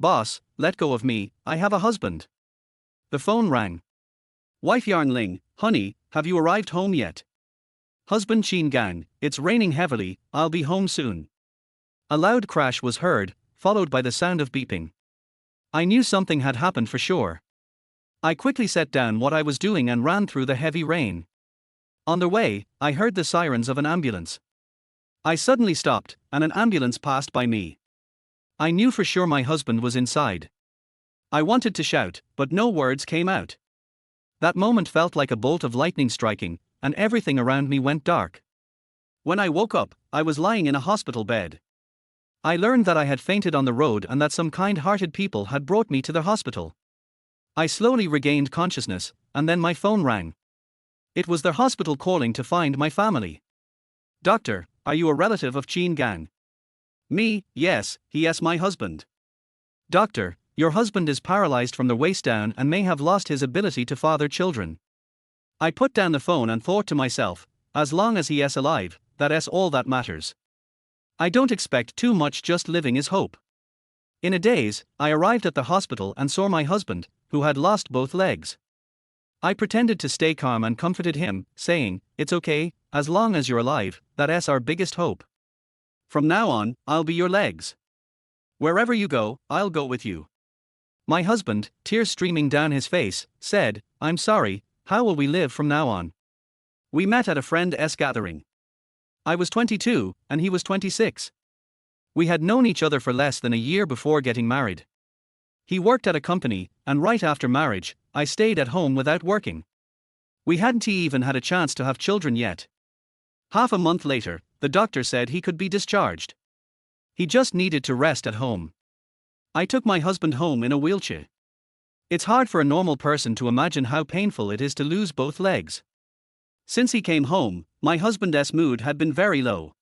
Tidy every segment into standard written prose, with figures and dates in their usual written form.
Boss, let go of me, I have a husband. The phone rang. Wife Yarn Ling, honey, have you arrived home yet? Husband Qin Gang, it's raining heavily, I'll be home soon. A loud crash was heard, followed by the sound of beeping. I knew something had happened for sure. I quickly set down what I was doing and ran through the heavy rain. On the way, I heard the sirens of an ambulance. I suddenly stopped, and an ambulance passed by me. I knew for sure my husband was inside. I wanted to shout, but no words came out. That moment felt like a bolt of lightning striking, and everything around me went dark. When I woke up, I was lying in a hospital bed. I learned that I had fainted on the road and that some kind-hearted people had brought me to the hospital. I slowly regained consciousness, and then my phone rang. It was the hospital calling to find my family. Doctor, are you a relative of Qin Gang? Me, yes, he is my husband. Doctor, your husband is paralyzed from the waist down and may have lost his ability to father children. I put down the phone and thought to myself, as long as he is alive, that is all that matters. I don't expect too much, just living is hope. In a daze, I arrived at the hospital and saw my husband, who had lost both legs. I pretended to stay calm and comforted him, saying, "It's okay, as long as you're alive, that is our biggest hope. From now on, I'll be your legs. Wherever you go, I'll go with you." My husband, tears streaming down his face, said, "I'm sorry, how will we live from now on?" We met at a friend's gathering. I was 22, and he was 26. We had known each other for less than a year before getting married. He worked at a company, and right after marriage, I stayed at home without working. We hadn't even had a chance to have children yet. Half a month later, the doctor said he could be discharged. He just needed to rest at home. I took my husband home in a wheelchair. It's hard for a normal person to imagine how painful it is to lose both legs. Since he came home, my husband's mood had been very low.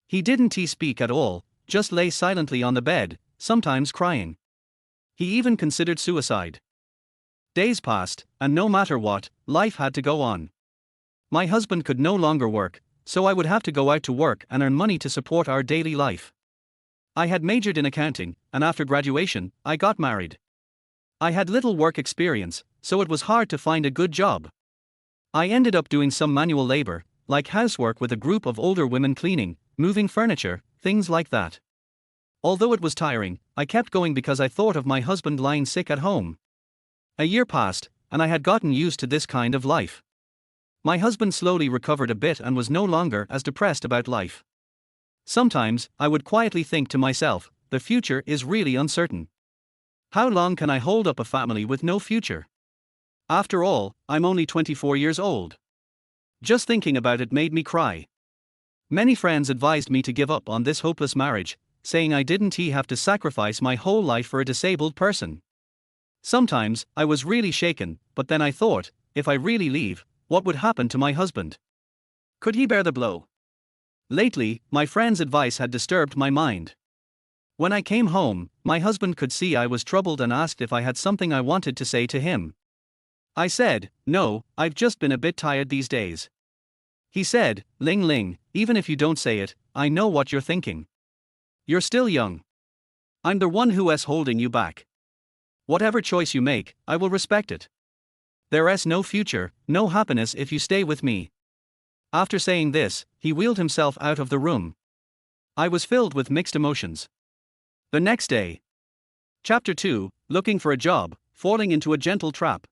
He didn't speak at all, just lay silently on the bed, sometimes crying. He even considered suicide. Days passed, and no matter what, life had to go on. My husband could no longer work, so I would have to go out to work and earn money to support our daily life. I had majored in accounting, and after graduation, I got married. I had little work experience, so it was hard to find a good job. I ended up doing some manual labor, like housework with a group of older women, cleaning, moving furniture, things like that. Although it was tiring, I kept going because I thought of my husband lying sick at home. A year passed, and I had gotten used to this kind of life. My husband slowly recovered a bit and was no longer as depressed about life. Sometimes, I would quietly think to myself, the future is really uncertain. How long can I hold up a family with no future? After all, I'm only 24 years old. Just thinking about it made me cry. Many friends advised me to give up on this hopeless marriage, saying I didn't have to sacrifice my whole life for a disabled person. Sometimes, I was really shaken, but then I thought, if I really leave, what would happen to my husband? Could he bear the blow? Lately, my friend's advice had disturbed my mind. When I came home, my husband could see I was troubled and asked if I had something I wanted to say to him. I said, "No, I've just been a bit tired these days." He said, Ling, even if you don't say it, I know what you're thinking. You're still young. I'm the one who is holding you back. Whatever choice you make, I will respect it. There is no future, no happiness if you stay with me." After saying this, he wheeled himself out of the room. I was filled with mixed emotions. The next day. Chapter 2, Looking for a Job, Falling into a Gentle Trap.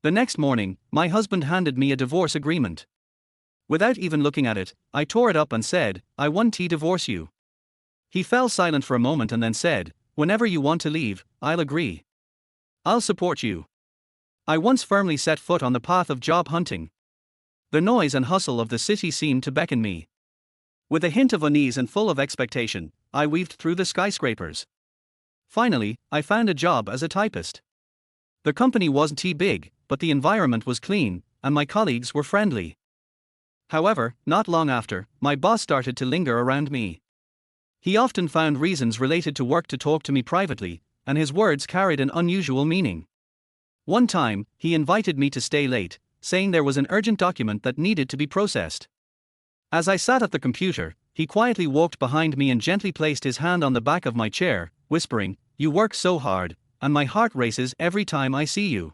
The next morning, my husband handed me a divorce agreement. Without even looking at it, I tore it up and said, "I want to divorce you." He fell silent for a moment and then said, "Whenever you want to leave, I'll agree. I'll support you." I once firmly set foot on the path of job hunting. The noise and hustle of the city seemed to beckon me. With a hint of unease and full of expectation, I weaved through the skyscrapers. Finally, I found a job as a typist. The company wasn't too big, but the environment was clean, and my colleagues were friendly. However, not long after, my boss started to linger around me. He often found reasons related to work to talk to me privately, and his words carried an unusual meaning. One time, he invited me to stay late, saying there was an urgent document that needed to be processed. As I sat at the computer, he quietly walked behind me and gently placed his hand on the back of my chair, whispering, you work so hard, and my heart races every time I see you.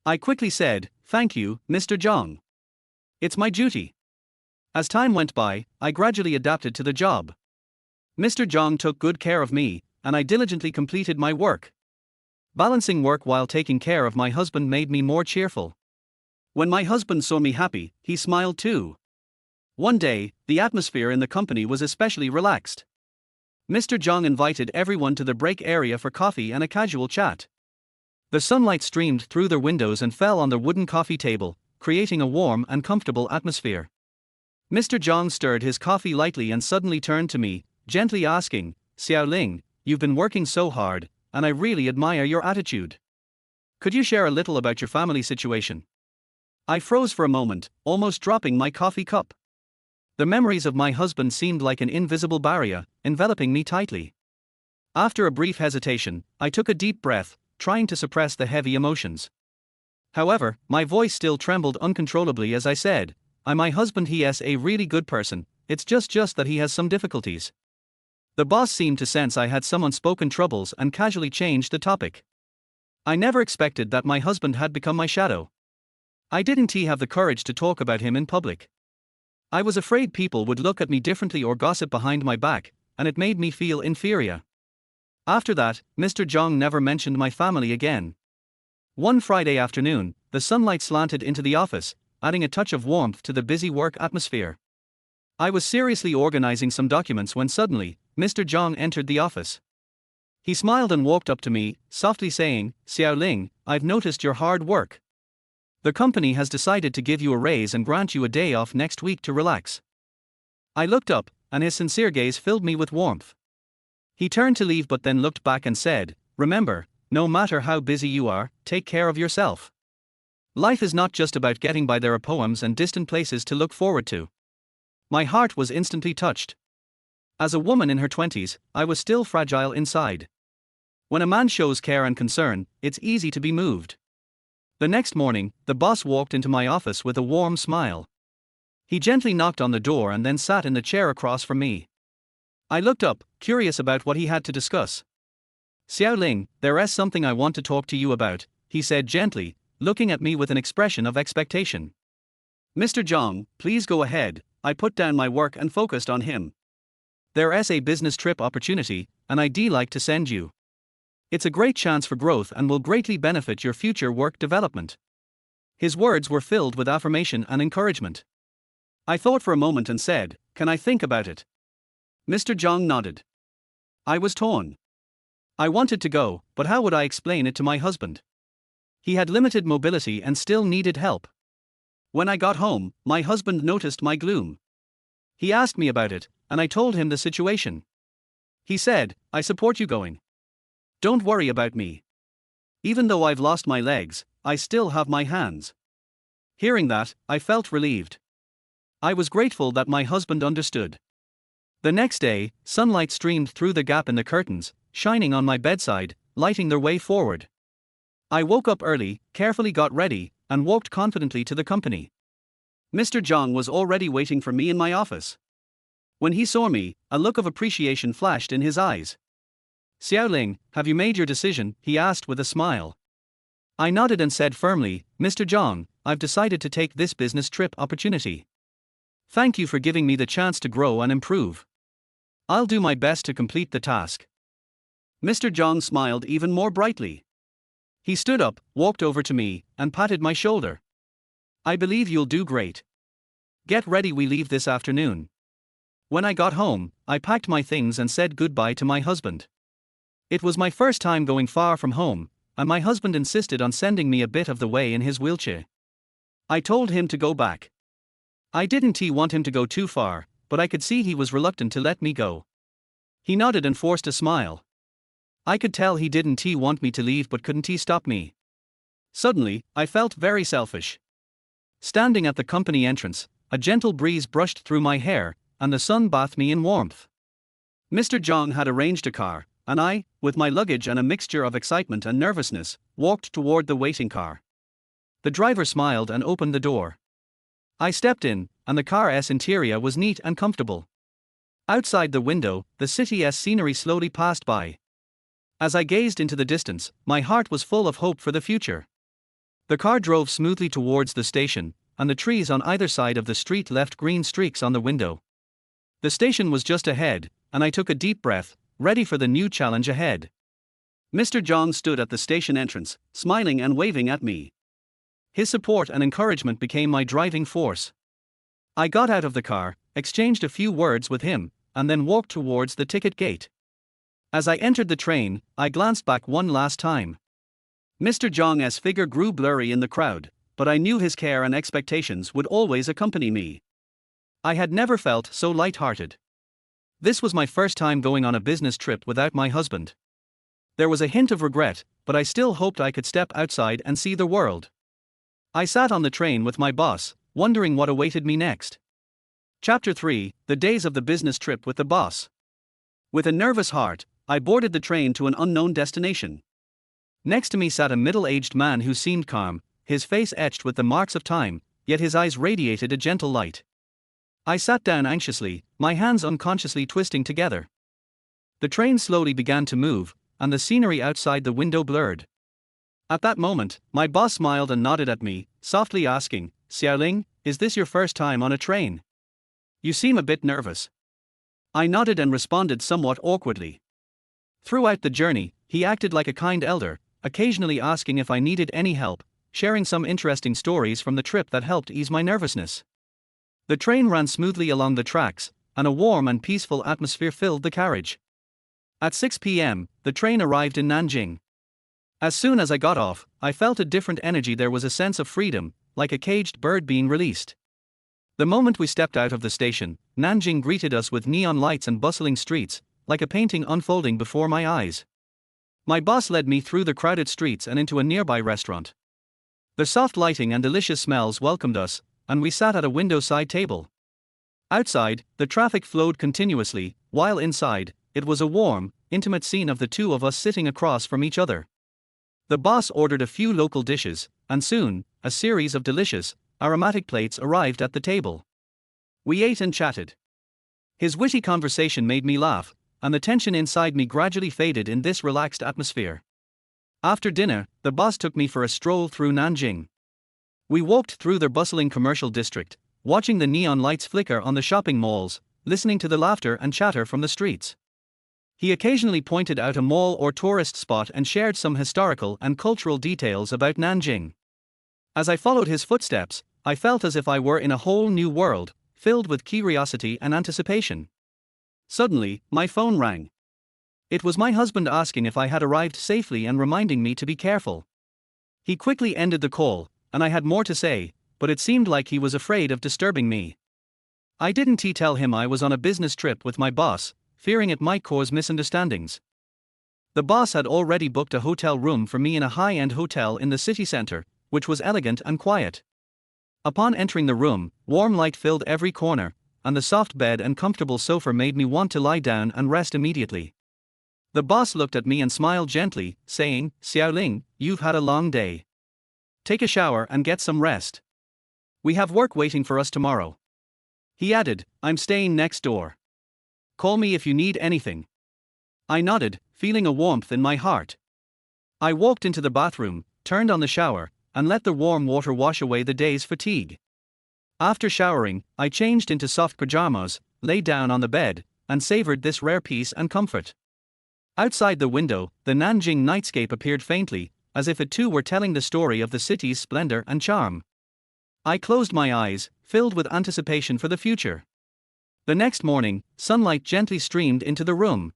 I quickly said, "Thank you, Mr. Zhang. It's my duty." As time went by, I gradually adapted to the job. Mr. Zhang took good care of me, and I diligently completed my work. Balancing work while taking care of my husband made me more cheerful. When my husband saw me happy, he smiled too. One day, the atmosphere in the company was especially relaxed. Mr. Zhang invited everyone to the break area for coffee and a casual chat. The sunlight streamed through the windows and fell on the wooden coffee table, creating a warm and comfortable atmosphere. Mr. Zhang stirred his coffee lightly and suddenly turned to me, gently asking, "Xiao Ling, you've been working so hard, and I really admire your attitude. Could you share a little about your family situation?" I froze for a moment, almost dropping my coffee cup. The memories of my husband seemed like an invisible barrier, enveloping me tightly. After a brief hesitation, I took a deep breath, trying to suppress the heavy emotions. However, my voice still trembled uncontrollably as I said, My husband, he is a really good person, it's just that he has some difficulties." The boss seemed to sense I had some unspoken troubles and casually changed the topic. I never expected that my husband had become my shadow. I didn't have the courage to talk about him in public. I was afraid people would look at me differently or gossip behind my back, and it made me feel inferior. After that, Mr. Zhang never mentioned my family again. One Friday afternoon, the sunlight slanted into the office, adding a touch of warmth to the busy work atmosphere. I was seriously organizing some documents when suddenly, Mr. Zhang entered the office. He smiled and walked up to me, softly saying, "Xiao Ling, I've noticed your hard work. The company has decided to give you a raise and grant you a day off next week to relax." I looked up, and his sincere gaze filled me with warmth. He turned to leave but then looked back and said, "Remember, no matter how busy you are, take care of yourself. Life is not just about getting by, there are poems and distant places to look forward to." My heart was instantly touched. As a woman in her 20s, I was still fragile inside. When a man shows care and concern, it's easy to be moved. The next morning, the boss walked into my office with a warm smile. He gently knocked on the door and then sat in the chair across from me. I looked up, curious about what he had to discuss. "Xiao Ling, there is something I want to talk to you about," he said gently, looking at me with an expression of expectation. "Mr. Zhang, please go ahead." I put down my work and focused on him. "There is a business trip opportunity, and I'd like to send you. It's a great chance for growth and will greatly benefit your future work development." His words were filled with affirmation and encouragement. I thought for a moment and said, "Can I think about it?" Mr. Zhang nodded. I was torn. I wanted to go, but how would I explain it to my husband? He had limited mobility and still needed help. When I got home, my husband noticed my gloom. He asked me about it, and I told him the situation. He said, "I support you going. Don't worry about me. Even though I've lost my legs, I still have my hands." Hearing that, I felt relieved. I was grateful that my husband understood. The next day, sunlight streamed through the gap in the curtains, shining on my bedside, lighting their way forward. I woke up early, carefully got ready, and walked confidently to the company. Mr. Zhang was already waiting for me in my office. When he saw me, a look of appreciation flashed in his eyes. "Xiao Ling, have you made your decision?" he asked with a smile. I nodded and said firmly, "Mr. Zhang, I've decided to take this business trip opportunity. Thank you for giving me the chance to grow and improve. I'll do my best to complete the task." Mr. Zhang smiled even more brightly. He stood up, walked over to me, and patted my shoulder. "I believe you'll do great. Get ready, we leave this afternoon." When I got home, I packed my things and said goodbye to my husband. It was my first time going far from home, and my husband insisted on sending me a bit of the way in his wheelchair. I told him to go back. I didn't want him to go too far, but I could see he was reluctant to let me go. He nodded and forced a smile. I could tell he didn't want me to leave but couldn't stop me. Suddenly, I felt very selfish. Standing at the company entrance, a gentle breeze brushed through my hair, and the sun bathed me in warmth. Mr. Zhang had arranged a car, and I, with my luggage and a mixture of excitement and nervousness, walked toward the waiting car. The driver smiled and opened the door. I stepped in, and the car's interior was neat and comfortable. Outside the window, the city's scenery slowly passed by. As I gazed into the distance, my heart was full of hope for the future. The car drove smoothly towards the station, and the trees on either side of the street left green streaks on the window. The station was just ahead, and I took a deep breath, ready for the new challenge ahead. Mr. Zhang stood at the station entrance, smiling and waving at me. His support and encouragement became my driving force. I got out of the car, exchanged a few words with him, and then walked towards the ticket gate. As I entered the train, I glanced back one last time. Mr. Zhang's figure grew blurry in the crowd, but I knew his care and expectations would always accompany me. I had never felt so light-hearted. This was my first time going on a business trip without my husband. There was a hint of regret, but I still hoped I could step outside and see the world. I sat on the train with my boss, wondering what awaited me next. Chapter 3: The Days of the Business Trip with the Boss. With a nervous heart, I boarded the train to an unknown destination. Next to me sat a middle-aged man who seemed calm, his face etched with the marks of time, yet his eyes radiated a gentle light. I sat down anxiously, my hands unconsciously twisting together. The train slowly began to move, and the scenery outside the window blurred. At that moment, my boss smiled and nodded at me, softly asking, "Ling, is this your first time on a train? You seem a bit nervous." I nodded and responded somewhat awkwardly. Throughout the journey, he acted like a kind elder, occasionally asking if I needed any help, sharing some interesting stories from the trip that helped ease my nervousness. The train ran smoothly along the tracks, and a warm and peaceful atmosphere filled the carriage. At 6 p.m., the train arrived in Nanjing. As soon as I got off, I felt a different energy. There was a sense of freedom, like a caged bird being released. The moment we stepped out of the station, Nanjing greeted us with neon lights and bustling streets, like a painting unfolding before my eyes. My boss led me through the crowded streets and into a nearby restaurant. The soft lighting and delicious smells welcomed us, and we sat at a window-side table. Outside, the traffic flowed continuously, while inside, it was a warm, intimate scene of the two of us sitting across from each other. The boss ordered a few local dishes, and soon, a series of delicious, aromatic plates arrived at the table. We ate and chatted. His witty conversation made me laugh, and the tension inside me gradually faded in this relaxed atmosphere. After dinner, the boss took me for a stroll through Nanjing. We walked through the bustling commercial district, watching the neon lights flicker on the shopping malls, listening to the laughter and chatter from the streets. He occasionally pointed out a mall or tourist spot and shared some historical and cultural details about Nanjing. As I followed his footsteps, I felt as if I were in a whole new world, filled with curiosity and anticipation. Suddenly, my phone rang. It was my husband asking if I had arrived safely and reminding me to be careful. He quickly ended the call, and I had more to say, but it seemed like he was afraid of disturbing me. I didn't tell him I was on a business trip with my boss, fearing it might cause misunderstandings. The boss had already booked a hotel room for me in a high-end hotel in the city center, which was elegant and quiet. Upon entering the room, warm light filled every corner, and the soft bed and comfortable sofa made me want to lie down and rest immediately. The boss looked at me and smiled gently, saying, "Ling, you've had a long day. Take a shower and get some rest. We have work waiting for us tomorrow." He added, "I'm staying next door. Call me if you need anything." I nodded, feeling a warmth in my heart. I walked into the bathroom, turned on the shower, and let the warm water wash away the day's fatigue. After showering, I changed into soft pajamas, lay down on the bed, and savored this rare peace and comfort. Outside the window, the Nanjing nightscape appeared faintly, as if it too were telling the story of the city's splendor and charm. I closed my eyes, filled with anticipation for the future. The next morning, sunlight gently streamed into the room.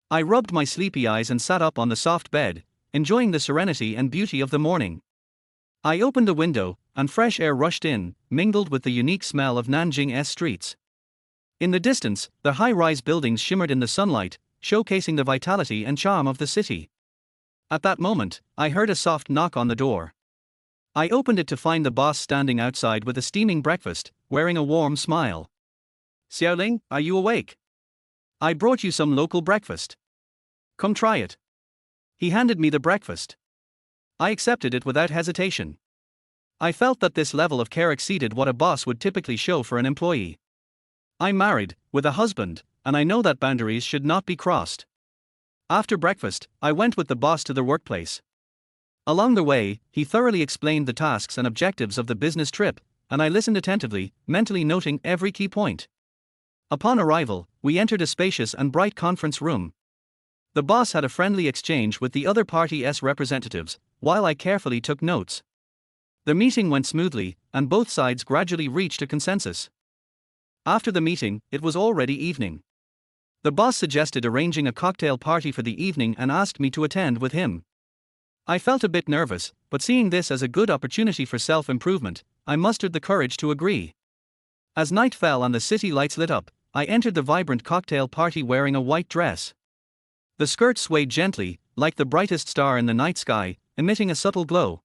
I rubbed my sleepy eyes and sat up on the soft bed, enjoying the serenity and beauty of the morning. I opened the window, and fresh air rushed in, mingled with the unique smell of Nanjing's streets. In the distance, the high-rise buildings shimmered in the sunlight, showcasing the vitality and charm of the city. At that moment, I heard a soft knock on the door. I opened it to find the boss standing outside with a steaming breakfast, wearing a warm smile. "Ling, are you awake? I brought you some local breakfast. Come try it." He handed me the breakfast. I accepted it without hesitation. I felt that this level of care exceeded what a boss would typically show for an employee. I'm married, with a husband, and I know that boundaries should not be crossed. After breakfast, I went with the boss to the workplace. Along the way, he thoroughly explained the tasks and objectives of the business trip, and I listened attentively, mentally noting every key point. Upon arrival, we entered a spacious and bright conference room. The boss had a friendly exchange with the other party's representatives, while I carefully took notes. The meeting went smoothly, and both sides gradually reached a consensus. After the meeting, it was already evening. The boss suggested arranging a cocktail party for the evening and asked me to attend with him. I felt a bit nervous, but seeing this as a good opportunity for self-improvement, I mustered the courage to agree. As night fell and the city lights lit up, I entered the vibrant cocktail party wearing a white dress. The skirt swayed gently, like the brightest star in the night sky, emitting a subtle glow.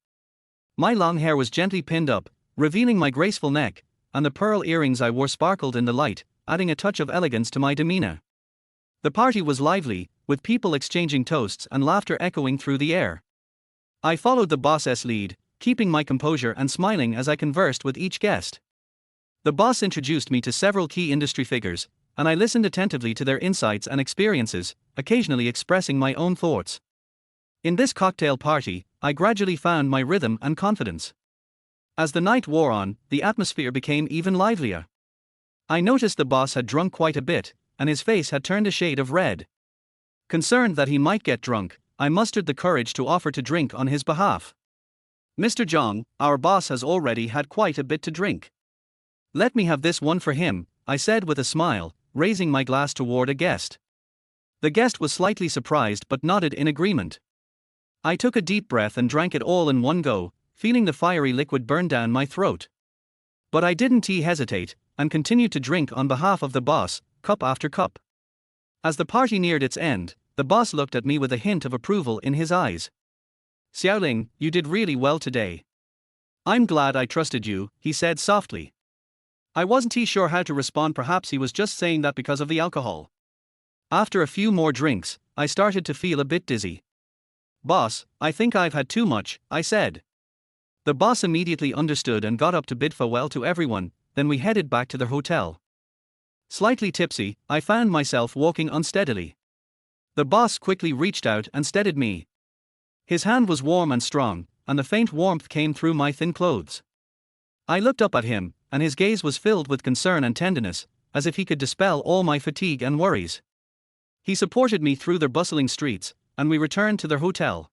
My long hair was gently pinned up, revealing my graceful neck, and the pearl earrings I wore sparkled in the light, adding a touch of elegance to my demeanor. The party was lively, with people exchanging toasts and laughter echoing through the air. I followed the boss's lead, keeping my composure and smiling as I conversed with each guest. The boss introduced me to several key industry figures, and I listened attentively to their insights and experiences, occasionally expressing my own thoughts. In this cocktail party, I gradually found my rhythm and confidence. As the night wore on, the atmosphere became even livelier. I noticed the boss had drunk quite a bit, and his face had turned a shade of red. Concerned that he might get drunk, I mustered the courage to offer to drink on his behalf. "Mr. Zhang, our boss has already had quite a bit to drink. Let me have this one for him," I said with a smile, raising my glass toward a guest. The guest was slightly surprised but nodded in agreement. I took a deep breath and drank it all in one go, feeling the fiery liquid burn down my throat. But I didn't hesitate, and continued to drink on behalf of the boss, cup after cup. As the party neared its end, the boss looked at me with a hint of approval in his eyes. "Ling, you did really well today. I'm glad I trusted you," he said softly. I wasn't sure how to respond. Perhaps he was just saying that because of the alcohol. After a few more drinks, I started to feel a bit dizzy. "Boss, I think I've had too much," I said. The boss immediately understood and got up to bid farewell to everyone, then we headed back to the hotel. Slightly tipsy, I found myself walking unsteadily. The boss quickly reached out and steadied me. His hand was warm and strong, and the faint warmth came through my thin clothes. I looked up at him, and his gaze was filled with concern and tenderness, as if he could dispel all my fatigue and worries. He supported me through the bustling streets, and we returned to the hotel.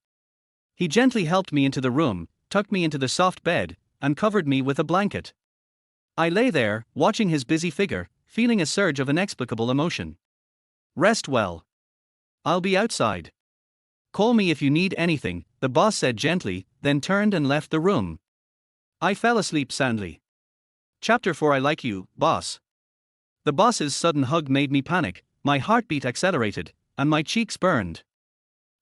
He gently helped me into the room, tucked me into the soft bed, and covered me with a blanket. I lay there, watching his busy figure, feeling a surge of inexplicable emotion. "Rest well. I'll be outside. Call me if you need anything," the boss said gently, then turned and left the room. I fell asleep soundly. Chapter 4. I like you, boss. The boss's sudden hug made me panic, my heartbeat accelerated, and my cheeks burned.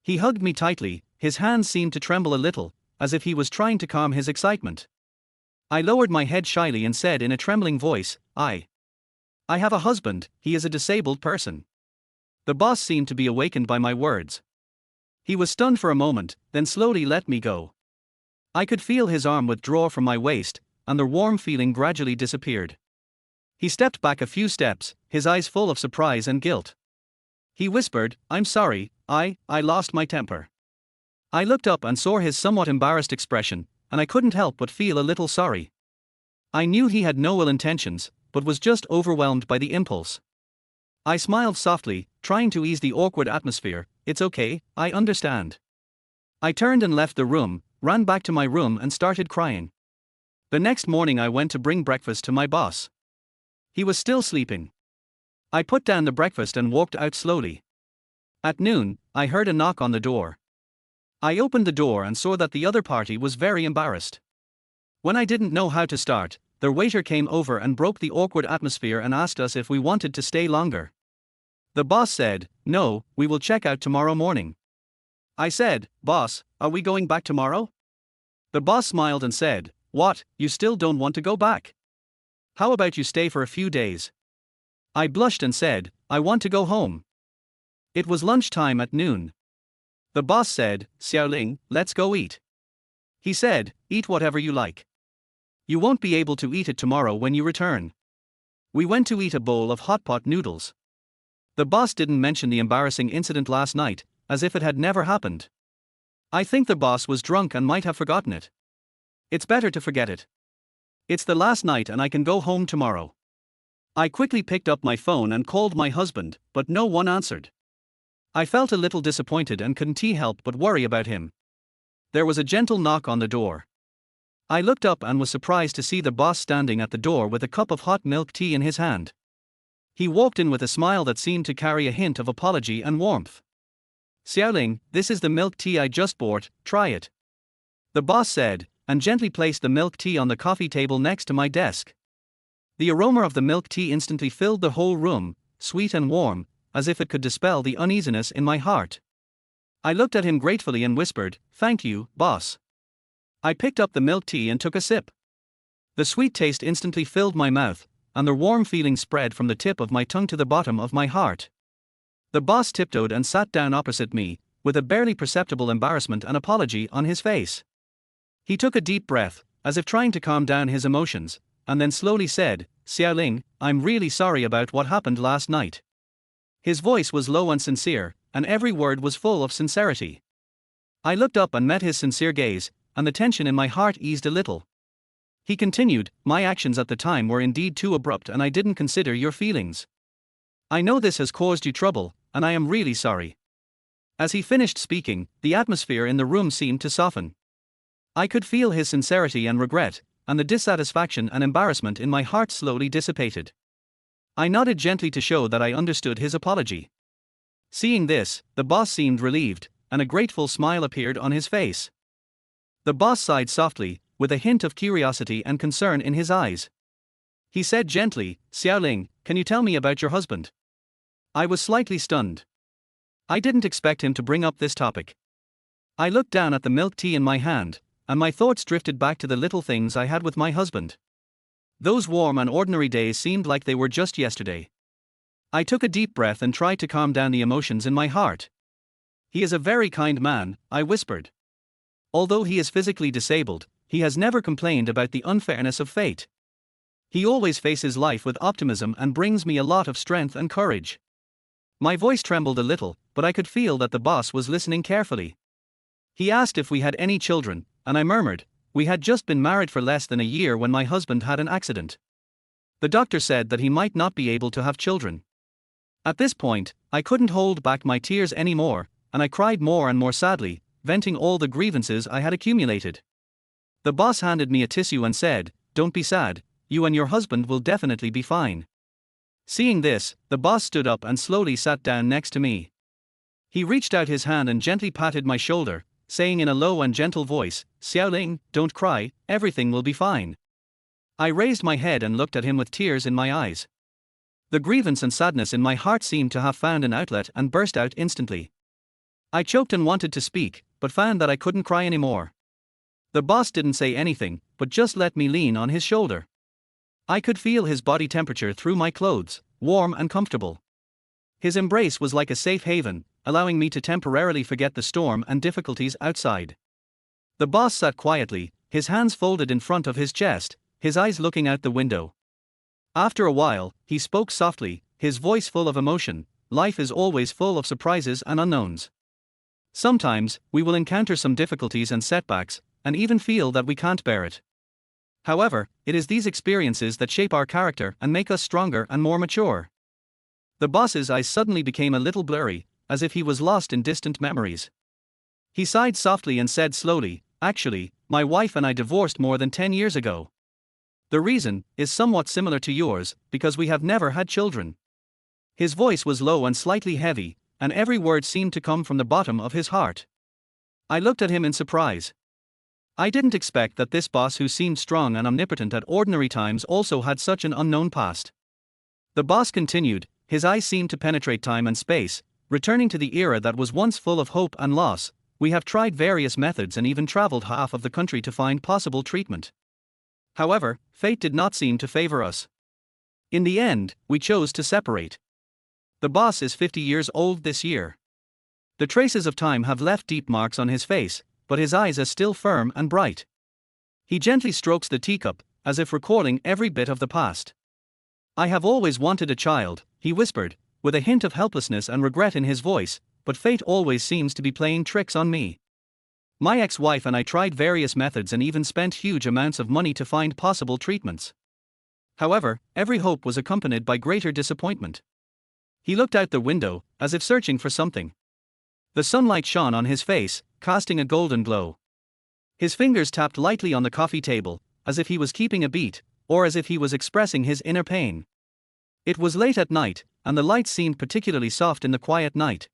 He hugged me tightly, his hands seemed to tremble a little, as if he was trying to calm his excitement. I lowered my head shyly and said in a trembling voice, I have a husband, he is a disabled person." The boss seemed to be awakened by my words. He was stunned for a moment, then slowly let me go. I could feel his arm withdraw from my waist, and the warm feeling gradually disappeared. He stepped back a few steps, his eyes full of surprise and guilt. He whispered, "I'm sorry, I lost my temper." I looked up and saw his somewhat embarrassed expression, and I couldn't help but feel a little sorry. I knew he had no ill intentions, but was just overwhelmed by the impulse. I smiled softly, trying to ease the awkward atmosphere. "It's okay, I understand." I turned and left the room, ran back to my room and started crying. The next morning I went to bring breakfast to my boss. He was still sleeping. I put down the breakfast and walked out slowly. At noon, I heard a knock on the door. I opened the door and saw that the other party was very embarrassed. When I didn't know how to start, their waiter came over and broke the awkward atmosphere and asked us if we wanted to stay longer. The boss said, "No, we will check out tomorrow morning." I said, "Boss, are we going back tomorrow?" The boss smiled and said, "What, you still don't want to go back? How about you stay for a few days?" I blushed and said, "I want to go home." It was lunchtime at noon. The boss said, "Ling, let's go eat." He said, "Eat whatever you like. You won't be able to eat it tomorrow when you return." We went to eat a bowl of hot pot noodles. The boss didn't mention the embarrassing incident last night, as if it had never happened. I think the boss was drunk and might have forgotten it. It's better to forget it. It's the last night and I can go home tomorrow. I quickly picked up my phone and called my husband, but no one answered. I felt a little disappointed and couldn't help but worry about him. There was a gentle knock on the door. I looked up and was surprised to see the boss standing at the door with a cup of hot milk tea in his hand. He walked in with a smile that seemed to carry a hint of apology and warmth. "Xiaoling, this is the milk tea I just bought, try it," the boss said, and gently placed the milk tea on the coffee table next to my desk. The aroma of the milk tea instantly filled the whole room, sweet and warm, as if it could dispel the uneasiness in my heart. I looked at him gratefully and whispered, "Thank you, boss." I picked up the milk tea and took a sip. The sweet taste instantly filled my mouth, and the warm feeling spread from the tip of my tongue to the bottom of my heart. The boss tiptoed and sat down opposite me, with a barely perceptible embarrassment and apology on his face. He took a deep breath, as if trying to calm down his emotions, and then slowly said, "Xiaoling, I'm really sorry about what happened last night." His voice was low and sincere, and every word was full of sincerity. I looked up and met his sincere gaze, and the tension in my heart eased a little. He continued, "My actions at the time were indeed too abrupt and I didn't consider your feelings. I know this has caused you trouble, and I am really sorry." As he finished speaking, the atmosphere in the room seemed to soften. I could feel his sincerity and regret, and the dissatisfaction and embarrassment in my heart slowly dissipated. I nodded gently to show that I understood his apology. Seeing this, the boss seemed relieved, and a grateful smile appeared on his face. The boss sighed softly, with a hint of curiosity and concern in his eyes. He said gently, "Xiaoling, can you tell me about your husband?" I was slightly stunned. I didn't expect him to bring up this topic. I looked down at the milk tea in my hand, and my thoughts drifted back to the little things I had with my husband. Those warm and ordinary days seemed like they were just yesterday. I took a deep breath and tried to calm down the emotions in my heart. "He is a very kind man," I whispered. "Although he is physically disabled, he has never complained about the unfairness of fate. He always faces life with optimism and brings me a lot of strength and courage." My voice trembled a little, but I could feel that the boss was listening carefully. He asked if we had any children, and I murmured, "We had just been married for less than a year when my husband had an accident. The doctor said that he might not be able to have children." At this point, I couldn't hold back my tears anymore, and I cried more and more sadly, venting all the grievances I had accumulated. The boss handed me a tissue and said, "Don't be sad, you and your husband will definitely be fine." Seeing this, the boss stood up and slowly sat down next to me. He reached out his hand and gently patted my shoulder, saying in a low and gentle voice, "Xiaoling, don't cry, everything will be fine." I raised my head and looked at him with tears in my eyes. The grievance and sadness in my heart seemed to have found an outlet and burst out instantly. I choked and wanted to speak, but found that I couldn't cry anymore. The boss didn't say anything, but just let me lean on his shoulder. I could feel his body temperature through my clothes, warm and comfortable. His embrace was like a safe haven, allowing me to temporarily forget the storm and difficulties outside. The boss sat quietly, his hands folded in front of his chest, his eyes looking out the window. After a while, he spoke softly, his voice full of emotion. "Life is always full of surprises and unknowns. Sometimes, we will encounter some difficulties and setbacks, and even feel that we can't bear it. However, it is these experiences that shape our character and make us stronger and more mature." The boss's eyes suddenly became a little blurry, as if he was lost in distant memories. He sighed softly and said slowly, "Actually, my wife and I divorced more than 10 years ago. The reason is somewhat similar to yours, because we have never had children." His voice was low and slightly heavy, and every word seemed to come from the bottom of his heart. I looked at him in surprise. I didn't expect that this boss who seemed strong and omnipotent at ordinary times also had such an unknown past. The boss continued, his eyes seemed to penetrate time and space, returning to the era that was once full of hope and loss. "We have tried various methods and even traveled half of the country to find possible treatment. However, fate did not seem to favor us. In the end, we chose to separate." The boss is 50 years old this year. The traces of time have left deep marks on his face, but his eyes are still firm and bright. He gently strokes the teacup, as if recalling every bit of the past. "I have always wanted a child," he whispered, with a hint of helplessness and regret in his voice, but fate always seems to be playing tricks on me. My ex-wife and I tried various methods and even spent huge amounts of money to find possible treatments. However, every hope was accompanied by greater disappointment. He looked out the window, as if searching for something. The sunlight shone on his face, casting a golden glow. His fingers tapped lightly on the coffee table, as if he was keeping a beat, or as if he was expressing his inner pain. It was late at night, and the lights seemed particularly soft in the quiet night.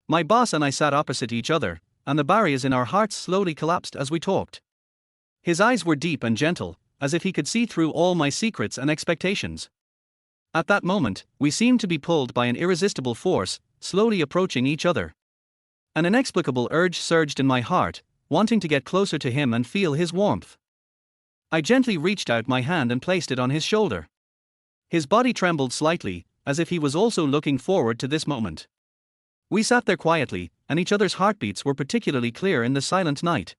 My boss and I sat opposite each other, and the barriers in our hearts slowly collapsed as we talked. His eyes were deep and gentle, as if he could see through all my secrets and expectations. At that moment, we seemed to be pulled by an irresistible force, slowly approaching each other. An inexplicable urge surged in my heart, wanting to get closer to him and feel his warmth. I gently reached out my hand and placed it on his shoulder. His body trembled slightly, as if he was also looking forward to this moment. We sat there quietly, and each other's heartbeats were particularly clear in the silent night.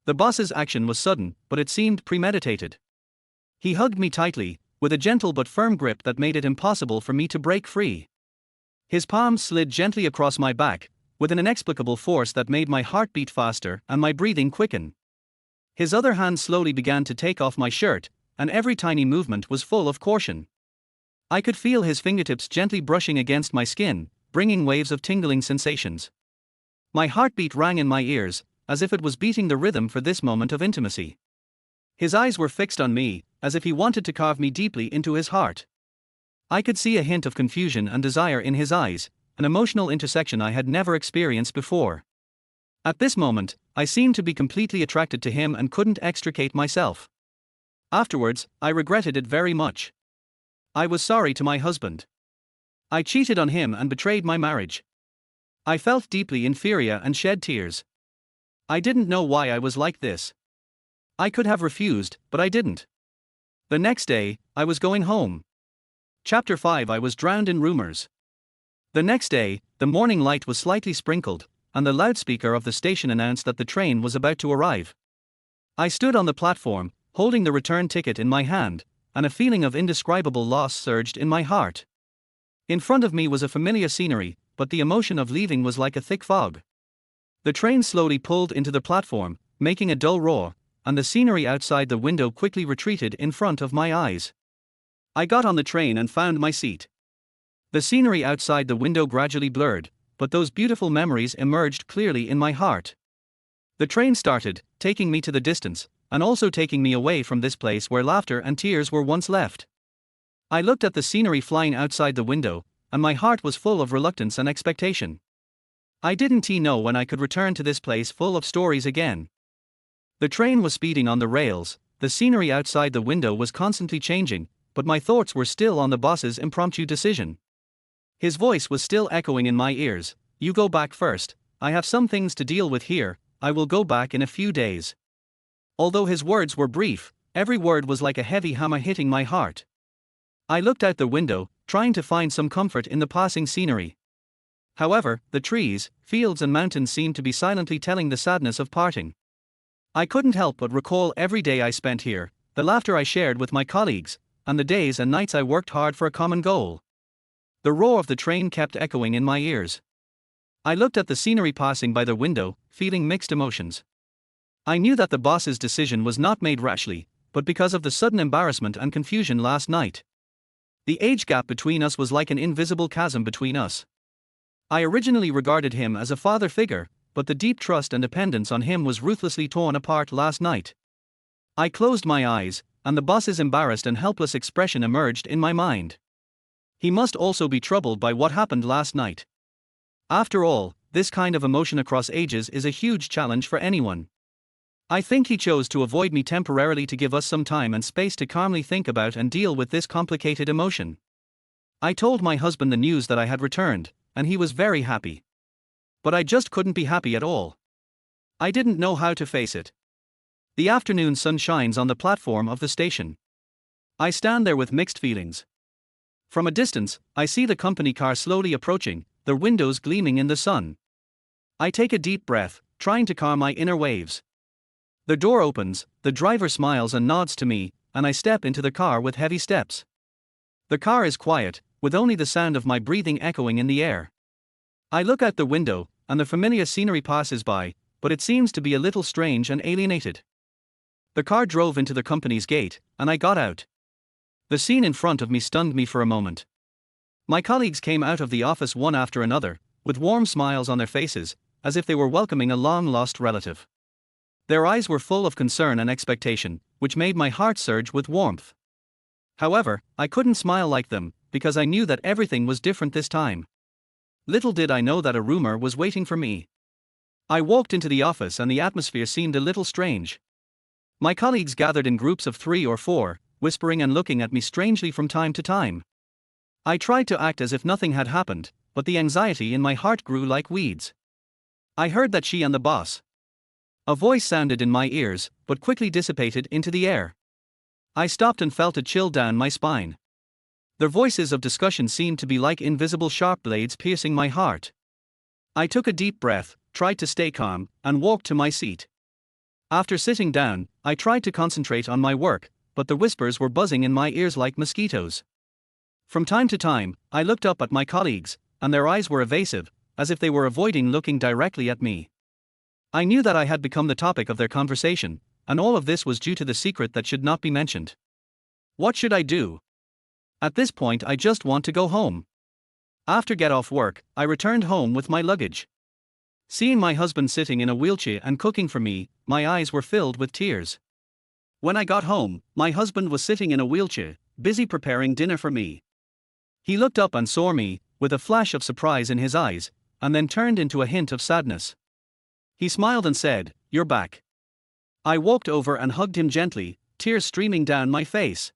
The boss's action was sudden, but it seemed premeditated. He hugged me tightly, with a gentle but firm grip that made it impossible for me to break free. His palms slid gently across my back, with an inexplicable force that made my heart beat faster and my breathing quicken. His other hand slowly began to take off my shirt, and every tiny movement was full of caution. I could feel his fingertips gently brushing against my skin, bringing waves of tingling sensations. My heartbeat rang in my ears, as if it was beating the rhythm for this moment of intimacy. His eyes were fixed on me, as if he wanted to carve me deeply into his heart. I could see a hint of confusion and desire in his eyes, an emotional intersection I had never experienced before. At this moment, I seemed to be completely attracted to him and couldn't extricate myself. Afterwards, I regretted it very much. I was sorry to my husband. I cheated on him and betrayed my marriage. I felt deeply inferior and shed tears. I didn't know why I was like this. I could have refused, but I didn't. The next day, I was going home. Chapter 5. I was drowned in rumors. The next day, the morning light was slightly sprinkled, and the loudspeaker of the station announced that the train was about to arrive. I stood on the platform, holding the return ticket in my hand, and a feeling of indescribable loss surged in my heart. In front of me was a familiar scenery, but the emotion of leaving was like a thick fog. The train slowly pulled into the platform, making a dull roar, and the scenery outside the window quickly retreated in front of my eyes. I got on the train and found my seat. The scenery outside the window gradually blurred, but those beautiful memories emerged clearly in my heart. The train started, taking me to the distance, and also taking me away from this place where laughter and tears were once left. I looked at the scenery flying outside the window, and my heart was full of reluctance and expectation. I didn't know when I could return to this place full of stories again. The train was speeding on the rails, the scenery outside the window was constantly changing, but my thoughts were still on the boss's impromptu decision. His voice was still echoing in my ears, "You go back first, I have some things to deal with here, I will go back in a few days." Although his words were brief, every word was like a heavy hammer hitting my heart. I looked out the window, trying to find some comfort in the passing scenery. However, the trees, fields and mountains seemed to be silently telling the sadness of parting. I couldn't help but recall every day I spent here, the laughter I shared with my colleagues, and the days and nights I worked hard for a common goal. The roar of the train kept echoing in my ears. I looked at the scenery passing by the window, feeling mixed emotions. I knew that the boss's decision was not made rashly, but because of the sudden embarrassment and confusion last night. The age gap between us was like an invisible chasm between us. I originally regarded him as a father figure, but the deep trust and dependence on him was ruthlessly torn apart last night. I closed my eyes, and the boss's embarrassed and helpless expression emerged in my mind. He must also be troubled by what happened last night. After all, this kind of emotion across ages is a huge challenge for anyone. I think he chose to avoid me temporarily to give us some time and space to calmly think about and deal with this complicated emotion. I told my husband the news that I had returned, and he was very happy. But I just couldn't be happy at all. I didn't know how to face it. The afternoon sun shines on the platform of the station. I stand there with mixed feelings. From a distance, I see the company car slowly approaching, the windows gleaming in the sun. I take a deep breath, trying to calm my inner waves. The door opens, the driver smiles and nods to me, and I step into the car with heavy steps. The car is quiet, with only the sound of my breathing echoing in the air. I look out the window, and the familiar scenery passes by, but it seems to be a little strange and alienated. The car drove into the company's gate, and I got out. The scene in front of me stunned me for a moment. My colleagues came out of the office one after another, with warm smiles on their faces, as if they were welcoming a long-lost relative. Their eyes were full of concern and expectation, which made my heart surge with warmth. However, I couldn't smile like them, because I knew that everything was different this time. Little did I know that a rumor was waiting for me. I walked into the office and the atmosphere seemed a little strange. My colleagues gathered in groups of 3 or 4, whispering and looking at me strangely from time to time. I tried to act as if nothing had happened, but the anxiety in my heart grew like weeds. I heard that she and the boss. A voice sounded in my ears, but quickly dissipated into the air. I stopped and felt a chill down my spine. Their voices of discussion seemed to be like invisible sharp blades piercing my heart. I took a deep breath, tried to stay calm, and walked to my seat. After sitting down, I tried to concentrate on my work, but the whispers were buzzing in my ears like mosquitoes. From time to time, I looked up at my colleagues, and their eyes were evasive, as if they were avoiding looking directly at me. I knew that I had become the topic of their conversation, and all of this was due to the secret that should not be mentioned. What should I do? At this point, I just want to go home. After get off work, I returned home with my luggage. Seeing my husband sitting in a wheelchair and cooking for me, my eyes were filled with tears. When I got home, my husband was sitting in a wheelchair, busy preparing dinner for me. He looked up and saw me, with a flash of surprise in his eyes, and then turned into a hint of sadness. He smiled and said, "You're back." I walked over and hugged him gently, tears streaming down my face.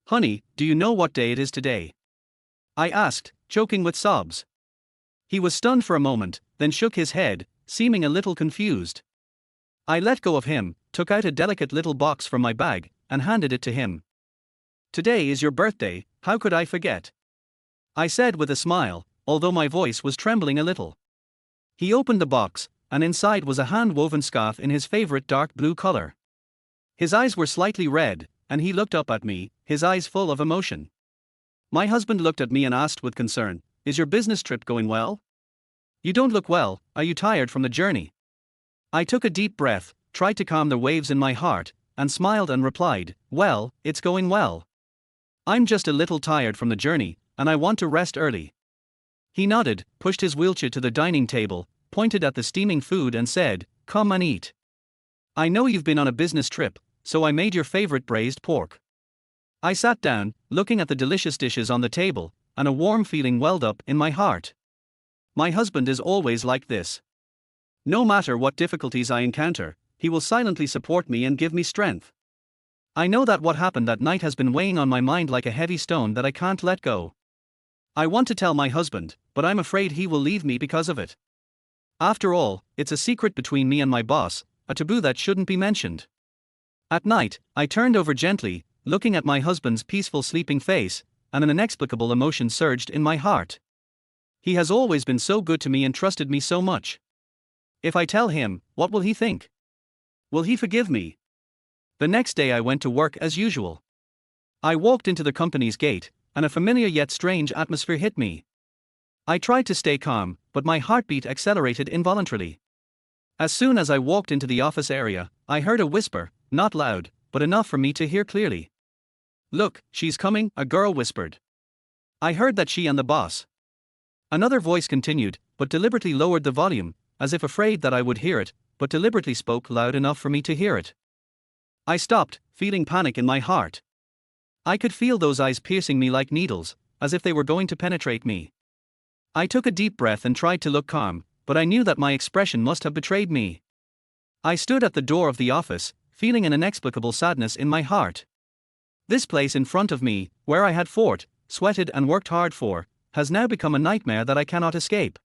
"Honey, do you know what day it is today?" I asked, choking with sobs. He was stunned for a moment, then shook his head, seeming a little confused. I let go of him, took out a delicate little box from my bag, and handed it to him. "Today is your birthday, how could I forget?" I said with a smile, although my voice was trembling a little. He opened the box, and inside was a hand-woven scarf in his favorite dark blue color. His eyes were slightly red, and he looked up at me, his eyes full of emotion. My husband looked at me and asked with concern, "Is your business trip going well? You don't look well, are you tired from the journey?" I took a deep breath, tried to calm the waves in my heart, and smiled and replied, "Well, it's going well. I'm just a little tired from the journey, and I want to rest early." He nodded, pushed his wheelchair to the dining table, pointed at the steaming food and said, "Come and eat. I know you've been on a business trip, so I made your favorite braised pork." I sat down, looking at the delicious dishes on the table, and a warm feeling welled up in my heart. My husband is always like this. No matter what difficulties I encounter, he will silently support me and give me strength. I know that what happened that night has been weighing on my mind like a heavy stone that I can't let go. I want to tell my husband, but I'm afraid he will leave me because of it. After all, it's a secret between me and my boss, a taboo that shouldn't be mentioned. At night, I turned over gently, looking at my husband's peaceful sleeping face, and an inexplicable emotion surged in my heart. He has always been so good to me and trusted me so much. If I tell him, what will he think? Will he forgive me? The next day I went to work as usual. I walked into the company's gate, and a familiar yet strange atmosphere hit me. I tried to stay calm, but my heartbeat accelerated involuntarily. As soon as I walked into the office area, I heard a whisper, not loud, but enough for me to hear clearly. "Look, she's coming," a girl whispered. I heard that she and the boss. Another voice continued, but deliberately lowered the volume, as if afraid that I would hear it, but deliberately spoke loud enough for me to hear it. I stopped, feeling panic in my heart. I could feel those eyes piercing me like needles, as if they were going to penetrate me. I took a deep breath and tried to look calm, but I knew that my expression must have betrayed me. I stood at the door of the office, feeling an inexplicable sadness in my heart. This place in front of me, where I had fought, sweated and worked hard for, has now become a nightmare that I cannot escape.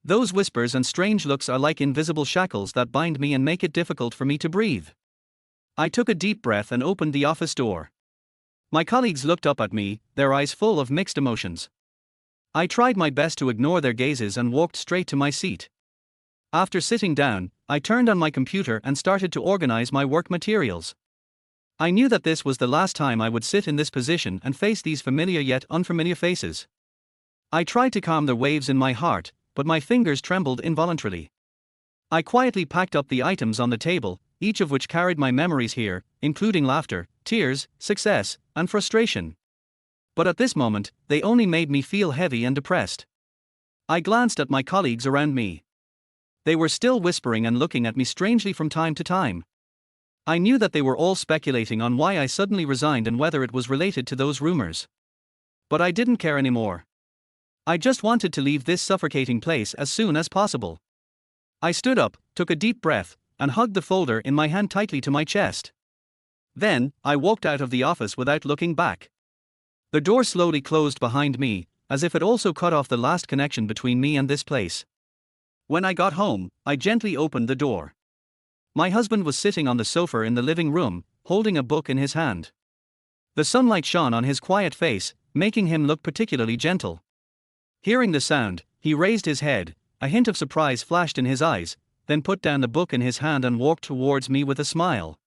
Those whispers and strange looks are like invisible shackles that bind me and make it difficult for me to breathe. I took a deep breath and opened the office door. My colleagues looked up at me, their eyes full of mixed emotions. I tried my best to ignore their gazes and walked straight to my seat. After sitting down, I turned on my computer and started to organize my work materials. I knew that this was the last time I would sit in this position and face these familiar yet unfamiliar faces. I tried to calm the waves in my heart, but my fingers trembled involuntarily. I quietly packed up the items on the table, each of which carried my memories here, including laughter, tears, success, and frustration. But at this moment, they only made me feel heavy and depressed. I glanced at my colleagues around me. They were still whispering and looking at me strangely from time to time. I knew that they were all speculating on why I suddenly resigned and whether it was related to those rumors. But I didn't care anymore. I just wanted to leave this suffocating place as soon as possible. I stood up, took a deep breath, and hugged the folder in my hand tightly to my chest. Then, I walked out of the office without looking back. The door slowly closed behind me, as if it also cut off the last connection between me and this place. When I got home, I gently opened the door. My husband was sitting on the sofa in the living room, holding a book in his hand. The sunlight shone on his quiet face, making him look particularly gentle. Hearing the sound, he raised his head, a hint of surprise flashed in his eyes, then put down the book in his hand and walked towards me with a smile.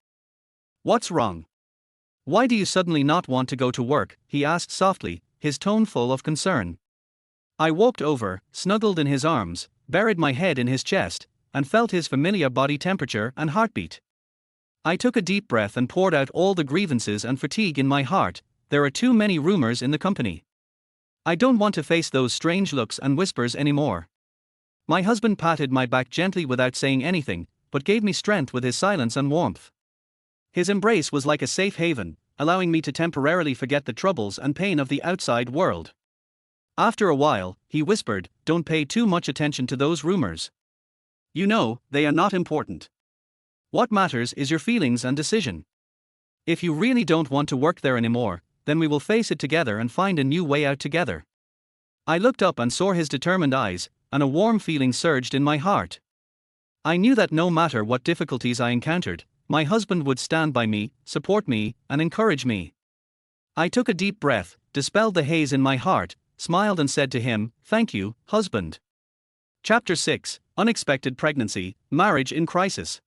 "What's wrong? Why do you suddenly not want to go to work?" he asked softly, his tone full of concern. I walked over, snuggled in his arms, buried my head in his chest, and felt his familiar body temperature and heartbeat. I took a deep breath and poured out all the grievances and fatigue in my heart. There are too many rumors in the company. I don't want to face those strange looks and whispers anymore. My husband patted my back gently without saying anything, but gave me strength with his silence and warmth. His embrace was like a safe haven, allowing me to temporarily forget the troubles and pain of the outside world. After a while, he whispered, "Don't pay too much attention to those rumors. You know, they are not important. What matters is your feelings and decision. If you really don't want to work there anymore, then we will face it together and find a new way out together." I looked up and saw his determined eyes, and a warm feeling surged in my heart. I knew that no matter what difficulties I encountered, my husband would stand by me, support me, and encourage me. I took a deep breath, dispelled the haze in my heart, smiled and said to him, "Thank you, husband." Chapter 6: Unexpected Pregnancy, Marriage in Crisis.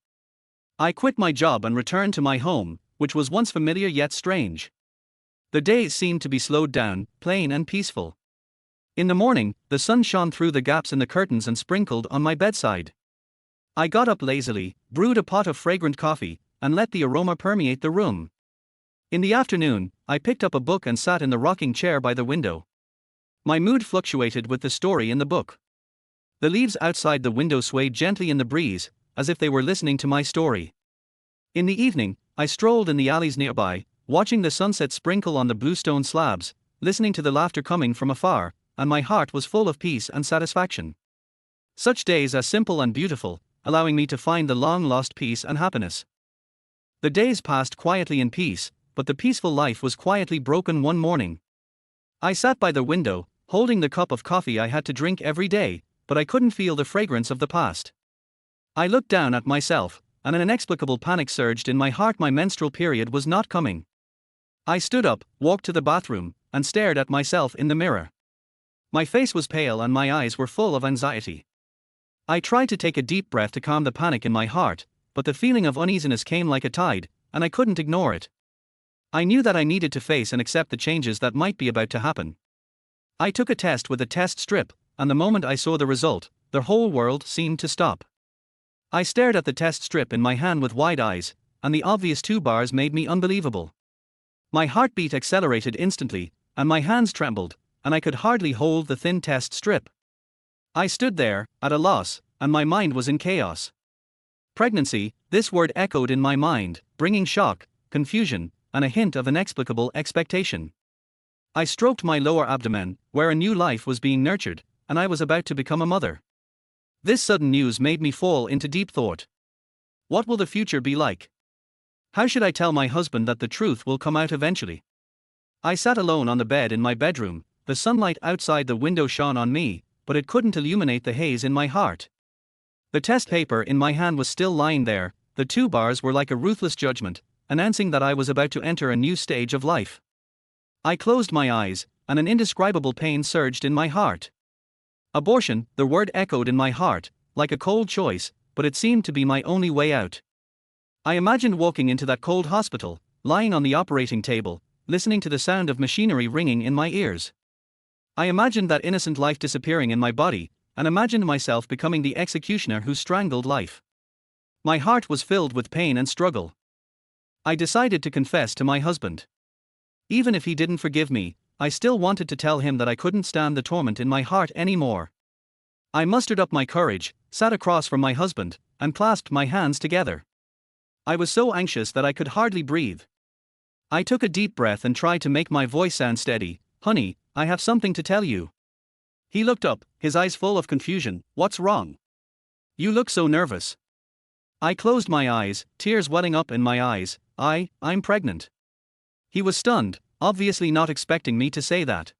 I quit my job and returned to my home, which was once familiar yet strange. The days seemed to be slowed down, plain and peaceful. In the morning, the sun shone through the gaps in the curtains and sprinkled on my bedside. I got up lazily, brewed a pot of fragrant coffee, and let the aroma permeate the room. In the afternoon, I picked up a book and sat in the rocking chair by the window. My mood fluctuated with the story in the book. The leaves outside the window swayed gently in the breeze, as if they were listening to my story. In the evening, I strolled in the alleys nearby, watching the sunset sprinkle on the bluestone slabs, listening to the laughter coming from afar, and my heart was full of peace and satisfaction. Such days are simple and beautiful, allowing me to find the long-lost peace and happiness. The days passed quietly in peace, but the peaceful life was quietly broken one morning. I sat by the window, holding the cup of coffee I had to drink every day, but I couldn't feel the fragrance of the past. I looked down at myself, and an inexplicable panic surged in my heart. My menstrual period was not coming. I stood up, walked to the bathroom, and stared at myself in the mirror. My face was pale and my eyes were full of anxiety. I tried to take a deep breath to calm the panic in my heart, but the feeling of uneasiness came like a tide, and I couldn't ignore it. I knew that I needed to face and accept the changes that might be about to happen. I took a test with a test strip, and the moment I saw the result, the whole world seemed to stop. I stared at the test strip in my hand with wide eyes, and the obvious 2 bars made me unbelievable. My heartbeat accelerated instantly, and my hands trembled, and I could hardly hold the thin test strip. I stood there, at a loss, and my mind was in chaos. Pregnancy, this word echoed in my mind, bringing shock, confusion, and a hint of inexplicable expectation. I stroked my lower abdomen, where a new life was being nurtured, and I was about to become a mother. This sudden news made me fall into deep thought. What will the future be like? How should I tell my husband that the truth will come out eventually? I sat alone on the bed in my bedroom. The sunlight outside the window shone on me, but it couldn't illuminate the haze in my heart. The test paper in my hand was still lying there. The 2 bars were like a ruthless judgment, announcing that I was about to enter a new stage of life. I closed my eyes, and an indescribable pain surged in my heart. Abortion, the word echoed in my heart, like a cold choice, but it seemed to be my only way out. I imagined walking into that cold hospital, lying on the operating table, listening to the sound of machinery ringing in my ears. I imagined that innocent life disappearing in my body, and imagined myself becoming the executioner who strangled life. My heart was filled with pain and struggle. I decided to confess to my husband. Even if he didn't forgive me, I still wanted to tell him that I couldn't stand the torment in my heart anymore. I mustered up my courage, sat across from my husband, and clasped my hands together. I was so anxious that I could hardly breathe. I took a deep breath and tried to make my voice sound steady. "Honey, I have something to tell you." He looked up, his eyes full of confusion. "What's wrong? You look so nervous." I closed my eyes, tears welling up in my eyes. I'm pregnant." He was stunned, obviously not expecting me to say that.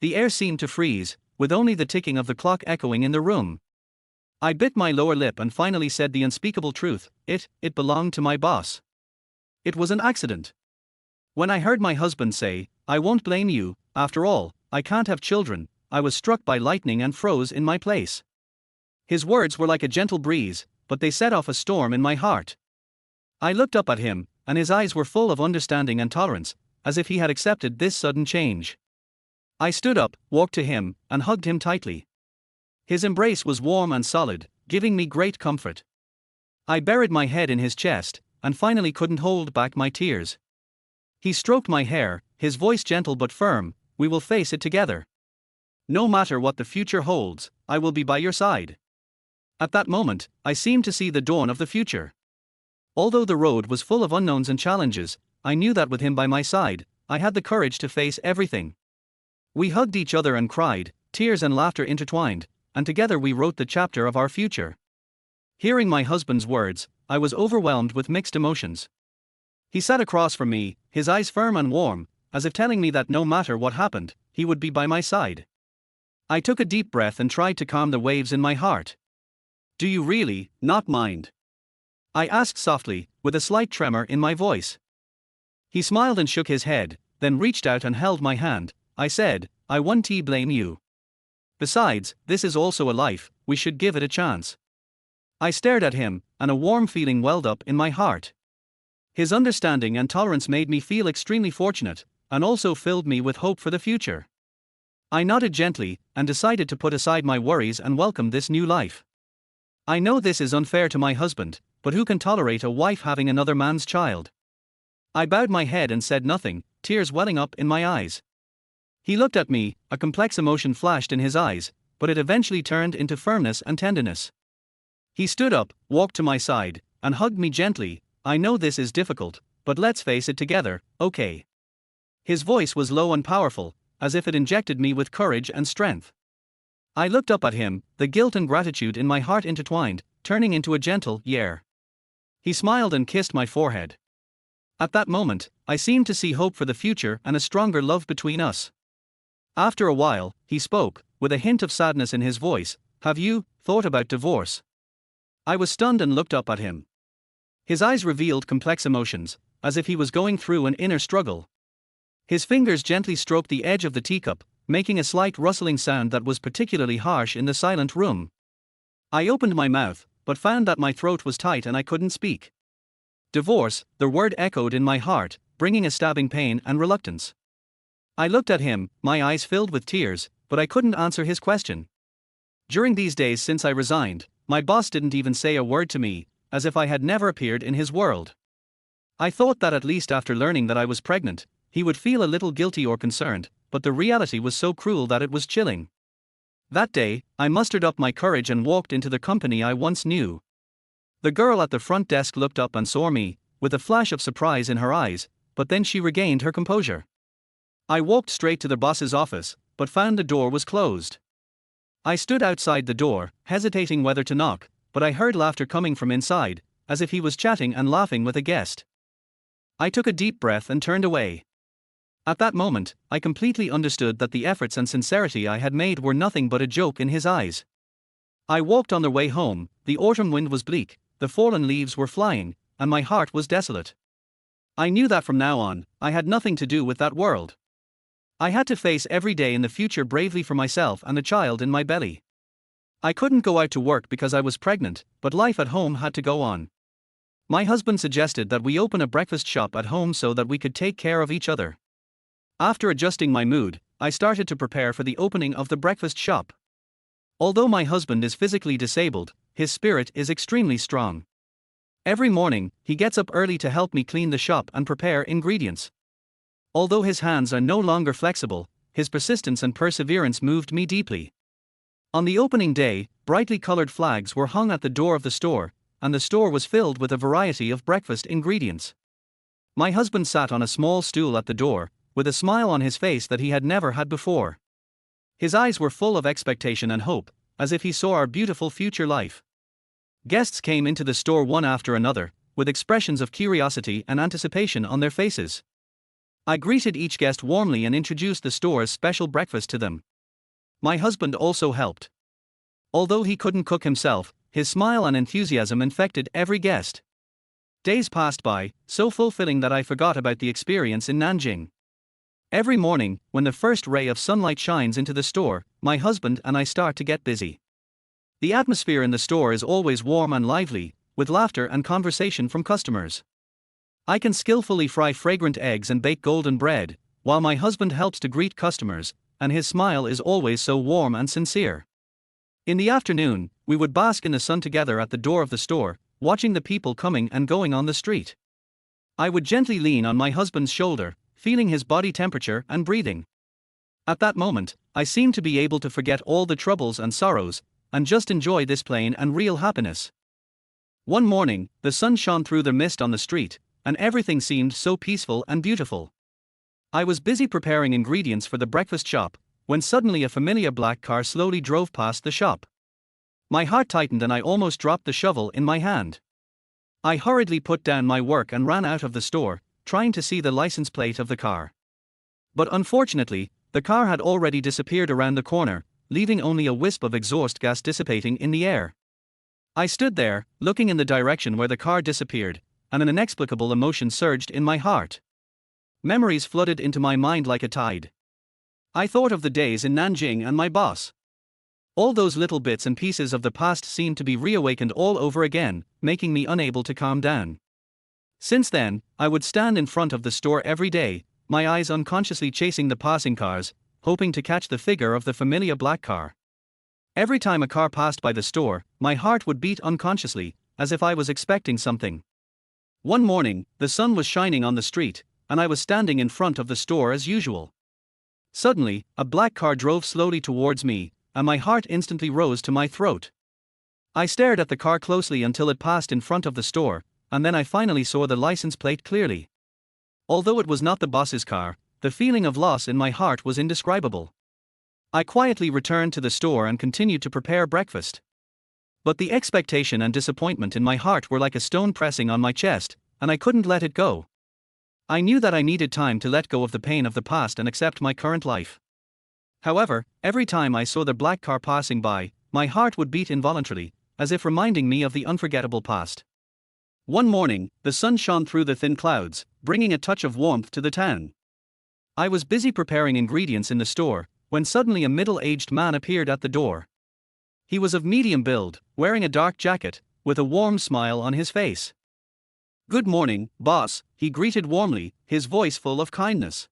The air seemed to freeze, with only the ticking of the clock echoing in the room. I bit my lower lip and finally said the unspeakable truth. It belonged to my boss. It was an accident. When I heard my husband say, "I won't blame you, after all, I can't have children," I was struck by lightning and froze in my place. His words were like a gentle breeze, but they set off a storm in my heart. I looked up at him, and his eyes were full of understanding and tolerance, as if he had accepted this sudden change. I stood up, walked to him, and hugged him tightly. His embrace was warm and solid, giving me great comfort. I buried my head in his chest, and finally couldn't hold back my tears. He stroked my hair, his voice gentle but firm. "We will face it together. No matter what the future holds, I will be by your side." At that moment, I seemed to see the dawn of the future. Although the road was full of unknowns and challenges, I knew that with him by my side, I had the courage to face everything. We hugged each other and cried, tears and laughter intertwined, and together we wrote the chapter of our future. Hearing my husband's words, I was overwhelmed with mixed emotions. He sat across from me, his eyes firm and warm, as if telling me that no matter what happened, he would be by my side. I took a deep breath and tried to calm the waves in my heart. "Do you really not mind?" I asked softly, with a slight tremor in my voice. He smiled and shook his head, then reached out and held my hand. I said, "I won't blame you. Besides, this is also a life, we should give it a chance." I stared at him, and a warm feeling welled up in my heart. His understanding and tolerance made me feel extremely fortunate, and also filled me with hope for the future. I nodded gently, and decided to put aside my worries and welcome this new life. I know this is unfair to my husband, but who can tolerate a wife having another man's child? I bowed my head and said nothing, tears welling up in my eyes. He looked at me, a complex emotion flashed in his eyes, but it eventually turned into firmness and tenderness. He stood up, walked to my side, and hugged me gently. "I know this is difficult, but let's face it together, okay?" His voice was low and powerful, as if it injected me with courage and strength. I looked up at him, the guilt and gratitude in my heart intertwined, turning into a gentle "yeah." He smiled and kissed my forehead. At that moment, I seemed to see hope for the future and a stronger love between us. After a while, he spoke, with a hint of sadness in his voice. "Have you thought about divorce?" I was stunned and looked up at him. His eyes revealed complex emotions, as if he was going through an inner struggle. His fingers gently stroked the edge of the teacup, making a slight rustling sound that was particularly harsh in the silent room. I opened my mouth, but found that my throat was tight and I couldn't speak. Divorce, the word echoed in my heart, bringing a stabbing pain and reluctance. I looked at him, my eyes filled with tears, but I couldn't answer his question. During these days since I resigned, my boss didn't even say a word to me, as if I had never appeared in his world. I thought that at least after learning that I was pregnant, he would feel a little guilty or concerned, but the reality was so cruel that it was chilling. That day, I mustered up my courage and walked into the company I once knew. The girl at the front desk looked up and saw me, with a flash of surprise in her eyes, but then she regained her composure. I walked straight to the boss's office, but found the door was closed. I stood outside the door, hesitating whether to knock, but I heard laughter coming from inside, as if he was chatting and laughing with a guest. I took a deep breath and turned away. At that moment, I completely understood that the efforts and sincerity I had made were nothing but a joke in his eyes. I walked on the way home. The autumn wind was bleak, the fallen leaves were flying, and my heart was desolate. I knew that from now on, I had nothing to do with that world. I had to face every day in the future bravely for myself and the child in my belly. I couldn't go out to work because I was pregnant, but life at home had to go on. My husband suggested that we open a breakfast shop at home so that we could take care of each other. After adjusting my mood, I started to prepare for the opening of the breakfast shop. Although my husband is physically disabled, his spirit is extremely strong. Every morning, he gets up early to help me clean the shop and prepare ingredients. Although his hands are no longer flexible, his persistence and perseverance moved me deeply. On the opening day, brightly colored flags were hung at the door of the store, and the store was filled with a variety of breakfast ingredients. My husband sat on a small stool at the door, with a smile on his face that he had never had before. His eyes were full of expectation and hope, as if he saw our beautiful future life. Guests came into the store one after another, with expressions of curiosity and anticipation on their faces. I greeted each guest warmly and introduced the store's special breakfast to them. My husband also helped. Although he couldn't cook himself, his smile and enthusiasm infected every guest. Days passed by, so fulfilling that I forgot about the experience in Nanjing. Every morning, when the first ray of sunlight shines into the store, my husband and I start to get busy. The atmosphere in the store is always warm and lively, with laughter and conversation from customers. I can skillfully fry fragrant eggs and bake golden bread, while my husband helps to greet customers, and his smile is always so warm and sincere. In the afternoon, we would bask in the sun together at the door of the store, watching the people coming and going on the street. I would gently lean on my husband's shoulder, feeling his body temperature and breathing. At that moment, I seemed to be able to forget all the troubles and sorrows, and just enjoy this plain and real happiness. One morning, the sun shone through the mist on the street, and everything seemed so peaceful and beautiful. I was busy preparing ingredients for the breakfast shop, when suddenly a familiar black car slowly drove past the shop. My heart tightened and I almost dropped the shovel in my hand. I hurriedly put down my work and ran out of the store, trying to see the license plate of the car. But unfortunately, the car had already disappeared around the corner, leaving only a wisp of exhaust gas dissipating in the air. I stood there, looking in the direction where the car disappeared, and an inexplicable emotion surged in my heart. Memories flooded into my mind like a tide. I thought of the days in Nanjing and my boss. All those little bits and pieces of the past seemed to be reawakened all over again, making me unable to calm down. Since then, I would stand in front of the store every day, my eyes unconsciously chasing the passing cars, hoping to catch the figure of the familiar black car. Every time a car passed by the store, my heart would beat unconsciously, as if I was expecting something. One morning, the sun was shining on the street, and I was standing in front of the store as usual. Suddenly, a black car drove slowly towards me, and my heart instantly rose to my throat. I stared at the car closely until it passed in front of the store, and then I finally saw the license plate clearly. Although it was not the boss's car, the feeling of loss in my heart was indescribable. I quietly returned to the store and continued to prepare breakfast. But the expectation and disappointment in my heart were like a stone pressing on my chest, and I couldn't let it go. I knew that I needed time to let go of the pain of the past and accept my current life. However, every time I saw the black car passing by, my heart would beat involuntarily, as if reminding me of the unforgettable past. One morning, the sun shone through the thin clouds, bringing a touch of warmth to the town. I was busy preparing ingredients in the store, when suddenly a middle-aged man appeared at the door. He was of medium build, wearing a dark jacket, with a warm smile on his face. "Good morning, boss," he greeted warmly, his voice full of kindness.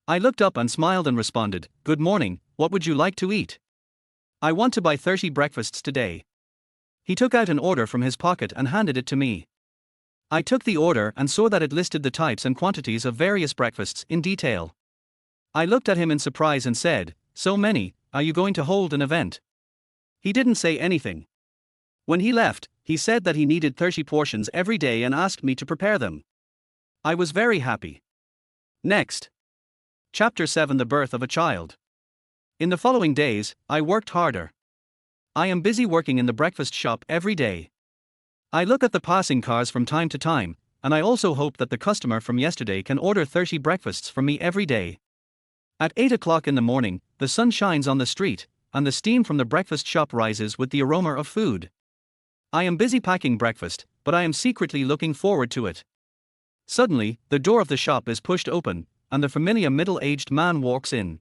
I looked up and smiled and responded, "Good morning, what would you like to eat?" "I want to buy 30 breakfasts today." He took out an order from his pocket and handed it to me. I took the order and saw that it listed the types and quantities of various breakfasts in detail. I looked at him in surprise and said, "So many, are you going to hold an event?" He didn't say anything. When he left, he said that he needed 30 portions every day and asked me to prepare them. I was very happy. Next. Chapter 7: The Birth of a Child. In the following days, I worked harder. I am busy working in the breakfast shop every day. I look at the passing cars from time to time, and I also hope that the customer from yesterday can order 30 breakfasts from me every day. At 8 o'clock in the morning, the sun shines on the street, and the steam from the breakfast shop rises with the aroma of food. I am busy packing breakfast, but I am secretly looking forward to it. Suddenly, the door of the shop is pushed open, and the familiar middle-aged man walks in.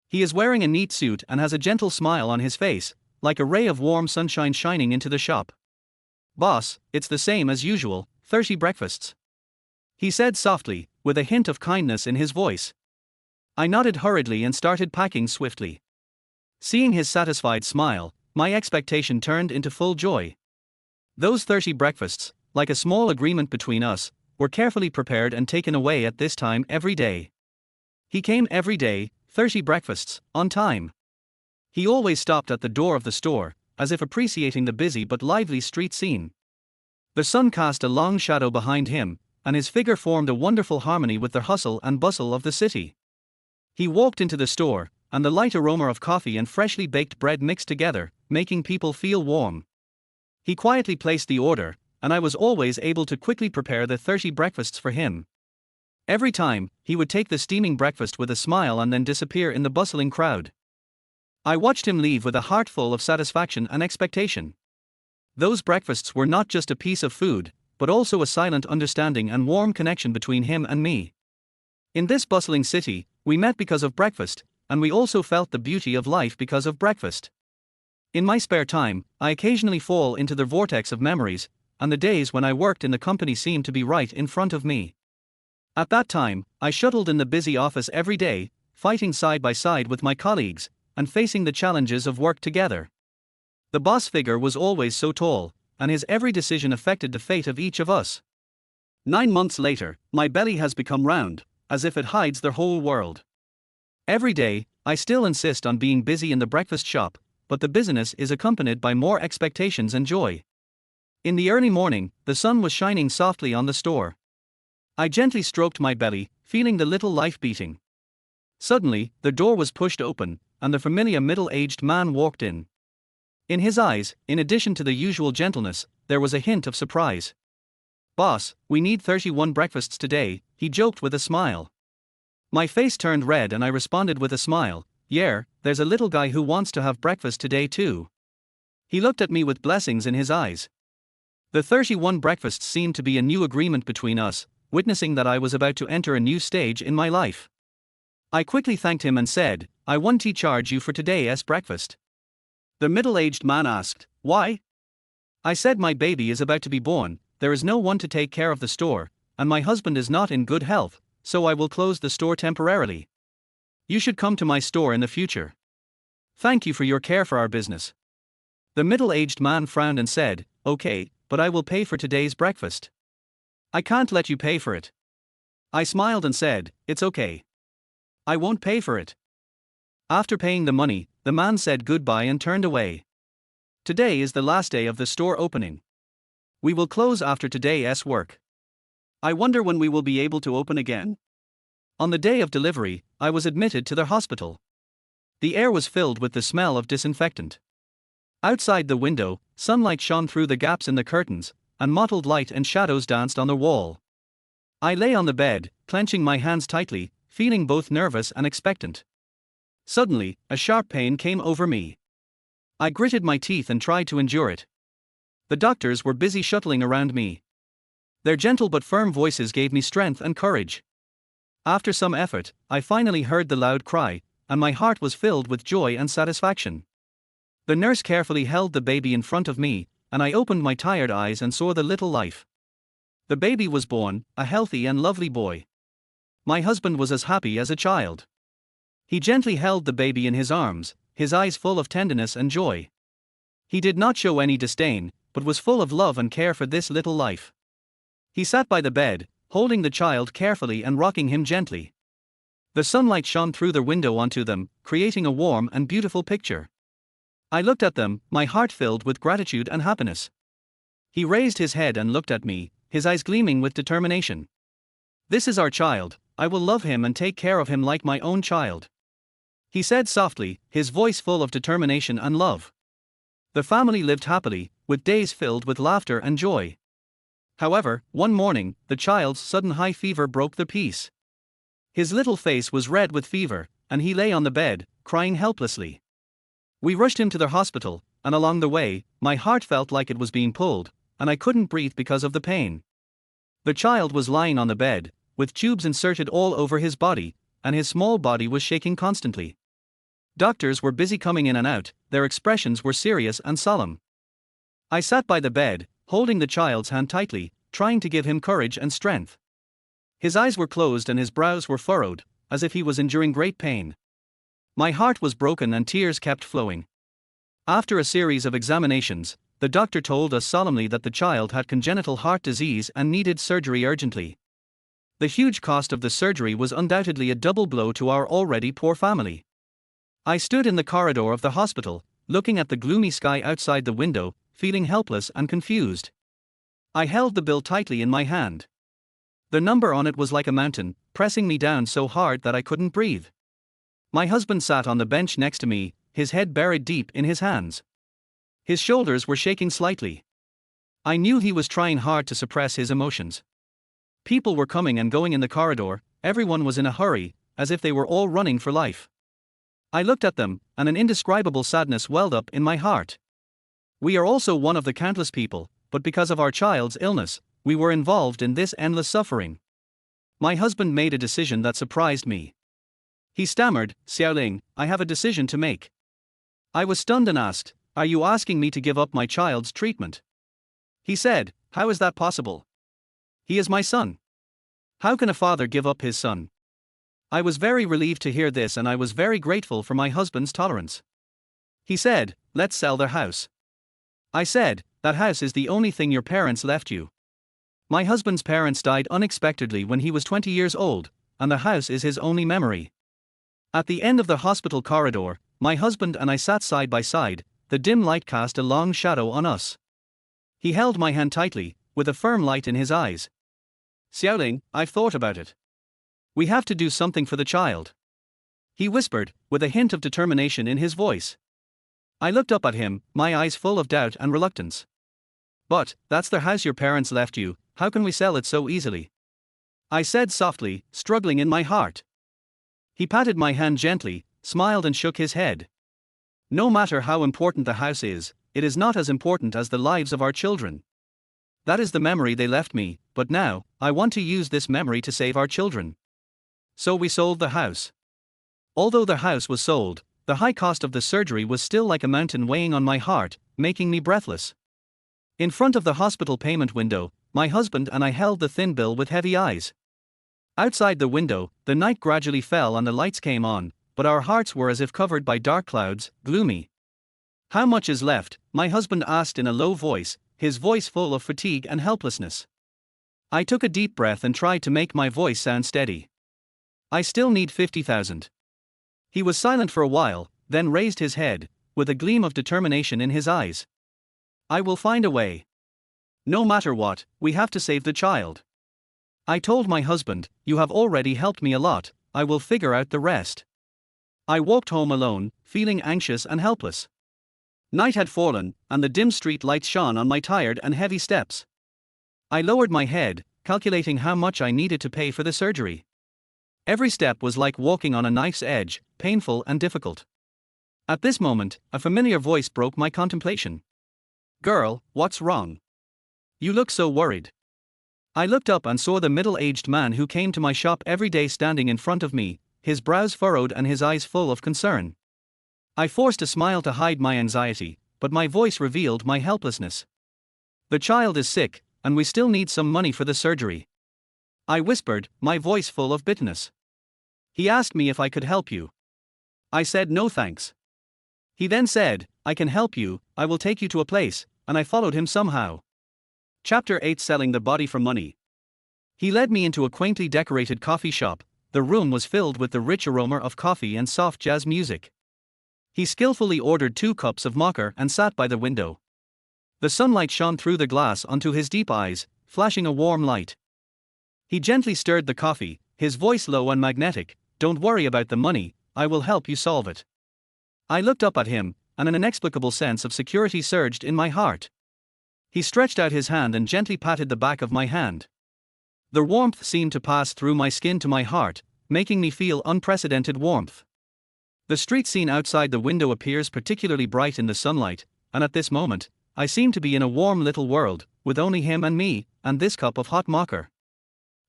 He is wearing a neat suit and has a gentle smile on his face, like a ray of warm sunshine shining into the shop. "Boss, it's the same as usual, 30 breakfasts," he said softly, with a hint of kindness in his voice. I nodded hurriedly and started packing swiftly. Seeing his satisfied smile, my expectation turned into full joy. Those 30 breakfasts, like a small agreement between us, were carefully prepared and taken away at this time every day. He came every day, 30 breakfasts, on time. He always stopped at the door of the store, as if appreciating the busy but lively street scene. The sun cast a long shadow behind him, and his figure formed a wonderful harmony with the hustle and bustle of the city. He walked into the store, and the light aroma of coffee and freshly baked bread mixed together, making people feel warm. He quietly placed the order, and I was always able to quickly prepare the 30 breakfasts for him. Every time, he would take the steaming breakfast with a smile and then disappear in the bustling crowd. I watched him leave with a heart full of satisfaction and expectation. Those breakfasts were not just a piece of food, but also a silent understanding and warm connection between him and me. In this bustling city, we met because of breakfast, and we also felt the beauty of life because of breakfast. In my spare time, I occasionally fall into the vortex of memories, and the days when I worked in the company seemed to be right in front of me. At that time, I shuttled in the busy office every day, fighting side by side with my colleagues, and facing the challenges of work together. The boss figure was always so tall, and his every decision affected the fate of each of us. 9 months later, my belly has become round, as if it hides the whole world. Every day, I still insist on being busy in the breakfast shop, but the busyness is accompanied by more expectations and joy. In the early morning, the sun was shining softly on the store. I gently stroked my belly, feeling the little life beating. Suddenly, the door was pushed open, and the familiar middle-aged man walked in. In his eyes, in addition to the usual gentleness, there was a hint of surprise. "Boss, we need 31 breakfasts today," he joked with a smile. My face turned red and I responded with a smile, "Yeah, there's a little guy who wants to have breakfast today too." He looked at me with blessings in his eyes. The 31 breakfasts seemed to be a new agreement between us, witnessing that I was about to enter a new stage in my life. I quickly thanked him and said, "I want to charge you for today's breakfast." The middle-aged man asked, "Why?" I said, "My baby is about to be born, there is no one to take care of the store, and my husband is not in good health, so I will close the store temporarily. You should come to my store in the future. Thank you for your care for our business." The middle-aged man frowned and said, "Okay, but I will pay for today's breakfast." "I can't let you pay for it." I smiled and said, "It's okay. I won't pay for it." After paying the money, the man said goodbye and turned away. "Today is the last day of the store opening. We will close after today's work. I wonder when we will be able to open again." On the day of delivery, I was admitted to the hospital. The air was filled with the smell of disinfectant. Outside the window, sunlight shone through the gaps in the curtains, and mottled light and shadows danced on the wall. I lay on the bed, clenching my hands tightly, feeling both nervous and expectant. Suddenly, a sharp pain came over me. I gritted my teeth and tried to endure it. The doctors were busy shuttling around me. Their gentle but firm voices gave me strength and courage. After some effort, I finally heard the loud cry, and my heart was filled with joy and satisfaction. The nurse carefully held the baby in front of me, and I opened my tired eyes and saw the little life. The baby was born, a healthy and lovely boy. My husband was as happy as a child. He gently held the baby in his arms, his eyes full of tenderness and joy. He did not show any disdain, but was full of love and care for this little life. He sat by the bed, holding the child carefully and rocking him gently. The sunlight shone through the window onto them, creating a warm and beautiful picture. I looked at them, my heart filled with gratitude and happiness. He raised his head and looked at me, his eyes gleaming with determination. "This is our child, I will love him and take care of him like my own child," he said softly, his voice full of determination and love. The family lived happily, with days filled with laughter and joy. However, one morning, the child's sudden high fever broke the peace. His little face was red with fever, and he lay on the bed, crying helplessly. We rushed him to the hospital, and along the way, my heart felt like it was being pulled, and I couldn't breathe because of the pain. The child was lying on the bed, with tubes inserted all over his body, and his small body was shaking constantly. Doctors were busy coming in and out, their expressions were serious and solemn. I sat by the bed, holding the child's hand tightly, trying to give him courage and strength. His eyes were closed and his brows were furrowed, as if he was enduring great pain. My heart was broken and tears kept flowing. After a series of examinations, the doctor told us solemnly that the child had congenital heart disease and needed surgery urgently. The huge cost of the surgery was undoubtedly a double blow to our already poor family. I stood in the corridor of the hospital, looking at the gloomy sky outside the window, feeling helpless and confused. I held the bill tightly in my hand. The number on it was like a mountain, pressing me down so hard that I couldn't breathe. My husband sat on the bench next to me, his head buried deep in his hands. His shoulders were shaking slightly. I knew he was trying hard to suppress his emotions. People were coming and going in the corridor, everyone was in a hurry, as if they were all running for life. I looked at them, and an indescribable sadness welled up in my heart. We are also one of the countless people, but because of our child's illness, we were involved in this endless suffering. My husband made a decision that surprised me. He stammered, "Ling, I have a decision to make." I was stunned and asked, "Are you asking me to give up my child's treatment?" He said, "How is that possible? He is my son. How can a father give up his son?" I was very relieved to hear this, and I was very grateful for my husband's tolerance. He said, "Let's sell their house." I said, "That house is the only thing your parents left you." My husband's parents died unexpectedly when he was 20 years old, and the house is his only memory. At the end of the hospital corridor, my husband and I sat side by side, the dim light cast a long shadow on us. He held my hand tightly, with a firm light in his eyes. "Ling, I've thought about it. We have to do something for the child," he whispered, with a hint of determination in his voice. I looked up at him, my eyes full of doubt and reluctance. "But, that's the house your parents left you, how can we sell it so easily?" I said softly, struggling in my heart. He patted my hand gently, smiled and shook his head. "No matter how important the house is, it is not as important as the lives of our children. That is the memory they left me, but now, I want to use this memory to save our children." So we sold the house. Although the house was sold, the high cost of the surgery was still like a mountain weighing on my heart, making me breathless. In front of the hospital payment window, my husband and I held the thin bill with heavy eyes. Outside the window, the night gradually fell and the lights came on, but our hearts were as if covered by dark clouds, gloomy. "How much is left?" my husband asked in a low voice, his voice full of fatigue and helplessness. I took a deep breath and tried to make my voice sound steady. "I still need 50,000. He was silent for a while, then raised his head, with a gleam of determination in his eyes. "I will find a way. No matter what, we have to save the child." I told my husband, "You have already helped me a lot, I will figure out the rest." I walked home alone, feeling anxious and helpless. Night had fallen, and the dim street lights shone on my tired and heavy steps. I lowered my head, calculating how much I needed to pay for the surgery. Every step was like walking on a knife's edge, painful and difficult. At this moment, a familiar voice broke my contemplation. "Girl, what's wrong? You look so worried." I looked up and saw the middle-aged man who came to my shop every day standing in front of me, his brows furrowed and his eyes full of concern. I forced a smile to hide my anxiety, but my voice revealed my helplessness. "The child is sick, and we still need some money for the surgery," I whispered, my voice full of bitterness. He asked me if I could help you. I said no thanks. He then said, "I can help you, I will take you to a place," and I followed him somehow. Chapter 8: Selling the Body for Money. He led me into a quaintly decorated coffee shop. The room was filled with the rich aroma of coffee and soft jazz music. He skillfully ordered 2 cups of mocha and sat by the window. The sunlight shone through the glass onto his deep eyes, flashing a warm light. He gently stirred the coffee, his voice low and magnetic. "Don't worry about the money, I will help you solve it." I looked up at him, and an inexplicable sense of security surged in my heart. He stretched out his hand and gently patted the back of my hand. The warmth seemed to pass through my skin to my heart, making me feel unprecedented warmth. The street scene outside the window appears particularly bright in the sunlight, and at this moment, I seem to be in a warm little world, with only him and me, and this cup of hot mocha.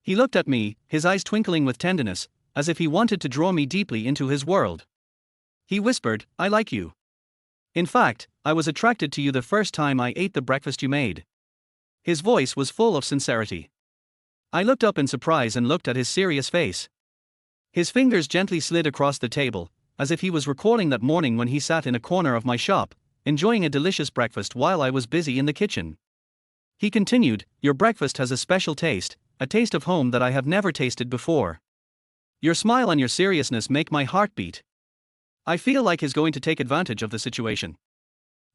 He looked at me, his eyes twinkling with tenderness, as if he wanted to draw me deeply into his world. He whispered, "I like you. In fact, I was attracted to you the first time I ate the breakfast you made." His voice was full of sincerity. I looked up in surprise and looked at his serious face. His fingers gently slid across the table, as if he was recalling that morning when he sat in a corner of my shop, enjoying a delicious breakfast while I was busy in the kitchen. He continued, "Your breakfast has a special taste, a taste of home that I have never tasted before. Your smile and your seriousness make my heart beat." I feel like he's going to take advantage of the situation.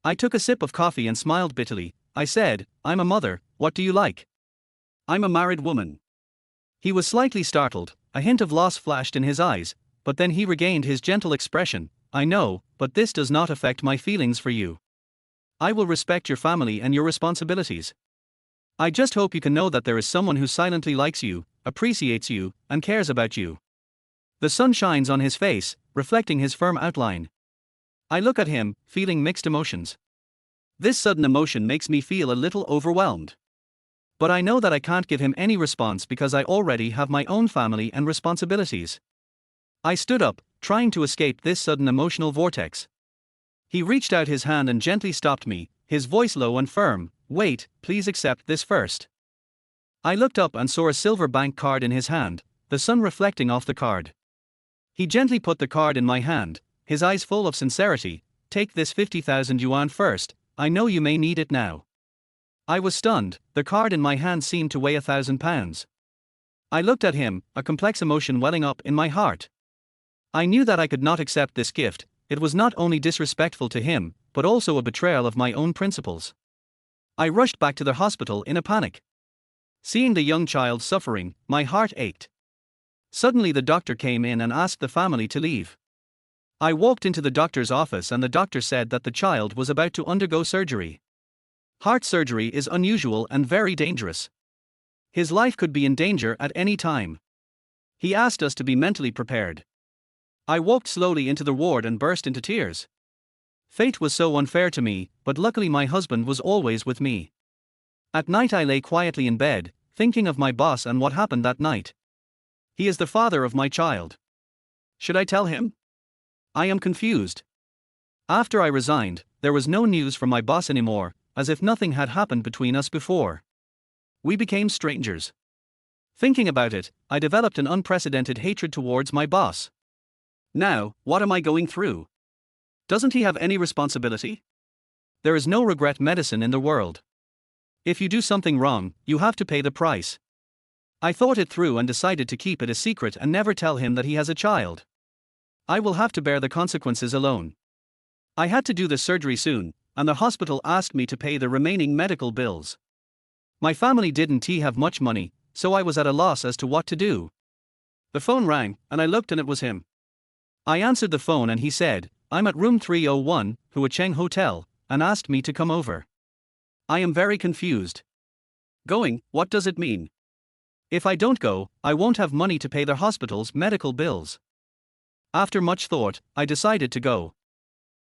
I took a sip of coffee and smiled bitterly. I said, "I'm a mother, what do you like?" "I'm a married woman." He was slightly startled, a hint of loss flashed in his eyes, but then he regained his gentle expression. "I know, but this does not affect my feelings for you. I will respect your family and your responsibilities. I just hope you can know that there is someone who silently likes you, appreciates you, and cares about you." The sun shines on his face, reflecting his firm outline. I look at him, feeling mixed emotions. This sudden emotion makes me feel a little overwhelmed. But I know that I can't give him any response because I already have my own family and responsibilities. I stood up, trying to escape this sudden emotional vortex. He reached out his hand and gently stopped me, his voice low and firm. "Wait, please accept this first." I looked up and saw a silver bank card in his hand, the sun reflecting off the card. He gently put the card in my hand, his eyes full of sincerity. "Take this 50,000 yuan first, I know you may need it now." I was stunned, the card in my hand seemed to weigh 1,000 pounds. I looked at him, a complex emotion welling up in my heart. I knew that I could not accept this gift. It was not only disrespectful to him, but also a betrayal of my own principles. I rushed back to the hospital in a panic. Seeing the young child suffering, my heart ached. Suddenly the doctor came in and asked the family to leave. I walked into the doctor's office and the doctor said that the child was about to undergo surgery. Heart surgery is unusual and very dangerous. His life could be in danger at any time. He asked us to be mentally prepared. I walked slowly into the ward and burst into tears. Fate was so unfair to me, but luckily my husband was always with me. At night I lay quietly in bed, thinking of my boss and what happened that night. He is the father of my child. Should I tell him? I am confused. After I resigned, there was no news from my boss anymore, as if nothing had happened between us before. We became strangers. Thinking about it, I developed an unprecedented hatred towards my boss. Now, what am I going through? Doesn't he have any responsibility? There is no regret medicine in the world. If you do something wrong, you have to pay the price. I thought it through and decided to keep it a secret and never tell him that he has a child. I will have to bear the consequences alone. I had to do the surgery soon, and the hospital asked me to pay the remaining medical bills. My family didn't have much money, so I was at a loss as to what to do. The phone rang, and I looked and it was him. I answered the phone and he said, "I'm at room 301, Huacheng Hotel," and asked me to come over. I am very confused. Going, what does it mean? If I don't go, I won't have money to pay the hospital's medical bills. After much thought, I decided to go.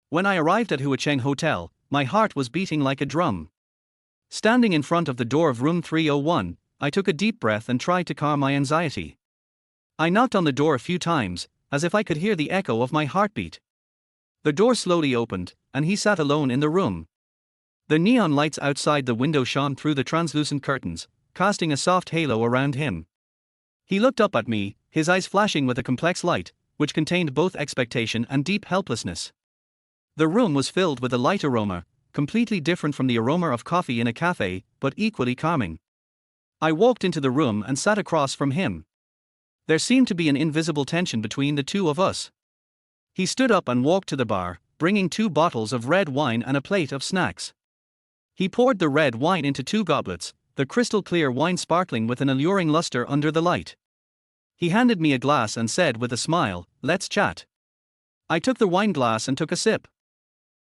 When I arrived at Huacheng Hotel, my heart was beating like a drum. Standing in front of the door of room 301, I took a deep breath and tried to calm my anxiety. I knocked on the door a few times, as if I could hear the echo of my heartbeat. The door slowly opened, and he sat alone in the room. The neon lights outside the window shone through the translucent curtains, casting a soft halo around him. He looked up at me, his eyes flashing with a complex light, which contained both expectation and deep helplessness. The room was filled with a light aroma, completely different from the aroma of coffee in a cafe, but equally calming. I walked into the room and sat across from him. There seemed to be an invisible tension between the two of us. He stood up and walked to the bar, bringing 2 bottles of red wine and a plate of snacks. He poured the red wine into 2 goblets, the crystal clear wine sparkling with an alluring luster under the light. He handed me a glass and said with a smile, "Let's chat." I took the wine glass and took a sip.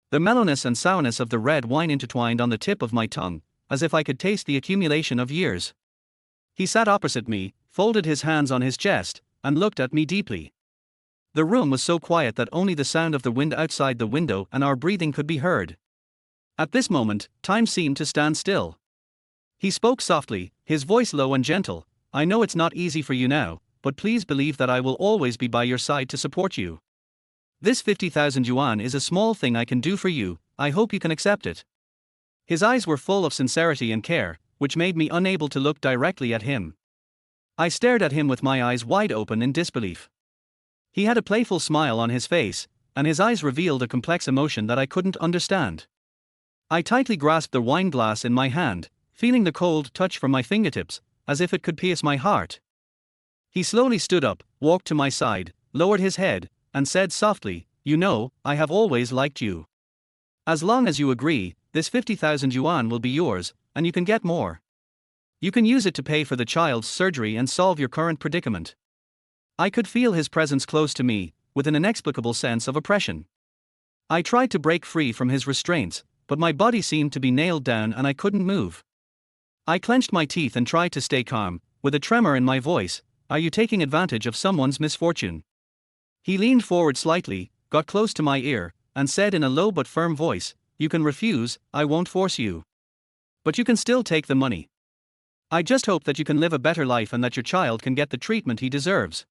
The mellowness and sourness of the red wine intertwined on the tip of my tongue, as if I could taste the accumulation of years. He sat opposite me, folded his hands on his chest, and looked at me deeply. The room was so quiet that only the sound of the wind outside the window and our breathing could be heard. At this moment, time seemed to stand still. He spoke softly, his voice low and gentle. "I know it's not easy for you now, but please believe that I will always be by your side to support you. This 50,000 yuan is a small thing I can do for you, I hope you can accept it." His eyes were full of sincerity and care, which made me unable to look directly at him. I stared at him with my eyes wide open in disbelief. He had a playful smile on his face, and his eyes revealed a complex emotion that I couldn't understand. I tightly grasped the wine glass in my hand, feeling the cold touch from my fingertips, as if it could pierce my heart. He slowly stood up, walked to my side, lowered his head, and said softly, "You know, I have always liked you. As long as you agree, this 50,000 yuan will be yours, and you can get more. You can use it to pay for the child's surgery and solve your current predicament." I could feel his presence close to me, with an inexplicable sense of oppression. I tried to break free from his restraints, but my body seemed to be nailed down and I couldn't move. I clenched my teeth and tried to stay calm, with a tremor in my voice. "Are you taking advantage of someone's misfortune?" He leaned forward slightly, got close to my ear, and said in a low but firm voice, "You can refuse, I won't force you. But you can still take the money. I just hope that you can live a better life and that your child can get the treatment he deserves."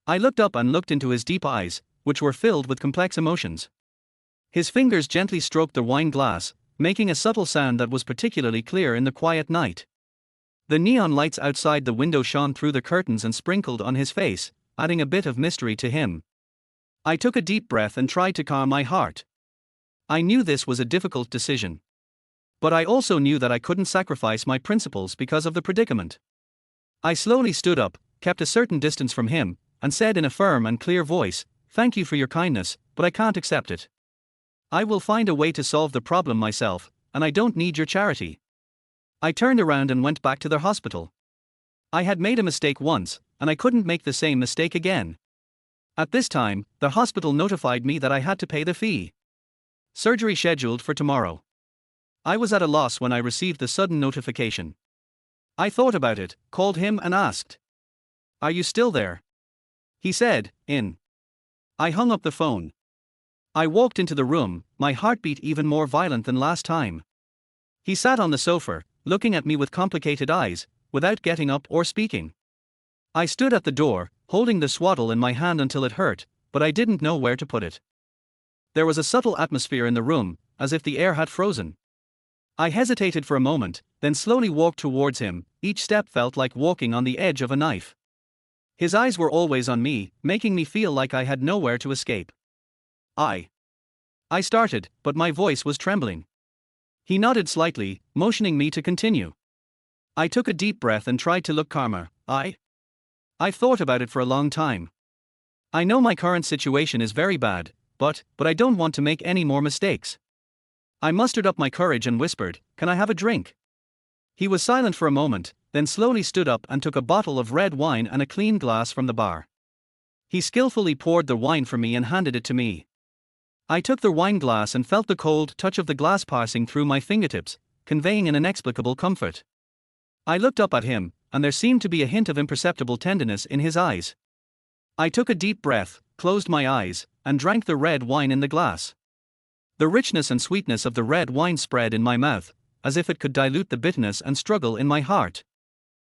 I looked up and looked into his deep eyes, which were filled with complex emotions. His fingers gently stroked the wine glass, making a subtle sound that was particularly clear in the quiet night. The neon lights outside the window shone through the curtains and sprinkled on his face, adding a bit of mystery to him. I took a deep breath and tried to calm my heart. I knew this was a difficult decision. But I also knew that I couldn't sacrifice my principles because of the predicament. I slowly stood up, kept a certain distance from him, and said in a firm and clear voice, "Thank you for your kindness, but I can't accept it. I will find a way to solve the problem myself, and I don't need your charity." I turned around and went back to the hospital. I had made a mistake once, and I couldn't make the same mistake again. At this time, the hospital notified me that I had to pay the fee. Surgery scheduled for tomorrow. I was at a loss when I received the sudden notification. I thought about it, called him and asked, "Are you still there?" He said, "In." I hung up the phone. I walked into the room, my heartbeat even more violent than last time. He sat on the sofa, looking at me with complicated eyes, without getting up or speaking. I stood at the door, holding the swaddle in my hand until it hurt, but I didn't know where to put it. There was a subtle atmosphere in the room, as if the air had frozen. I hesitated for a moment, then slowly walked towards him. Each step felt like walking on the edge of a knife. His eyes were always on me, making me feel like I had nowhere to escape. I started, but my voice was trembling. He nodded slightly, motioning me to continue. I took a deep breath and tried to look calmer. I've thought about it for a long time. I know my current situation is very bad, but I don't want to make any more mistakes. I mustered up my courage and whispered, "Can I have a drink?" He was silent for a moment, then slowly stood up and took a bottle of red wine and a clean glass from the bar. He skillfully poured the wine for me and handed it to me. I took the wine glass and felt the cold touch of the glass passing through my fingertips, conveying an inexplicable comfort. I looked up at him, and there seemed to be a hint of imperceptible tenderness in his eyes. I took a deep breath, closed my eyes, and drank the red wine in the glass. The richness and sweetness of the red wine spread in my mouth, as if it could dilute the bitterness and struggle in my heart.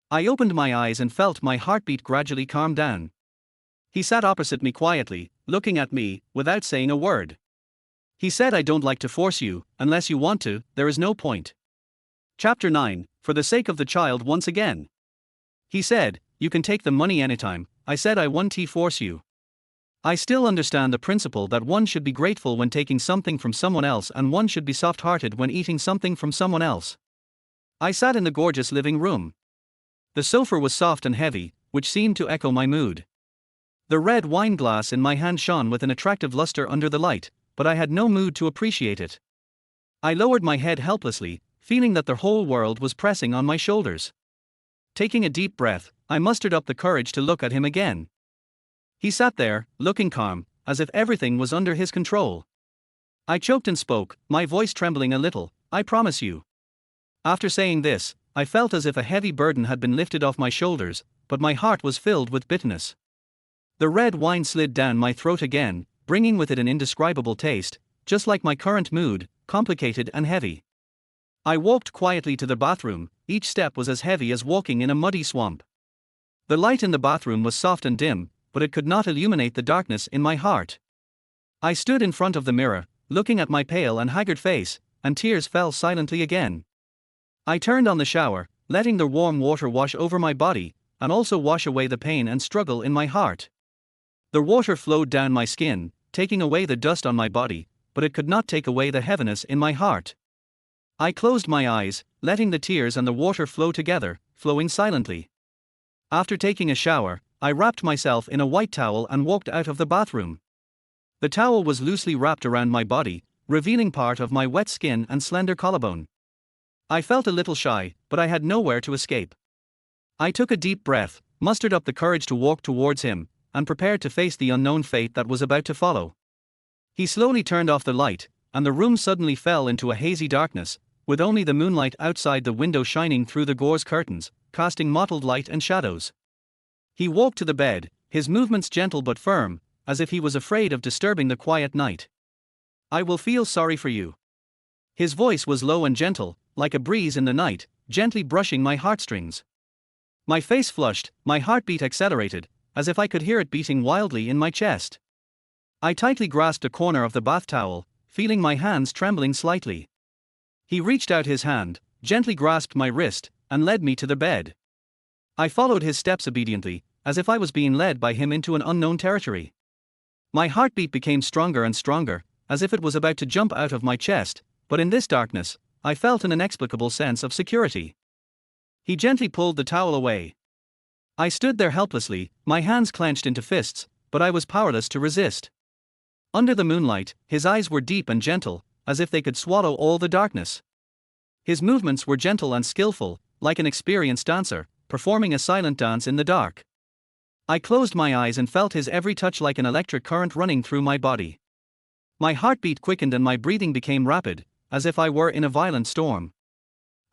I opened my eyes and felt my heartbeat gradually calm down. He sat opposite me quietly, looking at me, without saying a word. He said, "I don't like to force you, unless you want to, there is no point." Chapter 9, For the Sake of the Child once again. He said, "You can take the money anytime." I said, "I won't force you. I still understand the principle that one should be grateful when taking something from someone else and one should be soft-hearted when eating something from someone else." I sat in the gorgeous living room. The sofa was soft and heavy, which seemed to echo my mood. The red wine glass in my hand shone with an attractive luster under the light, but I had no mood to appreciate it. I lowered my head helplessly, feeling that the whole world was pressing on my shoulders. Taking a deep breath, I mustered up the courage to look at him again. He sat there, looking calm, as if everything was under his control. I choked and spoke, my voice trembling a little, "I promise you." After saying this, I felt as if a heavy burden had been lifted off my shoulders, but my heart was filled with bitterness. The red wine slid down my throat again, bringing with it an indescribable taste, just like my current mood, complicated and heavy. I walked quietly to the bathroom. Each step was as heavy as walking in a muddy swamp. The light in the bathroom was soft and dim, but it could not illuminate the darkness in my heart. I stood in front of the mirror, looking at my pale and haggard face, and tears fell silently again. I turned on the shower, letting the warm water wash over my body, and also wash away the pain and struggle in my heart. The water flowed down my skin, taking away the dust on my body, but it could not take away the heaviness in my heart. I closed my eyes, letting the tears and the water flow together, flowing silently. After taking a shower, I wrapped myself in a white towel and walked out of the bathroom. The towel was loosely wrapped around my body, revealing part of my wet skin and slender collarbone. I felt a little shy, but I had nowhere to escape. I took a deep breath, mustered up the courage to walk towards him, and prepared to face the unknown fate that was about to follow. He slowly turned off the light, and the room suddenly fell into a hazy darkness, with only the moonlight outside the window shining through the gauze curtains, casting mottled light and shadows. He walked to the bed, his movements gentle but firm, as if he was afraid of disturbing the quiet night. "I will feel sorry for you." His voice was low and gentle, like a breeze in the night, gently brushing my heartstrings. My face flushed, my heartbeat accelerated, as if I could hear it beating wildly in my chest. I tightly grasped a corner of the bath towel, feeling my hands trembling slightly. He reached out his hand, gently grasped my wrist, and led me to the bed. I followed his steps obediently, as if I was being led by him into an unknown territory. My heartbeat became stronger and stronger, as if it was about to jump out of my chest, but in this darkness, I felt an inexplicable sense of security. He gently pulled the towel away. I stood there helplessly, my hands clenched into fists, but I was powerless to resist. Under the moonlight, his eyes were deep and gentle, as if they could swallow all the darkness. His movements were gentle and skillful, like an experienced dancer, performing a silent dance in the dark. I closed my eyes and felt his every touch like an electric current running through my body. My heartbeat quickened and my breathing became rapid, as if I were in a violent storm.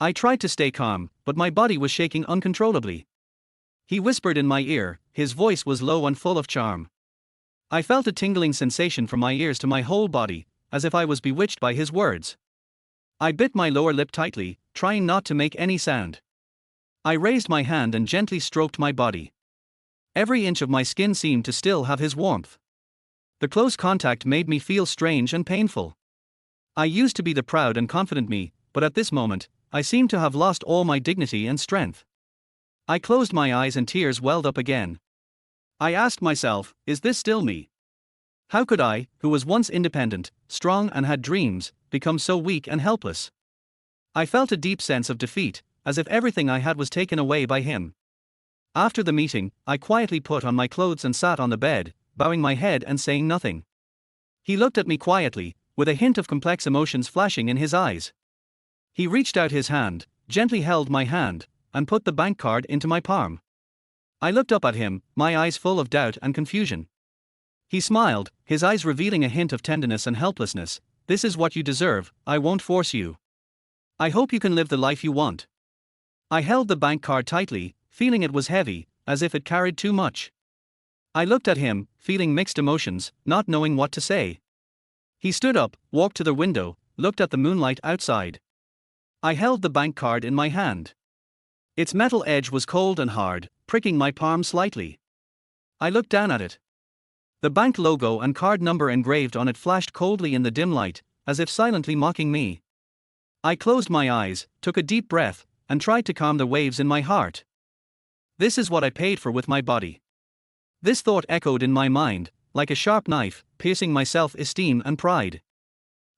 I tried to stay calm, but my body was shaking uncontrollably. He whispered in my ear, his voice was low and full of charm. I felt a tingling sensation from my ears to my whole body, as if I was bewitched by his words. I bit my lower lip tightly, trying not to make any sound. I raised my hand and gently stroked my body. Every inch of my skin seemed to still have his warmth. The close contact made me feel strange and painful. I used to be the proud and confident me, but at this moment, I seemed to have lost all my dignity and strength. I closed my eyes and tears welled up again. I asked myself, is this still me? How could I, who was once independent, strong and had dreams, become so weak and helpless? I felt a deep sense of defeat, as if everything I had was taken away by him. After the meeting, I quietly put on my clothes and sat on the bed, bowing my head and saying nothing. He looked at me quietly, with a hint of complex emotions flashing in his eyes. He reached out his hand, gently held my hand, and put the bank card into my palm. I looked up at him, my eyes full of doubt and confusion. He smiled, his eyes revealing a hint of tenderness and helplessness. "This is what you deserve, I won't force you. I hope you can live the life you want." I held the bank card tightly, feeling it was heavy, as if it carried too much. I looked at him, feeling mixed emotions, not knowing what to say. He stood up, walked to the window, looked at the moonlight outside. I held the bank card in my hand. Its metal edge was cold and hard, pricking my palm slightly. I looked down at it. The bank logo and card number engraved on it flashed coldly in the dim light, as if silently mocking me. I closed my eyes, took a deep breath, and tried to calm the waves in my heart. This is what I paid for with my body. This thought echoed in my mind, like a sharp knife, piercing my self-esteem and pride.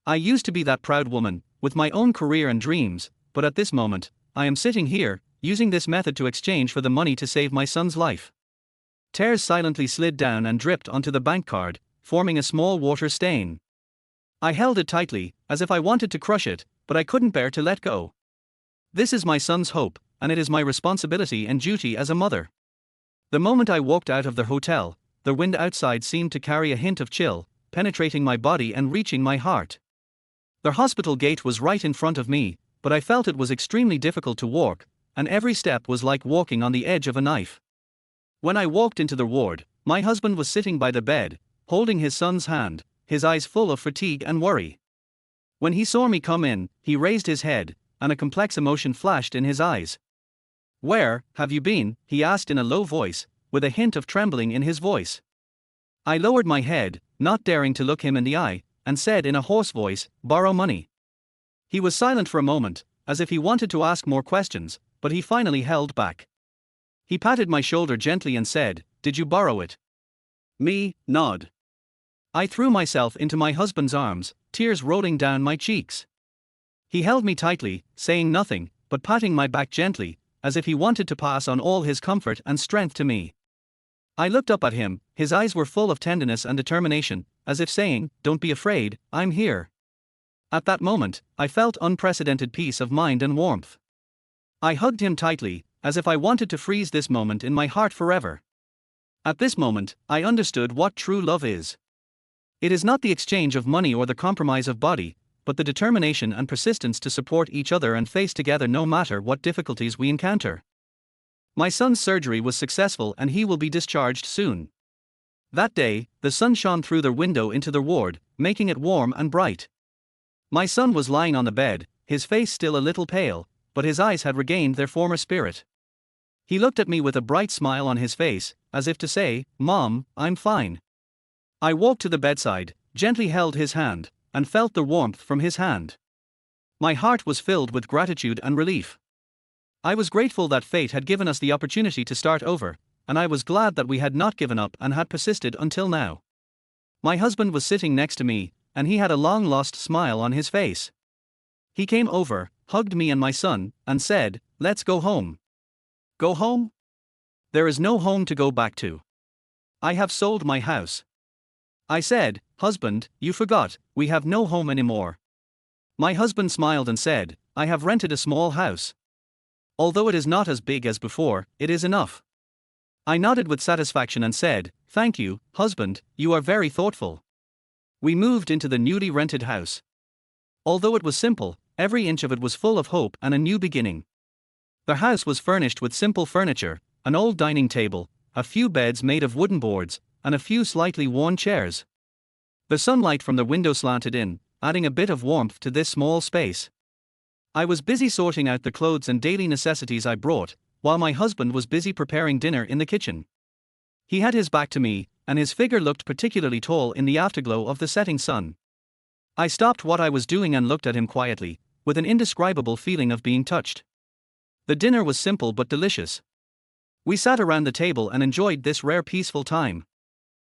I used to be that proud woman, with my own career and dreams, but at this moment, I am sitting here, using this method to exchange for the money to save my son's life. Tears silently slid down and dripped onto the bank card, forming a small water stain. I held it tightly, as if I wanted to crush it, but I couldn't bear to let go. This is my son's hope, and it is my responsibility and duty as a mother. The moment I walked out of the hotel, the wind outside seemed to carry a hint of chill, penetrating my body and reaching my heart. The hospital gate was right in front of me, but I felt it was extremely difficult to walk, and every step was like walking on the edge of a knife. When I walked into the ward, my husband was sitting by the bed, holding his son's hand, his eyes full of fatigue and worry. When he saw me come in, he raised his head, and a complex emotion flashed in his eyes. "Where have you been?" he asked in a low voice, with a hint of trembling in his voice. I lowered my head, not daring to look him in the eye, and said in a hoarse voice, "Borrow money." He was silent for a moment, as if he wanted to ask more questions, but he finally held back. He patted my shoulder gently and said, "Did you borrow it?" Me, nod. I threw myself into my husband's arms, tears rolling down my cheeks. He held me tightly, saying nothing, but patting my back gently, as if he wanted to pass on all his comfort and strength to me. I looked up at him, his eyes were full of tenderness and determination, as if saying, "Don't be afraid, I'm here." At that moment, I felt unprecedented peace of mind and warmth. I hugged him tightly, as if I wanted to freeze this moment in my heart forever. At this moment, I understood what true love is. It is not the exchange of money or the compromise of body, but the determination and persistence to support each other and face together no matter what difficulties we encounter. My son's surgery was successful and he will be discharged soon. That day, the sun shone through the window into the ward, making it warm and bright. My son was lying on the bed, his face still a little pale, but his eyes had regained their former spirit. He looked at me with a bright smile on his face, as if to say, "Mom, I'm fine." I walked to the bedside, gently held his hand, and felt the warmth from his hand. My heart was filled with gratitude and relief. I was grateful that fate had given us the opportunity to start over, and I was glad that we had not given up and had persisted until now. My husband was sitting next to me, and he had a long-lost smile on his face. He came over, hugged me and my son, and said, "Let's go home." Go home? There is no home to go back to. I have sold my house. I said, "Husband, you forgot, we have no home anymore." My husband smiled and said, "I have rented a small house. Although it is not as big as before, it is enough." I nodded with satisfaction and said, "Thank you, husband, you are very thoughtful." We moved into the newly rented house. Although it was simple, every inch of it was full of hope and a new beginning. The house was furnished with simple furniture, an old dining table, a few beds made of wooden boards, and a few slightly worn chairs. The sunlight from the window slanted in, adding a bit of warmth to this small space. I was busy sorting out the clothes and daily necessities I brought, while my husband was busy preparing dinner in the kitchen. He had his back to me, and his figure looked particularly tall in the afterglow of the setting sun. I stopped what I was doing and looked at him quietly, with an indescribable feeling of being touched. The dinner was simple but delicious. We sat around the table and enjoyed this rare peaceful time.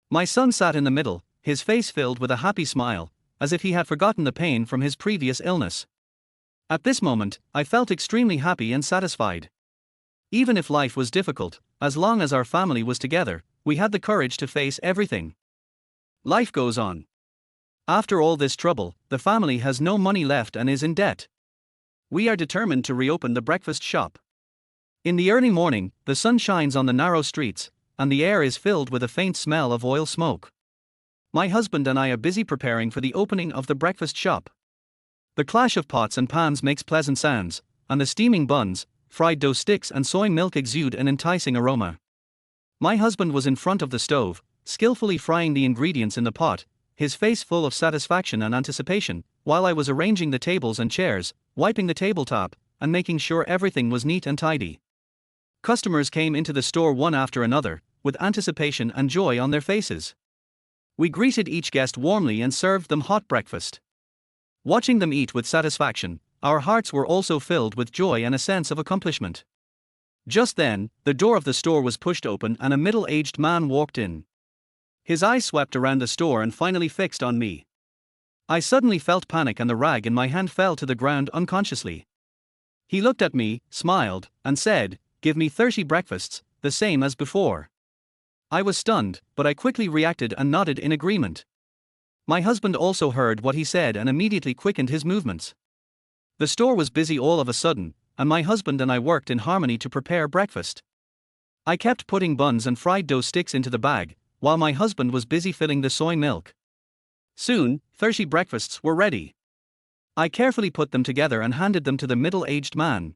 My son sat in the middle, his face filled with a happy smile, as if he had forgotten the pain from his previous illness. At this moment, I felt extremely happy and satisfied. Even if life was difficult, as long as our family was together, we had the courage to face everything. Life goes on. After all this trouble, the family has no money left and is in debt. We are determined to reopen the breakfast shop. In the early morning, the sun shines on the narrow streets, and the air is filled with a faint smell of oil smoke. My husband and I are busy preparing for the opening of the breakfast shop. The clash of pots and pans makes pleasant sounds, and the steaming buns, fried dough sticks and soy milk exude an enticing aroma. My husband was in front of the stove, skillfully frying the ingredients in the pot, his face full of satisfaction and anticipation, while I was arranging the tables and chairs, wiping the tabletop, and making sure everything was neat and tidy. Customers came into the store one after another, with anticipation and joy on their faces. We greeted each guest warmly and served them hot breakfast. Watching them eat with satisfaction, our hearts were also filled with joy and a sense of accomplishment. Just then, the door of the store was pushed open and a middle-aged man walked in. His eyes swept around the store and finally fixed on me. I suddenly felt panic and the rag in my hand fell to the ground unconsciously. He looked at me, smiled, and said, "Give me 30 breakfasts, the same as before." I was stunned, but I quickly reacted and nodded in agreement. My husband also heard what he said and immediately quickened his movements. The store was busy all of a sudden, and my husband and I worked in harmony to prepare breakfast. I kept putting buns and fried dough sticks into the bag, while my husband was busy filling the soy milk. Soon, 30 breakfasts were ready. I carefully put them together and handed them to the middle-aged man.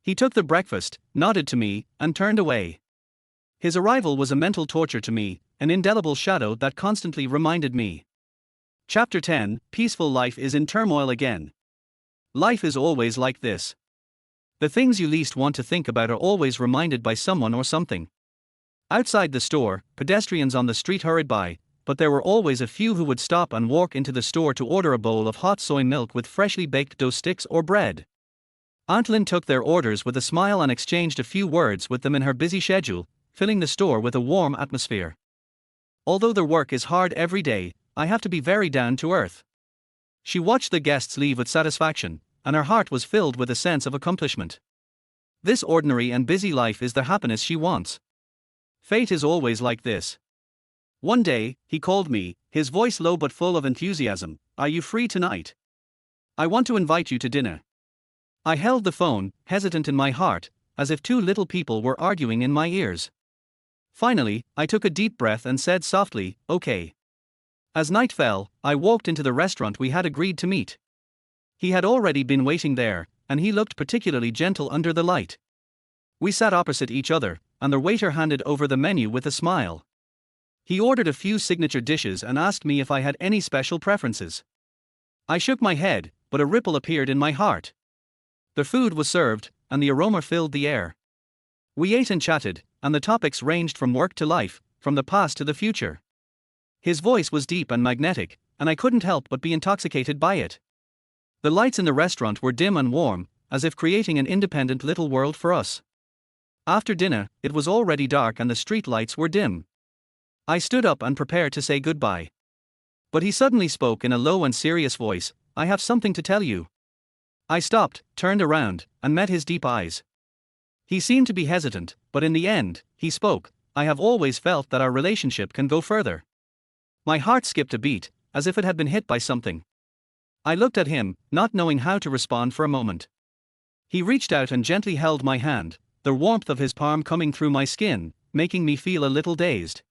He took the breakfast, nodded to me, and turned away. His arrival was a mental torture to me, an indelible shadow that constantly reminded me. Chapter 10: Peaceful life is in turmoil again. Life is always like this. The things you least want to think about are always reminded by someone or something. Outside the store, pedestrians on the street hurried by, but there were always a few who would stop and walk into the store to order a bowl of hot soy milk with freshly baked dough sticks or bread. Aunt Lin took their orders with a smile and exchanged a few words with them in her busy schedule, filling the store with a warm atmosphere. Although their work is hard every day, I have to be very down to earth. She watched the guests leave with satisfaction, and her heart was filled with a sense of accomplishment. This ordinary and busy life is the happiness she wants. Fate is always like this. One day, he called me, his voice low but full of enthusiasm. Are you free tonight? I want to invite you to dinner. I held the phone, hesitant in my heart, as if two little people were arguing in my ears. Finally, I took a deep breath and said softly, okay. As night fell, I walked into the restaurant we had agreed to meet. He had already been waiting there, and he looked particularly gentle under the light. We sat opposite each other, and the waiter handed over the menu with a smile. He ordered a few signature dishes and asked me if I had any special preferences. I shook my head, but a ripple appeared in my heart. The food was served, and the aroma filled the air. We ate and chatted, and the topics ranged from work to life, from the past to the future. His voice was deep and magnetic, and I couldn't help but be intoxicated by it. The lights in the restaurant were dim and warm, as if creating an independent little world for us. After dinner, it was already dark and the street lights were dim. I stood up and prepared to say goodbye. But he suddenly spoke in a low and serious voice. I have something to tell you. I stopped, turned around, and met his deep eyes. He seemed to be hesitant, but in the end, he spoke. I have always felt that our relationship can go further. My heart skipped a beat, as if it had been hit by something. I looked at him, not knowing how to respond for a moment. He reached out and gently held my hand, the warmth of his palm coming through my skin, making me feel a little dazed.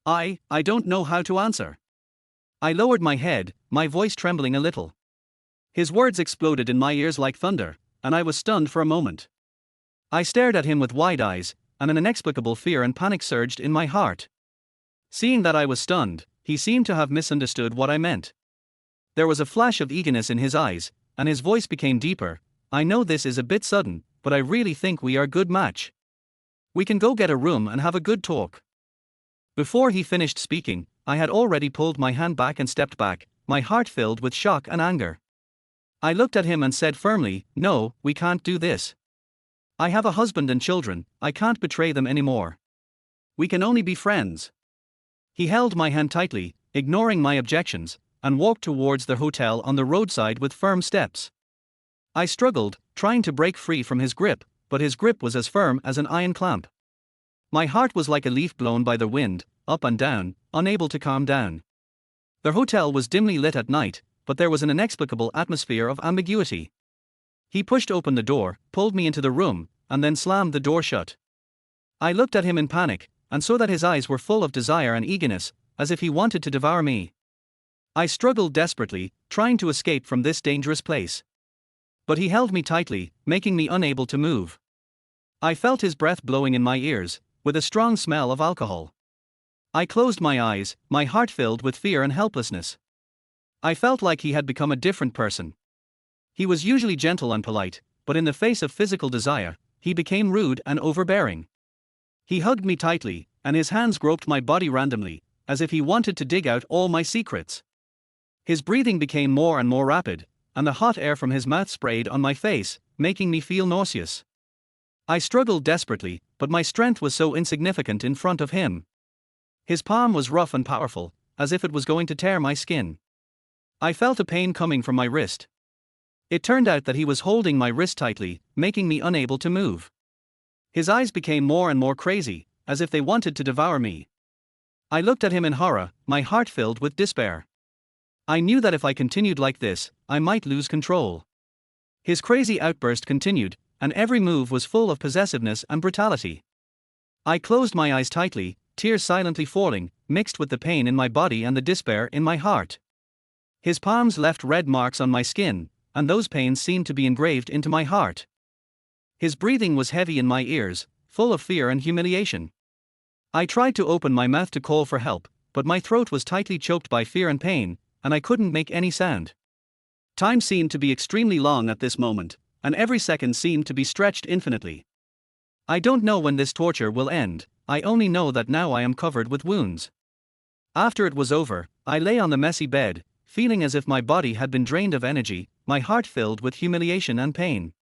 I don't know how to answer. I lowered my head, my voice trembling a little. His words exploded in my ears like thunder, and I was stunned for a moment. I stared at him with wide eyes, and an inexplicable fear and panic surged in my heart. Seeing that I was stunned, he seemed to have misunderstood what I meant. There was a flash of eagerness in his eyes, and his voice became deeper. I know this is a bit sudden, but I really think we are a good match. We can go get a room and have a good talk. Before he finished speaking, I had already pulled my hand back and stepped back, my heart filled with shock and anger. I looked at him and said firmly, no, we can't do this. I have a husband and children, I can't betray them anymore. We can only be friends. He held my hand tightly, ignoring my objections, and walked towards the hotel on the roadside with firm steps. I struggled, trying to break free from his grip, but his grip was as firm as an iron clamp. My heart was like a leaf blown by the wind, up and down, unable to calm down. The hotel was dimly lit at night, but there was an inexplicable atmosphere of ambiguity. He pushed open the door, pulled me into the room, and then slammed the door shut. I looked at him in panic, and saw that his eyes were full of desire and eagerness, as if he wanted to devour me. I struggled desperately, trying to escape from this dangerous place. But he held me tightly, making me unable to move. I felt his breath blowing in my ears, with a strong smell of alcohol. I closed my eyes, my heart filled with fear and helplessness. I felt like he had become a different person. He was usually gentle and polite, but in the face of physical desire, he became rude and overbearing. He hugged me tightly, and his hands groped my body randomly, as if he wanted to dig out all my secrets. His breathing became more and more rapid, and the hot air from his mouth sprayed on my face, making me feel nauseous. I struggled desperately, but my strength was so insignificant in front of him. His palm was rough and powerful, as if it was going to tear my skin. I felt a pain coming from my wrist. It turned out that he was holding my wrist tightly, making me unable to move. His eyes became more and more crazy, as if they wanted to devour me. I looked at him in horror, my heart filled with despair. I knew that if I continued like this, I might lose control. His crazy outburst continued, and every move was full of possessiveness and brutality. I closed my eyes tightly, tears silently falling, mixed with the pain in my body and the despair in my heart. His palms left red marks on my skin, and those pains seemed to be engraved into my heart. His breathing was heavy in my ears, full of fear and humiliation. I tried to open my mouth to call for help, but my throat was tightly choked by fear and pain, and I couldn't make any sound. Time seemed to be extremely long at this moment, and every second seemed to be stretched infinitely. I don't know when this torture will end, I only know that now I am covered with wounds. After it was over, I lay on the messy bed, feeling as if my body had been drained of energy, my heart filled with humiliation and pain.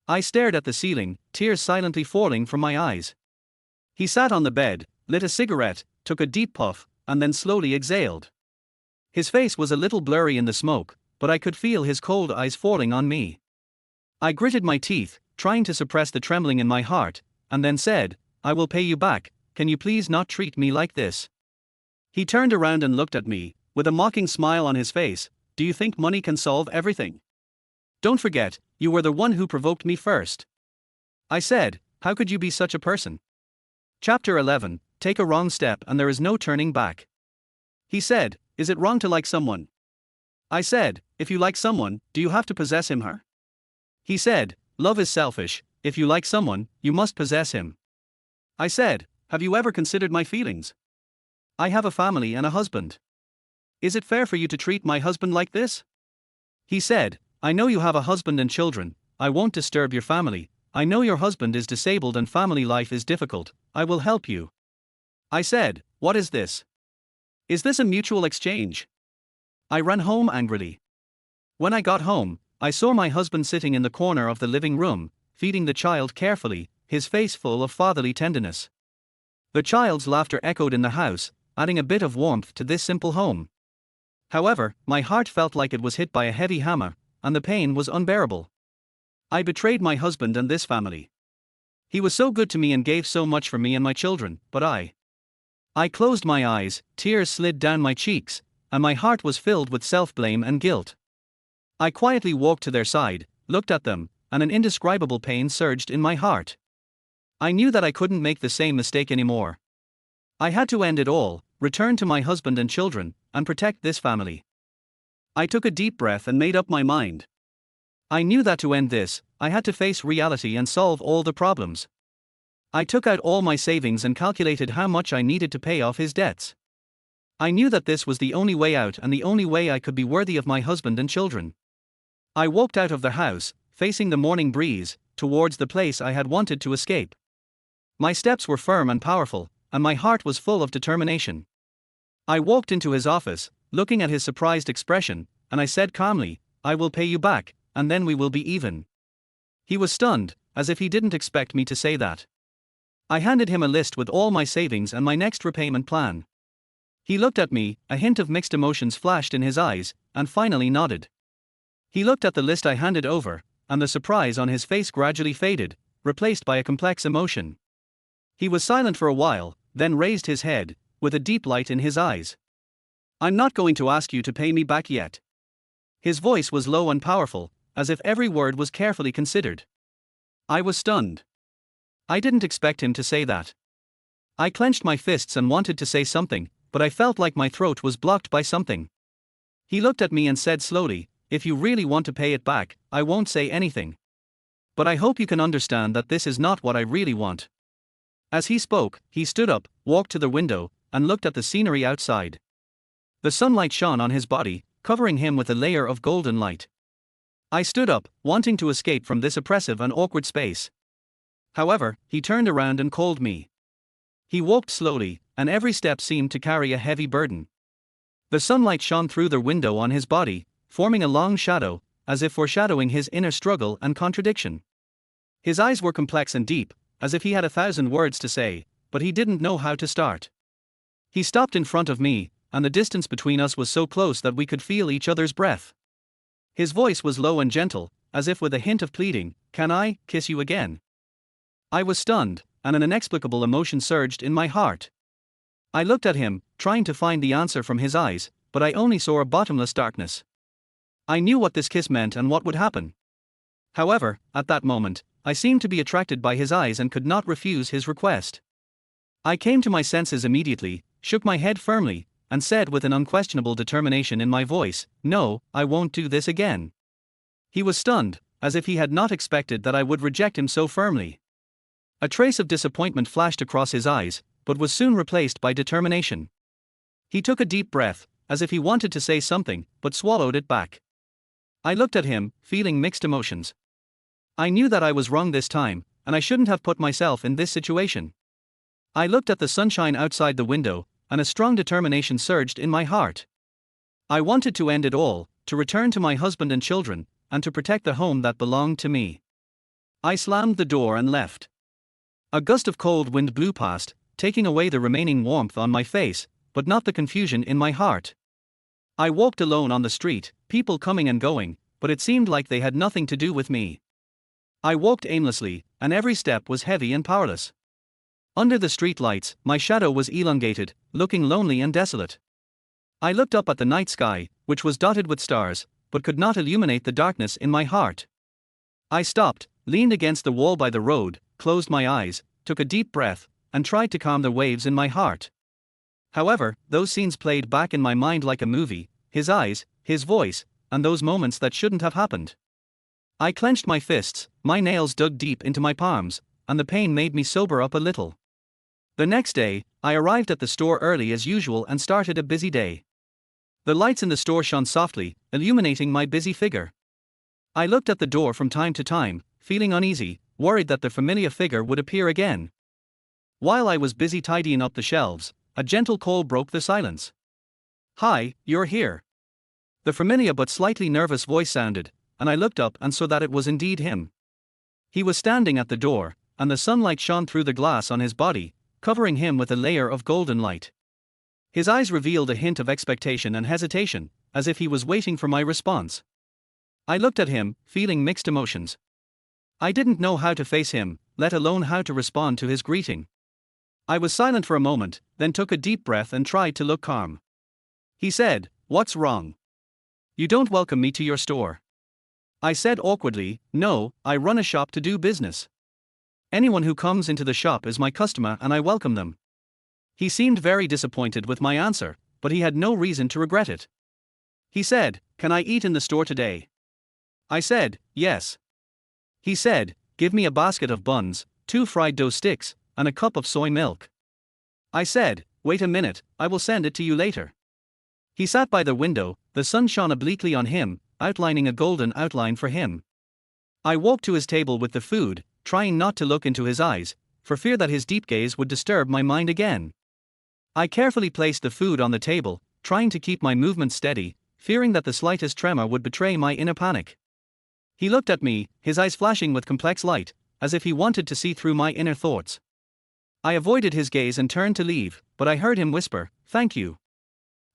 I stared at the ceiling, tears silently falling from my eyes. He sat on the bed, lit a cigarette, took a deep puff, and then slowly exhaled. His face was a little blurry in the smoke, but I could feel his cold eyes falling on me. I gritted my teeth, trying to suppress the trembling in my heart, and then said, "I will pay you back, can you please not treat me like this?" He turned around and looked at me, with a mocking smile on his face. "Do you think money can solve everything? Don't forget, you were the one who provoked me first." I said, "How could you be such a person?" Chapter 11, Take a wrong step and there is no turning back. He said, "Is it wrong to like someone?" I said, "If you like someone, do you have to possess him her?" He said, "Love is selfish, if you like someone, you must possess him." I said, "Have you ever considered my feelings? I have a family and a husband. Is it fair for you to treat my husband like this?" He said, "I know you have a husband and children, I won't disturb your family, I know your husband is disabled and family life is difficult, I will help you." I said, "What is this? Is this a mutual exchange?" I ran home angrily. When I got home, I saw my husband sitting in the corner of the living room, feeding the child carefully, his face full of fatherly tenderness. The child's laughter echoed in the house, adding a bit of warmth to this simple home. However, my heart felt like it was hit by a heavy hammer, and the pain was unbearable. I betrayed my husband and this family. He was so good to me and gave so much for me and my children, but I closed my eyes, tears slid down my cheeks, and my heart was filled with self-blame and guilt. I quietly walked to their side, looked at them, and an indescribable pain surged in my heart. I knew that I couldn't make the same mistake anymore. I had to end it all, return to my husband and children, and protect this family. I took a deep breath and made up my mind. I knew that to end this, I had to face reality and solve all the problems. I took out all my savings and calculated how much I needed to pay off his debts. I knew that this was the only way out and the only way I could be worthy of my husband and children. I walked out of the house, facing the morning breeze, towards the place I had wanted to escape. My steps were firm and powerful, and my heart was full of determination. I walked into his office, looking at his surprised expression, and I said calmly, "I will pay you back, and then we will be even." He was stunned, as if he didn't expect me to say that. I handed him a list with all my savings and my next repayment plan. He looked at me, a hint of mixed emotions flashed in his eyes, and finally nodded. He looked at the list I handed over, and the surprise on his face gradually faded, replaced by a complex emotion. He was silent for a while, then raised his head, with a deep light in his eyes. "I'm not going to ask you to pay me back yet." His voice was low and powerful, as if every word was carefully considered. I was stunned. I didn't expect him to say that. I clenched my fists and wanted to say something, but I felt like my throat was blocked by something. He looked at me and said slowly, "If you really want to pay it back, I won't say anything. But I hope you can understand that this is not what I really want." As he spoke, he stood up, walked to the window, and looked at the scenery outside. The sunlight shone on his body, covering him with a layer of golden light. I stood up, wanting to escape from this oppressive and awkward space. However, he turned around and called me. He walked slowly, and every step seemed to carry a heavy burden. The sunlight shone through the window on his body, forming a long shadow, as if foreshadowing his inner struggle and contradiction. His eyes were complex and deep, as if he had 1,000 words to say, but he didn't know how to start. He stopped in front of me, and the distance between us was so close that we could feel each other's breath. His voice was low and gentle, as if with a hint of pleading, "Can I kiss you again?" I was stunned, and an inexplicable emotion surged in my heart. I looked at him, trying to find the answer from his eyes, but I only saw a bottomless darkness. I knew what this kiss meant and what would happen. However, at that moment, I seemed to be attracted by his eyes and could not refuse his request. I came to my senses immediately, shook my head firmly, and said with an unquestionable determination in my voice, "No, I won't do this again." He was stunned, as if he had not expected that I would reject him so firmly. A trace of disappointment flashed across his eyes, but was soon replaced by determination. He took a deep breath, as if he wanted to say something, but swallowed it back. I looked at him, feeling mixed emotions. I knew that I was wrong this time, and I shouldn't have put myself in this situation. I looked at the sunshine outside the window, and a strong determination surged in my heart. I wanted to end it all, to return to my husband and children, and to protect the home that belonged to me. I slammed the door and left. A gust of cold wind blew past, taking away the remaining warmth on my face, but not the confusion in my heart. I walked alone on the street, people coming and going, but it seemed like they had nothing to do with me. I walked aimlessly, and every step was heavy and powerless. Under the street lights, my shadow was elongated, looking lonely and desolate. I looked up at the night sky, which was dotted with stars, but could not illuminate the darkness in my heart. I stopped, leaned against the wall by the road, closed my eyes, took a deep breath, and tried to calm the waves in my heart. However, those scenes played back in my mind like a movie, his eyes, his voice, and those moments that shouldn't have happened. I clenched my fists, my nails dug deep into my palms, and the pain made me sober up a little. The next day, I arrived at the store early as usual and started a busy day. The lights in the store shone softly, illuminating my busy figure. I looked at the door from time to time, feeling uneasy, worried that the familiar figure would appear again. While I was busy tidying up the shelves, a gentle call broke the silence. "Hi, you're here." The familiar but slightly nervous voice sounded, and I looked up and saw that it was indeed him. He was standing at the door, and the sunlight shone through the glass on his body, covering him with a layer of golden light. His eyes revealed a hint of expectation and hesitation, as if he was waiting for my response. I looked at him, feeling mixed emotions. I didn't know how to face him, let alone how to respond to his greeting. I was silent for a moment, then took a deep breath and tried to look calm. He said, "What's wrong? You don't welcome me to your store." I said awkwardly, "No, I run a shop to do business. Anyone who comes into the shop is my customer and I welcome them." He seemed very disappointed with my answer, but he had no reason to regret it. He said, "Can I eat in the store today?" I said, "Yes." He said, "Give me a basket of buns, 2 fried dough sticks, and a cup of soy milk." I said, "Wait a minute, I will send it to you later." He sat by the window, the sun shone obliquely on him, outlining a golden outline for him. I walked to his table with the food, trying not to look into his eyes, for fear that his deep gaze would disturb my mind again. I carefully placed the food on the table, trying to keep my movements steady, fearing that the slightest tremor would betray my inner panic. He looked at me, his eyes flashing with complex light, as if he wanted to see through my inner thoughts. I avoided his gaze and turned to leave, but I heard him whisper, "Thank you."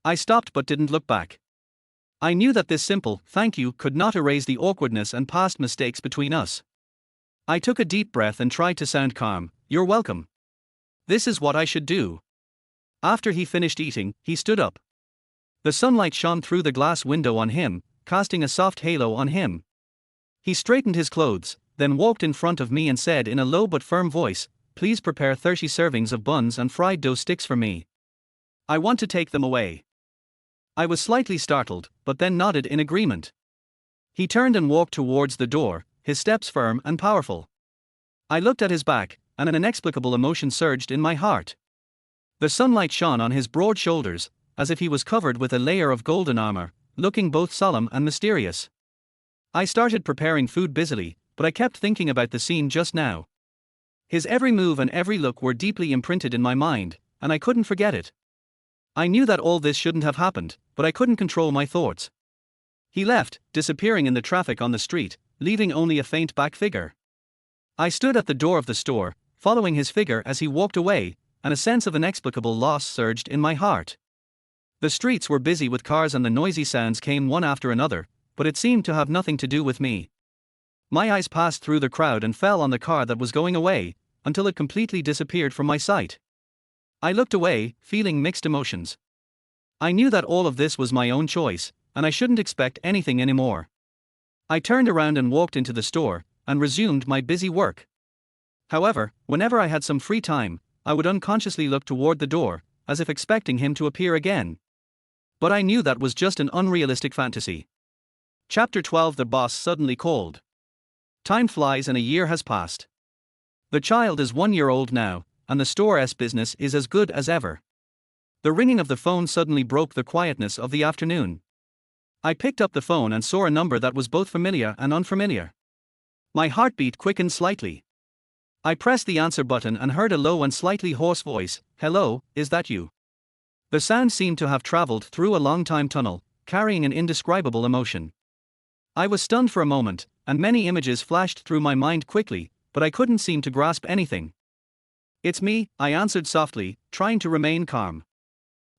I stopped but didn't look back. I knew that this simple "thank you" could not erase the awkwardness and past mistakes between us. I took a deep breath and tried to sound calm. "You're welcome. This is what I should do." After he finished eating, he stood up. The sunlight shone through the glass window on him, casting a soft halo on him. He straightened his clothes, then walked in front of me and said in a low but firm voice, "Please prepare 30 servings of buns and fried dough sticks for me. I want to take them away." I was slightly startled, but then nodded in agreement. He turned and walked towards the door, his steps firm and powerful. I looked at his back, and an inexplicable emotion surged in my heart. The sunlight shone on his broad shoulders, as if he was covered with a layer of golden armor, looking both solemn and mysterious. I started preparing food busily, but I kept thinking about the scene just now. His every move and every look were deeply imprinted in my mind, and I couldn't forget it. I knew that all this shouldn't have happened, but I couldn't control my thoughts. He left, disappearing in the traffic on the street, leaving only a faint back figure. I stood at the door of the store, following his figure as he walked away, and a sense of inexplicable loss surged in my heart. The streets were busy with cars and the noisy sounds came one after another, but it seemed to have nothing to do with me. My eyes passed through the crowd and fell on the car that was going away, until it completely disappeared from my sight. I looked away, feeling mixed emotions. I knew that all of this was my own choice, and I shouldn't expect anything anymore. I turned around and walked into the store, and resumed my busy work. However, whenever I had some free time, I would unconsciously look toward the door, as if expecting him to appear again. But I knew that was just an unrealistic fantasy. Chapter 12. The boss suddenly called. Time flies and a year has passed. The child is 1 year old now, and the store's business is as good as ever. The ringing of the phone suddenly broke the quietness of the afternoon. I picked up the phone and saw a number that was both familiar and unfamiliar. My heartbeat quickened slightly. I pressed the answer button and heard a low and slightly hoarse voice, "Hello, is that you?" The sound seemed to have traveled through a long-time tunnel, carrying an indescribable emotion. I was stunned for a moment, and many images flashed through my mind quickly, but I couldn't seem to grasp anything. It's me, I answered softly, trying to remain calm.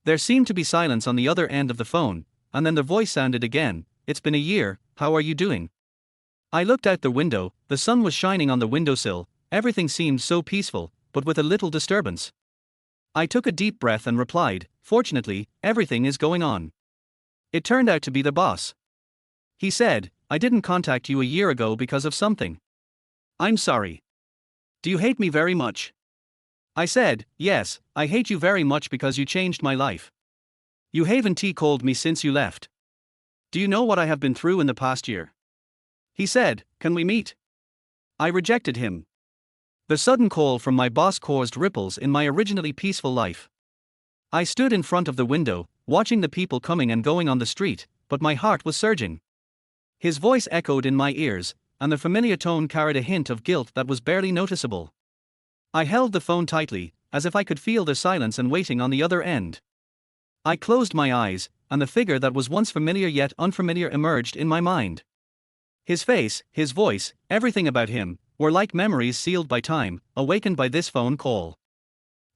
There seemed to be silence on the other end of the phone, and then the voice sounded again. It's been a year, how are you doing? I looked out the window, the sun was shining on the windowsill, everything seemed so peaceful, but with a little disturbance. I took a deep breath and replied, fortunately, everything is going on. It turned out to be the boss. He said, I didn't contact you a year ago because of something. I'm sorry. Do you hate me very much? I said, yes, I hate you very much because you changed my life. You haven't called me since you left. Do you know what I have been through in the past year? He said, can we meet? I rejected him. The sudden call from my boss caused ripples in my originally peaceful life. I stood in front of the window, watching the people coming and going on the street, but my heart was surging. His voice echoed in my ears, and the familiar tone carried a hint of guilt that was barely noticeable. I held the phone tightly, as if I could feel the silence and waiting on the other end. I closed my eyes, and the figure that was once familiar yet unfamiliar emerged in my mind. His face, his voice, everything about him, were like memories sealed by time, awakened by this phone call.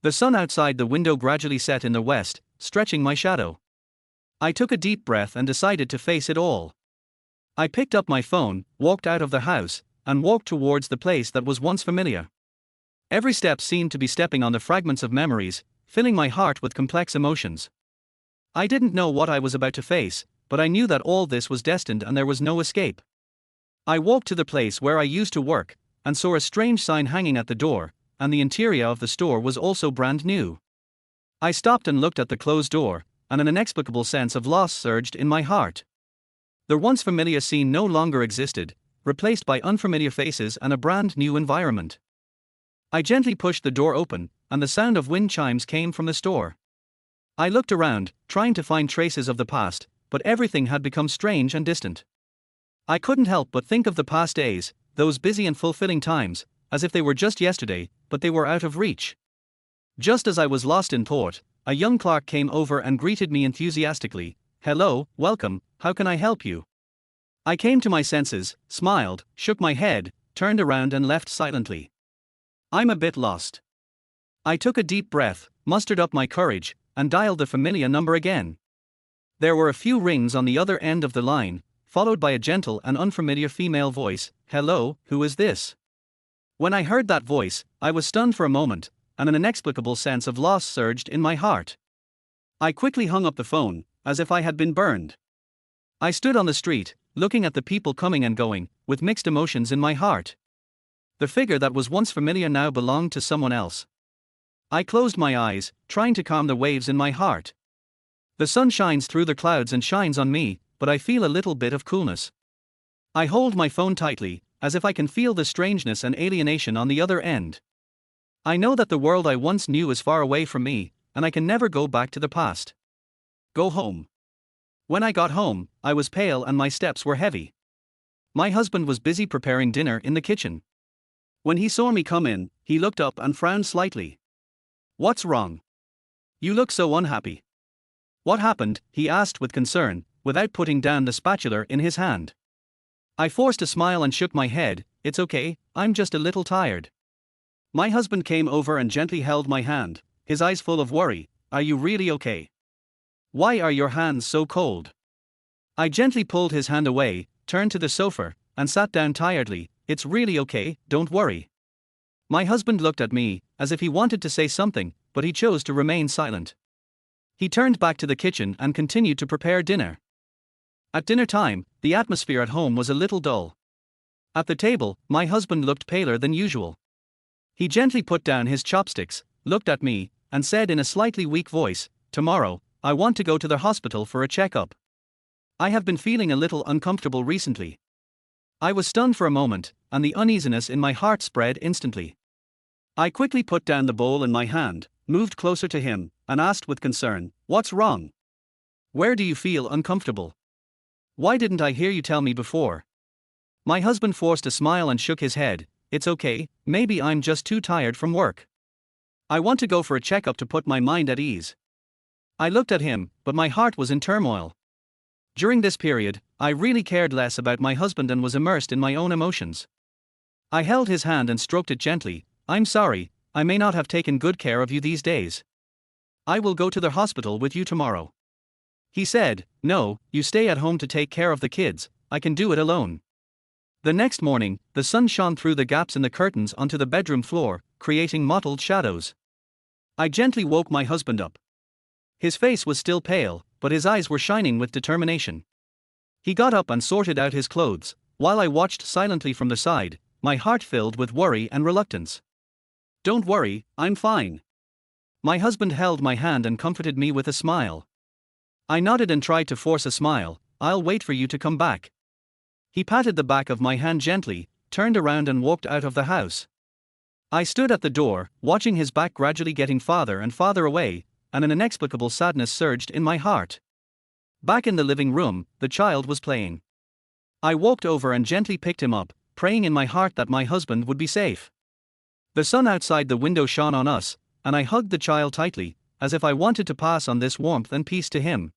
The sun outside the window gradually set in the west, stretching my shadow. I took a deep breath and decided to face it all. I picked up my phone, walked out of the house, and walked towards the place that was once familiar. Every step seemed to be stepping on the fragments of memories, filling my heart with complex emotions. I didn't know what I was about to face, but I knew that all this was destined and there was no escape. I walked to the place where I used to work, and saw a strange sign hanging at the door, and the interior of the store was also brand new. I stopped and looked at the closed door, and an inexplicable sense of loss surged in my heart. The once familiar scene no longer existed, replaced by unfamiliar faces and a brand new environment. I gently pushed the door open, and the sound of wind chimes came from the store. I looked around, trying to find traces of the past, but everything had become strange and distant. I couldn't help but think of the past days, those busy and fulfilling times, as if they were just yesterday, but they were out of reach. Just as I was lost in thought, a young clerk came over and greeted me enthusiastically. Hello, welcome, how can I help you? I came to my senses, smiled, shook my head, turned around and left silently. I'm a bit lost. I took a deep breath, mustered up my courage, and dialed the familiar number again. There were a few rings on the other end of the line, followed by a gentle and unfamiliar female voice. Hello, who is this? When I heard that voice, I was stunned for a moment, and an inexplicable sense of loss surged in my heart. I quickly hung up the phone, as if I had been burned. I stood on the street, looking at the people coming and going, with mixed emotions in my heart. The figure that was once familiar now belonged to someone else. I closed my eyes, trying to calm the waves in my heart. The sun shines through the clouds and shines on me, but I feel a little bit of coolness. I hold my phone tightly, as if I can feel the strangeness and alienation on the other end. I know that the world I once knew is far away from me, and I can never go back to the past. Go home. When I got home, I was pale and my steps were heavy. My husband was busy preparing dinner in the kitchen. When he saw me come in, he looked up and frowned slightly. What's wrong? You look so unhappy. What happened? He asked with concern, without putting down the spatula in his hand. I forced a smile and shook my head. It's okay, I'm just a little tired. My husband came over and gently held my hand, his eyes full of worry. Are you really okay? Why are your hands so cold? I gently pulled his hand away, turned to the sofa, and sat down tiredly. It's really okay, don't worry. My husband looked at me, as if he wanted to say something, but he chose to remain silent. He turned back to the kitchen and continued to prepare dinner. At dinner time, the atmosphere at home was a little dull. At the table, my husband looked paler than usual. He gently put down his chopsticks, looked at me, and said in a slightly weak voice, Tomorrow, I want to go to the hospital for a checkup. I have been feeling a little uncomfortable recently. I was stunned for a moment, and the uneasiness in my heart spread instantly. I quickly put down the bowl in my hand, moved closer to him, and asked with concern, What's wrong? Where do you feel uncomfortable? Why didn't I hear you tell me before? My husband forced a smile and shook his head. It's okay, maybe I'm just too tired from work. I want to go for a checkup to put my mind at ease. I looked at him, but my heart was in turmoil. During this period, I really cared less about my husband and was immersed in my own emotions. I held his hand and stroked it gently. I'm sorry, I may not have taken good care of you these days. I will go to the hospital with you tomorrow. He said, no, you stay at home to take care of the kids, I can do it alone. The next morning, the sun shone through the gaps in the curtains onto the bedroom floor, creating mottled shadows. I gently woke my husband up. His face was still pale, but his eyes were shining with determination. He got up and sorted out his clothes, while I watched silently from the side, my heart filled with worry and reluctance. Don't worry, I'm fine. My husband held my hand and comforted me with a smile. I nodded and tried to force a smile. I'll wait for you to come back. He patted the back of my hand gently, turned around and walked out of the house. I stood at the door, watching his back gradually getting farther and farther away, and an inexplicable sadness surged in my heart. Back in the living room, the child was playing. I walked over and gently picked him up, praying in my heart that my husband would be safe. The sun outside the window shone on us, and I hugged the child tightly, as if I wanted to pass on this warmth and peace to him.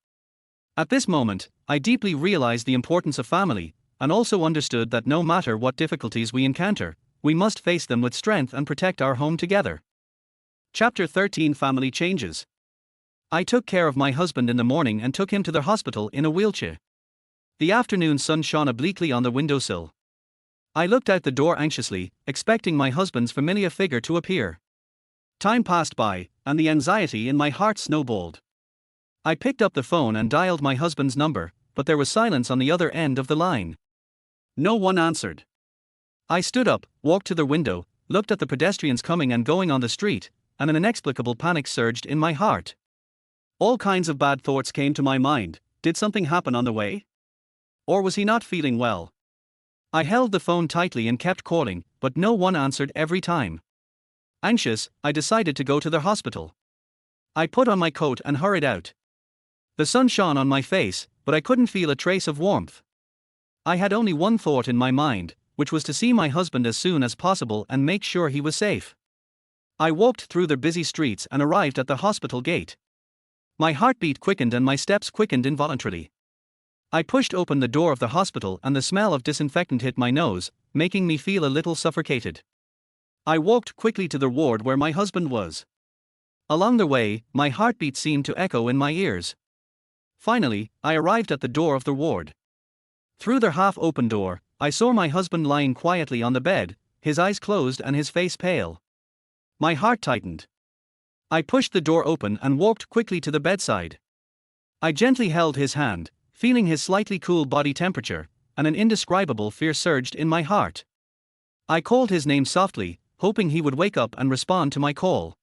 At this moment, I deeply realized the importance of family, and also understood that no matter what difficulties we encounter, we must face them with strength and protect our home together. Chapter 13 Family Changes. I took care of my husband in the morning and took him to the hospital in a wheelchair. The afternoon sun shone obliquely on the windowsill. I looked out the door anxiously, expecting my husband's familiar figure to appear. Time passed by, and the anxiety in my heart snowballed. I picked up the phone and dialed my husband's number, but there was silence on the other end of the line. No one answered. I stood up, walked to the window, looked at the pedestrians coming and going on the street, and an inexplicable panic surged in my heart. All kinds of bad thoughts came to my mind. Did something happen on the way? Or was he not feeling well? I held the phone tightly and kept calling, but no one answered every time. Anxious, I decided to go to the hospital. I put on my coat and hurried out. The sun shone on my face, but I couldn't feel a trace of warmth. I had only one thought in my mind, which was to see my husband as soon as possible and make sure he was safe. I walked through the busy streets and arrived at the hospital gate. My heartbeat quickened and my steps quickened involuntarily. I pushed open the door of the hospital and the smell of disinfectant hit my nose, making me feel a little suffocated. I walked quickly to the ward where my husband was. Along the way, my heartbeat seemed to echo in my ears. Finally, I arrived at the door of the ward. Through the half-open door, I saw my husband lying quietly on the bed, his eyes closed and his face pale. My heart tightened. I pushed the door open and walked quickly to the bedside. I gently held his hand, feeling his slightly cool body temperature, and an indescribable fear surged in my heart. I called his name softly, hoping he would wake up and respond to my call.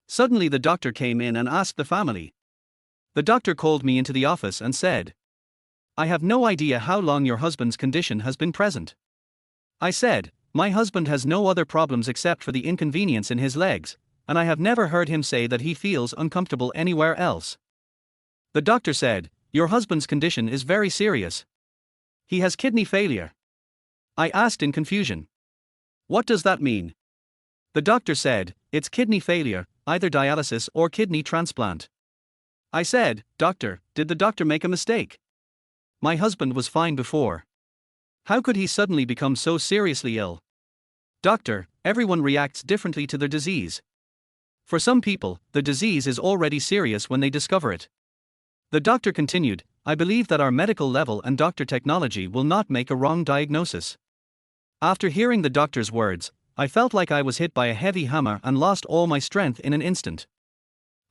Suddenly the doctor came in and asked the family. The doctor called me into the office and said, "I have no idea how long your husband's condition has been present." I said, "My husband has no other problems except for the inconvenience in his legs, and I have never heard him say that he feels uncomfortable anywhere else." The doctor said, "Your husband's condition is very serious. He has kidney failure." I asked in confusion, "What does that mean?" The doctor said, "It's kidney failure, either dialysis or kidney transplant." I said, "Doctor, did the doctor make a mistake? My husband was fine before. How could he suddenly become so seriously ill?" "Doctor, everyone reacts differently to their disease. For some people, the disease is already serious when they discover it." The doctor continued, "I believe that our medical level and doctor technology will not make a wrong diagnosis." After hearing the doctor's words, I felt like I was hit by a heavy hammer and lost all my strength in an instant.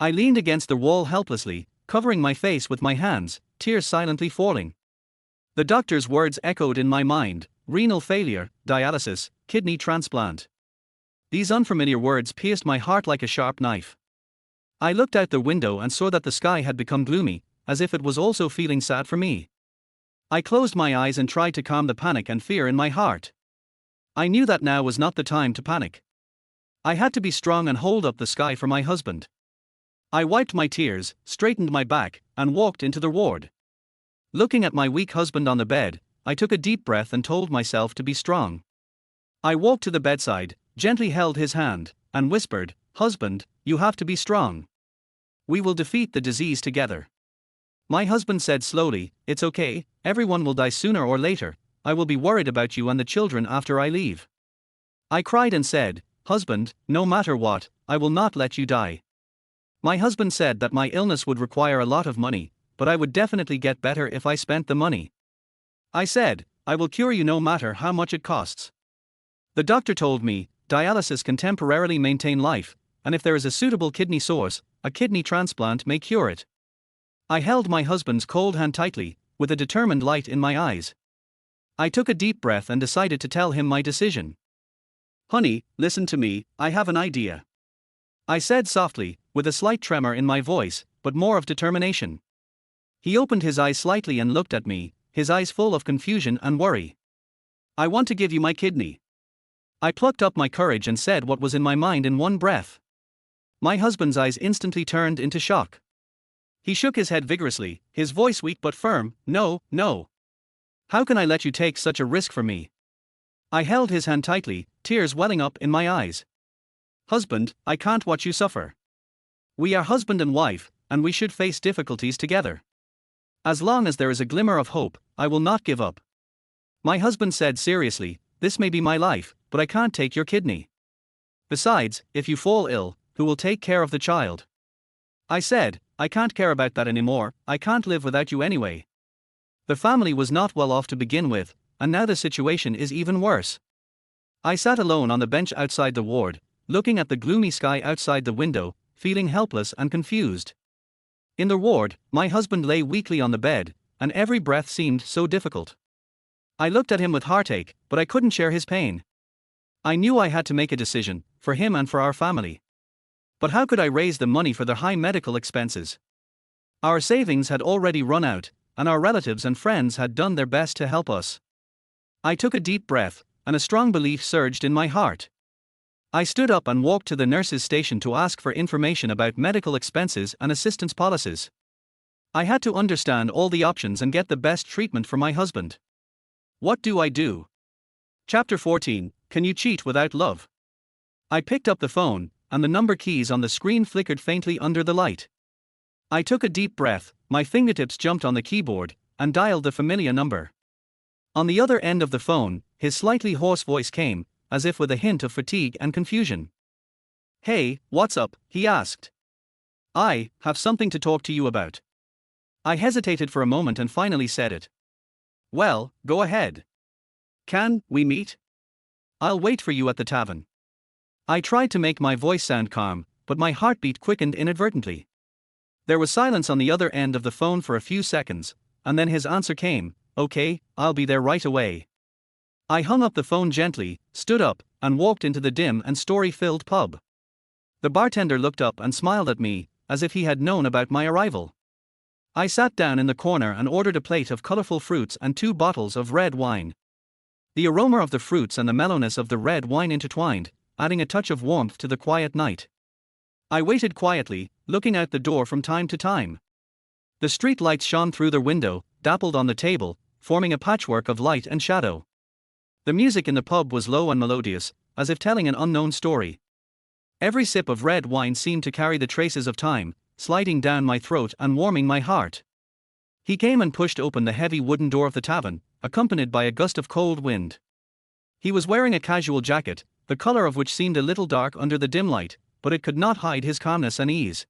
I leaned against the wall helplessly, covering my face with my hands, tears silently falling. The doctor's words echoed in my mind: renal failure, dialysis, kidney transplant. These unfamiliar words pierced my heart like a sharp knife. I looked out the window and saw that the sky had become gloomy, as if it was also feeling sad for me. I closed my eyes and tried to calm the panic and fear in my heart. I knew that now was not the time to panic. I had to be strong and hold up the sky for my husband. I wiped my tears, straightened my back, and walked into the ward. Looking at my weak husband on the bed, I took a deep breath and told myself to be strong. I walked to the bedside, gently held his hand, and whispered, "Husband, you have to be strong. We will defeat the disease together." My husband said slowly, "It's okay, everyone will die sooner or later. I will be worried about you and the children after I leave." I cried and said, "Husband, no matter what, I will not let you die." My husband said that my illness would require a lot of money, but I would definitely get better if I spent the money. I said, "I will cure you no matter how much it costs." The doctor told me, dialysis can temporarily maintain life, and if there is a suitable kidney source, a kidney transplant may cure it. I held my husband's cold hand tightly, with a determined light in my eyes. I took a deep breath and decided to tell him my decision. "Honey, listen to me, I have an idea," I said softly, with a slight tremor in my voice, but more of determination. He opened his eyes slightly and looked at me, his eyes full of confusion and worry. "I want to give you my kidney." I plucked up my courage and said what was in my mind in one breath. My husband's eyes instantly turned into shock. He shook his head vigorously, his voice weak but firm. "No, no. How can I let you take such a risk for me?" I held his hand tightly, tears welling up in my eyes. "Husband, I can't watch you suffer. We are husband and wife, and we should face difficulties together. As long as there is a glimmer of hope, I will not give up." My husband said seriously, "This may be my life, but I can't take your kidney. Besides, if you fall ill, who will take care of the child?" I said, "I can't care about that anymore, I can't live without you anyway." The family was not well off to begin with, and now the situation is even worse. I sat alone on the bench outside the ward, looking at the gloomy sky outside the window, feeling helpless and confused. In the ward, my husband lay weakly on the bed, and every breath seemed so difficult. I looked at him with heartache, but I couldn't share his pain. I knew I had to make a decision, for him and for our family. But how could I raise the money for the high medical expenses? Our savings had already run out, and our relatives and friends had done their best to help us. I took a deep breath, and a strong belief surged in my heart. I stood up and walked to the nurse's station to ask for information about medical expenses and assistance policies. I had to understand all the options and get the best treatment for my husband. What do I do? Chapter 14, Can You Cheat Without Love? I picked up the phone, and the number keys on the screen flickered faintly under the light. I took a deep breath, my fingertips jumped on the keyboard, and dialed the familiar number. On the other end of the phone, his slightly hoarse voice came, as if with a hint of fatigue and confusion. "Hey, what's up?" he asked. "I have something to talk to you about." I hesitated for a moment and finally said it. "Well, go ahead. Can we meet? I'll wait for you at the tavern." I tried to make my voice sound calm, but my heartbeat quickened inadvertently. There was silence on the other end of the phone for a few seconds, and then his answer came, "Okay, I'll be there right away." I hung up the phone gently, stood up, and walked into the dim and story-filled pub. The bartender looked up and smiled at me, as if he had known about my arrival. I sat down in the corner and ordered a plate of colorful fruits and 2 bottles of red wine. The aroma of the fruits and the mellowness of the red wine intertwined, adding a touch of warmth to the quiet night. I waited quietly, looking out the door from time to time. The street lights shone through the window, dappled on the table, forming a patchwork of light and shadow. The music in the pub was low and melodious, as if telling an unknown story. Every sip of red wine seemed to carry the traces of time, sliding down my throat and warming my heart. He came and pushed open the heavy wooden door of the tavern, accompanied by a gust of cold wind. He was wearing a casual jacket, the color of which seemed a little dark under the dim light, but it could not hide his calmness and ease.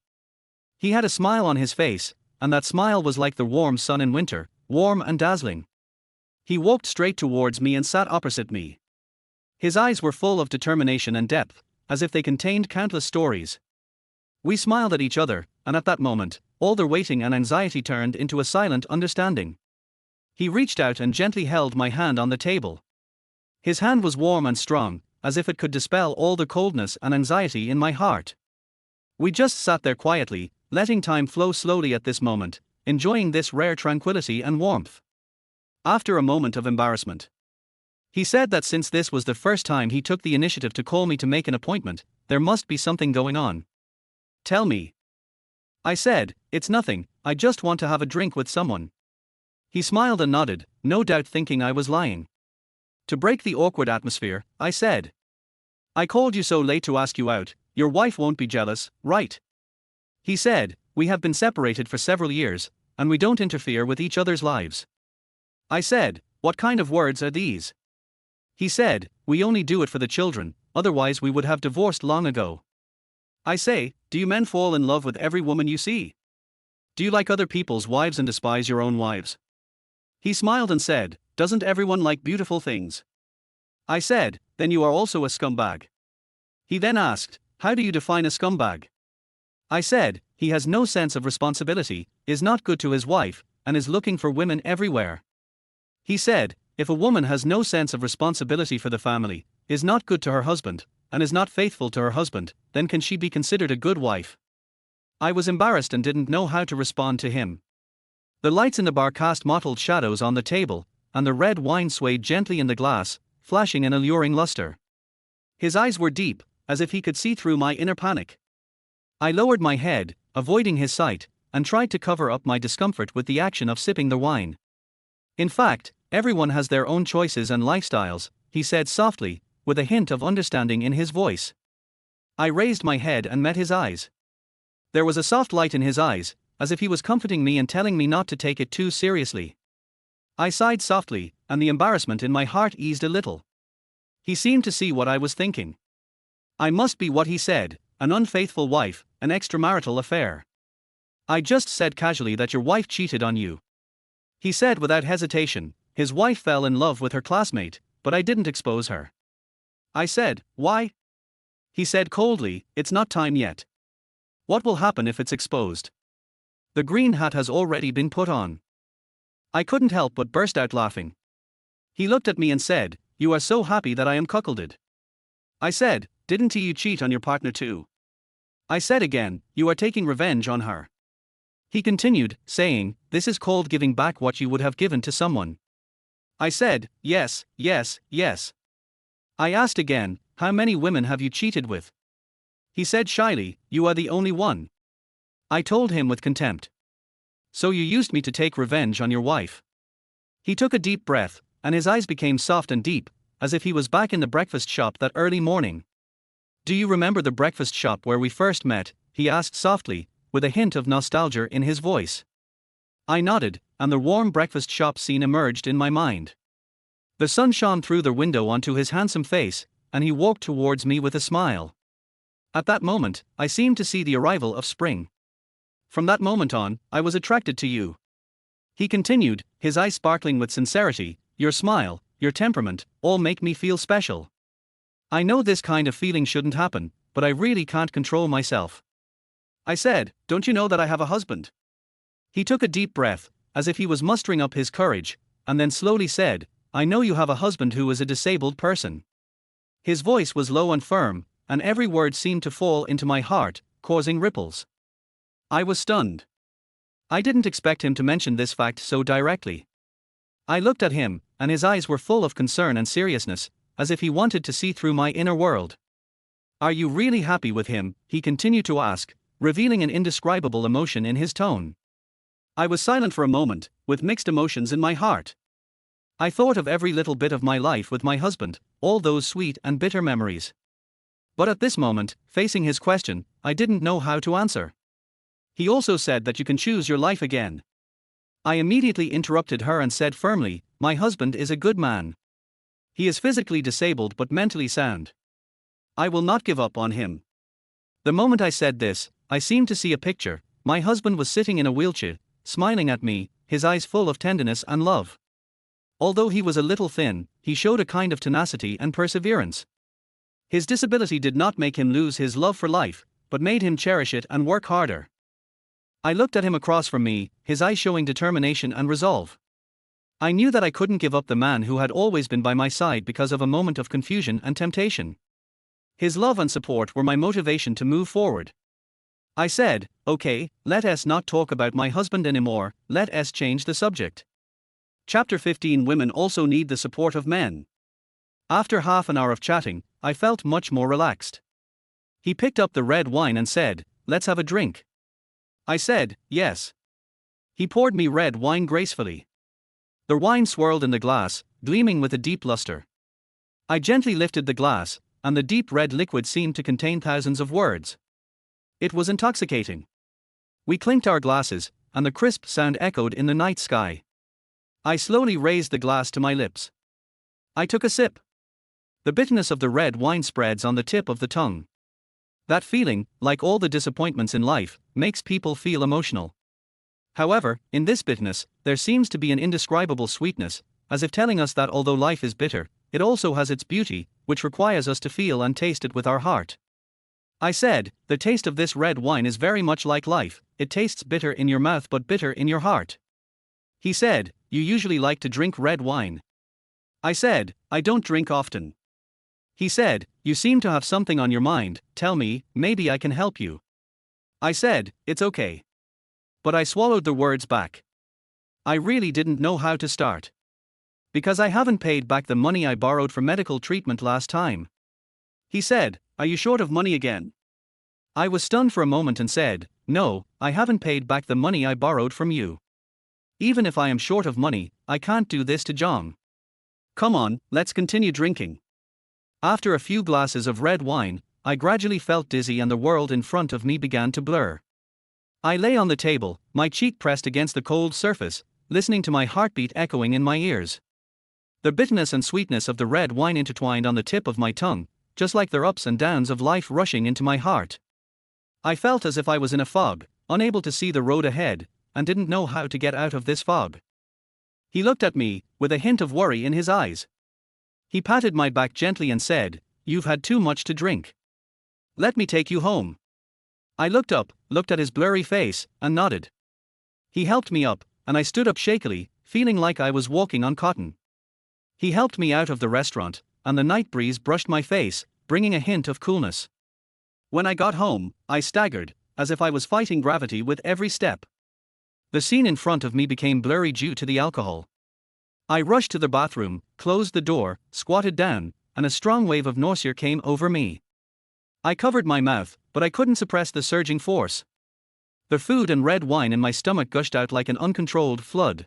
He had a smile on his face, and that smile was like the warm sun in winter, warm and dazzling. He walked straight towards me and sat opposite me. His eyes were full of determination and depth, as if they contained countless stories. We smiled at each other, and at that moment, all the waiting and anxiety turned into a silent understanding. He reached out and gently held my hand on the table. His hand was warm and strong, as if it could dispel all the coldness and anxiety in my heart. We just sat there quietly, letting time flow slowly at this moment, enjoying this rare tranquility and warmth. After a moment of embarrassment, he said that since this was the first time he took the initiative to call me to make an appointment, there must be something going on. "Tell me." I said, "It's nothing, I just want to have a drink with someone." He smiled and nodded, no doubt thinking I was lying. To break the awkward atmosphere, I said, "I called you so late to ask you out, your wife won't be jealous, right?" He said, "We have been separated for several years, and we don't interfere with each other's lives." I said, "What kind of words are these?" He said, "We only do it for the children, otherwise we would have divorced long ago. I say, do you men fall in love with every woman you see? Do you like other people's wives and despise your own wives? He smiled and said, doesn't everyone like beautiful things? I said, then you are also a scumbag. He then asked, how do you define a scumbag? I said, he has no sense of responsibility, is not good to his wife, and is looking for women everywhere. He said, if a woman has no sense of responsibility for the family, is not good to her husband, and is not faithful to her husband, then can she be considered a good wife? I was embarrassed and didn't know how to respond to him. The lights in the bar cast mottled shadows on the table, and the red wine swayed gently in the glass, flashing an alluring luster. His eyes were deep, as if he could see through my inner panic. I lowered my head, avoiding his sight, and tried to cover up my discomfort with the action of sipping the wine. In fact, everyone has their own choices and lifestyles, he said softly, with a hint of understanding in his voice. I raised my head and met his eyes. There was a soft light in his eyes, as if he was comforting me and telling me not to take it too seriously. I sighed softly, and the embarrassment in my heart eased a little. He seemed to see what I was thinking. I must be what he said, an unfaithful wife, an extramarital affair. I just said casually that your wife cheated on you. He said without hesitation, his wife fell in love with her classmate, but I didn't expose her. I said, why? He said coldly, it's not time yet. What will happen if it's exposed? The green hat has already been put on. I couldn't help but burst out laughing. He looked at me and said, you are so happy that I am cuckolded. I said, didn't you cheat on your partner too? I said again, you are taking revenge on her. He continued, saying, this is called giving back what you would have given to someone. I said, yes, yes, yes. I asked again, how many women have you cheated with? He said shyly, you are the only one. I told him with contempt. So you used me to take revenge on your wife. He took a deep breath, and his eyes became soft and deep, as if he was back in the breakfast shop that early morning. Do you remember the breakfast shop where we first met? He asked softly, with a hint of nostalgia in his voice. I nodded, and the warm breakfast shop scene emerged in my mind. The sun shone through the window onto his handsome face, and he walked towards me with a smile. At that moment, I seemed to see the arrival of spring. From that moment on, I was attracted to you. He continued, his eyes sparkling with sincerity, your smile, your temperament, all make me feel special. I know this kind of feeling shouldn't happen, but I really can't control myself. I said, don't you know that I have a husband? He took a deep breath, as if he was mustering up his courage, and then slowly said, I know you have a husband who is a disabled person. His voice was low and firm, and every word seemed to fall into my heart, causing ripples. I was stunned. I didn't expect him to mention this fact so directly. I looked at him, and his eyes were full of concern and seriousness, as if he wanted to see through my inner world. Are you really happy with him? He continued to ask, revealing an indescribable emotion in his tone. I was silent for a moment, with mixed emotions in my heart. I thought of every little bit of my life with my husband, all those sweet and bitter memories. But at this moment, facing his question, I didn't know how to answer. He also said that you can choose your life again. I immediately interrupted her and said firmly, my husband is a good man. He is physically disabled but mentally sound. I will not give up on him. The moment I said this, I seemed to see a picture. My husband was sitting in a wheelchair, smiling at me, his eyes full of tenderness and love. Although he was a little thin, he showed a kind of tenacity and perseverance. His disability did not make him lose his love for life, but made him cherish it and work harder. I looked at him across from me, his eyes showing determination and resolve. I knew that I couldn't give up the man who had always been by my side because of a moment of confusion and temptation. His love and support were my motivation to move forward. I said, okay, let us not talk about my husband anymore, let us change the subject. Chapter 15 Women also need the support of men. After half an hour of chatting, I felt much more relaxed. He picked up the red wine and said, let's have a drink. I said, yes. He poured me red wine gracefully. The wine swirled in the glass, gleaming with a deep luster. I gently lifted the glass, and the deep red liquid seemed to contain thousands of words. It was intoxicating. We clinked our glasses, and the crisp sound echoed in the night sky. I slowly raised the glass to my lips. I took a sip. The bitterness of the red wine spreads on the tip of the tongue. That feeling, like all the disappointments in life, makes people feel emotional. However, in this bitterness, there seems to be an indescribable sweetness, as if telling us that although life is bitter, it also has its beauty, which requires us to feel and taste it with our heart. I said, the taste of this red wine is very much like life, it tastes bitter in your mouth but bitter in your heart. He said, you usually like to drink red wine. I said, I don't drink often. He said, you seem to have something on your mind, tell me, maybe I can help you. I said, it's okay. But I swallowed the words back. I really didn't know how to start. Because I haven't paid back the money I borrowed for medical treatment last time. He said, are you short of money again? I was stunned for a moment and said, no, I haven't paid back the money I borrowed from you. Even if I am short of money, I can't do this to John. Come on, let's continue drinking. After a few glasses of red wine, I gradually felt dizzy and the world in front of me began to blur. I lay on the table, my cheek pressed against the cold surface, listening to my heartbeat echoing in my ears. The bitterness and sweetness of the red wine intertwined on the tip of my tongue, just like the ups and downs of life rushing into my heart. I felt as if I was in a fog, unable to see the road ahead, and didn't know how to get out of this fog. He looked at me, with a hint of worry in his eyes. He patted my back gently and said, you've had too much to drink. Let me take you home. I looked up, looked at his blurry face, and nodded. He helped me up, and I stood up shakily, feeling like I was walking on cotton. He helped me out of the restaurant, and the night breeze brushed my face, bringing a hint of coolness. When I got home, I staggered, as if I was fighting gravity with every step. The scene in front of me became blurry due to the alcohol. I rushed to the bathroom, closed the door, squatted down, and a strong wave of nausea came over me. I covered my mouth, but I couldn't suppress the surging force. The food and red wine in my stomach gushed out like an uncontrolled flood.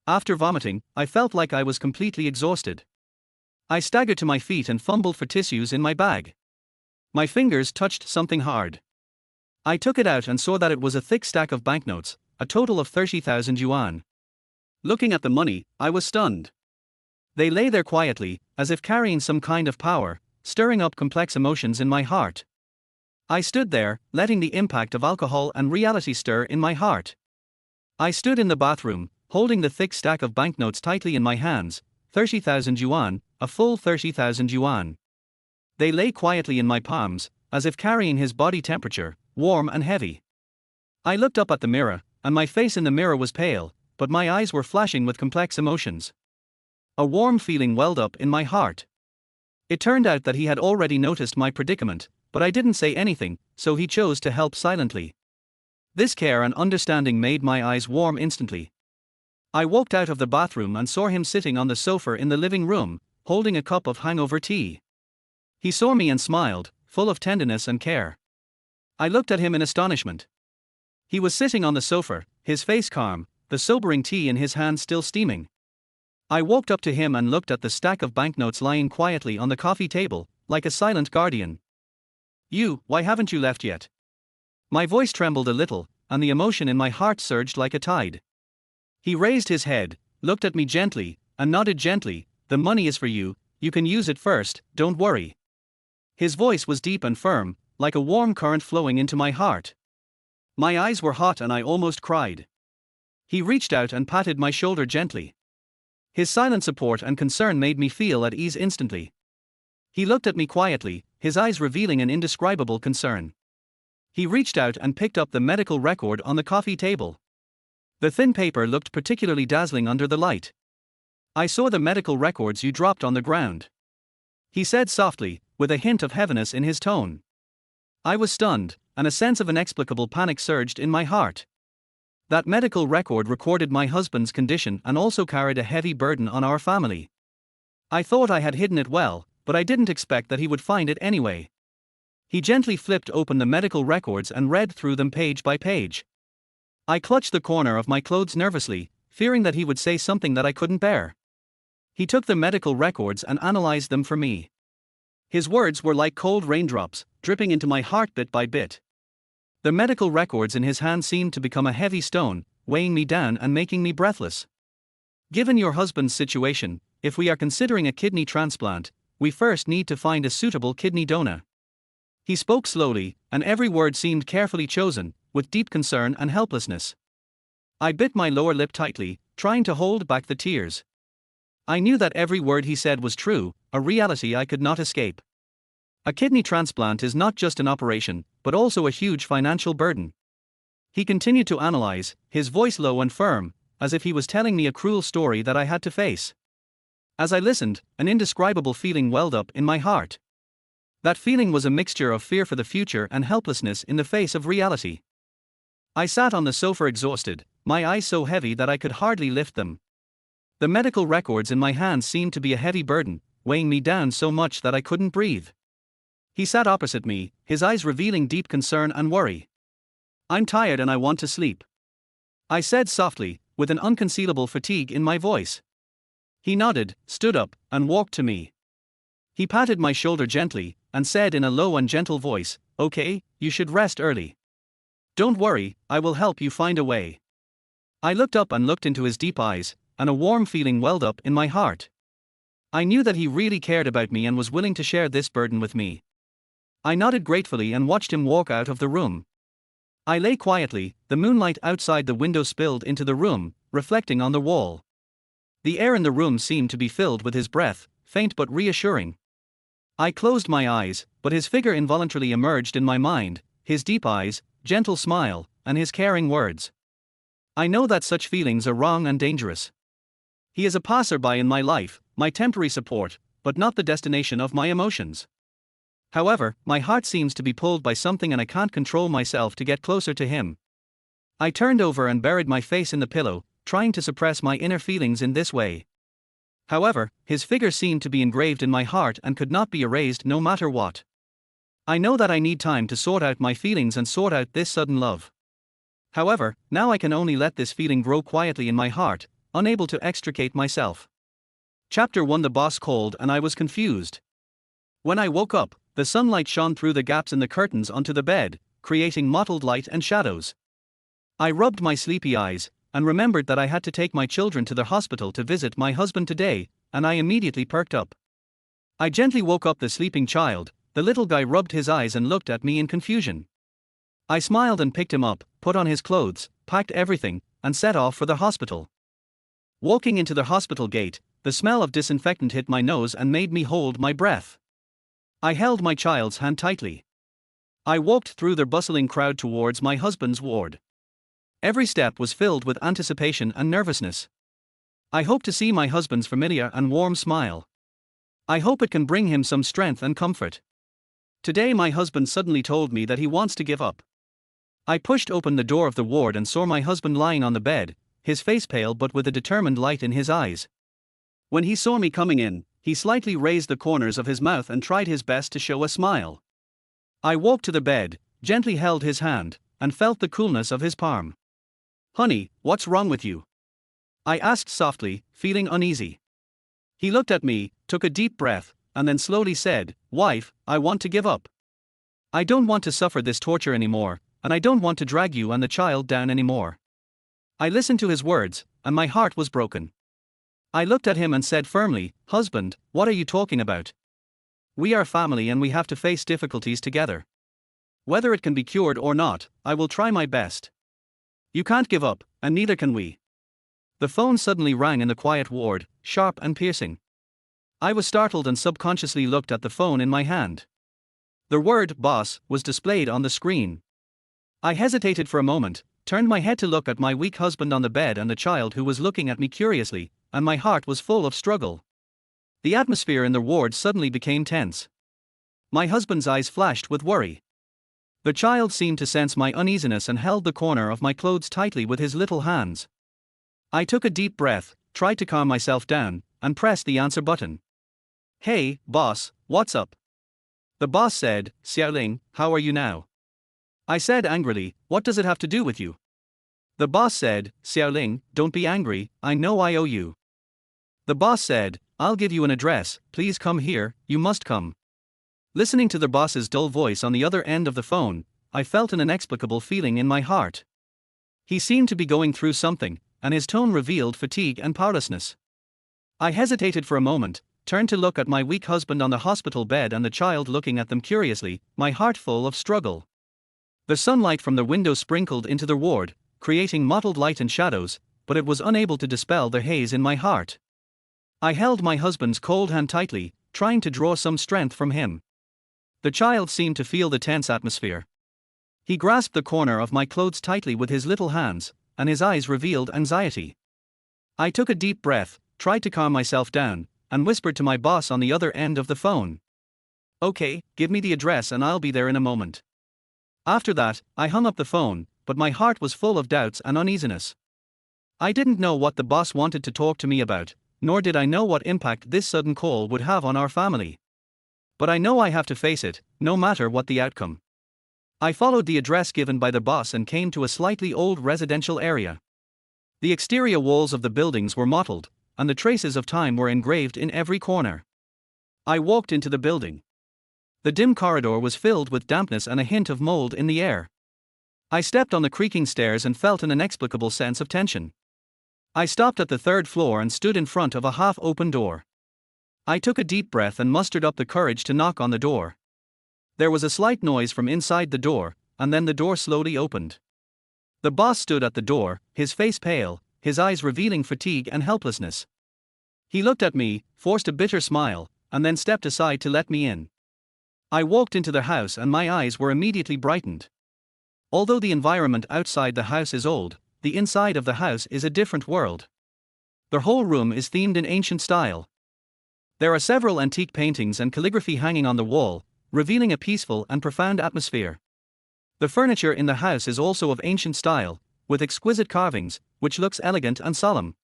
After vomiting, I felt like I was completely exhausted. I staggered to my feet and fumbled for tissues in my bag. My fingers touched something hard. I took it out and saw that it was a thick stack of banknotes, a total of 30,000 yuan. Looking at the money, I was stunned. They lay there quietly, as if carrying some kind of power, stirring up complex emotions in my heart. I stood there, letting the impact of alcohol and reality stir in my heart. I stood in the bathroom, holding the thick stack of banknotes tightly in my hands, 30,000 yuan, a full 30,000 yuan. They lay quietly in my palms, as if carrying his body temperature, warm and heavy. I looked up at the mirror, and my face in the mirror was pale, but my eyes were flashing with complex emotions. A warm feeling welled up in my heart. It turned out that he had already noticed my predicament, but I didn't say anything, so he chose to help silently. This care and understanding made my eyes warm instantly. I walked out of the bathroom and saw him sitting on the sofa in the living room, holding a cup of hangover tea. He saw me and smiled, full of tenderness and care. I looked at him in astonishment. He was sitting on the sofa, his face calm, the sobering tea in his hand still steaming. I walked up to him and looked at the stack of banknotes lying quietly on the coffee table, like a silent guardian. Why haven't you left yet? My voice trembled a little, and the emotion in my heart surged like a tide. He raised his head, looked at me gently, and nodded gently, the money is for you, you can use it first, don't worry. His voice was deep and firm, like a warm current flowing into my heart. My eyes were hot and I almost cried. He reached out and patted my shoulder gently. His silent support and concern made me feel at ease instantly. He looked at me quietly, his eyes revealing an indescribable concern. He reached out and picked up the medical record on the coffee table. The thin paper looked particularly dazzling under the light. I saw the medical records you dropped on the ground. He said softly, with a hint of heaviness in his tone. I was stunned, and a sense of inexplicable panic surged in my heart. That medical record recorded my husband's condition and also carried a heavy burden on our family. I thought I had hidden it well, but I didn't expect that he would find it anyway. He gently flipped open the medical records and read through them page by page. I clutched the corner of my clothes nervously, fearing that he would say something that I couldn't bear. He took the medical records and analyzed them for me. His words were like cold raindrops, dripping into my heart bit by bit. The medical records in his hand seemed to become a heavy stone, weighing me down and making me breathless. Given your husband's situation, if we are considering a kidney transplant, we first need to find a suitable kidney donor. He spoke slowly, and every word seemed carefully chosen, with deep concern and helplessness. I bit my lower lip tightly, trying to hold back the tears. I knew that every word he said was true, a reality I could not escape. A kidney transplant is not just an operation, but also a huge financial burden. He continued to analyze, his voice low and firm, as if he was telling me a cruel story that I had to face. As I listened, an indescribable feeling welled up in my heart. That feeling was a mixture of fear for the future and helplessness in the face of reality. I sat on the sofa exhausted, my eyes so heavy that I could hardly lift them. The medical records in my hands seemed to be a heavy burden, weighing me down so much that I couldn't breathe. He sat opposite me, his eyes revealing deep concern and worry. "I'm tired and I want to sleep," I said softly, with an unconcealable fatigue in my voice. He nodded, stood up, and walked to me. He patted my shoulder gently, and said in a low and gentle voice, "Okay, you should rest early. Don't worry, I will help you find a way." I looked up and looked into his deep eyes, and a warm feeling welled up in my heart. I knew that he really cared about me and was willing to share this burden with me. I nodded gratefully and watched him walk out of the room. I lay quietly, the moonlight outside the window spilled into the room, reflecting on the wall. The air in the room seemed to be filled with his breath, faint but reassuring. I closed my eyes, but his figure involuntarily emerged in my mind, his deep eyes, gentle smile, and his caring words. I know that such feelings are wrong and dangerous. He is a passerby in my life, my temporary support, but not the destination of my emotions. However, my heart seems to be pulled by something and I can't control myself to get closer to him. I turned over and buried my face in the pillow, trying to suppress my inner feelings in this way. However, his figure seemed to be engraved in my heart and could not be erased no matter what. I know that I need time to sort out my feelings and sort out this sudden love. However, now I can only let this feeling grow quietly in my heart, unable to extricate myself. Chapter 1. The boss called and I was confused. When I woke up, the sunlight shone through the gaps in the curtains onto the bed, creating mottled light and shadows. I rubbed my sleepy eyes, and remembered that I had to take my children to the hospital to visit my husband today, and I immediately perked up. I gently woke up the sleeping child. The little guy rubbed his eyes and looked at me in confusion. I smiled and picked him up, put on his clothes, packed everything, and set off for the hospital. Walking into the hospital gate, the smell of disinfectant hit my nose and made me hold my breath. I held my child's hand tightly. I walked through the bustling crowd towards my husband's ward. Every step was filled with anticipation and nervousness. I hope to see my husband's familiar and warm smile. I hope it can bring him some strength and comfort. Today my husband suddenly told me that he wants to give up. I pushed open the door of the ward and saw my husband lying on the bed, his face pale but with a determined light in his eyes. When he saw me coming in, he slightly raised the corners of his mouth and tried his best to show a smile. I walked to the bed, gently held his hand, and felt the coolness of his palm. "Honey, what's wrong with you?" I asked softly, feeling uneasy. He looked at me, took a deep breath, and then slowly said, "Wife, I want to give up. I don't want to suffer this torture anymore, and I don't want to drag you and the child down anymore." I listened to his words, and my heart was broken. I looked at him and said firmly, "Husband, what are you talking about? We are family and we have to face difficulties together. Whether it can be cured or not, I will try my best. You can't give up, and neither can we." The phone suddenly rang in the quiet ward, sharp and piercing. I was startled and subconsciously looked at the phone in my hand. The word "boss" was displayed on the screen. I hesitated for a moment, turned my head to look at my weak husband on the bed and the child who was looking at me curiously, and my heart was full of struggle. The atmosphere in the ward suddenly became tense. My husband's eyes flashed with worry. The child seemed to sense my uneasiness and held the corner of my clothes tightly with his little hands. I took a deep breath, tried to calm myself down, and pressed the answer button. "Hey, boss, what's up?" The boss said, "Ling, how are you now?" I said angrily, "What does it have to do with you?" The boss said, "Ling, don't be angry, I know I owe you." The boss said, "I'll give you an address, please come here, you must come." Listening to the boss's dull voice on the other end of the phone, I felt an inexplicable feeling in my heart. He seemed to be going through something, and his tone revealed fatigue and powerlessness. I hesitated for a moment, turned to look at my weak husband on the hospital bed and the child looking at them curiously, my heart full of struggle. The sunlight from the window sprinkled into the ward, creating mottled light and shadows, but it was unable to dispel the haze in my heart. I held my husband's cold hand tightly, trying to draw some strength from him. The child seemed to feel the tense atmosphere. He grasped the corner of my clothes tightly with his little hands, and his eyes revealed anxiety. I took a deep breath, tried to calm myself down, and whispered to my boss on the other end of the phone. "Okay, give me the address and I'll be there in a moment." After that, I hung up the phone, but my heart was full of doubts and uneasiness. I didn't know what the boss wanted to talk to me about, nor did I know what impact this sudden call would have on our family. But I know I have to face it, no matter what the outcome. I followed the address given by the boss and came to a slightly old residential area. The exterior walls of the buildings were mottled, and the traces of time were engraved in every corner. I walked into the building. The dim corridor was filled with dampness and a hint of mold in the air. I stepped on the creaking stairs and felt an inexplicable sense of tension. I stopped at the third floor and stood in front of a half-open door. I took a deep breath and mustered up the courage to knock on the door. There was a slight noise from inside the door, and then the door slowly opened. The boss stood at the door, his face pale, his eyes revealing fatigue and helplessness. He looked at me, forced a bitter smile, and then stepped aside to let me in. I walked into the house and my eyes were immediately brightened. Although the environment outside the house is old, the inside of the house is a different world. The whole room is themed in ancient style. There are several antique paintings and calligraphy hanging on the wall, revealing a peaceful and profound atmosphere. The furniture in the house is also of ancient style, with exquisite carvings, which looks elegant and solemn.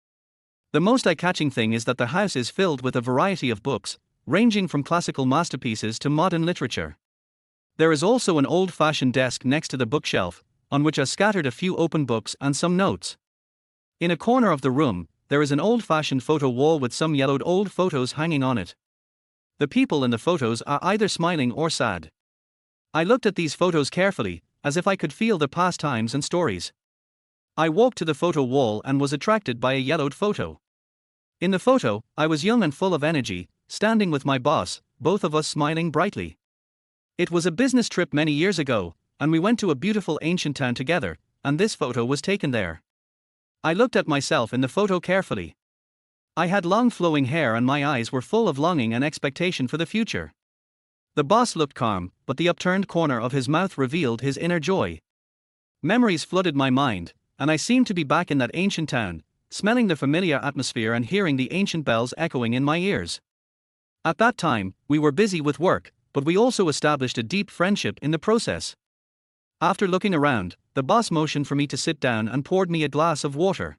The most eye-catching thing is that the house is filled with a variety of books, ranging from classical masterpieces to modern literature. There is also an old-fashioned desk next to the bookshelf, on which are scattered a few open books and some notes. In a corner of the room, there is an old-fashioned photo wall with some yellowed old photos hanging on it. The people in the photos are either smiling or sad. I looked at these photos carefully, as if I could feel the past times and stories. I walked to the photo wall and was attracted by a yellowed photo. In the photo, I was young and full of energy, standing with my boss, both of us smiling brightly. It was a business trip many years ago, and we went to a beautiful ancient town together, and this photo was taken there. I looked at myself in the photo carefully. I had long flowing hair and my eyes were full of longing and expectation for the future. The boss looked calm, but the upturned corner of his mouth revealed his inner joy. Memories flooded my mind, and I seemed to be back in that ancient town, smelling the familiar atmosphere and hearing the ancient bells echoing in my ears. At that time, we were busy with work, but we also established a deep friendship in the process. After looking around, the boss motioned for me to sit down and poured me a glass of water.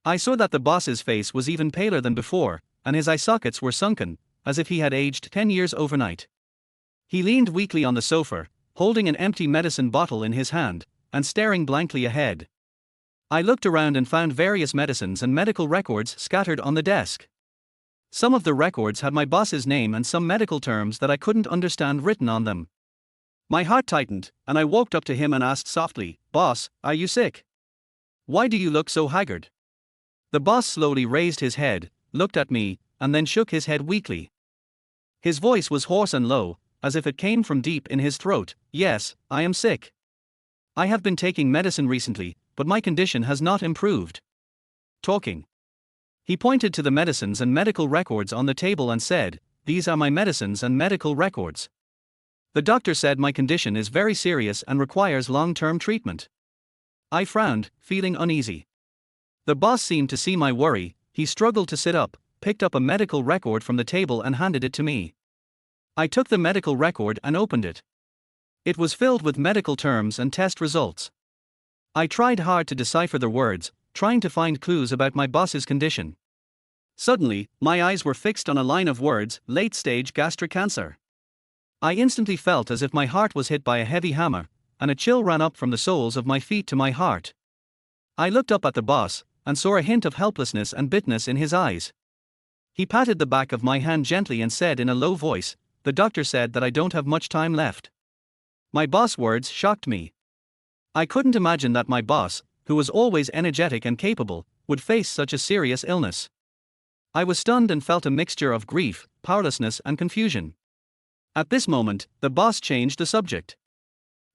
I saw that the boss's face was even paler than before, and his eye sockets were sunken, as if he had aged 10 years overnight. He leaned weakly on the sofa, holding an empty medicine bottle in his hand, and staring blankly ahead. I looked around and found various medicines and medical records scattered on the desk. Some of the records had my boss's name and some medical terms that I couldn't understand written on them. My heart tightened, and I walked up to him and asked softly, "Boss, are you sick? Why do you look so haggard?" The boss slowly raised his head, looked at me, and then shook his head weakly. His voice was hoarse and low, as if it came from deep in his throat. "Yes, I am sick. I have been taking medicine recently, but my condition has not improved." Talking. He pointed to the medicines and medical records on the table and said, "These are my medicines and medical records. The doctor said my condition is very serious and requires long-term treatment." I frowned, feeling uneasy. The boss seemed to see my worry. He struggled to sit up, picked up a medical record from the table and handed it to me. I took the medical record and opened it. It was filled with medical terms and test results. I tried hard to decipher the words, trying to find clues about my boss's condition. Suddenly, my eyes were fixed on a line of words: late-stage gastric cancer. I instantly felt as if my heart was hit by a heavy hammer, and a chill ran up from the soles of my feet to my heart. I looked up at the boss, and saw a hint of helplessness and bitterness in his eyes. He patted the back of my hand gently and said in a low voice, "The doctor said that I don't have much time left." My boss' words shocked me. I couldn't imagine that my boss, who was always energetic and capable, would face such a serious illness. I was stunned and felt a mixture of grief, powerlessness, and confusion. At this moment, the boss changed the subject.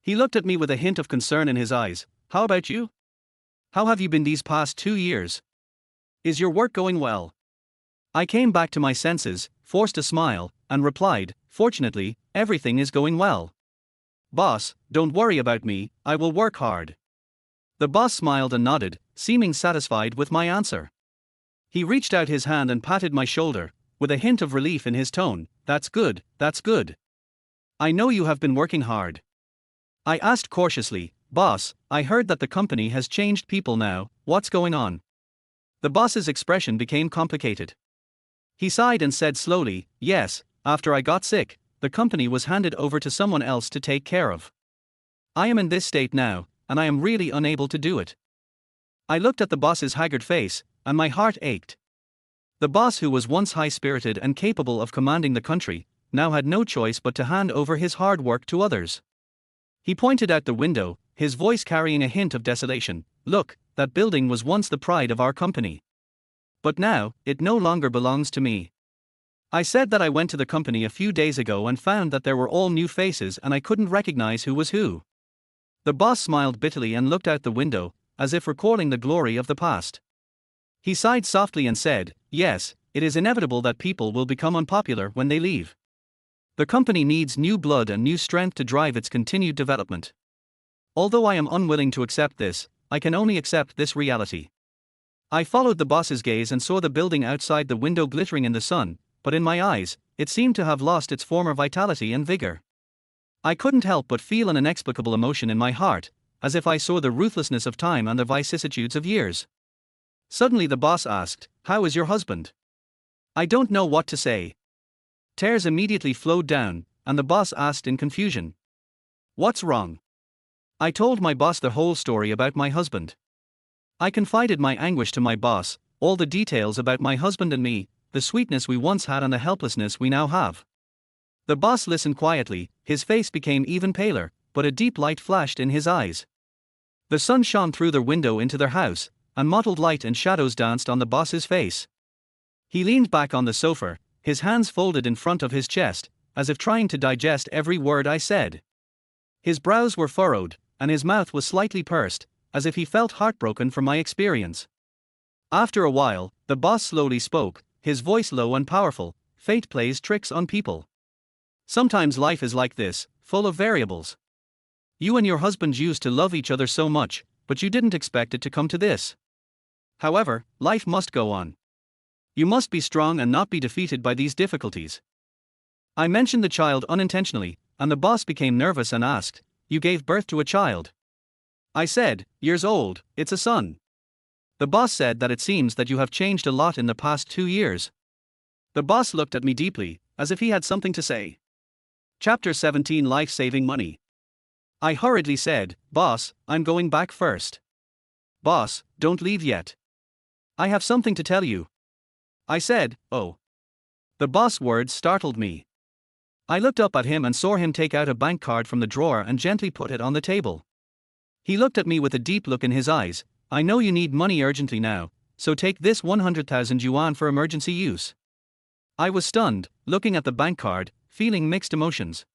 He looked at me with a hint of concern in his eyes. How about you? How have you been these past 2 years? Is your work going well? I came back to my senses, forced a smile, and replied, fortunately, everything is going well. Boss, don't worry about me, I will work hard. The boss smiled and nodded, seeming satisfied with my answer. He reached out his hand and patted my shoulder, with a hint of relief in his tone. That's good, that's good. I know you have been working hard. I asked cautiously, boss, I heard that the company has changed people now, what's going on? The boss's expression became complicated. He sighed and said slowly, yes, after I got sick, the company was handed over to someone else to take care of. I am in this state now, and I am really unable to do it. I looked at the boss's haggard face, and my heart ached. The boss, who was once high-spirited and capable of commanding the country, now had no choice but to hand over his hard work to others. He pointed out the window, his voice carrying a hint of desolation. Look, that building was once the pride of our company. But now, it no longer belongs to me. I said that I went to the company a few days ago and found that there were all new faces and I couldn't recognize who was who. The boss smiled bitterly and looked out the window, as if recalling the glory of the past. He sighed softly and said, yes, it is inevitable that people will become unpopular when they leave. The company needs new blood and new strength to drive its continued development. Although I am unwilling to accept this, I can only accept this reality. I followed the boss's gaze and saw the building outside the window glittering in the sun, but in my eyes, it seemed to have lost its former vitality and vigor. I couldn't help but feel an inexplicable emotion in my heart, as if I saw the ruthlessness of time and the vicissitudes of years. Suddenly the boss asked, how is your husband? I don't know what to say. Tears immediately flowed down, and the boss asked in confusion. What's wrong? I told my boss the whole story about my husband. I confided my anguish to my boss, all the details about my husband and me, the sweetness we once had and the helplessness we now have. The boss listened quietly, his face became even paler, but a deep light flashed in his eyes. The sun shone through their window into their house, and mottled light and shadows danced on the boss's face. He leaned back on the sofa, his hands folded in front of his chest, as if trying to digest every word I said. His brows were furrowed, and his mouth was slightly pursed, as if he felt heartbroken from my experience. After a while, the boss slowly spoke, his voice low and powerful. Fate plays tricks on people. Sometimes life is like this, full of variables. You and your husband used to love each other so much, but you didn't expect it to come to this. However, life must go on. You must be strong and not be defeated by these difficulties. I mentioned the child unintentionally, and the boss became nervous and asked, you gave birth to a child? I said, years old, it's a son. The boss said that it seems that you have changed a lot in the past 2 years. The boss looked at me deeply, as if he had something to say. Chapter 17, Life-Saving Money. I hurriedly said, boss, I'm going back first. Boss, don't leave yet. I have something to tell you. I said, oh. The boss' words startled me. I looked up at him and saw him take out a bank card from the drawer and gently put it on the table. He looked at me with a deep look in his eyes. I know you need money urgently now, so take this 100,000 yuan for emergency use. I was stunned, looking at the bank card, feeling mixed emotions.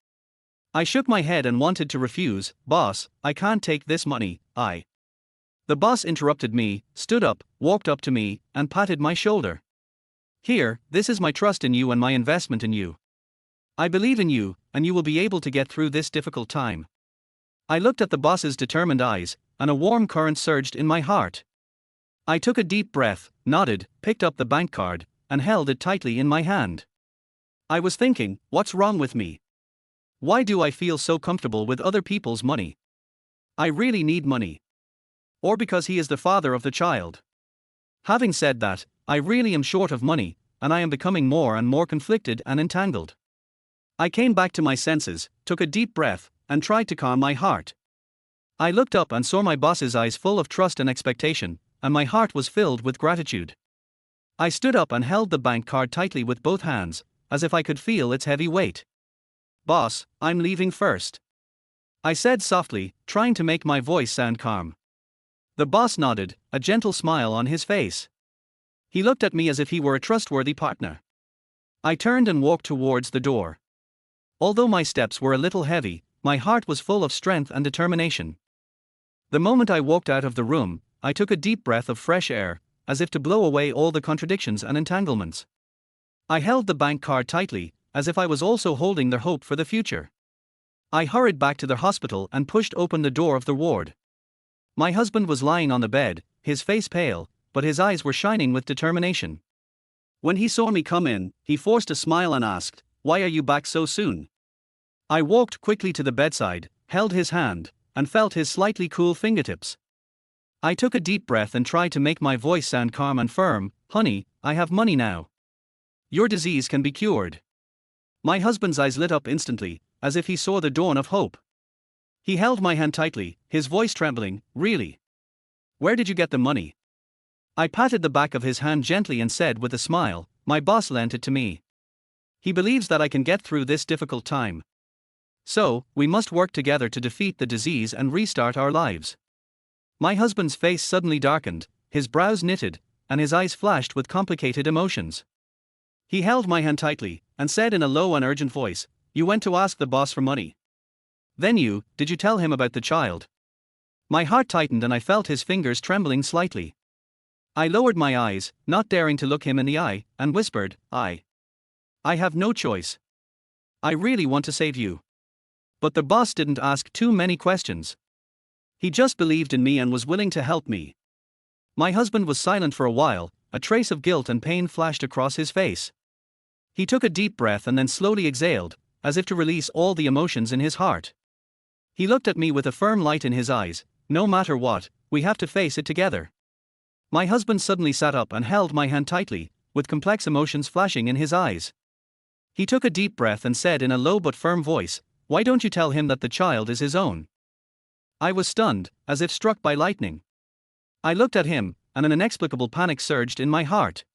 I shook my head and wanted to refuse. Boss, I can't take this money. The boss interrupted me, stood up, walked up to me, and patted my shoulder. Here, this is my trust in you and my investment in you. I believe in you, and you will be able to get through this difficult time. I looked at the boss's determined eyes, and a warm current surged in my heart. I took a deep breath, nodded, picked up the bank card, and held it tightly in my hand. I was thinking, what's wrong with me? Why do I feel so comfortable with other people's money? I really need money. Or because he is the father of the child. Having said that, I really am short of money, and I am becoming more and more conflicted and entangled. I came back to my senses, took a deep breath, and tried to calm my heart. I looked up and saw my boss's eyes full of trust and expectation, and my heart was filled with gratitude. I stood up and held the bank card tightly with both hands, as if I could feel its heavy weight. Boss, I'm leaving first. I said softly, trying to make my voice sound calm. The boss nodded, a gentle smile on his face. He looked at me as if he were a trustworthy partner. I turned and walked towards the door. Although my steps were a little heavy, my heart was full of strength and determination. The moment I walked out of the room, I took a deep breath of fresh air, as if to blow away all the contradictions and entanglements. I held the bank card tightly, as if I was also holding their hope for the future. I hurried back to the hospital and pushed open the door of the ward. My husband was lying on the bed, his face pale, but his eyes were shining with determination. When he saw me come in, he forced a smile and asked, "Why are you back so soon?" I walked quickly to the bedside, held his hand, and felt his slightly cool fingertips. I took a deep breath and tried to make my voice sound calm and firm. "Honey, I have money now. Your disease can be cured." My husband's eyes lit up instantly, as if he saw the dawn of hope. He held my hand tightly, his voice trembling. "Really? Where did you get the money?" I patted the back of his hand gently and said with a smile, "My boss lent it to me. He believes that I can get through this difficult time. So, we must work together to defeat the disease and restart our lives." My husband's face suddenly darkened, his brows knitted, and his eyes flashed with complicated emotions. He held my hand tightly, and said in a low and urgent voice, "You went to ask the boss for money. Then did you tell him about the child?" My heart tightened and I felt his fingers trembling slightly. I lowered my eyes, not daring to look him in the eye, and whispered, I have no choice. I really want to save you." But the boss didn't ask too many questions. He just believed in me and was willing to help me. My husband was silent for a while, a trace of guilt and pain flashed across his face. He took a deep breath and then slowly exhaled, as if to release all the emotions in his heart. He looked at me with a firm light in his eyes. "No matter what, we have to face it together." My husband suddenly sat up and held my hand tightly, with complex emotions flashing in his eyes. He took a deep breath and said in a low but firm voice, "Why don't you tell him that the child is his own?" I was stunned, as if struck by lightning. I looked at him, and an inexplicable panic surged in my heart.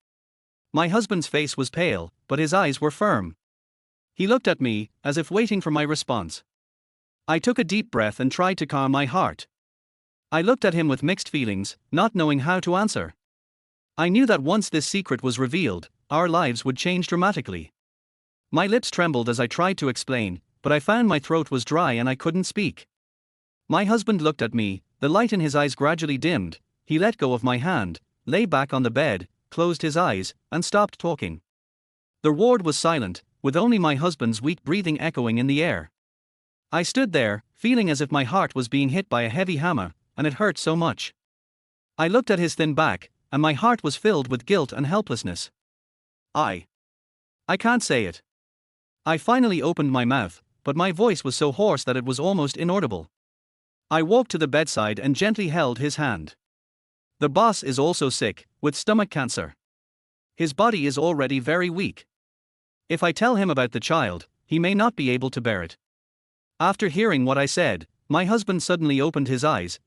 My husband's face was pale, but his eyes were firm. He looked at me, as if waiting for my response. I took a deep breath and tried to calm my heart. I looked at him with mixed feelings, not knowing how to answer. I knew that once this secret was revealed, our lives would change dramatically. My lips trembled as I tried to explain, but I found my throat was dry and I couldn't speak. My husband looked at me, the light in his eyes gradually dimmed. He let go of my hand, lay back on the bed, closed his eyes, and stopped talking. The ward was silent, with only my husband's weak breathing echoing in the air. I stood there, feeling as if my heart was being hit by a heavy hammer, and it hurt so much. I looked at his thin back, and my heart was filled with guilt and helplessness. I can't say it. I finally opened my mouth, but my voice was so hoarse that it was almost inaudible. I walked to the bedside and gently held his hand. "The boss is also sick, with stomach cancer. His body is already very weak. If I tell him about the child, he may not be able to bear it." After hearing what I said, my husband suddenly opened his eyes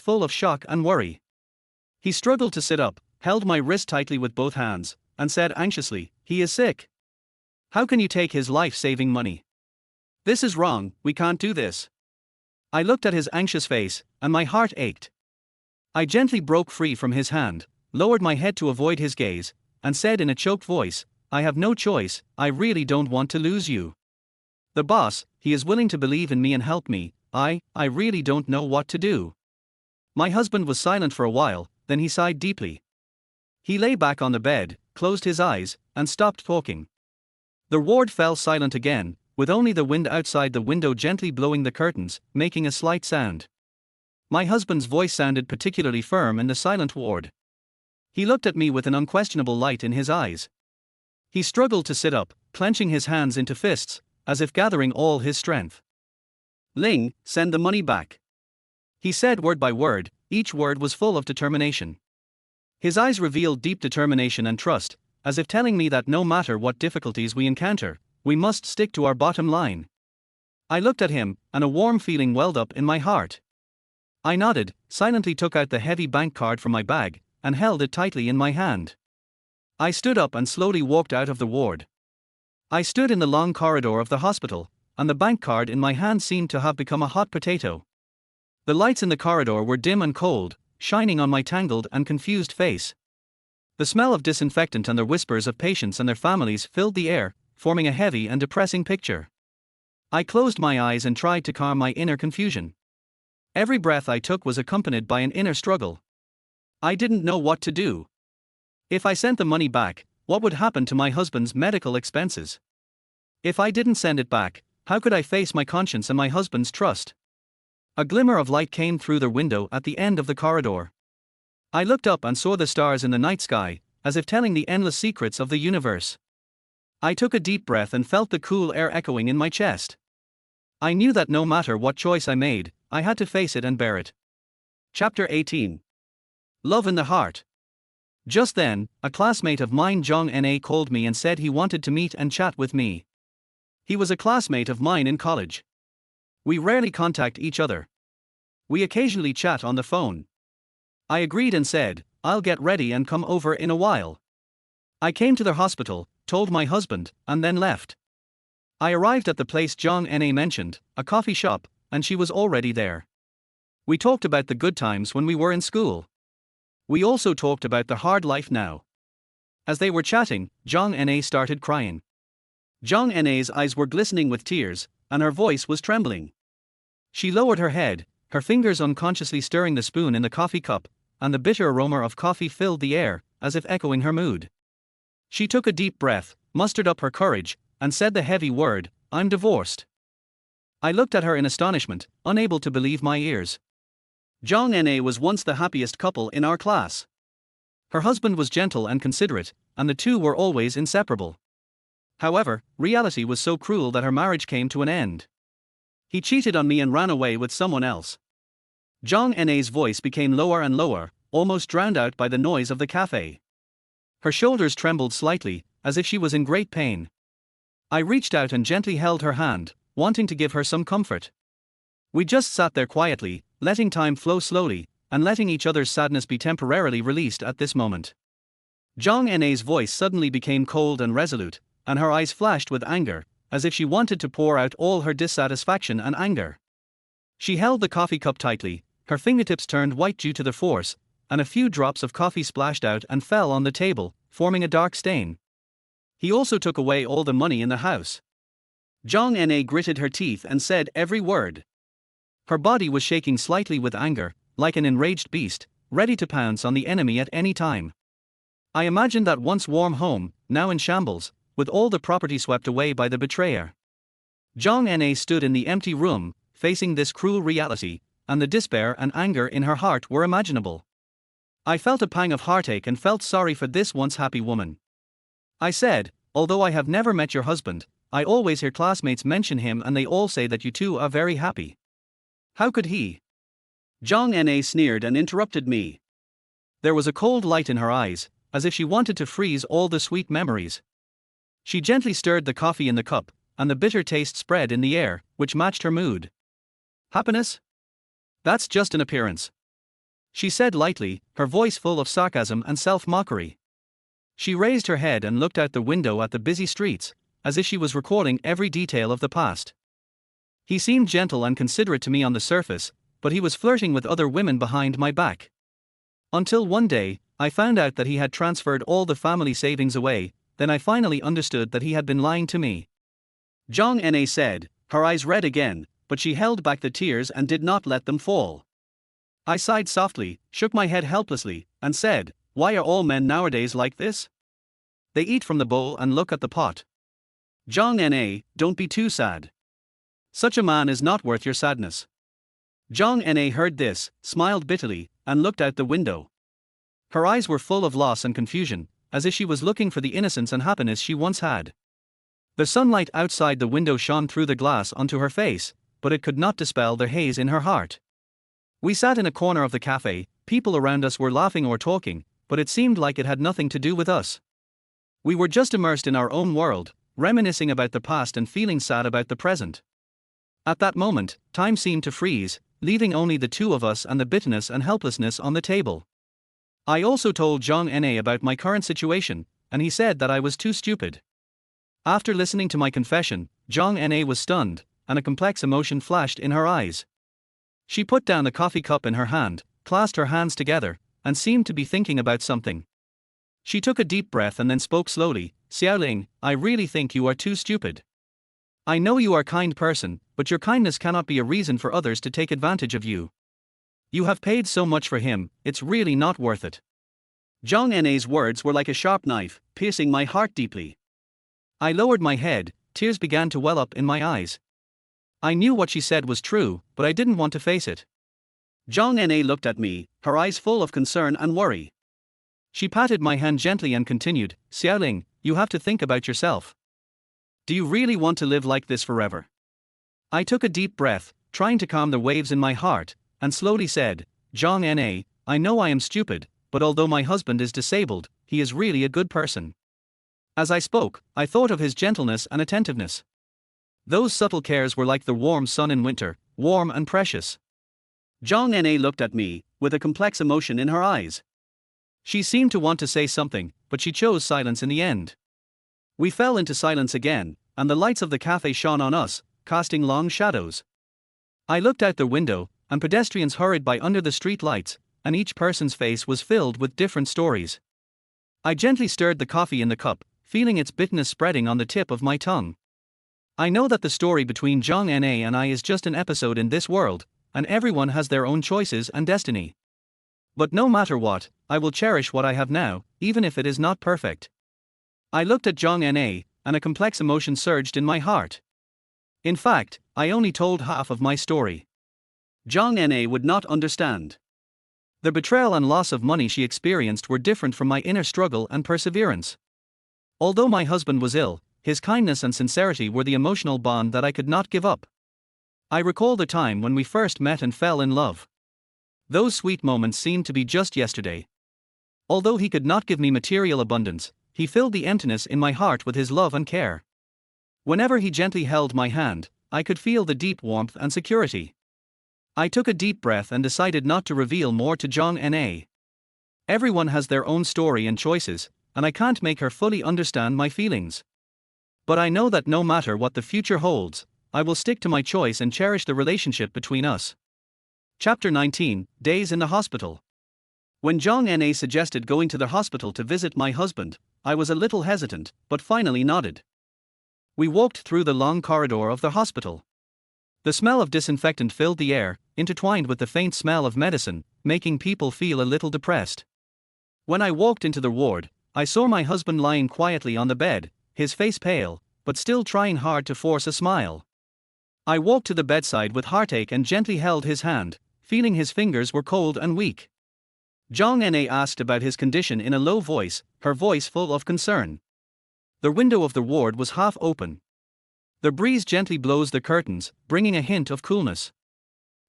full of shock and worry. He struggled to sit up, held my wrist tightly with both hands, and said anxiously, "He is sick. How can you take his life-saving money? This is wrong, we can't do this." I looked at his anxious face, and my heart ached. I gently broke free from his hand, lowered my head to avoid his gaze, and said in a choked voice, "I have no choice, I really don't want to lose you. The boss, he is willing to believe in me and help me, I really don't know what to do." My husband was silent for a while, then he sighed deeply. He lay back on the bed, closed his eyes, and stopped talking. The ward fell silent again, with only the wind outside the window gently blowing the curtains, making a slight sound. My husband's voice sounded particularly firm in the silent ward. He looked at me with an unquestionable light in his eyes. He struggled to sit up, clenching his hands into fists, as if gathering all his strength. "Ling, send the money back," he said word by word. Each word was full of determination. His eyes revealed deep determination and trust, as if telling me that no matter what difficulties we encounter, we must stick to our bottom line. I looked at him, and a warm feeling welled up in my heart. I nodded, silently took out the heavy bank card from my bag, and held it tightly in my hand. I stood up and slowly walked out of the ward. I stood in the long corridor of the hospital, and the bank card in my hand seemed to have become a hot potato. The lights in the corridor were dim and cold, shining on my tangled and confused face. The smell of disinfectant and the whispers of patients and their families filled the air, forming a heavy and depressing picture. I closed my eyes and tried to calm my inner confusion. Every breath I took was accompanied by an inner struggle. I didn't know what to do. If I sent the money back, what would happen to my husband's medical expenses? If I didn't send it back, how could I face my conscience and my husband's trust? A glimmer of light came through the window at the end of the corridor. I looked up and saw the stars in the night sky, as if telling the endless secrets of the universe. I took a deep breath and felt the cool air echoing in my chest. I knew that no matter what choice I made, I had to face it and bear it. Chapter 18. Love in the Heart. Just then, a classmate of mine, Zhang Na, called me and said he wanted to meet and chat with me. He was a classmate of mine in college. We rarely contact each other. We occasionally chat on the phone. I agreed and said, I'll get ready and come over in a while. I came to their hospital, told my husband, and then left. I arrived at the place Zhang Na mentioned, a coffee shop, and she was already there. We talked about the good times when we were in school. We also talked about the hard life now. As they were chatting, Zhang Na started crying. Zhang Na's eyes were glistening with tears, and her voice was trembling. She lowered her head, her fingers unconsciously stirring the spoon in the coffee cup, and the bitter aroma of coffee filled the air, as if echoing her mood. She took a deep breath, mustered up her courage, and said the heavy word, I'm divorced. I looked at her in astonishment, unable to believe my ears. Zhang Na was once the happiest couple in our class. Her husband was gentle and considerate, and the two were always inseparable. However, reality was so cruel that her marriage came to an end. He cheated on me and ran away with someone else. Zhang Na's voice became lower and lower, almost drowned out by the noise of the cafe. Her shoulders trembled slightly, as if she was in great pain. I reached out and gently held her hand, wanting to give her some comfort. We just sat there quietly, letting time flow slowly, and letting each other's sadness be temporarily released at this moment. Zhang Na's voice suddenly became cold and resolute, and her eyes flashed with anger, as if she wanted to pour out all her dissatisfaction and anger. She held the coffee cup tightly, her fingertips turned white due to the force, and a few drops of coffee splashed out and fell on the table, forming a dark stain. He also took away all the money in the house. Zhang Na gritted her teeth and said every word. Her body was shaking slightly with anger, like an enraged beast, ready to pounce on the enemy at any time. I imagined that once warm home, now in shambles, with all the property swept away by the betrayer. Zhang Na stood in the empty room, facing this cruel reality, and the despair and anger in her heart were imaginable. I felt a pang of heartache and felt sorry for this once happy woman. I said, although I have never met your husband, I always hear classmates mention him and they all say that you two are very happy. How could he? Zhang Na sneered and interrupted me. There was a cold light in her eyes, as if she wanted to freeze all the sweet memories. She gently stirred the coffee in the cup, and the bitter taste spread in the air, which matched her mood. Happiness? That's just an appearance. She said lightly, her voice full of sarcasm and self-mockery. She raised her head and looked out the window at the busy streets, as if she was recalling every detail of the past. He seemed gentle and considerate to me on the surface, but he was flirting with other women behind my back. Until one day, I found out that he had transferred all the family savings away. Then I finally understood that he had been lying to me. Zhang Na said, her eyes red again, but she held back the tears and did not let them fall. I sighed softly, shook my head helplessly, and said, why are all men nowadays like this? They eat from the bowl and look at the pot. Zhang Na, don't be too sad. Such a man is not worth your sadness. Zhang Na heard this, smiled bitterly, and looked out the window. Her eyes were full of loss and confusion, as if she was looking for the innocence and happiness she once had. The sunlight outside the window shone through the glass onto her face, but it could not dispel the haze in her heart. We sat in a corner of the cafe, people around us were laughing or talking, but it seemed like it had nothing to do with us. We were just immersed in our own world, reminiscing about the past and feeling sad about the present. At that moment, time seemed to freeze, leaving only the two of us and the bitterness and helplessness on the table. I also told Zhang Na about my current situation, and he said that I was too stupid. After listening to my confession, Zhang Na was stunned, and a complex emotion flashed in her eyes. She put down the coffee cup in her hand, clasped her hands together, and seemed to be thinking about something. She took a deep breath and then spoke slowly. Ling, I really think you are too stupid. I know you are a kind person, but your kindness cannot be a reason for others to take advantage of you. You have paid so much for him, it's really not worth it. Zhang Na's words were like a sharp knife, piercing my heart deeply. I lowered my head, tears began to well up in my eyes. I knew what she said was true, but I didn't want to face it. Zhang Na looked at me, her eyes full of concern and worry. She patted my hand gently and continued, Ling, you have to think about yourself. Do you really want to live like this forever? I took a deep breath, trying to calm the waves in my heart, and slowly said, Zhang Na, I know I am stupid, but although my husband is disabled, he is really a good person. As I spoke, I thought of his gentleness and attentiveness. Those subtle cares were like the warm sun in winter, warm and precious. Zhang Na looked at me, with a complex emotion in her eyes. She seemed to want to say something, but she chose silence in the end. We fell into silence again, and the lights of the cafe shone on us, casting long shadows. I looked out the window, and pedestrians hurried by under the street lights, and each person's face was filled with different stories. I gently stirred the coffee in the cup, feeling its bitterness spreading on the tip of my tongue. I know that the story between Zhang Na and I is just an episode in this world, and everyone has their own choices and destiny. But no matter what, I will cherish what I have now, even if it is not perfect. I looked at Zhang Na, and a complex emotion surged in my heart. In fact, I only told half of my story. Zhang Na would not understand. The betrayal and loss of money she experienced were different from my inner struggle and perseverance. Although my husband was ill, his kindness and sincerity were the emotional bond that I could not give up. I recall the time when we first met and fell in love. Those sweet moments seemed to be just yesterday. Although he could not give me material abundance, he filled the emptiness in my heart with his love and care. Whenever he gently held my hand, I could feel the deep warmth and security. I took a deep breath and decided not to reveal more to Zhang Na. Everyone has their own story and choices, and I can't make her fully understand my feelings. But I know that no matter what the future holds, I will stick to my choice and cherish the relationship between us. Chapter 19, Days in the Hospital. When Zhang Na suggested going to the hospital to visit my husband, I was a little hesitant, but finally nodded. We walked through the long corridor of the hospital. The smell of disinfectant filled the air, intertwined with the faint smell of medicine, making people feel a little depressed. When I walked into the ward, I saw my husband lying quietly on the bed, his face pale, but still trying hard to force a smile. I walked to the bedside with heartache and gently held his hand, feeling his fingers were cold and weak. Zhang Na asked about his condition in a low voice, her voice full of concern. The window of the ward was half open. The breeze gently blows the curtains, bringing a hint of coolness.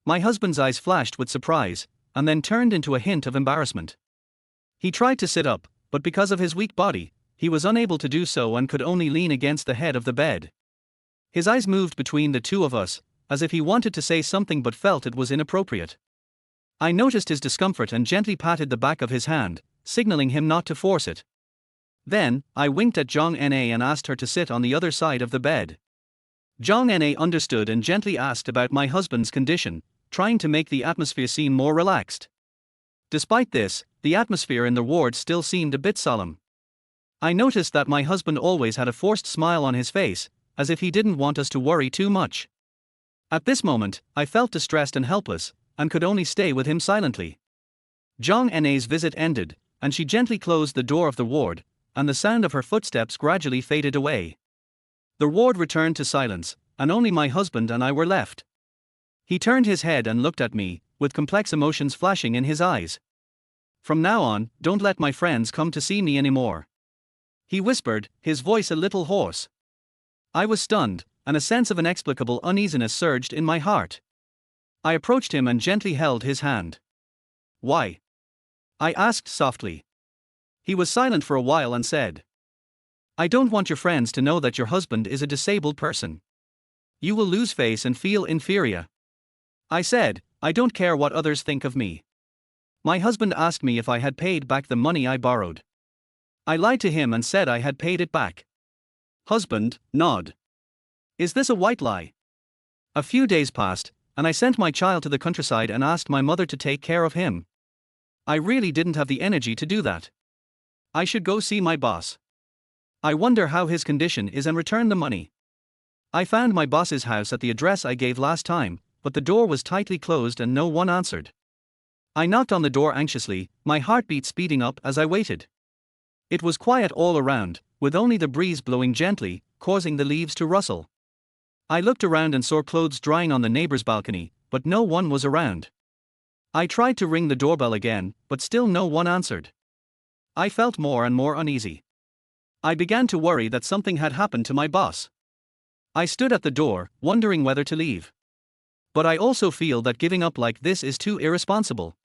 My husband's eyes flashed with surprise, and then turned into a hint of embarrassment. He tried to sit up, but because of his weak body, he was unable to do so and could only lean against the head of the bed. His eyes moved between the two of us, as if he wanted to say something but felt it was inappropriate. I noticed his discomfort and gently patted the back of his hand, signaling him not to force it. Then, I winked at Zhang Na and asked her to sit on the other side of the bed. Zhang Na understood and gently asked about my husband's condition, trying to make the atmosphere seem more relaxed. Despite this, the atmosphere in the ward still seemed a bit solemn. I noticed that my husband always had a forced smile on his face, as if he didn't want us to worry too much. At this moment, I felt distressed and helpless, and could only stay with him silently. Zhang Na's visit ended, and she gently closed the door of the ward, and the sound of her footsteps gradually faded away. The ward returned to silence, and only my husband and I were left. He turned his head and looked at me, with complex emotions flashing in his eyes. From now on, don't let my friends come to see me anymore. He whispered, his voice a little hoarse. I was stunned, and a sense of inexplicable uneasiness surged in my heart. I approached him and gently held his hand. Why? I asked softly. He was silent for a while and said, I don't want your friends to know that your husband is a disabled person. You will lose face and feel inferior. I said, I don't care what others think of me. My husband asked me if I had paid back the money I borrowed. I lied to him and said I had paid it back. Husband, nod. Is this a white lie? A few days passed, and I sent my child to the countryside and asked my mother to take care of him. I really didn't have the energy to do that. I should go see my boss. I wonder how his condition is and return the money. I found my boss's house at the address I gave last time, but the door was tightly closed and no one answered. I knocked on the door anxiously, my heartbeat speeding up as I waited. It was quiet all around, with only the breeze blowing gently, causing the leaves to rustle. I looked around and saw clothes drying on the neighbor's balcony, but no one was around. I tried to ring the doorbell again, but still no one answered. I felt more and more uneasy. I began to worry that something had happened to my boss. I stood at the door, wondering whether to leave. But I also feel that giving up like this is too irresponsible.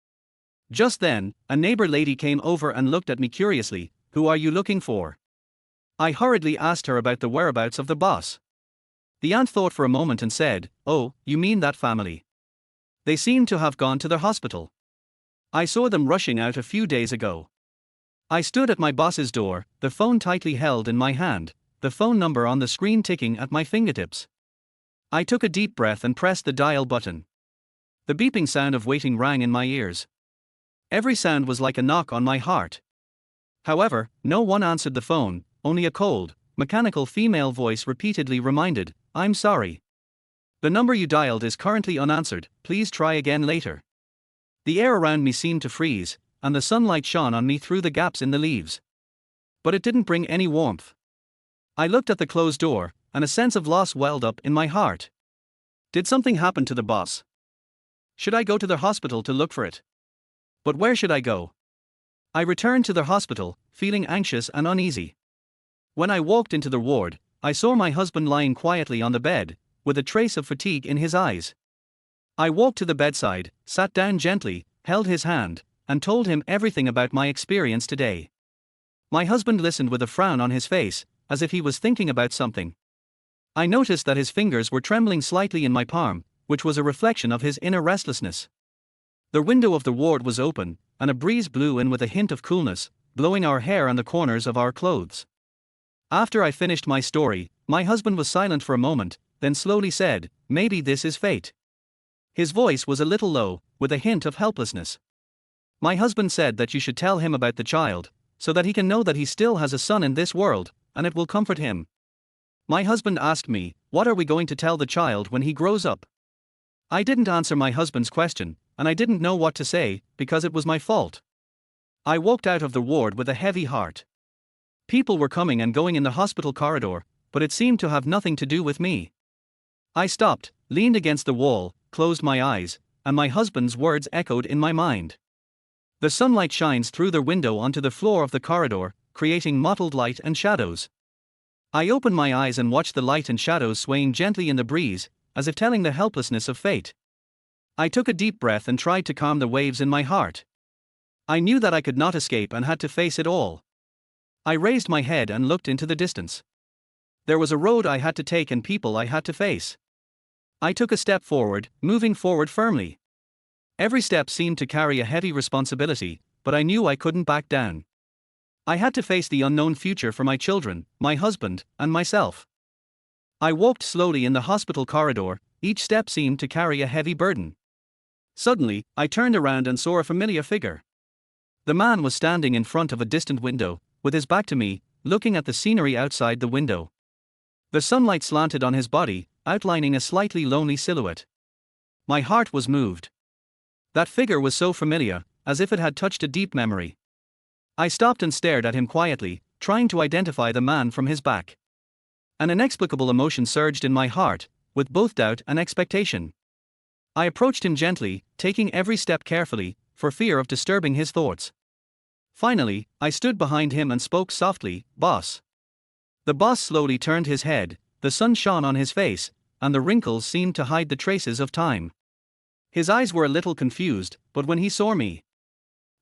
Just then, a neighbor lady came over and looked at me curiously. "Who are you looking for?" I hurriedly asked her about the whereabouts of the boss. The aunt thought for a moment and said, "Oh, you mean that family. They seem to have gone to the hospital. I saw them rushing out a few days ago." I stood at my boss's door, the phone tightly held in my hand, the phone number on the screen ticking at my fingertips. I took a deep breath and pressed the dial button. The beeping sound of waiting rang in my ears. Every sound was like a knock on my heart. However, no one answered the phone, only a cold, mechanical female voice repeatedly reminded, "I'm sorry. The number you dialed is currently unanswered, please try again later." The air around me seemed to freeze, and the sunlight shone on me through the gaps in the leaves. But it didn't bring any warmth. I looked at the closed door, and a sense of loss welled up in my heart. Did something happen to the boss? Should I go to the hospital to look for it? But where should I go? I returned to the hospital, feeling anxious and uneasy. When I walked into the ward, I saw my husband lying quietly on the bed, with a trace of fatigue in his eyes. I walked to the bedside, sat down gently, held his hand, and told him everything about my experience today. My husband listened with a frown on his face, as if he was thinking about something. I noticed that his fingers were trembling slightly in my palm, which was a reflection of his inner restlessness. The window of the ward was open, and a breeze blew in with a hint of coolness, blowing our hair and the corners of our clothes. After I finished my story, my husband was silent for a moment, then slowly said, "Maybe this is fate." His voice was a little low, with a hint of helplessness. My husband said that you should tell him about the child, so that he can know that he still has a son in this world, and it will comfort him. My husband asked me, "What are we going to tell the child when he grows up?" I didn't answer my husband's question, and I didn't know what to say, because it was my fault. I walked out of the ward with a heavy heart. People were coming and going in the hospital corridor, but it seemed to have nothing to do with me. I stopped, leaned against the wall, closed my eyes, and my husband's words echoed in my mind. The sunlight shines through the window onto the floor of the corridor, creating mottled light and shadows. I opened my eyes and watched the light and shadows swaying gently in the breeze, as if telling the helplessness of fate. I took a deep breath and tried to calm the waves in my heart. I knew that I could not escape and had to face it all. I raised my head and looked into the distance. There was a road I had to take and people I had to face. I took a step forward, moving forward firmly. Every step seemed to carry a heavy responsibility, but I knew I couldn't back down. I had to face the unknown future for my children, my husband, and myself. I walked slowly in the hospital corridor, each step seemed to carry a heavy burden. Suddenly, I turned around and saw a familiar figure. The man was standing in front of a distant window, with his back to me, looking at the scenery outside the window. The sunlight slanted on his body, outlining a slightly lonely silhouette. My heart was moved. That figure was so familiar, as if it had touched a deep memory. I stopped and stared at him quietly, trying to identify the man from his back. An inexplicable emotion surged in my heart, with both doubt and expectation. I approached him gently, taking every step carefully, for fear of disturbing his thoughts. Finally, I stood behind him and spoke softly, "Boss." The boss slowly turned his head, the sun shone on his face, and the wrinkles seemed to hide the traces of time. His eyes were a little confused, but when he saw me,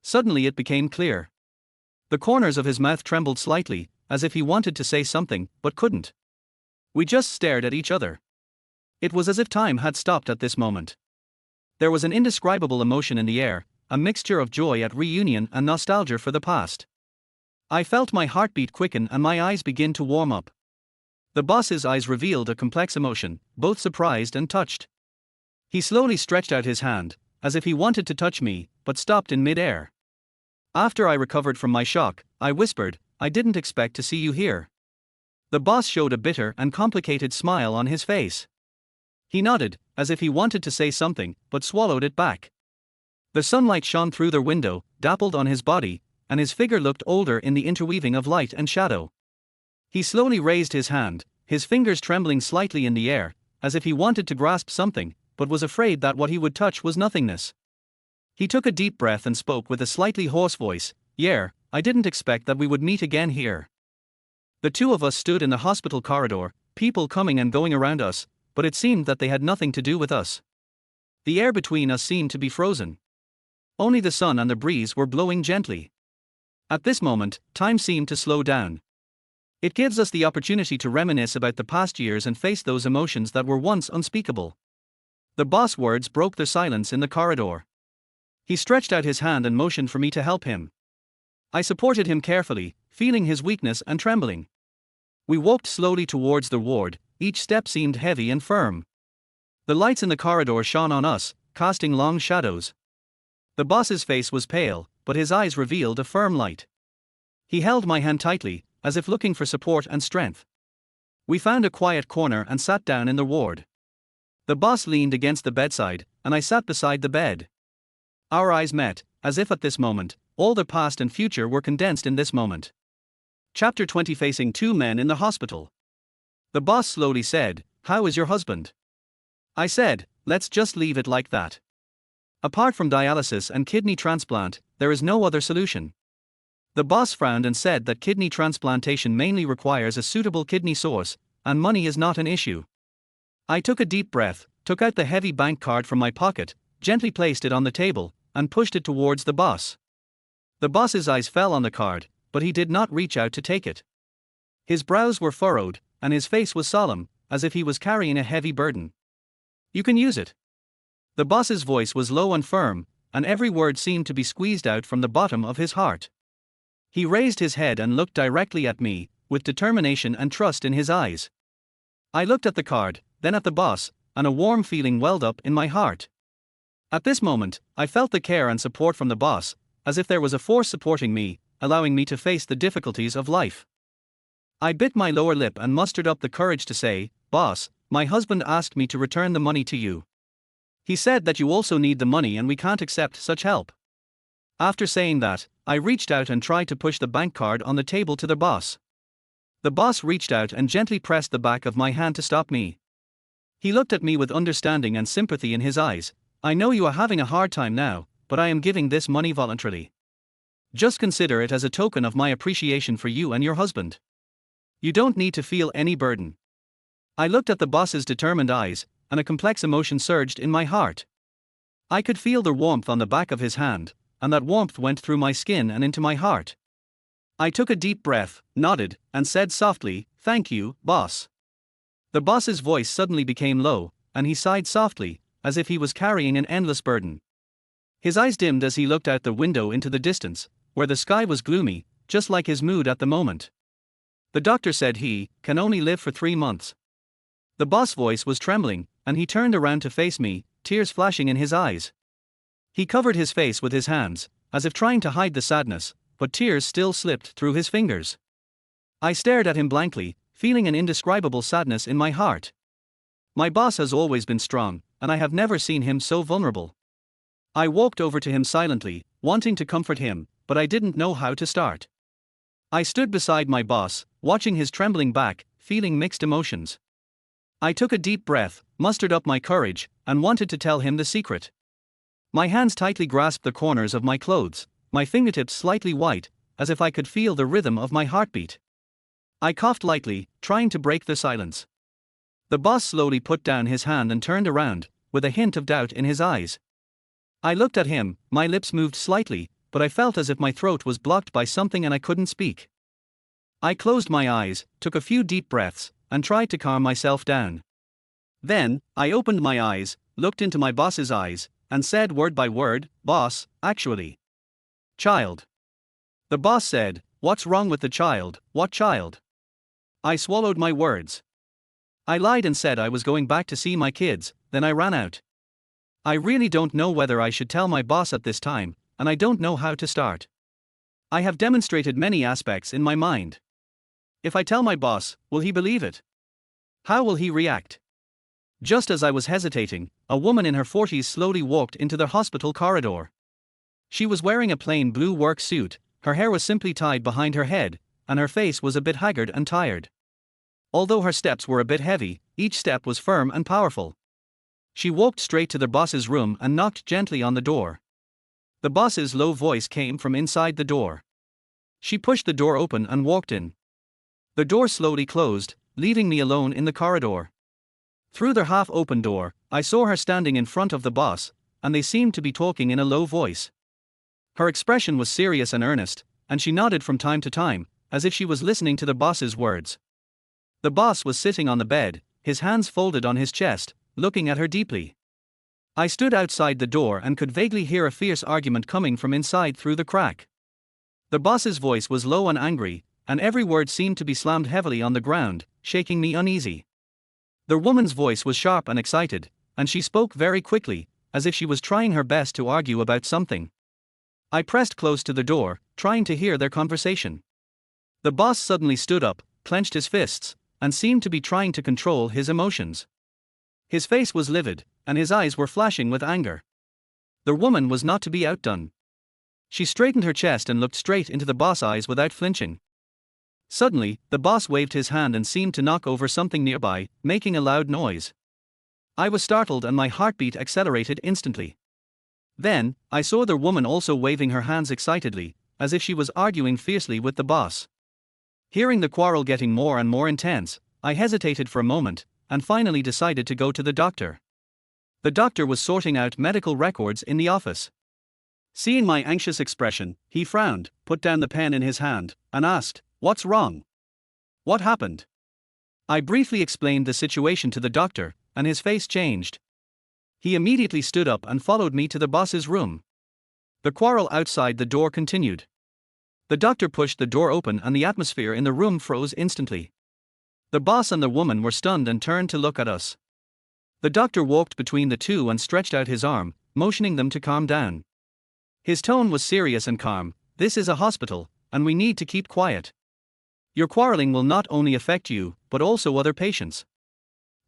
suddenly it became clear. The corners of his mouth trembled slightly, as if he wanted to say something, but couldn't. We just stared at each other. It was as if time had stopped at this moment. There was an indescribable emotion in the air, a mixture of joy at reunion and nostalgia for the past. I felt my heartbeat quicken and my eyes begin to warm up. The boss's eyes revealed a complex emotion, both surprised and touched. He slowly stretched out his hand, as if he wanted to touch me, but stopped in mid-air. After I recovered from my shock, I whispered, I didn't expect to see you here. The boss showed a bitter and complicated smile on his face. He nodded, as if he wanted to say something, but swallowed it back. The sunlight shone through the window, dappled on his body, and his figure looked older in the interweaving of light and shadow. He slowly raised his hand, his fingers trembling slightly in the air, as if he wanted to grasp something, but was afraid that what he would touch was nothingness. He took a deep breath and spoke with a slightly hoarse voice, "Yeah, I didn't expect that we would meet again here." The two of us stood in the hospital corridor, people coming and going around us, but it seemed that they had nothing to do with us. The air between us seemed to be frozen. Only the sun and the breeze were blowing gently. At this moment, time seemed to slow down. It gives us the opportunity to reminisce about the past years and face those emotions that were once unspeakable. The boss' words broke the silence in the corridor. He stretched out his hand and motioned for me to help him. I supported him carefully, feeling his weakness and trembling. We walked slowly towards the ward, each step seemed heavy and firm. The lights in the corridor shone on us, casting long shadows. The boss's face was pale, but his eyes revealed a firm light. He held my hand tightly, as if looking for support and strength. We found a quiet corner and sat down in the ward. The boss leaned against the bedside, and I sat beside the bed. Our eyes met, as if at this moment, all the past and future were condensed in this moment. Chapter 20. Facing two men in the hospital. The boss slowly said, "How is your husband?" I said, "Let's just leave it like that. Apart from dialysis and kidney transplant, there is no other solution." The boss frowned and said that kidney transplantation mainly requires a suitable kidney source, and money is not an issue. I took a deep breath, took out the heavy bank card from my pocket, gently placed it on the table, and pushed it towards the boss. The boss's eyes fell on the card, but he did not reach out to take it. His brows were furrowed, and his face was solemn, as if he was carrying a heavy burden. "You can use it." The boss's voice was low and firm, and every word seemed to be squeezed out from the bottom of his heart. He raised his head and looked directly at me, with determination and trust in his eyes. I looked at the card, then at the boss, and a warm feeling welled up in my heart. At this moment, I felt the care and support from the boss, as if there was a force supporting me, allowing me to face the difficulties of life. I bit my lower lip and mustered up the courage to say, "Boss, my husband asked me to return the money to you. He said that you also need the money and we can't accept such help." After saying that, I reached out and tried to push the bank card on the table to the boss. The boss reached out and gently pressed the back of my hand to stop me. He looked at me with understanding and sympathy in his eyes. "I know you are having a hard time now, but I am giving this money voluntarily. Just consider it as a token of my appreciation for you and your husband. You don't need to feel any burden." I looked at the boss's determined eyes, and a complex emotion surged in my heart. I could feel the warmth on the back of his hand, and that warmth went through my skin and into my heart. I took a deep breath, nodded, and said softly, "Thank you, boss." The boss's voice suddenly became low, and he sighed softly, as if he was carrying an endless burden. His eyes dimmed as he looked out the window into the distance, where the sky was gloomy, just like his mood at the moment. "The doctor said he can only live for 3 months." The boss' voice was trembling, and he turned around to face me, tears flashing in his eyes. He covered his face with his hands, as if trying to hide the sadness, but tears still slipped through his fingers. I stared at him blankly, feeling an indescribable sadness in my heart. My boss has always been strong, and I have never seen him so vulnerable. I walked over to him silently, wanting to comfort him, but I didn't know how to start. I stood beside my boss, watching his trembling back, feeling mixed emotions. I took a deep breath, mustered up my courage, and wanted to tell him the secret. My hands tightly grasped the corners of my clothes, my fingertips slightly white, as if I could feel the rhythm of my heartbeat. I coughed lightly, trying to break the silence. The boss slowly put down his hand and turned around, with a hint of doubt in his eyes. I looked at him, my lips moved slightly, but I felt as if my throat was blocked by something and I couldn't speak. I closed my eyes, took a few deep breaths, and tried to calm myself down. Then, I opened my eyes, looked into my boss's eyes, and said word by word, "Boss, actually. Child." The boss said, "What's wrong with the child? What child?" I swallowed my words. I lied and said I was going back to see my kids, then I ran out. I really don't know whether I should tell my boss at this time, and I don't know how to start. I have demonstrated many aspects in my mind. If I tell my boss, will he believe it? How will he react? Just as I was hesitating, a woman in her 40s slowly walked into the hospital corridor. She was wearing a plain blue work suit, her hair was simply tied behind her head, and her face was a bit haggard and tired. Although her steps were a bit heavy, each step was firm and powerful. She walked straight to the boss's room and knocked gently on the door. The boss's low voice came from inside the door. She pushed the door open and walked in. The door slowly closed, leaving me alone in the corridor. Through the half-open door, I saw her standing in front of the boss, and they seemed to be talking in a low voice. Her expression was serious and earnest, and she nodded from time to time, as if she was listening to the boss's words. The boss was sitting on the bed, his hands folded on his chest, looking at her deeply. I stood outside the door and could vaguely hear a fierce argument coming from inside through the crack. The boss's voice was low and angry, and every word seemed to be slammed heavily on the ground, shaking me uneasy. The woman's voice was sharp and excited, and she spoke very quickly, as if she was trying her best to argue about something. I pressed close to the door, trying to hear their conversation. The boss suddenly stood up, clenched his fists, and seemed to be trying to control his emotions. His face was livid, and his eyes were flashing with anger. The woman was not to be outdone. She straightened her chest and looked straight into the boss's eyes without flinching. Suddenly, the boss waved his hand and seemed to knock over something nearby, making a loud noise. I was startled and my heartbeat accelerated instantly. Then, I saw the woman also waving her hands excitedly, as if she was arguing fiercely with the boss. Hearing the quarrel getting more and more intense, I hesitated for a moment, and finally decided to go to the doctor. The doctor was sorting out medical records in the office. Seeing my anxious expression, he frowned, put down the pen in his hand, and asked, "What's wrong? What happened?" I briefly explained the situation to the doctor, and his face changed. He immediately stood up and followed me to the boss's room. The quarrel outside the door continued. The doctor pushed the door open and the atmosphere in the room froze instantly. The boss and the woman were stunned and turned to look at us. The doctor walked between the two and stretched out his arm, motioning them to calm down. His tone was serious and calm. "This is a hospital, and we need to keep quiet. Your quarreling will not only affect you, but also other patients."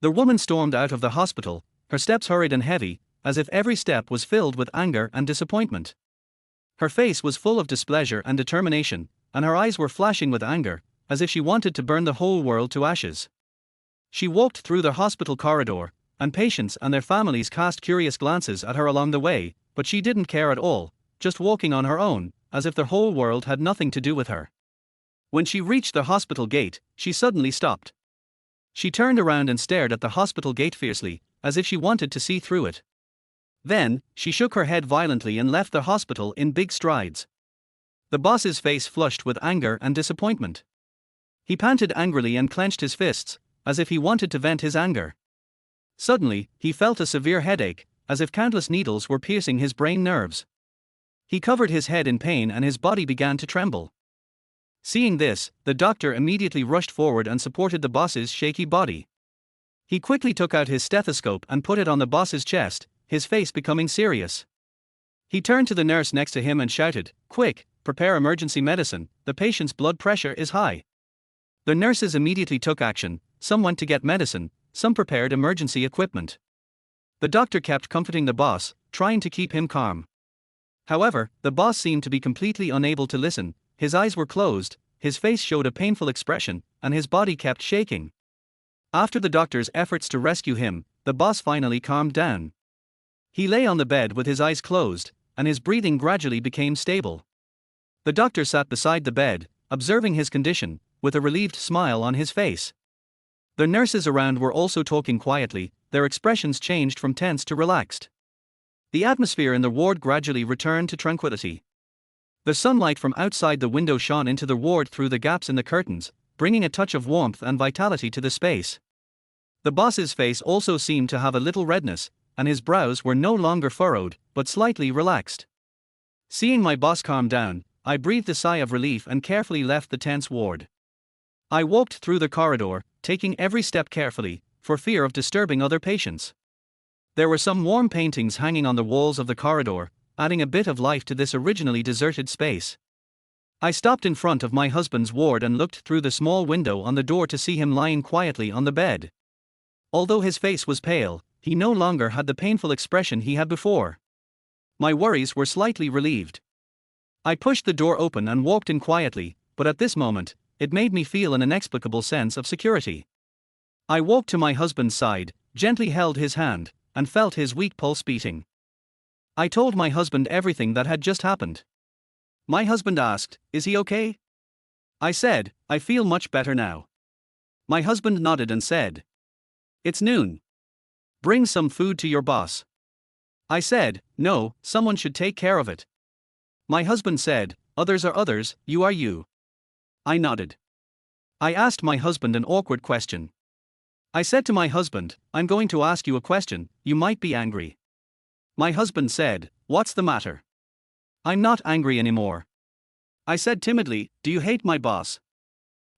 The woman stormed out of the hospital, her steps hurried and heavy, as if every step was filled with anger and disappointment. Her face was full of displeasure and determination, and her eyes were flashing with anger, as if she wanted to burn the whole world to ashes. She walked through the hospital corridor, and patients and their families cast curious glances at her along the way, but she didn't care at all, just walking on her own, as if the whole world had nothing to do with her. When she reached the hospital gate, she suddenly stopped. She turned around and stared at the hospital gate fiercely, as if she wanted to see through it. Then, she shook her head violently and left the hospital in big strides. The boss's face flushed with anger and disappointment. He panted angrily and clenched his fists, as if he wanted to vent his anger. Suddenly, he felt a severe headache, as if countless needles were piercing his brain nerves. He covered his head in pain and his body began to tremble. Seeing this, the doctor immediately rushed forward and supported the boss's shaky body. He quickly took out his stethoscope and put it on the boss's chest, his face becoming serious. He turned to the nurse next to him and shouted, "Quick, prepare emergency medicine, the patient's blood pressure is high." The nurses immediately took action, some went to get medicine, some prepared emergency equipment. The doctor kept comforting the boss, trying to keep him calm. However, the boss seemed to be completely unable to listen, his eyes were closed, his face showed a painful expression, and his body kept shaking. After the doctor's efforts to rescue him, the boss finally calmed down. He lay on the bed with his eyes closed, and his breathing gradually became stable. The doctor sat beside the bed, observing his condition, with a relieved smile on his face. The nurses around were also talking quietly, their expressions changed from tense to relaxed. The atmosphere in the ward gradually returned to tranquility. The sunlight from outside the window shone into the ward through the gaps in the curtains, bringing a touch of warmth and vitality to the space. The boss's face also seemed to have a little redness, and his brows were no longer furrowed, but slightly relaxed. Seeing my boss calm down, I breathed a sigh of relief and carefully left the tense ward. I walked through the corridor, taking every step carefully, for fear of disturbing other patients. There were some warm paintings hanging on the walls of the corridor, adding a bit of life to this originally deserted space. I stopped in front of my husband's ward and looked through the small window on the door to see him lying quietly on the bed. Although his face was pale, he no longer had the painful expression he had before. My worries were slightly relieved. I pushed the door open and walked in quietly, but at this moment, it made me feel an inexplicable sense of security. I walked to my husband's side, gently held his hand, and felt his weak pulse beating. I told my husband everything that had just happened. My husband asked, "Is he okay?" I said, "I feel much better now." My husband nodded and said, "It's noon. Bring some food to your boss." I said, "No, someone should take care of it." My husband said, "Others are others, you are you." I nodded. I asked my husband an awkward question. I said to my husband, "I'm going to ask you a question, you might be angry." My husband said, "What's the matter?" "I'm not angry anymore." I said timidly, "Do you hate my boss?"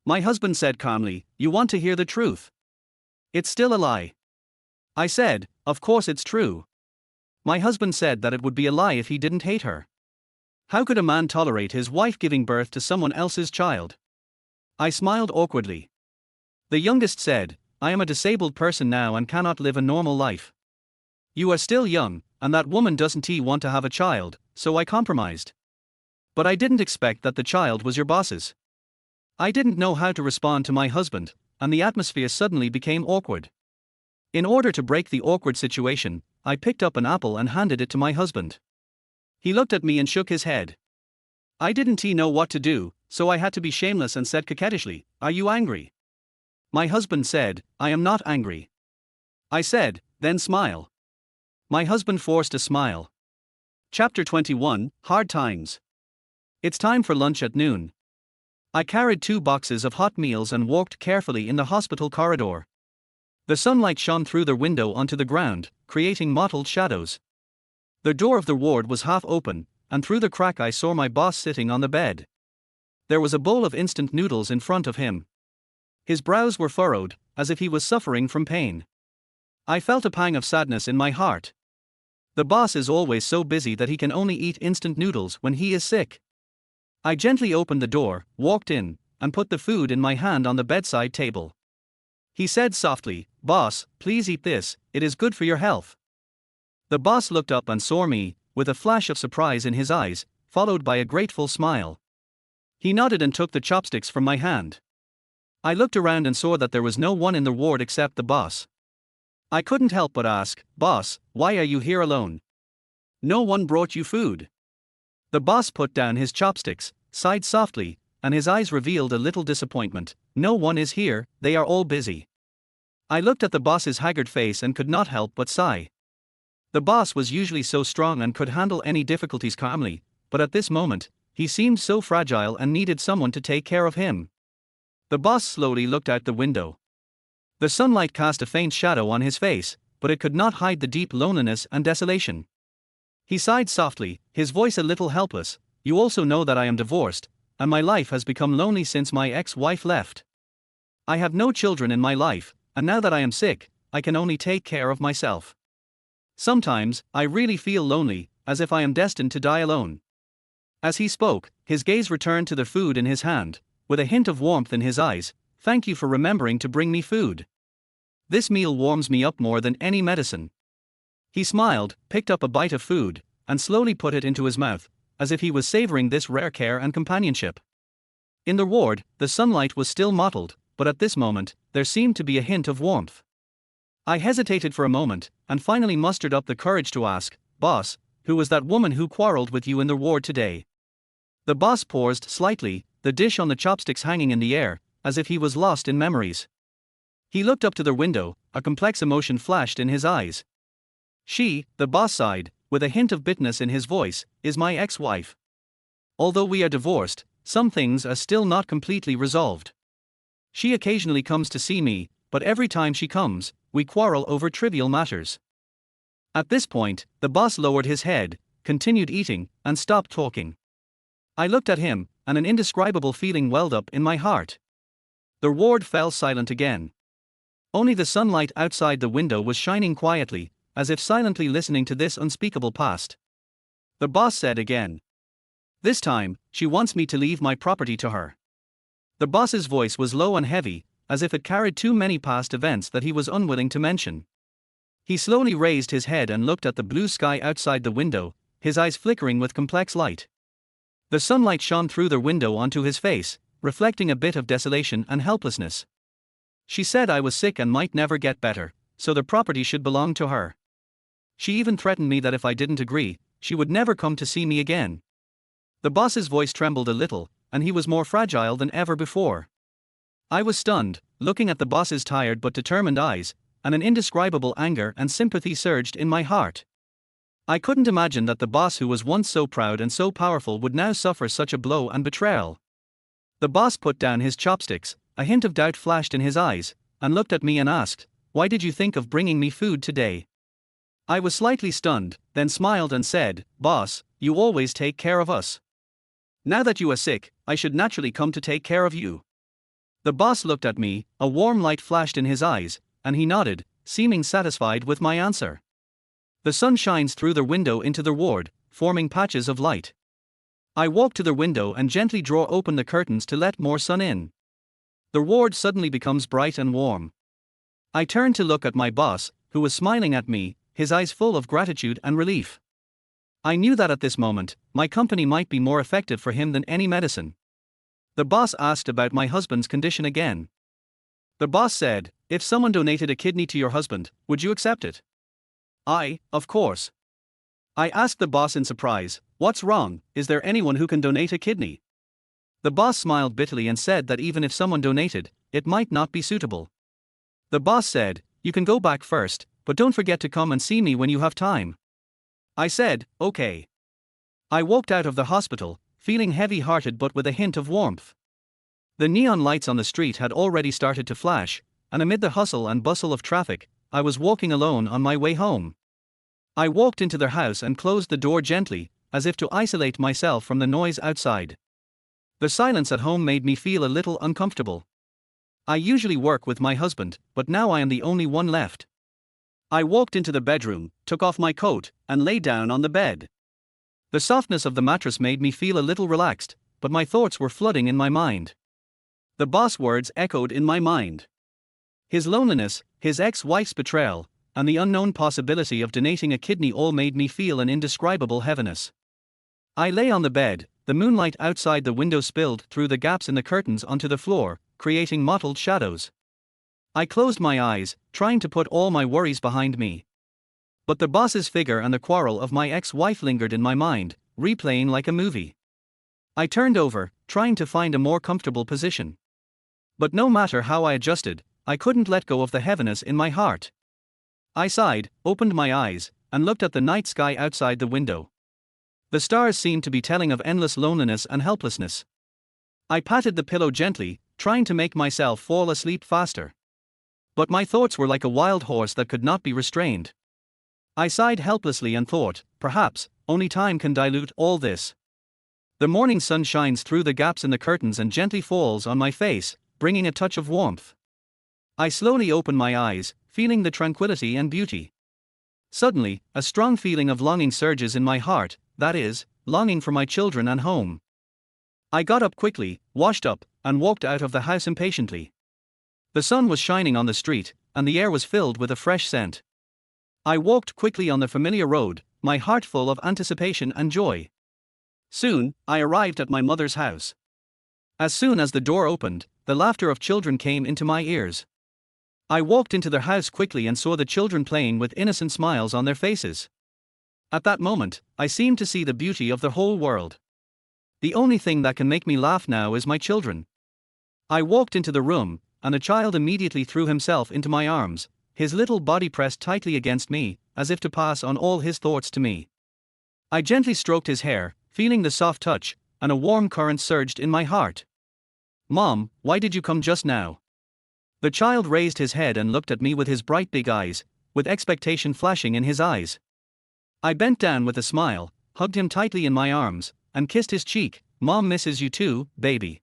My husband said calmly, "You want to hear the truth? It's still a lie." I said, "Of course it's true." My husband said that it would be a lie if he didn't hate her. How could a man tolerate his wife giving birth to someone else's child? I smiled awkwardly. The youngest said, "I am a disabled person now and cannot live a normal life. You are still young, and that woman doesn't want to have a child, so I compromised. But I didn't expect that the child was your boss's." I didn't know how to respond to my husband, and the atmosphere suddenly became awkward. In order to break the awkward situation, I picked up an apple and handed it to my husband. He looked at me and shook his head. I didn't know what to do, so I had to be shameless and said coquettishly, "Are you angry?" My husband said, "I am not angry." I said, "Then smile." My husband forced a smile. Chapter 21, Hard Times. It's time for lunch at noon. I carried 2 boxes of hot meals and walked carefully in the hospital corridor. The sunlight shone through the window onto the ground, creating mottled shadows. The door of the ward was half open, and through the crack I saw my boss sitting on the bed. There was a bowl of instant noodles in front of him. His brows were furrowed, as if he was suffering from pain. I felt a pang of sadness in my heart. The boss is always so busy that he can only eat instant noodles when he is sick. I gently opened the door, walked in, and put the food in my hand on the bedside table. He said softly, "Boss, please eat this, it is good for your health." The boss looked up and saw me, with a flash of surprise in his eyes, followed by a grateful smile. He nodded and took the chopsticks from my hand. I looked around and saw that there was no one in the ward except the boss. I couldn't help but ask, "Boss, why are you here alone? No one brought you food." The boss put down his chopsticks, sighed softly, and his eyes revealed a little disappointment. "No one is here, they are all busy." I looked at the boss's haggard face and could not help but sigh. The boss was usually so strong and could handle any difficulties calmly, but at this moment, he seemed so fragile and needed someone to take care of him. The boss slowly looked out the window. The sunlight cast a faint shadow on his face, but it could not hide the deep loneliness and desolation. He sighed softly, his voice a little helpless. "You also know that I am divorced, and my life has become lonely since my ex-wife left. I have no children in my life, and now that I am sick, I can only take care of myself. Sometimes, I really feel lonely, as if I am destined to die alone." As he spoke, his gaze returned to the food in his hand, with a hint of warmth in his eyes. "Thank you for remembering to bring me food. This meal warms me up more than any medicine." He smiled, picked up a bite of food, and slowly put it into his mouth, as if he was savoring this rare care and companionship. In the ward, the sunlight was still mottled, but at this moment, there seemed to be a hint of warmth. I hesitated for a moment, and finally mustered up the courage to ask, "Boss, who was that woman who quarreled with you in the ward today?" The boss paused slightly, the dish on the chopsticks hanging in the air, as if he was lost in memories. He looked up to the window, a complex emotion flashed in his eyes. "She," the boss sighed, with a hint of bitterness in his voice, "is my ex-wife. Although we are divorced, some things are still not completely resolved. She occasionally comes to see me, but every time she comes, we quarrel over trivial matters." At this point, the boss lowered his head, continued eating, and stopped talking. I looked at him, and an indescribable feeling welled up in my heart. The ward fell silent again. Only the sunlight outside the window was shining quietly, as if silently listening to this unspeakable past. The boss said again, This time, she wants me to leave my property to her. The boss's voice was low and heavy, as if it carried too many past events that he was unwilling to mention. He slowly raised his head and looked at the blue sky outside the window, his eyes flickering with complex light. The sunlight shone through the window onto his face, reflecting a bit of desolation and helplessness. She said I was sick and might never get better, so the property should belong to her. She even threatened me that if I didn't agree, she would never come to see me again. The boss's voice trembled a little, and he was more fragile than ever before. I was stunned, looking at the boss's tired but determined eyes, and an indescribable anger and sympathy surged in my heart. I couldn't imagine that the boss who was once so proud and so powerful would now suffer such a blow and betrayal. The boss put down his chopsticks, a hint of doubt flashed in his eyes, and looked at me and asked, "Why did you think of bringing me food today?" I was slightly stunned, then smiled and said, "Boss, you always take care of us. Now that you are sick, I should naturally come to take care of you." The boss looked at me, a warm light flashed in his eyes, and he nodded, seeming satisfied with my answer. The sun shines through the window into the ward, forming patches of light. I walk to the window and gently draw open the curtains to let more sun in. The ward suddenly becomes bright and warm. I turn to look at my boss, who was smiling at me, his eyes full of gratitude and relief. I knew that at this moment, my company might be more effective for him than any medicine. The boss asked about my husband's condition again. The boss said, "If someone donated a kidney to your husband, would you accept it?" Of course. I asked the boss in surprise, "What's wrong? Is there anyone who can donate a kidney?" The boss smiled bitterly and said that even if someone donated, it might not be suitable. The boss said, "You can go back first, but don't forget to come and see me when you have time." I said, "Okay." I walked out of the hospital, feeling heavy-hearted but with a hint of warmth. The neon lights on the street had already started to flash, and amid the hustle and bustle of traffic, I was walking alone on my way home. I walked into their house and closed the door gently, as if to isolate myself from the noise outside. The silence at home made me feel a little uncomfortable. I usually work with my husband, but now I am the only one left. I walked into the bedroom, took off my coat, and lay down on the bed. The softness of the mattress made me feel a little relaxed, but my thoughts were flooding in my mind. The boss words echoed in my mind. His loneliness, his ex-wife's betrayal, and the unknown possibility of donating a kidney all made me feel an indescribable heaviness. I lay on the bed, the moonlight outside the window spilled through the gaps in the curtains onto the floor, creating mottled shadows. I closed my eyes, trying to put all my worries behind me. But the boss's figure and the quarrel of my ex-wife lingered in my mind, replaying like a movie. I turned over, trying to find a more comfortable position. But no matter how I adjusted, I couldn't let go of the heaviness in my heart. I sighed, opened my eyes, and looked at the night sky outside the window. The stars seemed to be telling of endless loneliness and helplessness. I patted the pillow gently, trying to make myself fall asleep faster. But my thoughts were like a wild horse that could not be restrained. I sighed helplessly and thought, perhaps, only time can dilute all this. The morning sun shines through the gaps in the curtains and gently falls on my face, bringing a touch of warmth. I slowly opened my eyes, feeling the tranquility and beauty. Suddenly, a strong feeling of longing surges in my heart, that is, longing for my children and home. I got up quickly, washed up, and walked out of the house impatiently. The sun was shining on the street, and the air was filled with a fresh scent. I walked quickly on the familiar road, my heart full of anticipation and joy. Soon, I arrived at my mother's house. As soon as the door opened, the laughter of children came into my ears. I walked into their house quickly and saw the children playing with innocent smiles on their faces. At that moment, I seemed to see the beauty of the whole world. The only thing that can make me laugh now is my children. I walked into the room, and a child immediately threw himself into my arms, his little body pressed tightly against me, as if to pass on all his thoughts to me. I gently stroked his hair, feeling the soft touch, and a warm current surged in my heart. "Mom, why did you come just now?" The child raised his head and looked at me with his bright big eyes, with expectation flashing in his eyes. I bent down with a smile, hugged him tightly in my arms, and kissed his cheek. "Mom misses you too, baby.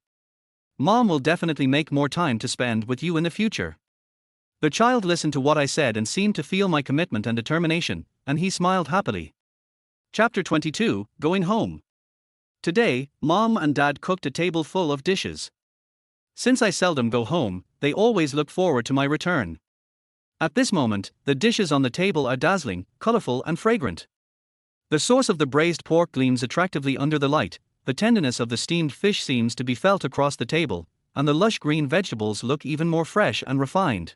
Mom will definitely make more time to spend with you in the future." The child listened to what I said and seemed to feel my commitment and determination, and he smiled happily. Chapter 22, Going Home. Today, Mom and Dad cooked a table full of dishes. Since I seldom go home, they always look forward to my return. At this moment, the dishes on the table are dazzling, colorful, and fragrant. The source of the braised pork gleams attractively under the light, the tenderness of the steamed fish seems to be felt across the table, and the lush green vegetables look even more fresh and refined.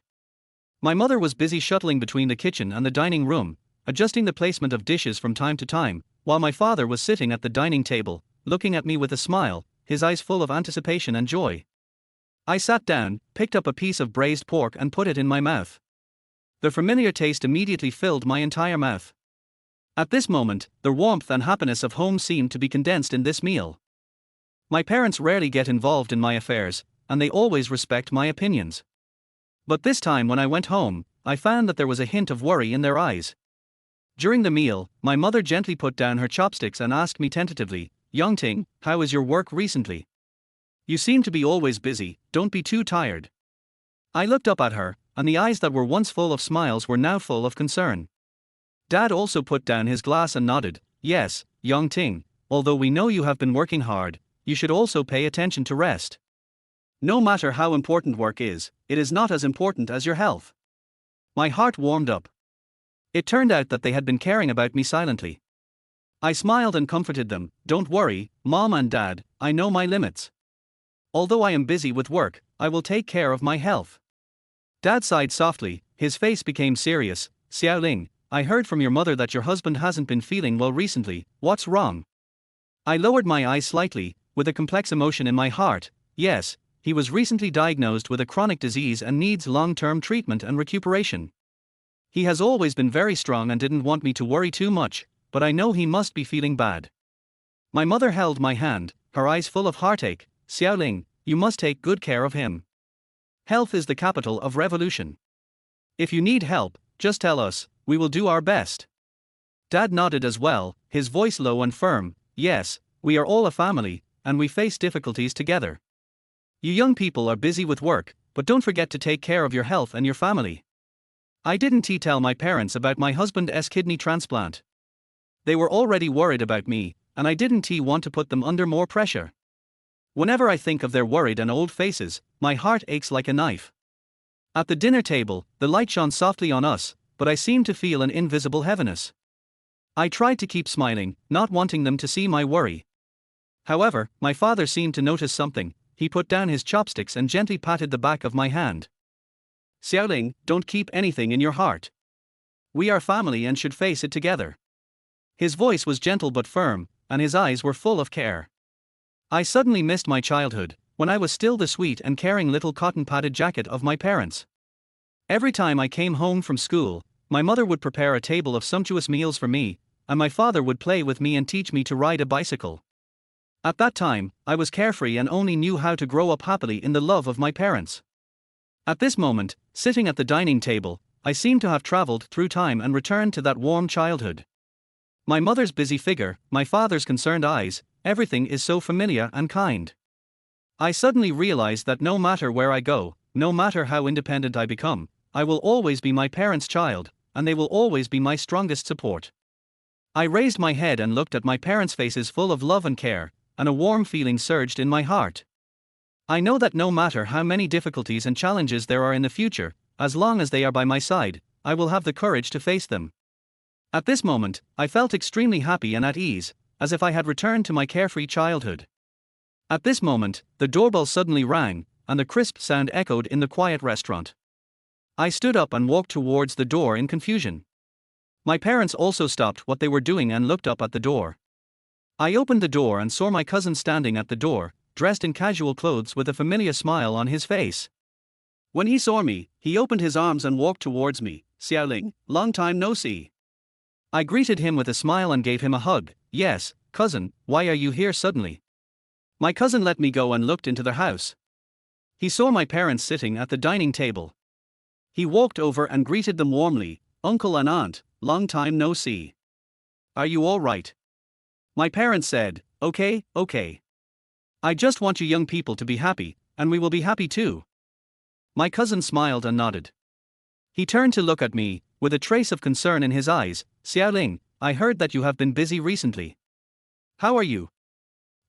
My mother was busy shuttling between the kitchen and the dining room, adjusting the placement of dishes from time to time, while my father was sitting at the dining table, looking at me with a smile, his eyes full of anticipation and joy. I sat down, picked up a piece of braised pork and put it in my mouth. The familiar taste immediately filled my entire mouth. At this moment, the warmth and happiness of home seemed to be condensed in this meal. My parents rarely get involved in my affairs, and they always respect my opinions. But this time when I went home, I found that there was a hint of worry in their eyes. During the meal, my mother gently put down her chopsticks and asked me tentatively, "Yongting, how is your work recently? You seem to be always busy, don't be too tired." I looked up at her, and the eyes that were once full of smiles were now full of concern. Dad also put down his glass and nodded, "Yes, Yongting, although we know you have been working hard, you should also pay attention to rest. No matter how important work is, it is not as important as your health." My heart warmed up. It turned out that they had been caring about me silently. I smiled and comforted them, "Don't worry, Mom and Dad, I know my limits. Although I am busy with work, I will take care of my health." Dad sighed softly, his face became serious. "Xiaoling, I heard from your mother that your husband hasn't been feeling well recently, what's wrong?" I lowered my eyes slightly, with a complex emotion in my heart. "Yes, he was recently diagnosed with a chronic disease and needs long-term treatment and recuperation. He has always been very strong and didn't want me to worry too much, but I know he must be feeling bad." My mother held my hand, her eyes full of heartache. "Xiaoling, you must take good care of him. Health is the capital of revolution. If you need help, just tell us, we will do our best." Dad nodded as well, his voice low and firm. "Yes, we are all a family, and we face difficulties together. You young people are busy with work, but don't forget to take care of your health and your family." I didn't tell my parents about my husband's kidney transplant. They were already worried about me, and I didn't want to put them under more pressure. Whenever I think of their worried and old faces, my heart aches like a knife. At the dinner table, the light shone softly on us, but I seemed to feel an invisible heaviness. I tried to keep smiling, not wanting them to see my worry. However, my father seemed to notice something. He put down his chopsticks and gently patted the back of my hand. "Xiaoling, don't keep anything in your heart. We are family and should face it together." His voice was gentle but firm, and his eyes were full of care. I suddenly missed my childhood, when I was still the sweet and caring little cotton-padded jacket of my parents. Every time I came home from school, my mother would prepare a table of sumptuous meals for me, and my father would play with me and teach me to ride a bicycle. At that time, I was carefree and only knew how to grow up happily in the love of my parents. At this moment, sitting at the dining table, I seemed to have traveled through time and returned to that warm childhood. My mother's busy figure, my father's concerned eyes, everything is so familiar and kind. I suddenly realized that no matter where I go, no matter how independent I become, I will always be my parents' child, and they will always be my strongest support. I raised my head and looked at my parents' faces full of love and care, and a warm feeling surged in my heart. I know that no matter how many difficulties and challenges there are in the future, as long as they are by my side, I will have the courage to face them. At this moment, I felt extremely happy and at ease, as if I had returned to my carefree childhood. At this moment, the doorbell suddenly rang, and the crisp sound echoed in the quiet restaurant. I stood up and walked towards the door in confusion. My parents also stopped what they were doing and looked up at the door. I opened the door and saw my cousin standing at the door, dressed in casual clothes with a familiar smile on his face. When he saw me, he opened his arms and walked towards me. "Xiaoling, long time no see." I greeted him with a smile and gave him a hug. "Yes, cousin, why are you here suddenly?" My cousin let me go and looked into the house. He saw my parents sitting at the dining table. He walked over and greeted them warmly. "Uncle and aunt, long time no see. Are you all right?" My parents said, Okay. I just want you young people to be happy, and we will be happy too." My cousin smiled and nodded. He turned to look at me, with a trace of concern in his eyes. "Xiaoling, I heard that you have been busy recently. How are you?"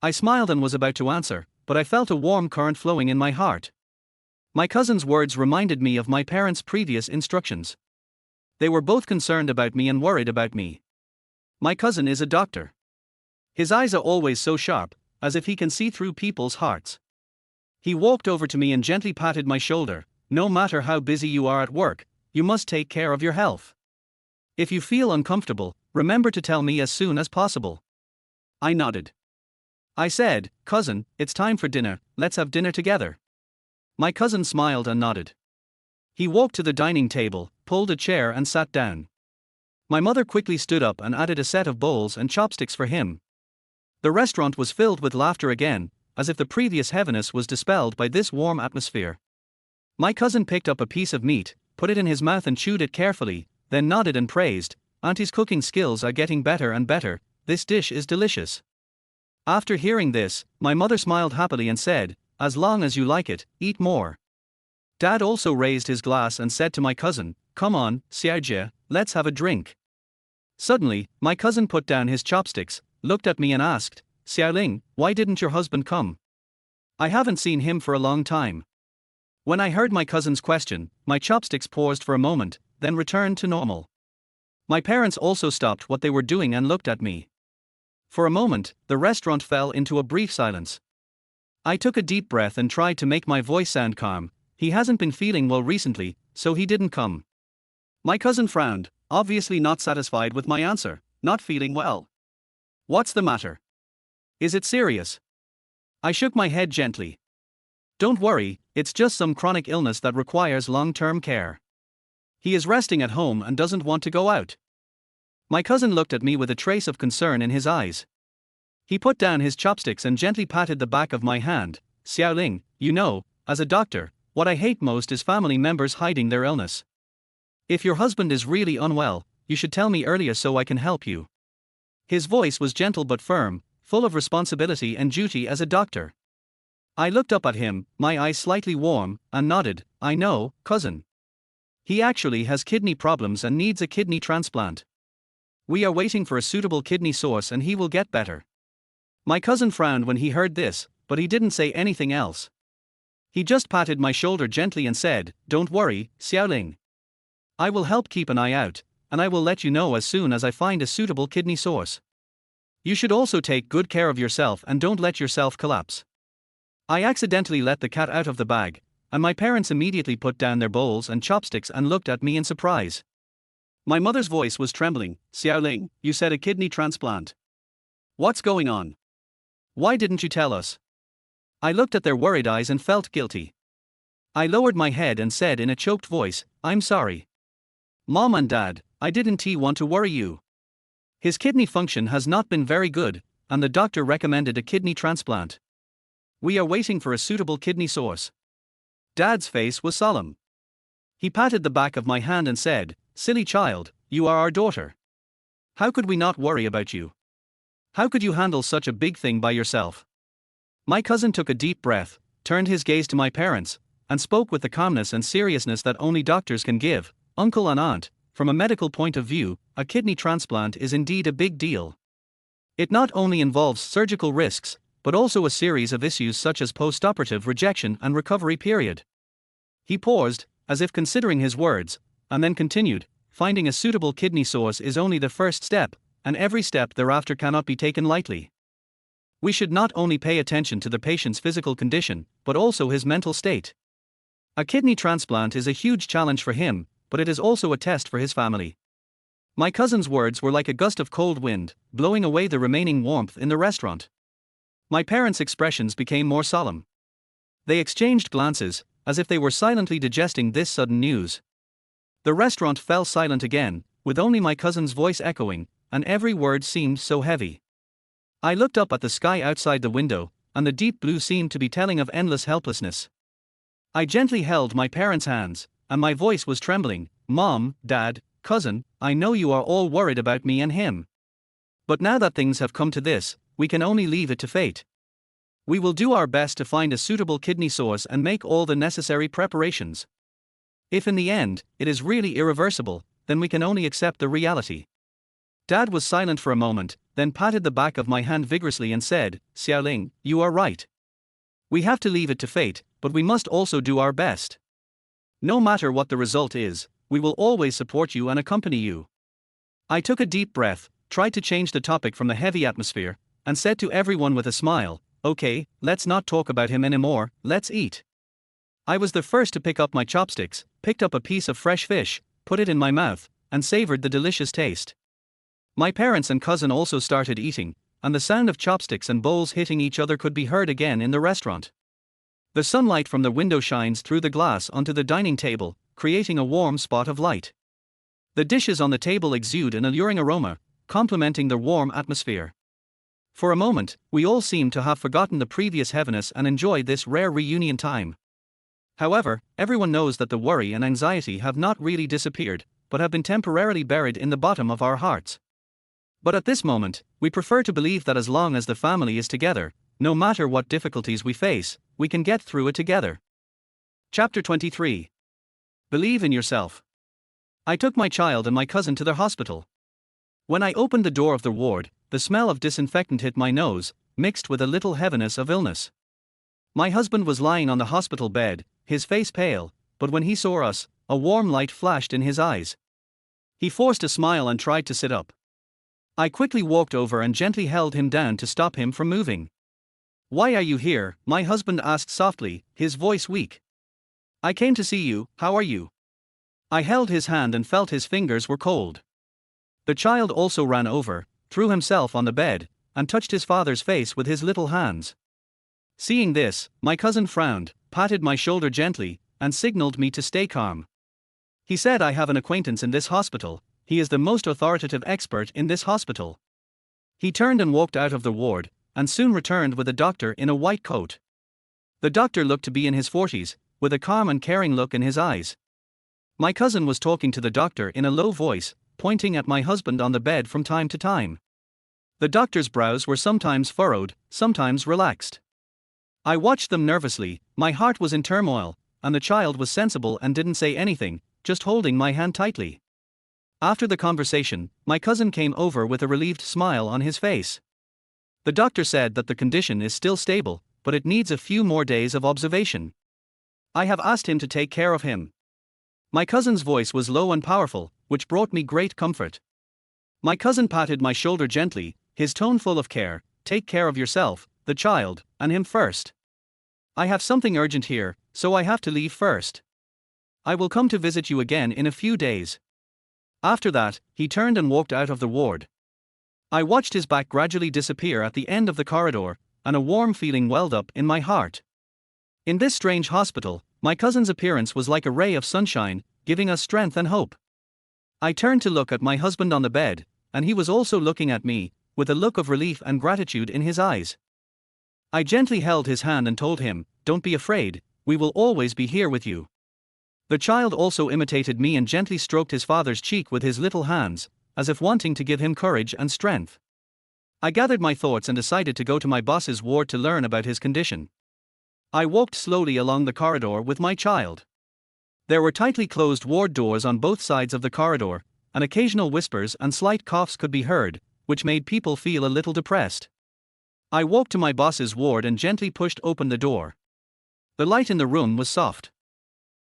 I smiled and was about to answer, but I felt a warm current flowing in my heart. My cousin's words reminded me of my parents' previous instructions. They were both concerned about me and worried about me. My cousin is a doctor. His eyes are always so sharp, as if he can see through people's hearts. He walked over to me and gently patted my shoulder. No matter how busy you are at work, you must take care of your health. If you feel uncomfortable, remember to tell me as soon as possible. I nodded. I said, cousin, it's time for dinner, let's have dinner together. My cousin smiled and nodded. He walked to the dining table, pulled a chair and sat down. My mother quickly stood up and added a set of bowls and chopsticks for him. The restaurant was filled with laughter again, as if the previous heaviness was dispelled by this warm atmosphere. My cousin picked up a piece of meat, put it in his mouth and chewed it carefully, then nodded and praised, Auntie's cooking skills are getting better and better, this dish is delicious. After hearing this, my mother smiled happily and said, as long as you like it, eat more. Dad also raised his glass and said to my cousin, come on, Xiaojie, let's have a drink. Suddenly, my cousin put down his chopsticks, looked at me and asked, Xiaoling, why didn't your husband come? I haven't seen him for a long time. When I heard my cousin's question, my chopsticks paused for a moment, then returned to normal. My parents also stopped what they were doing and looked at me. For a moment, the restaurant fell into a brief silence. I took a deep breath and tried to make my voice sound calm. He hasn't been feeling well recently, so he didn't come. My cousin frowned, obviously not satisfied with my answer. Not feeling well. What's the matter? Is it serious? I shook my head gently. Don't worry, it's just some chronic illness that requires long-term care. He is resting at home and doesn't want to go out. My cousin looked at me with a trace of concern in his eyes. He put down his chopsticks and gently patted the back of my hand. Xiaoling, you know, as a doctor, what I hate most is family members hiding their illness. If your husband is really unwell, you should tell me earlier so I can help you. His voice was gentle but firm, full of responsibility and duty as a doctor. I looked up at him, my eyes slightly warm, and nodded, I know, cousin. He actually has kidney problems and needs a kidney transplant. We are waiting for a suitable kidney source and he will get better. My cousin frowned when he heard this, but he didn't say anything else. He just patted my shoulder gently and said, don't worry, Xiaoling. I will help keep an eye out, and I will let you know as soon as I find a suitable kidney source. You should also take good care of yourself and don't let yourself collapse. I accidentally let the cat out of the bag, and my parents immediately put down their bowls and chopsticks and looked at me in surprise. My mother's voice was trembling. Xiaoling, you said a kidney transplant. What's going on? Why didn't you tell us? I looked at their worried eyes and felt guilty. I lowered my head and said in a choked voice, I'm sorry. Mom and Dad, I didn't want to worry you. His kidney function has not been very good, and the doctor recommended a kidney transplant. We are waiting for a suitable kidney source. Dad's face was solemn. He patted the back of my hand and said, silly child, you are our daughter. How could we not worry about you? How could you handle such a big thing by yourself? My cousin took a deep breath, turned his gaze to my parents, and spoke with the calmness and seriousness that only doctors can give. Uncle and aunt, from a medical point of view, a kidney transplant is indeed a big deal. It not only involves surgical risks, but also a series of issues such as post-operative rejection and recovery period. He paused, as if considering his words, and then continued, finding a suitable kidney source is only the first step, and every step thereafter cannot be taken lightly. We should not only pay attention to the patient's physical condition, but also his mental state. A kidney transplant is a huge challenge for him, but it is also a test for his family. My cousin's words were like a gust of cold wind, blowing away the remaining warmth in the restaurant. My parents' expressions became more solemn. They exchanged glances, as if they were silently digesting this sudden news. The restaurant fell silent again, with only my cousin's voice echoing, and every word seemed so heavy. I looked up at the sky outside the window, and the deep blue seemed to be telling of endless helplessness. I gently held my parents' hands, and my voice was trembling. Mom, Dad, cousin, I know you are all worried about me and him. But now that things have come to this, we can only leave it to fate. We will do our best to find a suitable kidney source and make all the necessary preparations. If in the end, it is really irreversible, then we can only accept the reality. Dad was silent for a moment, then patted the back of my hand vigorously and said, Ling, you are right. We have to leave it to fate, but we must also do our best. No matter what the result is, we will always support you and accompany you. I took a deep breath, tried to change the topic from the heavy atmosphere, and said to everyone with a smile, okay, let's not talk about him anymore, let's eat. I was the first to pick up my chopsticks, picked up a piece of fresh fish, put it in my mouth, and savored the delicious taste. My parents and cousin also started eating, and the sound of chopsticks and bowls hitting each other could be heard again in the restaurant. The sunlight from the window shines through the glass onto the dining table, creating a warm spot of light. The dishes on the table exude an alluring aroma, complementing the warm atmosphere. For a moment, we all seemed to have forgotten the previous heaviness and enjoyed this rare reunion time. However, everyone knows that the worry and anxiety have not really disappeared, but have been temporarily buried in the bottom of our hearts. But at this moment, we prefer to believe that as long as the family is together, no matter what difficulties we face, we can get through it together. Chapter 23. Believe in yourself. I took my child and my cousin to the hospital. When I opened the door of the ward, the smell of disinfectant hit my nose, mixed with a little heaviness of illness. My husband was lying on the hospital bed, his face pale, but when he saw us, a warm light flashed in his eyes. He forced a smile and tried to sit up. I quickly walked over and gently held him down to stop him from moving. Why are you here? My husband asked softly, his voice weak. I came to see you, how are you? I held his hand and felt his fingers were cold. The child also ran over, threw himself on the bed, and touched his father's face with his little hands. Seeing this, my cousin frowned, patted my shoulder gently, and signaled me to stay calm. He said, I have an acquaintance in this hospital, he is the most authoritative expert in this hospital. He turned and walked out of the ward, and soon returned with a doctor in a white coat. The doctor looked to be in his 40s, with a calm and caring look in his eyes. My cousin was talking to the doctor in a low voice, pointing at my husband on the bed from time to time. The doctor's brows were sometimes furrowed, sometimes relaxed. I watched them nervously, my heart was in turmoil, and the child was sensible and didn't say anything, just holding my hand tightly. After the conversation, my cousin came over with a relieved smile on his face. The doctor said that the condition is still stable, but it needs a few more days of observation. I have asked him to take care of him. My cousin's voice was low and powerful, which brought me great comfort. My cousin patted my shoulder gently, his tone full of care, take care of yourself, the child, and him first. I have something urgent here, so I have to leave first. I will come to visit you again in a few days. After that, he turned and walked out of the ward. I watched his back gradually disappear at the end of the corridor, and a warm feeling welled up in my heart. In this strange hospital, my cousin's appearance was like a ray of sunshine, giving us strength and hope. I turned to look at my husband on the bed, and he was also looking at me, with a look of relief and gratitude in his eyes. I gently held his hand and told him, don't be afraid, we will always be here with you. The child also imitated me and gently stroked his father's cheek with his little hands, as if wanting to give him courage and strength. I gathered my thoughts and decided to go to my boss's ward to learn about his condition. I walked slowly along the corridor with my child. There were tightly closed ward doors on both sides of the corridor, and occasional whispers and slight coughs could be heard, which made people feel a little depressed. I walked to my boss's ward and gently pushed open the door. The light in the room was soft.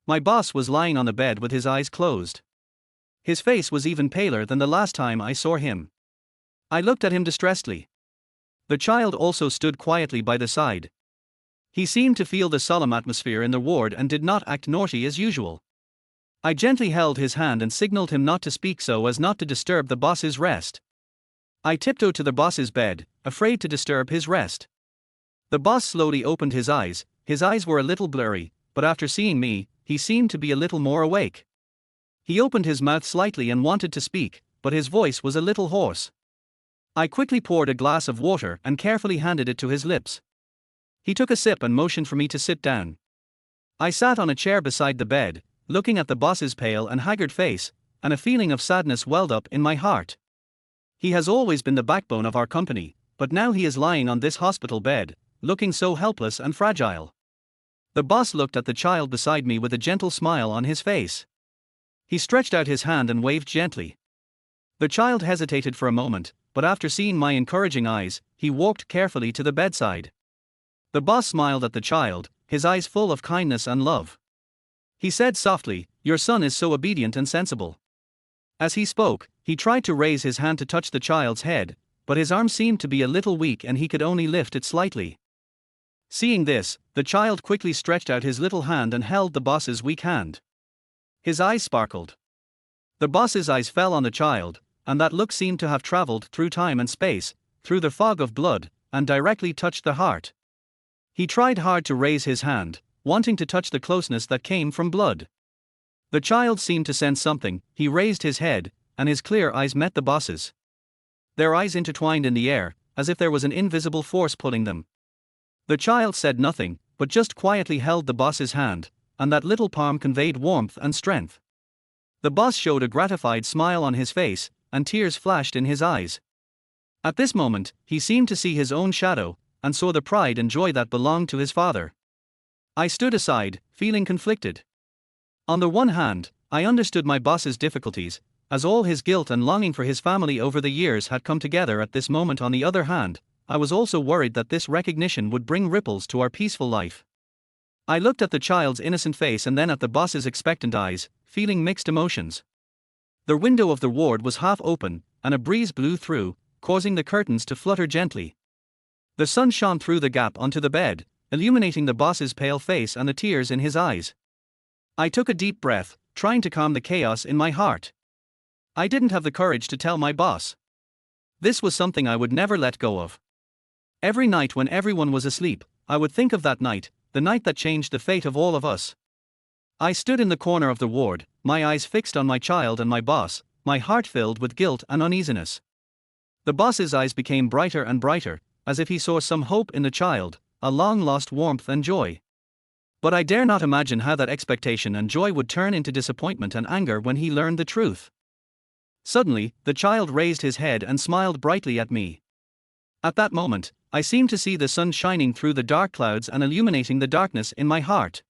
My boss was lying on the bed with his eyes closed. His face was even paler than the last time I saw him. I looked at him distressedly. The child also stood quietly by the side. He seemed to feel the solemn atmosphere in the ward and did not act naughty as usual. I gently held his hand and signaled him not to speak so as not to disturb the boss's rest. I tiptoed to the boss's bed, afraid to disturb his rest. The boss slowly opened his eyes were a little blurry, but after seeing me, he seemed to be a little more awake. He opened his mouth slightly and wanted to speak, but his voice was a little hoarse. I quickly poured a glass of water and carefully handed it to his lips. He took a sip and motioned for me to sit down. I sat on a chair beside the bed, looking at the boss's pale and haggard face, and a feeling of sadness welled up in my heart. He has always been the backbone of our company, but now he is lying on this hospital bed, looking so helpless and fragile. The boss looked at the child beside me with a gentle smile on his face. He stretched out his hand and waved gently. The child hesitated for a moment, but after seeing my encouraging eyes, he walked carefully to the bedside. The boss smiled at the child, his eyes full of kindness and love. He said softly, "Your son is so obedient and sensible." As he spoke, he tried to raise his hand to touch the child's head, but his arm seemed to be a little weak and he could only lift it slightly. Seeing this, the child quickly stretched out his little hand and held the boss's weak hand. His eyes sparkled. The boss's eyes fell on the child, and that look seemed to have traveled through time and space, through the fog of blood, and directly touched the heart. He tried hard to raise his hand, wanting to touch the closeness that came from blood. The child seemed to sense something. He raised his head, and his clear eyes met the boss's. Their eyes intertwined in the air, as if there was an invisible force pulling them. The child said nothing, but just quietly held the boss's hand, and that little palm conveyed warmth and strength. The boss showed a gratified smile on his face, and tears flashed in his eyes. At this moment, he seemed to see his own shadow, and saw the pride and joy that belonged to his father. I stood aside, feeling conflicted. On the one hand, I understood my boss's difficulties, as all his guilt and longing for his family over the years had come together at this moment. On the other hand, I was also worried that this recognition would bring ripples to our peaceful life. I looked at the child's innocent face and then at the boss's expectant eyes, feeling mixed emotions. The window of the ward was half open, and a breeze blew through, causing the curtains to flutter gently. The sun shone through the gap onto the bed, illuminating the boss's pale face and the tears in his eyes. I took a deep breath, trying to calm the chaos in my heart. I didn't have the courage to tell my boss. This was something I would never let go of. Every night when everyone was asleep, I would think of that night, the night that changed the fate of all of us. I stood in the corner of the ward, my eyes fixed on my child and my boss, my heart filled with guilt and uneasiness. The boss's eyes became brighter and brighter, as if he saw some hope in the child, a long-lost warmth and joy. But I dare not imagine how that expectation and joy would turn into disappointment and anger when he learned the truth. Suddenly, the child raised his head and smiled brightly at me. At that moment, I seemed to see the sun shining through the dark clouds and illuminating the darkness in my heart.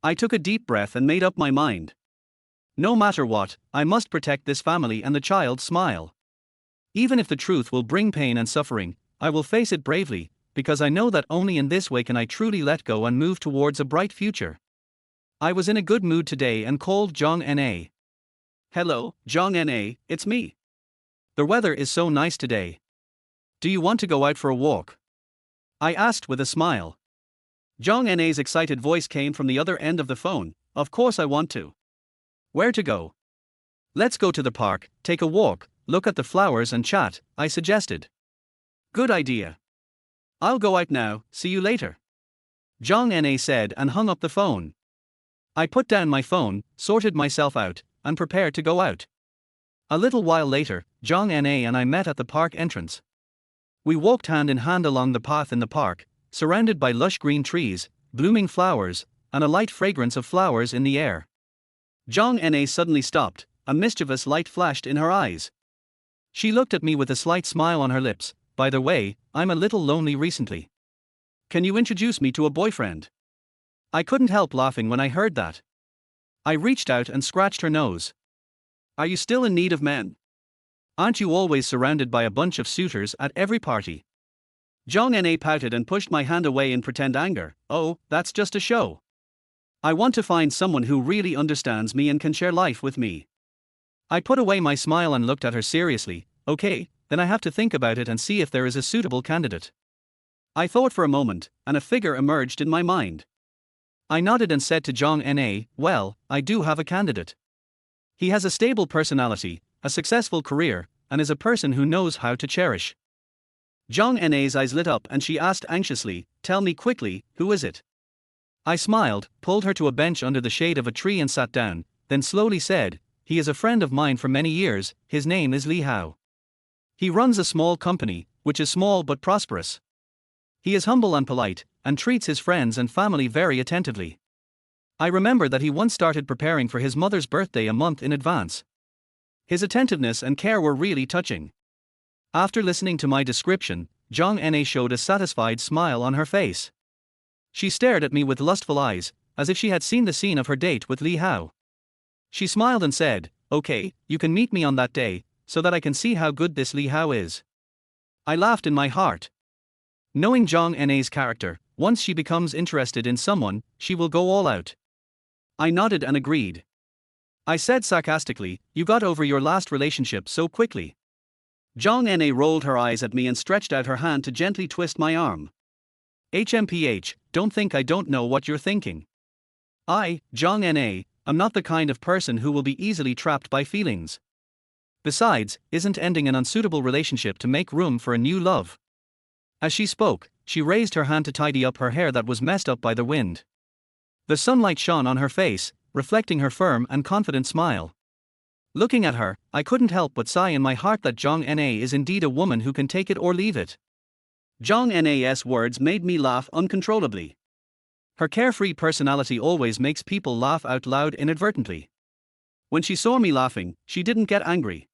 I took a deep breath and made up my mind. No matter what, I must protect this family and the child's smile. Even if the truth will bring pain and suffering, I will face it bravely, because I know that only in this way can I truly let go and move towards a bright future. I was in a good mood today and called Jong Na. "Hello, Jong Na, it's me. The weather is so nice today. Do you want to go out for a walk?" I asked with a smile. Jong Na's excited voice came from the other end of the phone. "Of course I want to. Where to go?" "Let's go to the park, take a walk, look at the flowers and chat," I suggested. "Good idea. I'll go out now, see you later," Jong Na said and hung up the phone. I put down my phone, sorted myself out, and prepared to go out. A little while later, Jong Na and I met at the park entrance. We walked hand in hand along the path in the park, surrounded by lush green trees, blooming flowers, and a light fragrance of flowers in the air. Jong Na suddenly stopped, a mischievous light flashed in her eyes. She looked at me with a slight smile on her lips. "By the way, I'm a little lonely recently. Can you introduce me to a boyfriend?" I couldn't help laughing when I heard that. I reached out and scratched her nose. "Are you still in need of men? Aren't you always surrounded by a bunch of suitors at every party?" Jong Na pouted and pushed my hand away in pretend anger. "Oh, that's just a show. I want to find someone who really understands me and can share life with me." I put away my smile and looked at her seriously. "Okay, then I have to think about it and see if there is a suitable candidate." I thought for a moment, and a figure emerged in my mind. I nodded and said to Jong Na, "Well, I do have a candidate. He has a stable personality, a successful career, and is a person who knows how to cherish." Jong Na's eyes lit up and she asked anxiously, "Tell me quickly, who is it?" I smiled, pulled her to a bench under the shade of a tree and sat down, then slowly said, "He is a friend of mine for many years. His name is Li Hao. He runs a small company, which is small but prosperous. He is humble and polite, and treats his friends and family very attentively. I remember that he once started preparing for his mother's birthday a month in advance. His attentiveness and care were really touching." After listening to my description, Jong Na showed a satisfied smile on her face. She stared at me with lustful eyes, as if she had seen the scene of her date with Li Hao. She smiled and said, "Okay, you can meet me on that day, so that I can see how good this Li Hao is. I laughed in my heart. Knowing Zhang Na's character, once she becomes interested in someone, she will go all out. I nodded and agreed. I said sarcastically, "You got over your last relationship so quickly." Zhang Na rolled her eyes at me and stretched out her hand to gently twist my arm. HMPH, don't think I don't know what you're thinking. Zhang Na, am not the kind of person who will be easily trapped by feelings. Besides, isn't ending an unsuitable relationship to make room for a new love? As she spoke, she raised her hand to tidy up her hair that was messed up by the wind. The sunlight shone on her face, reflecting her firm and confident smile. Looking at her, I couldn't help but sigh in my heart that Zhang Na is indeed a woman who can take it or leave it. Zhang Na's words made me laugh uncontrollably. Her carefree personality always makes people laugh out loud inadvertently. When she saw me laughing, she didn't get angry.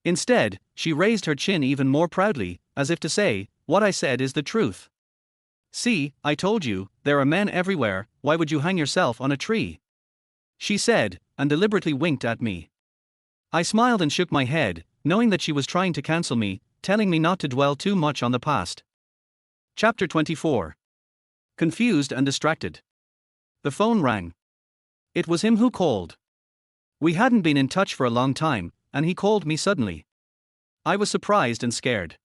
Instead, she raised her chin even more proudly, as if to say, "What I said is the truth. See, I told you, there are men everywhere, why would you hang yourself on a tree?" She said, and deliberately winked at me. I smiled and shook my head, knowing that she was trying to counsel me, telling me not to dwell too much on the past. Chapter 24. Confused and distracted. The phone rang. It was him who called. We hadn't been in touch for a long time, and he called me suddenly. I was surprised and scared.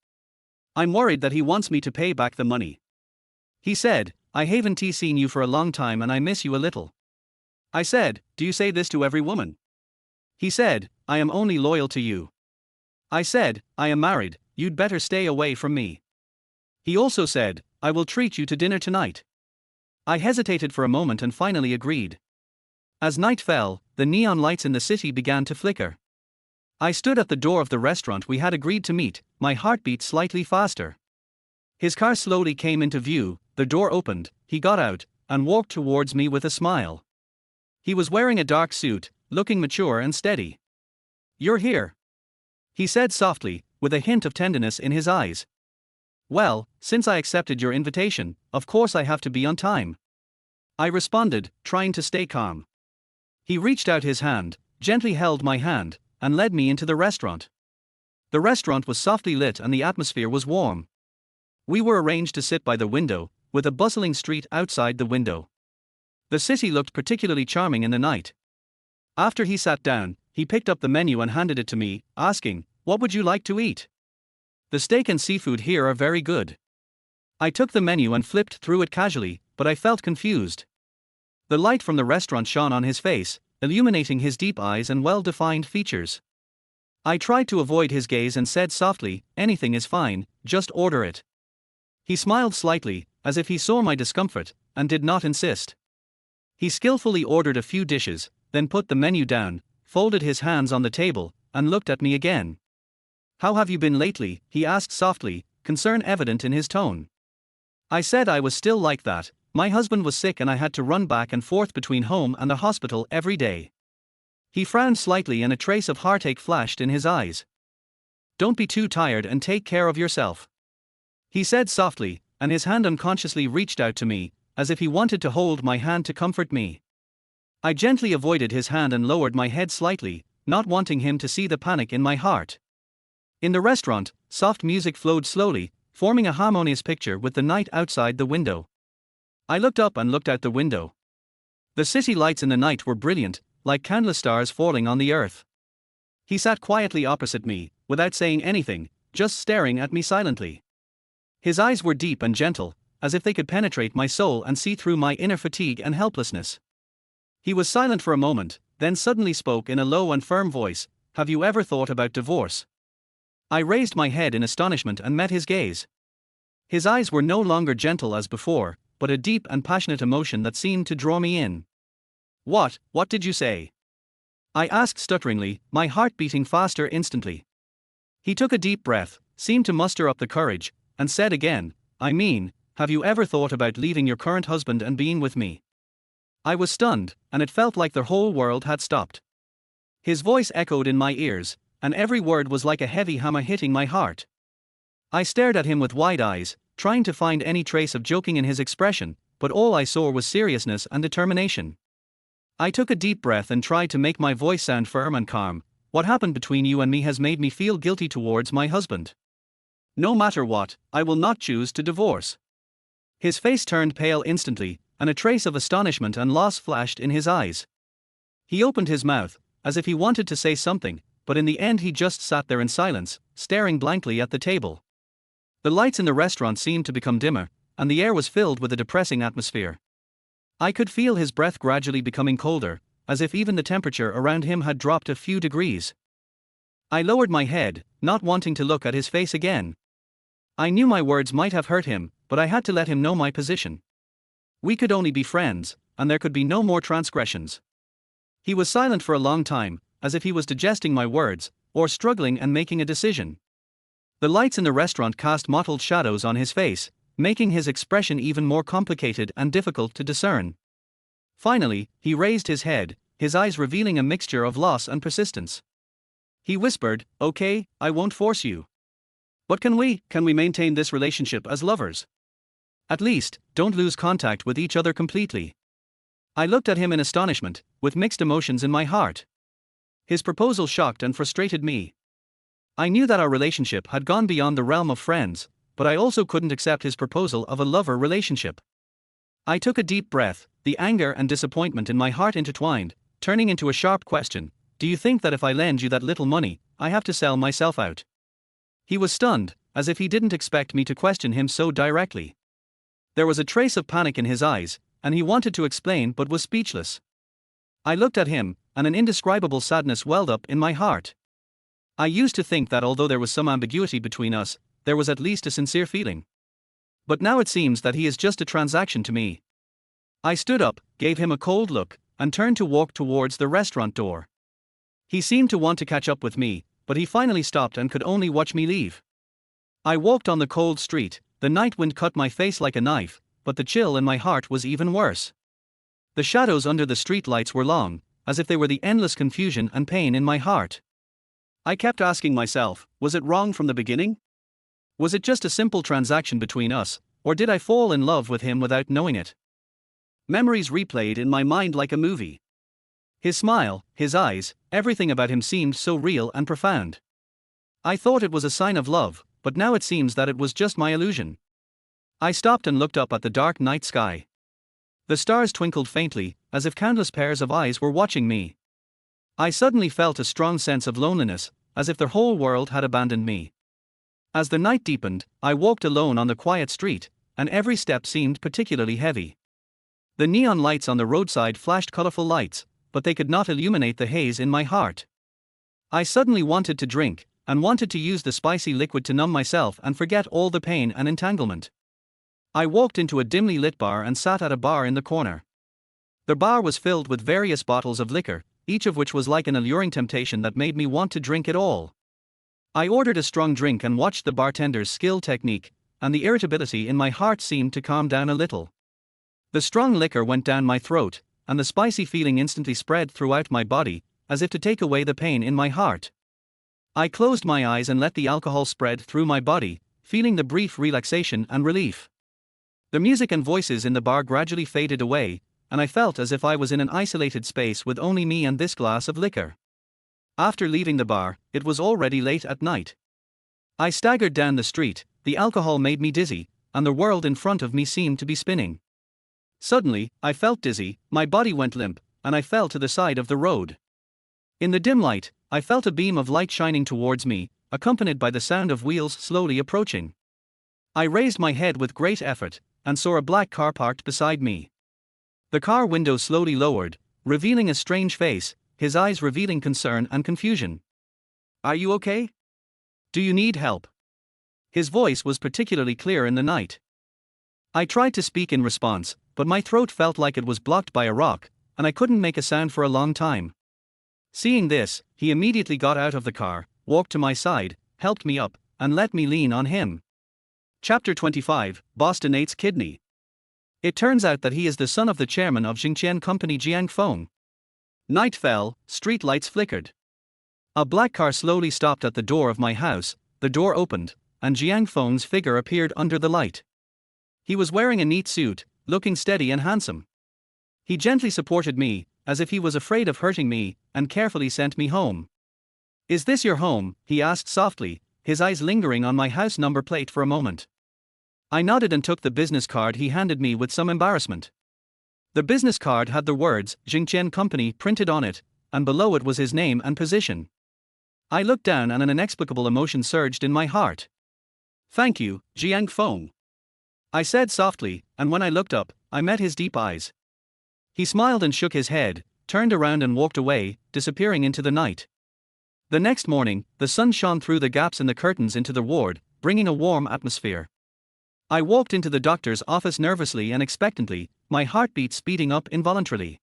"I'm worried that he wants me to pay back the money," he said. "I haven't seen you for a long time and I miss you a little." I said, "Do you say this to every woman?" He said, "I am only loyal to you." I said, "I am married, you'd better stay away from me." He also said, "I will treat you to dinner tonight." I hesitated for a moment and finally agreed. As night fell, the neon lights in the city began to flicker. I stood at the door of the restaurant we had agreed to meet, my heartbeat slightly faster. His car slowly came into view, the door opened, he got out, and walked towards me with a smile. He was wearing a dark suit, looking mature and steady. "You're here," he said softly, with a hint of tenderness in his eyes. "Well, since I accepted your invitation, of course I have to be on time," I responded, trying to stay calm. He reached out his hand, gently held my hand, and led me into the restaurant. The restaurant was softly lit and the atmosphere was warm. We were arranged to sit by the window, with a bustling street outside the window. The city looked particularly charming in the night. After he sat down, he picked up the menu and handed it to me, asking, "What would you like to eat? The steak and seafood here are very good." I took the menu and flipped through it casually, but I felt confused. The light from the restaurant shone on his face, illuminating his deep eyes and well-defined features. I tried to avoid his gaze and said softly, "Anything is fine, just order it." He smiled slightly, as if he saw my discomfort, and did not insist. He skillfully ordered a few dishes, then put the menu down, folded his hands on the table, and looked at me again. "How have you been lately?" he asked softly, concern evident in his tone. I said I was still like that. My husband was sick and I had to run back and forth between home and the hospital every day. He frowned slightly and a trace of heartache flashed in his eyes. "Don't be too tired and take care of yourself," he said softly, and his hand unconsciously reached out to me, as if he wanted to hold my hand to comfort me. I gently avoided his hand and lowered my head slightly, not wanting him to see the panic in my heart. In the restaurant, soft music flowed slowly, forming a harmonious picture with the night outside the window. I looked up and looked out the window. The city lights in the night were brilliant, like countless stars falling on the earth. He sat quietly opposite me, without saying anything, just staring at me silently. His eyes were deep and gentle, as if they could penetrate my soul and see through my inner fatigue and helplessness. He was silent for a moment, then suddenly spoke in a low and firm voice, "Have you ever thought about divorce?" I raised my head in astonishment and met his gaze. His eyes were no longer gentle as before, but a deep and passionate emotion that seemed to draw me in. What did you say?" I asked stutteringly, my heart beating faster instantly. He took a deep breath, seemed to muster up the courage, and said again, "I mean, have you ever thought about leaving your current husband and being with me?" I was stunned, and it felt like the whole world had stopped. His voice echoed in my ears, and every word was like a heavy hammer hitting my heart. I stared at him with wide eyes, trying to find any trace of joking in his expression, but all I saw was seriousness and determination. I took a deep breath and tried to make my voice sound firm and calm. What happened between you and me has made me feel guilty towards my husband. No matter what, I will not choose to divorce. His face turned pale instantly, and a trace of astonishment and loss flashed in his eyes. He opened his mouth, as if he wanted to say something, but in the end he just sat there in silence, staring blankly at the table. The lights in the restaurant seemed to become dimmer, and the air was filled with a depressing atmosphere. I could feel his breath gradually becoming colder, as if even the temperature around him had dropped a few degrees. I lowered my head, not wanting to look at his face again. I knew my words might have hurt him, but I had to let him know my position. We could only be friends, and there could be no more transgressions. He was silent for a long time, as if he was digesting my words, or struggling and making a decision. The lights in the restaurant cast mottled shadows on his face, making his expression even more complicated and difficult to discern. Finally, he raised his head, his eyes revealing a mixture of loss and persistence. He whispered, "Okay, I won't force you. But can we maintain this relationship as lovers? At least, don't lose contact with each other completely." I looked at him in astonishment, with mixed emotions in my heart. His proposal shocked and frustrated me. I knew that our relationship had gone beyond the realm of friends, but I also couldn't accept his proposal of a lover relationship. I took a deep breath, the anger and disappointment in my heart intertwined, turning into a sharp question: "Do you think that if I lend you that little money, I have to sell myself out?" He was stunned, as if he didn't expect me to question him so directly. There was a trace of panic in his eyes, and he wanted to explain but was speechless. I looked at him, and an indescribable sadness welled up in my heart. I used to think that although there was some ambiguity between us, there was at least a sincere feeling. But now it seems that he is just a transaction to me. I stood up, gave him a cold look, and turned to walk towards the restaurant door. He seemed to want to catch up with me, but he finally stopped and could only watch me leave. I walked on the cold street, the night wind cut my face like a knife, but the chill in my heart was even worse. The shadows under the street lights were long, as if they were the endless confusion and pain in my heart. I kept asking myself, was it wrong from the beginning? Was it just a simple transaction between us, or did I fall in love with him without knowing it? Memories replayed in my mind like a movie. His smile, his eyes, everything about him seemed so real and profound. I thought it was a sign of love, but now it seems that it was just my illusion. I stopped and looked up at the dark night sky. The stars twinkled faintly, as if countless pairs of eyes were watching me. I suddenly felt a strong sense of loneliness, as if the whole world had abandoned me. As the night deepened, I walked alone on the quiet street, and every step seemed particularly heavy. The neon lights on the roadside flashed colorful lights, but they could not illuminate the haze in my heart. I suddenly wanted to drink, and wanted to use the spicy liquid to numb myself and forget all the pain and entanglement. I walked into a dimly lit bar and sat at a bar in the corner. The bar was filled with various bottles of liquor, each of which was like an alluring temptation that made me want to drink it all. I ordered a strong drink and watched the bartender's skilled technique, and the irritability in my heart seemed to calm down a little. The strong liquor went down my throat, and the spicy feeling instantly spread throughout my body, as if to take away the pain in my heart. I closed my eyes and let the alcohol spread through my body, feeling the brief relaxation and relief. The music and voices in the bar gradually faded away, and I felt as if I was in an isolated space with only me and this glass of liquor. After leaving the bar, it was already late at night. I staggered down the street, the alcohol made me dizzy, and the world in front of me seemed to be spinning. Suddenly, I felt dizzy, my body went limp, and I fell to the side of the road. In the dim light, I felt a beam of light shining towards me, accompanied by the sound of wheels slowly approaching. I raised my head with great effort, and saw a black car parked beside me. The car window slowly lowered, revealing a strange face, his eyes revealing concern and confusion. "Are you okay? Do you need help?" His voice was particularly clear in the night. I tried to speak in response, but my throat felt like it was blocked by a rock, and I couldn't make a sound for a long time. Seeing this, he immediately got out of the car, walked to my side, helped me up, and let me lean on him. Chapter 25, Bostonate's Kidney. It turns out that he is the son of the chairman of Xingqian Company Jiang Feng. Night fell, street lights flickered. A black car slowly stopped at the door of my house, the door opened, and Jiang Feng's figure appeared under the light. He was wearing a neat suit, looking steady and handsome. He gently supported me, as if he was afraid of hurting me, and carefully sent me home. Is this your home? He asked softly, his eyes lingering on my house number plate for a moment. I nodded and took the business card he handed me with some embarrassment. The business card had the words Jingqian Company printed on it, and below it was his name and position. I looked down and an inexplicable emotion surged in my heart. Thank you, Jiang Feng. I said softly, and when I looked up, I met his deep eyes. He smiled and shook his head, turned around and walked away, disappearing into the night. The next morning, the sun shone through the gaps in the curtains into the ward, bringing a warm atmosphere. I walked into the doctor's office nervously and expectantly, my heartbeat speeding up involuntarily.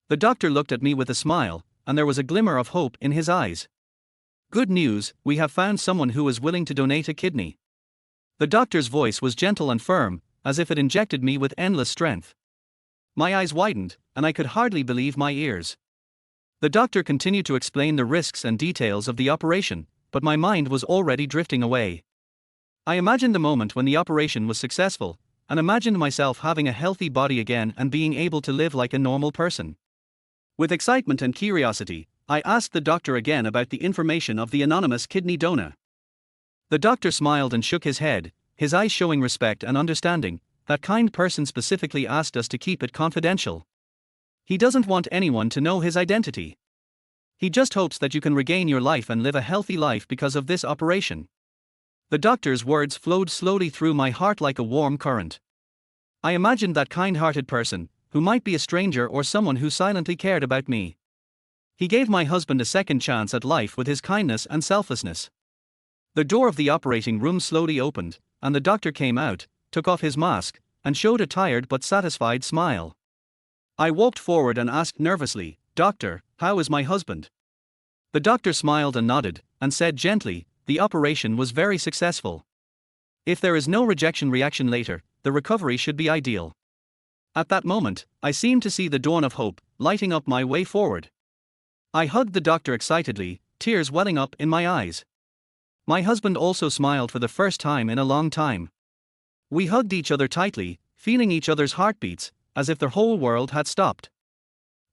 The doctor looked at me with a smile, and there was a glimmer of hope in his eyes. Good news, we have found someone who is willing to donate a kidney. The doctor's voice was gentle and firm, as if it injected me with endless strength. My eyes widened, and I could hardly believe my ears. The doctor continued to explain the risks and details of the operation, but my mind was already drifting away. I imagined the moment when the operation was successful, and imagined myself having a healthy body again and being able to live like a normal person. With excitement and curiosity, I asked the doctor again about the information of the anonymous kidney donor. The doctor smiled and shook his head, his eyes showing respect and understanding. That kind person specifically asked us to keep it confidential. He doesn't want anyone to know his identity. He just hopes that you can regain your life and live a healthy life because of this operation. The doctor's words flowed slowly through my heart like a warm current. I imagined that kind-hearted person, who might be a stranger or someone who silently cared about me. He gave my husband a second chance at life with his kindness and selflessness. The door of the operating room slowly opened, and the doctor came out, took off his mask, and showed a tired but satisfied smile. I walked forward and asked nervously, "Doctor, how is my husband?" The doctor smiled and nodded, and said gently, "The operation was very successful. If there is no rejection reaction later, the recovery should be ideal." At that moment, I seemed to see the dawn of hope, lighting up my way forward. I hugged the doctor excitedly, tears welling up in my eyes. My husband also smiled for the first time in a long time. We hugged each other tightly, feeling each other's heartbeats, as if the whole world had stopped.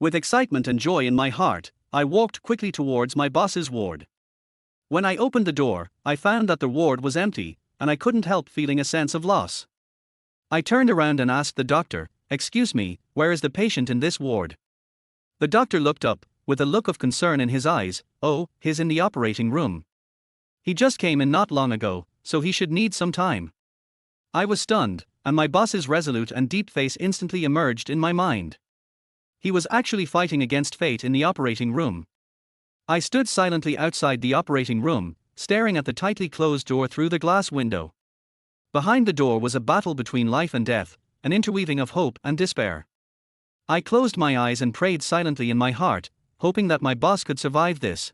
With excitement and joy in my heart, I walked quickly towards my boss's ward. When I opened the door, I found that the ward was empty, and I couldn't help feeling a sense of loss. I turned around and asked the doctor, "Excuse me, where is the patient in this ward?" The doctor looked up, with a look of concern in his eyes. "Oh, he's in the operating room. He just came in not long ago, so he should need some time." I was stunned, and my boss's resolute and deep face instantly emerged in my mind. He was actually fighting against fate in the operating room. I stood silently outside the operating room, staring at the tightly closed door through the glass window. Behind the door was a battle between life and death, an interweaving of hope and despair. I closed my eyes and prayed silently in my heart, hoping that my boss could survive this.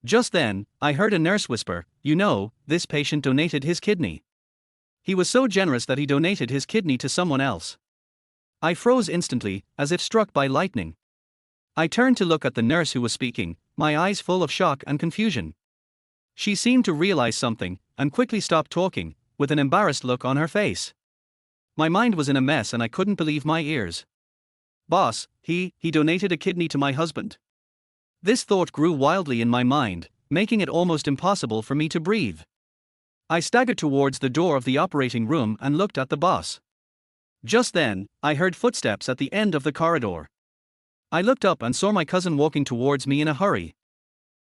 Just then, I heard a nurse whisper, "You know, this patient donated his kidney. He was so generous that he donated his kidney to someone else." I froze instantly, as if struck by lightning. I turned to look at the nurse who was speaking, my eyes full of shock and confusion. She seemed to realize something, and quickly stopped talking, with an embarrassed look on her face. My mind was in a mess and I couldn't believe my ears. "Boss, he donated a kidney to my husband." This thought grew wildly in my mind, making it almost impossible for me to breathe. I staggered towards the door of the operating room and looked at the boss. Just then, I heard footsteps at the end of the corridor. I looked up and saw my cousin walking towards me in a hurry.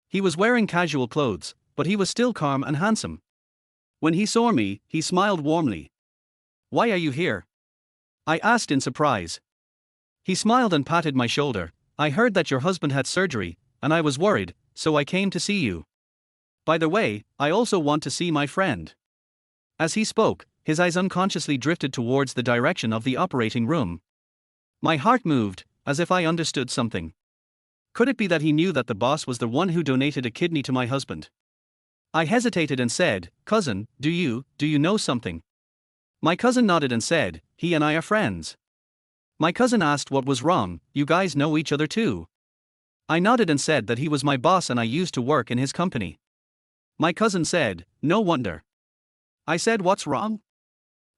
He was wearing casual clothes, but he was still calm and handsome. When he saw me, he smiled warmly. "Why are you here?" I asked in surprise. He smiled and patted my shoulder. "I heard that your husband had surgery, and I was worried, so I came to see you. By the way, I also want to see my friend." As he spoke, his eyes unconsciously drifted towards the direction of the operating room. My heart moved, as if I understood something. Could it be that he knew that the boss was the one who donated a kidney to my husband? I hesitated and said, "Cousin, do you know something?" My cousin nodded and said, "He and I are friends." My cousin asked what was wrong. "You guys know each other too?" I nodded and said that he was my boss and I used to work in his company. My cousin said, "No wonder." I said, "What's wrong?"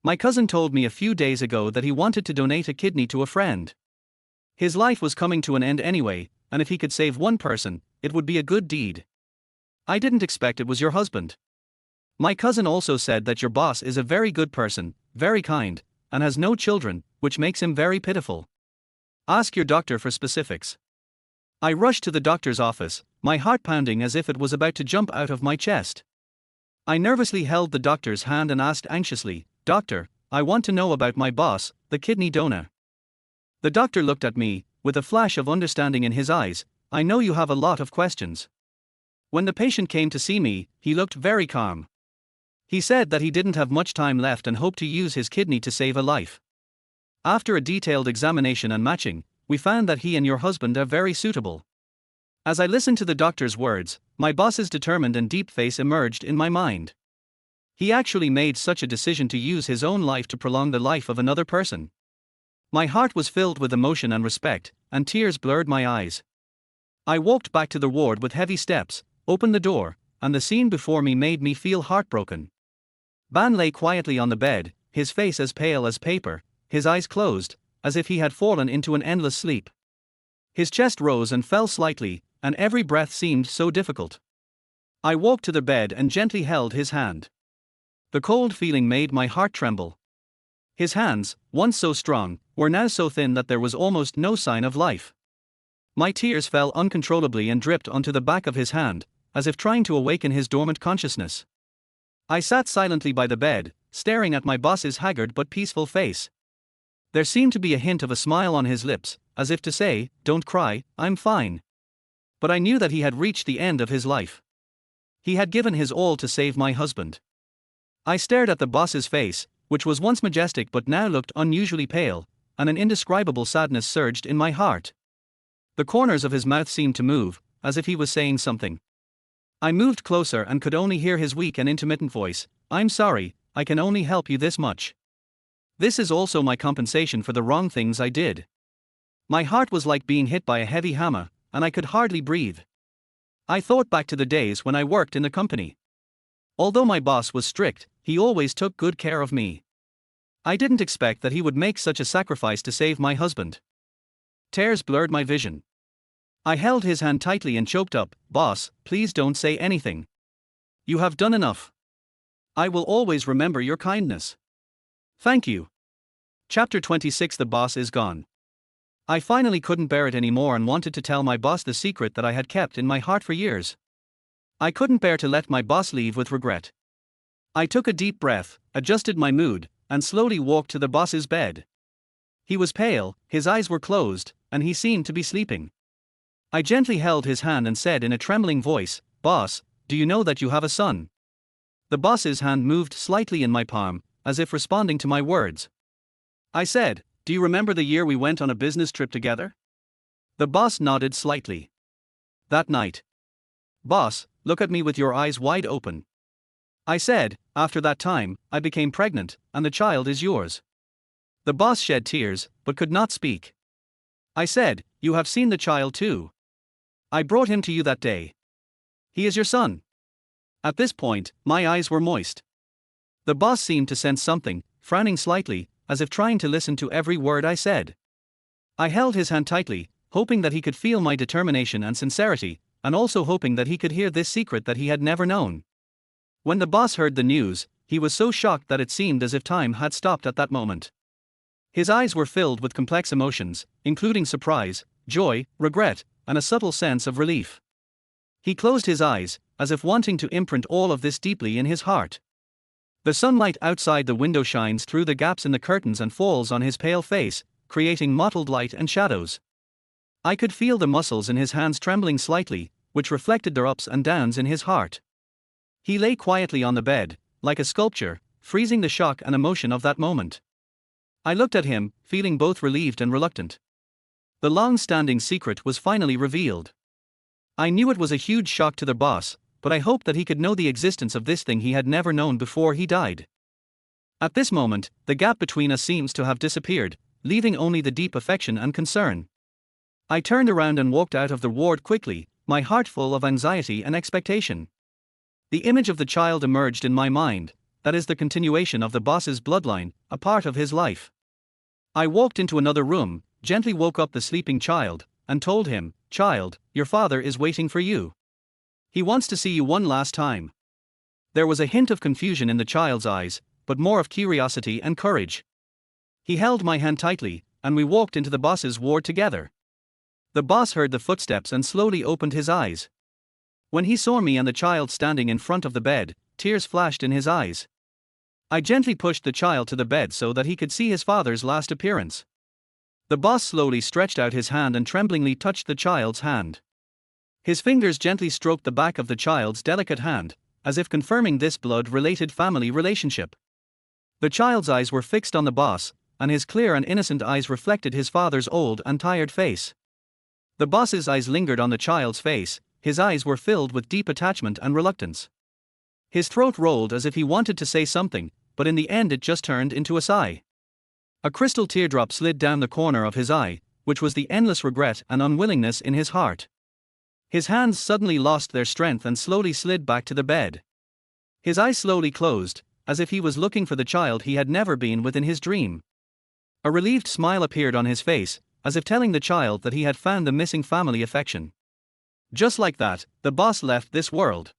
My cousin told me a few days ago that he wanted to donate a kidney to a friend. His life was coming to an end anyway, and if he could save one person, it would be a good deed. I didn't expect it was your husband. My cousin also said that your boss is a very good person, very kind, and has no children, which makes him very pitiful. Ask your doctor for specifics. I rushed to the doctor's office, my heart pounding as if it was about to jump out of my chest. I nervously held the doctor's hand and asked anxiously, "Doctor, I want to know about my boss, the kidney donor." The doctor looked at me, with a flash of understanding in his eyes. "I know you have a lot of questions." When the patient came to see me, he looked very calm. He said that he didn't have much time left and hoped to use his kidney to save a life. After a detailed examination and matching, we found that he and your husband are very suitable. As I listened to the doctor's words, my boss's determined and deep face emerged in my mind. He actually made such a decision to use his own life to prolong the life of another person. My heart was filled with emotion and respect, and tears blurred my eyes. I walked back to the ward with heavy steps, opened the door, and the scene before me made me feel heartbroken. Ban lay quietly on the bed, his face as pale as paper, his eyes closed, as if he had fallen into an endless sleep. His chest rose and fell slightly, and every breath seemed so difficult. I walked to the bed and gently held his hand. The cold feeling made my heart tremble. His hands, once so strong, were now so thin that there was almost no sign of life. My tears fell uncontrollably and dripped onto the back of his hand, as if trying to awaken his dormant consciousness. I sat silently by the bed, staring at my boss's haggard but peaceful face. There seemed to be a hint of a smile on his lips, as if to say, "Don't cry, I'm fine." But I knew that he had reached the end of his life. He had given his all to save my husband. I stared at the boss's face, which was once majestic but now looked unusually pale, and an indescribable sadness surged in my heart. The corners of his mouth seemed to move, as if he was saying something. I moved closer and could only hear his weak and intermittent voice, "I'm sorry, I can only help you this much. This is also my compensation for the wrong things I did." My heart was like being hit by a heavy hammer, and I could hardly breathe. I thought back to the days when I worked in the company. Although my boss was strict, he always took good care of me. I didn't expect that he would make such a sacrifice to save my husband. Tears blurred my vision. I held his hand tightly and choked up, "Boss, please don't say anything. You have done enough. I will always remember your kindness. Thank you." Chapter 26. The boss is gone. I finally couldn't bear it anymore and wanted to tell my boss the secret that I had kept in my heart for years. I couldn't bear to let my boss leave with regret. I took a deep breath, adjusted my mood, and slowly walked to the boss's bed. He was pale, his eyes were closed, and he seemed to be sleeping. I gently held his hand and said in a trembling voice, "Boss, do you know that you have a son?" The boss's hand moved slightly in my palm, as if responding to my words. I said, "Do you remember the year we went on a business trip together?" The boss nodded slightly. "That night." "Boss, look at me with your eyes wide open." I said, "After that time, I became pregnant, and the child is yours." The boss shed tears, but could not speak. I said, "You have seen the child too. I brought him to you that day. He is your son." At this point, my eyes were moist. The boss seemed to sense something, frowning slightly, as if trying to listen to every word I said. I held his hand tightly, hoping that he could feel my determination and sincerity, and also hoping that he could hear this secret that he had never known. When the boss heard the news, he was so shocked that it seemed as if time had stopped at that moment. His eyes were filled with complex emotions, including surprise, joy, regret, and a subtle sense of relief. He closed his eyes, as if wanting to imprint all of this deeply in his heart. The sunlight outside the window shines through the gaps in the curtains and falls on his pale face, creating mottled light and shadows. I could feel the muscles in his hands trembling slightly, which reflected their ups and downs in his heart. He lay quietly on the bed, like a sculpture, freezing the shock and emotion of that moment. I looked at him, feeling both relieved and reluctant. The long-standing secret was finally revealed. I knew it was a huge shock to the boss, but I hoped that he could know the existence of this thing he had never known before he died. At this moment, the gap between us seems to have disappeared, leaving only the deep affection and concern. I turned around and walked out of the ward quickly, my heart full of anxiety and expectation. The image of the child emerged in my mind, that is the continuation of the boss's bloodline, a part of his life. I walked into another room, gently woke up the sleeping child, and told him, "Child, your father is waiting for you." He wants to see you one last time. There was a hint of confusion in the child's eyes, but more of curiosity and courage. He held my hand tightly, and we walked into the boss's ward together. The boss heard the footsteps and slowly opened his eyes. When he saw me and the child standing in front of the bed, tears flashed in his eyes. I gently pushed the child to the bed so that he could see his father's last appearance. The boss slowly stretched out his hand and tremblingly touched the child's hand. His fingers gently stroked the back of the child's delicate hand, as if confirming this blood-related family relationship. The child's eyes were fixed on the boss, and his clear and innocent eyes reflected his father's old and tired face. The boss's eyes lingered on the child's face, his eyes were filled with deep attachment and reluctance. His throat rolled as if he wanted to say something, but in the end it just turned into a sigh. A crystal teardrop slid down the corner of his eye, which was the endless regret and unwillingness in his heart. His hands suddenly lost their strength and slowly slid back to the bed. His eyes slowly closed, as if he was looking for the child he had never been with in his dream. A relieved smile appeared on his face, as if telling the child that he had found the missing family affection. Just like that, the boss left this world.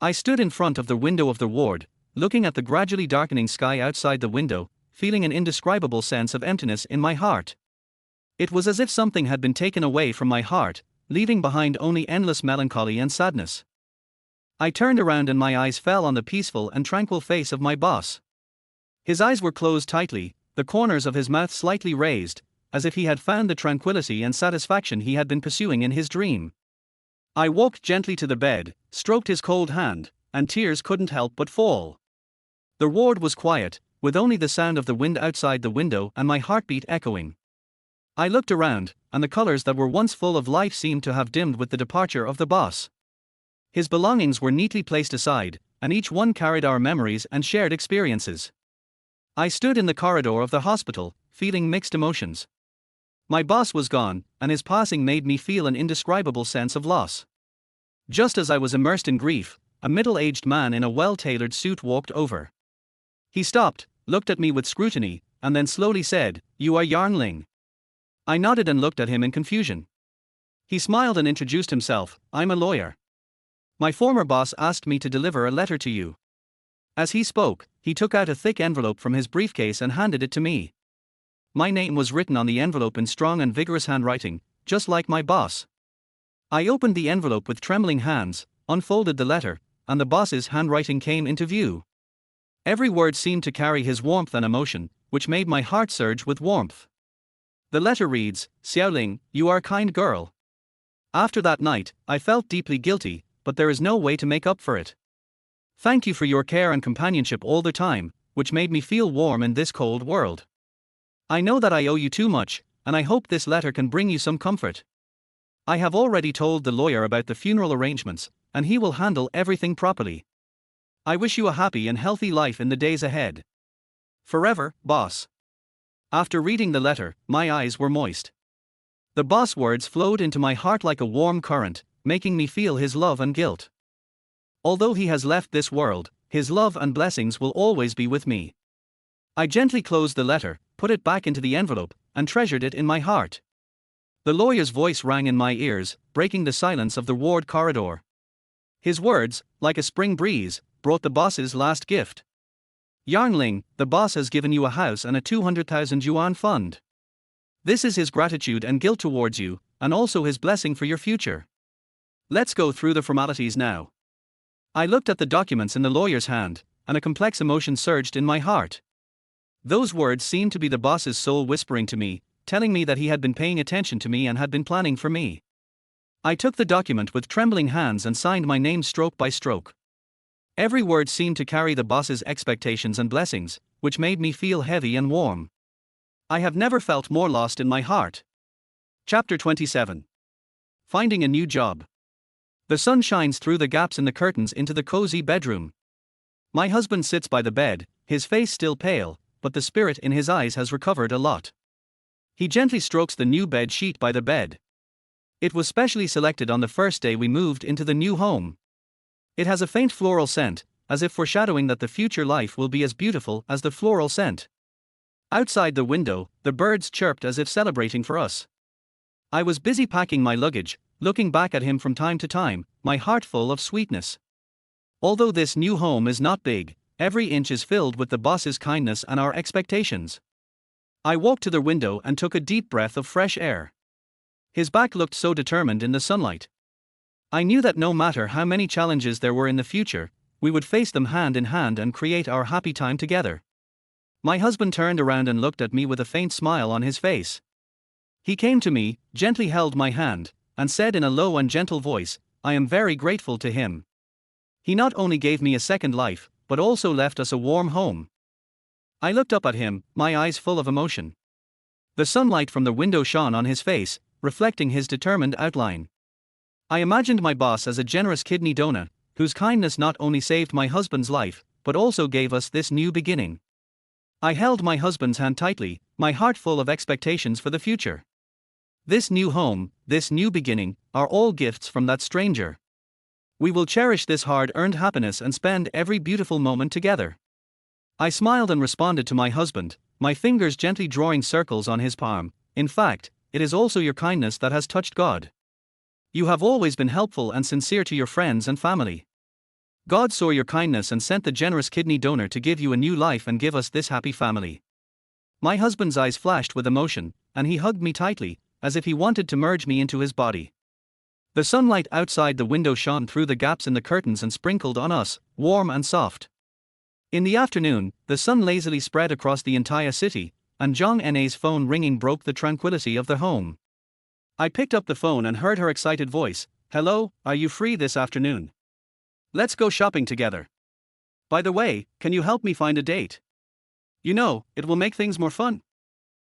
I stood in front of the window of the ward, looking at the gradually darkening sky outside the window, feeling an indescribable sense of emptiness in my heart. It was as if something had been taken away from my heart, leaving behind only endless melancholy and sadness. I turned around and my eyes fell on the peaceful and tranquil face of my boss. His eyes were closed tightly, the corners of his mouth slightly raised, as if he had found the tranquility and satisfaction he had been pursuing in his dream. I walked gently to the bed, stroked his cold hand, and tears couldn't help but fall. The ward was quiet, with only the sound of the wind outside the window and my heartbeat echoing. I looked around, and the colors that were once full of life seemed to have dimmed with the departure of the boss. His belongings were neatly placed aside, and each one carried our memories and shared experiences. I stood in the corridor of the hospital, feeling mixed emotions. My boss was gone, and his passing made me feel an indescribable sense of loss. Just as I was immersed in grief, a middle-aged man in a well-tailored suit walked over. He stopped, looked at me with scrutiny, and then slowly said, "You are Ling." I nodded and looked at him in confusion. He smiled and introduced himself, "I'm a lawyer. My former boss asked me to deliver a letter to you." As he spoke, he took out a thick envelope from his briefcase and handed it to me. My name was written on the envelope in strong and vigorous handwriting, just like my boss. I opened the envelope with trembling hands, unfolded the letter, and the boss's handwriting came into view. Every word seemed to carry his warmth and emotion, which made my heart surge with warmth. The letter reads, "Ling, you are a kind girl. After that night, I felt deeply guilty, but there is no way to make up for it. Thank you for your care and companionship all the time, which made me feel warm in this cold world. I know that I owe you too much, and I hope this letter can bring you some comfort. I have already told the lawyer about the funeral arrangements, and he will handle everything properly. I wish you a happy and healthy life in the days ahead. Forever, boss." After reading the letter, my eyes were moist. The boss words flowed into my heart like a warm current, making me feel his love and guilt. Although he has left this world, his love and blessings will always be with me. I gently closed the letter, put it back into the envelope, and treasured it in my heart. The lawyer's voice rang in my ears, breaking the silence of the ward corridor. His words, like a spring breeze, brought the boss's last gift. "Ling, the boss has given you a house and a 200,000 yuan fund. This is his gratitude and guilt towards you, and also his blessing for your future. Let's go through the formalities now." I looked at the documents in the lawyer's hand, and a complex emotion surged in my heart. Those words seemed to be the boss's soul whispering to me, telling me that he had been paying attention to me and had been planning for me. I took the document with trembling hands and signed my name stroke by stroke. Every word seemed to carry the boss's expectations and blessings, which made me feel heavy and warm. I have never felt more lost in my heart. Chapter 27. Finding a new job. The sun shines through the gaps in the curtains into the cozy bedroom. My husband sits by the bed, his face still pale, but the spirit in his eyes has recovered a lot. He gently strokes the new bed sheet by the bed. It was specially selected on the first day we moved into the new home. It has a faint floral scent, as if foreshadowing that the future life will be as beautiful as the floral scent. Outside the window, the birds chirped as if celebrating for us. I was busy packing my luggage, looking back at him from time to time, my heart full of sweetness. Although this new home is not big, every inch is filled with the boss's kindness and our expectations. I walked to the window and took a deep breath of fresh air. His back looked so determined in the sunlight. I knew that no matter how many challenges there were in the future, we would face them hand in hand and create our happy time together. My husband turned around and looked at me with a faint smile on his face. He came to me, gently held my hand, and said in a low and gentle voice, "I am very grateful to him. He not only gave me a second life, but also left us a warm home." I looked up at him, my eyes full of emotion. The sunlight from the window shone on his face, reflecting his determined outline. I imagined my boss as a generous kidney donor, whose kindness not only saved my husband's life, but also gave us this new beginning. I held my husband's hand tightly, my heart full of expectations for the future. This new home, this new beginning, are all gifts from that stranger. We will cherish this hard-earned happiness and spend every beautiful moment together. I smiled and responded to my husband, my fingers gently drawing circles on his palm. "In fact, it is also your kindness that has touched God. You have always been helpful and sincere to your friends and family. God saw your kindness and sent the generous kidney donor to give you a new life and give us this happy family." My husband's eyes flashed with emotion, and he hugged me tightly, as if he wanted to merge me into his body. The sunlight outside the window shone through the gaps in the curtains and sprinkled on us, warm and soft. In the afternoon, the sun lazily spread across the entire city, and Jong Na's phone ringing broke the tranquility of the home. I picked up the phone and heard her excited voice. "Hello, are you free this afternoon? Let's go shopping together. By the way, can you help me find a date? You know, it will make things more fun."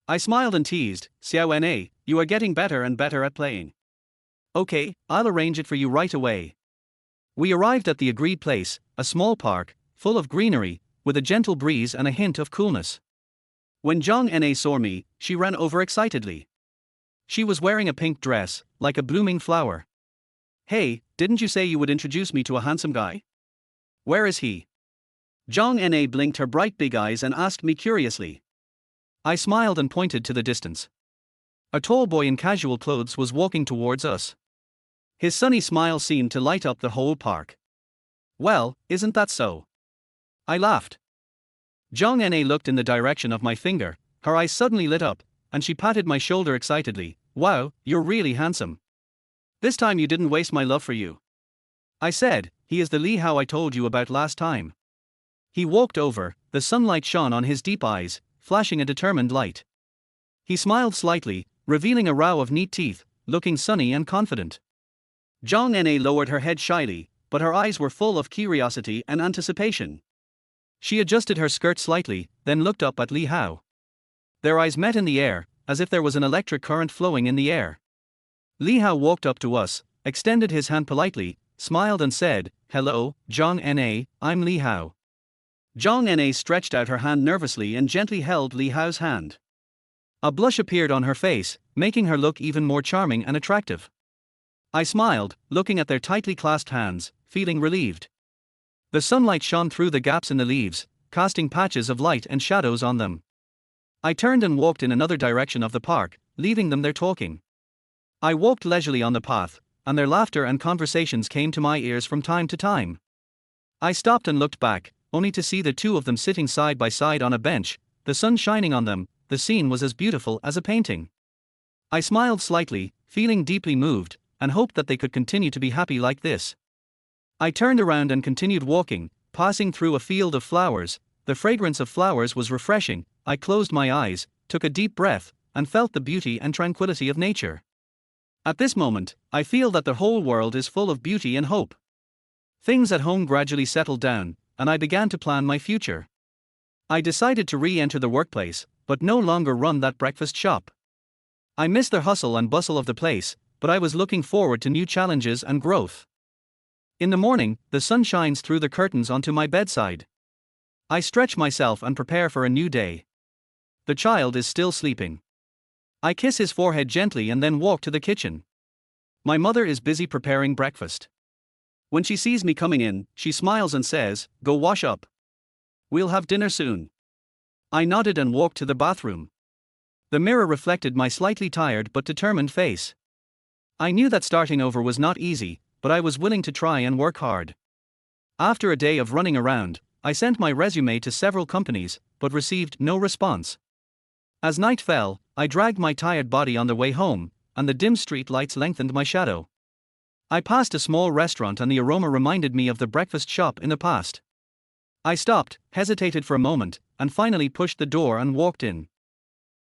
I smiled and teased, "Xiao Na, you are getting better and better at playing. Okay, I'll arrange it for you right away." We arrived at the agreed place, a small park, full of greenery, with a gentle breeze and a hint of coolness. When Jong Na saw me, she ran over excitedly. She was wearing a pink dress, like a blooming flower. "Hey, didn't you say you would introduce me to a handsome guy? Where is he?" Jong Na blinked her bright big eyes and asked me curiously. I smiled and pointed to the distance. A tall boy in casual clothes was walking towards us. His sunny smile seemed to light up the whole park. "Well, isn't that so?" I laughed. Jong Na looked in the direction of my finger, her eyes suddenly lit up, and she patted my shoulder excitedly. "Wow, you're really handsome. This time you didn't waste my love for you." I said, "He is the Li Hao I told you about last time." He walked over, the sunlight shone on his deep eyes, flashing a determined light. He smiled slightly, revealing a row of neat teeth, looking sunny and confident. Jong Na lowered her head shyly, but her eyes were full of curiosity and anticipation. She adjusted her skirt slightly, then looked up at Li Hao. Their eyes met in the air, as if there was an electric current flowing in the air. Li Hao walked up to us, extended his hand politely, smiled and said, "Hello, Jong Na, I'm Li Hao." Jong Na stretched out her hand nervously and gently held Li Hao's hand. A blush appeared on her face, making her look even more charming and attractive. I smiled, looking at their tightly clasped hands, feeling relieved. The sunlight shone through the gaps in the leaves, casting patches of light and shadows on them. I turned and walked in another direction of the park, leaving them there talking. I walked leisurely on the path, and their laughter and conversations came to my ears from time to time. I stopped and looked back, only to see the two of them sitting side by side on a bench, the sun shining on them. The scene was as beautiful as a painting. I smiled slightly, feeling deeply moved, and hoped that they could continue to be happy like this. I turned around and continued walking, passing through a field of flowers. The fragrance of flowers was refreshing. I closed my eyes, took a deep breath, and felt the beauty and tranquility of nature. At this moment, I feel that the whole world is full of beauty and hope. Things at home gradually settled down, and I began to plan my future. I decided to re-enter the workplace, but no longer run that breakfast shop. I missed the hustle and bustle of the place, but I was looking forward to new challenges and growth. In the morning, the sun shines through the curtains onto my bedside. I stretch myself and prepare for a new day. The child is still sleeping. I kiss his forehead gently and then walk to the kitchen. My mother is busy preparing breakfast. When she sees me coming in, she smiles and says, "Go wash up. We'll have dinner soon." I nodded and walked to the bathroom. The mirror reflected my slightly tired but determined face. I knew that starting over was not easy, but I was willing to try and work hard. After a day of running around, I sent my resume to several companies, but received no response. As night fell, I dragged my tired body on the way home, and the dim street lights lengthened my shadow. I passed a small restaurant and the aroma reminded me of the breakfast shop in the past. I stopped, hesitated for a moment, and finally pushed the door and walked in.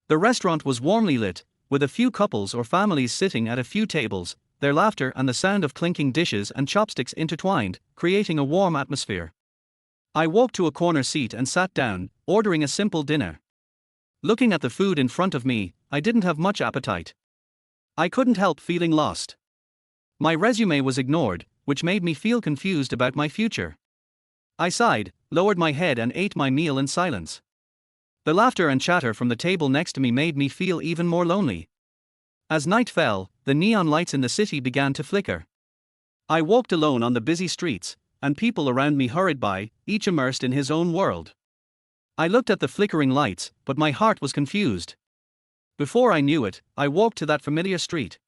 The restaurant was warmly lit, with a few couples or families sitting at a few tables, their laughter and the sound of clinking dishes and chopsticks intertwined, creating a warm atmosphere. I walked to a corner seat and sat down, ordering a simple dinner. Looking at the food in front of me, I didn't have much appetite. I couldn't help feeling lost. My resume was ignored, which made me feel confused about my future. I sighed, lowered my head and ate my meal in silence. The laughter and chatter from the table next to me made me feel even more lonely. As night fell, the neon lights in the city began to flicker. I walked alone on the busy streets, and people around me hurried by, each immersed in his own world. I looked at the flickering lights, but my heart was confused. Before I knew it, I walked to that familiar street.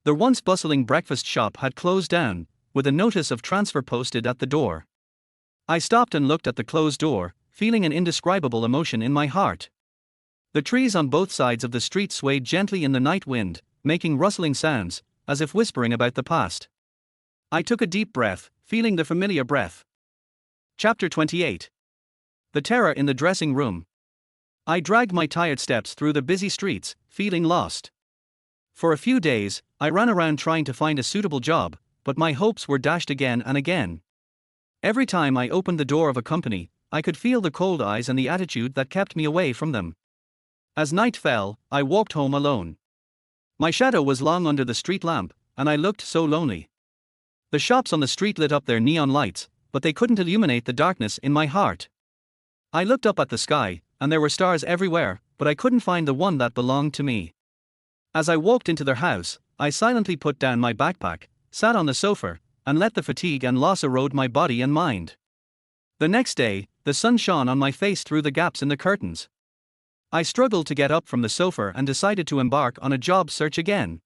The once bustling breakfast shop had closed down, with a notice of transfer posted at the door. I stopped and looked at the closed door, feeling an indescribable emotion in my heart. The trees on both sides of the street swayed gently in the night wind, making rustling sounds, as if whispering about the past. I took a deep breath, feeling the familiar breath. Chapter 28. The terror in the dressing room. I dragged my tired steps through the busy streets, feeling lost. For a few days, I ran around trying to find a suitable job, but my hopes were dashed again and again. Every time I opened the door of a company, I could feel the cold eyes and the attitude that kept me away from them. As night fell, I walked home alone. My shadow was long under the street lamp, and I looked so lonely. The shops on the street lit up their neon lights, but they couldn't illuminate the darkness in my heart. I looked up at the sky, and there were stars everywhere, but I couldn't find the one that belonged to me. As I walked into their house, I silently put down my backpack, sat on the sofa, and let the fatigue and loss erode my body and mind. The next day, the sun shone on my face through the gaps in the curtains. I struggled to get up from the sofa and decided to embark on a job search again.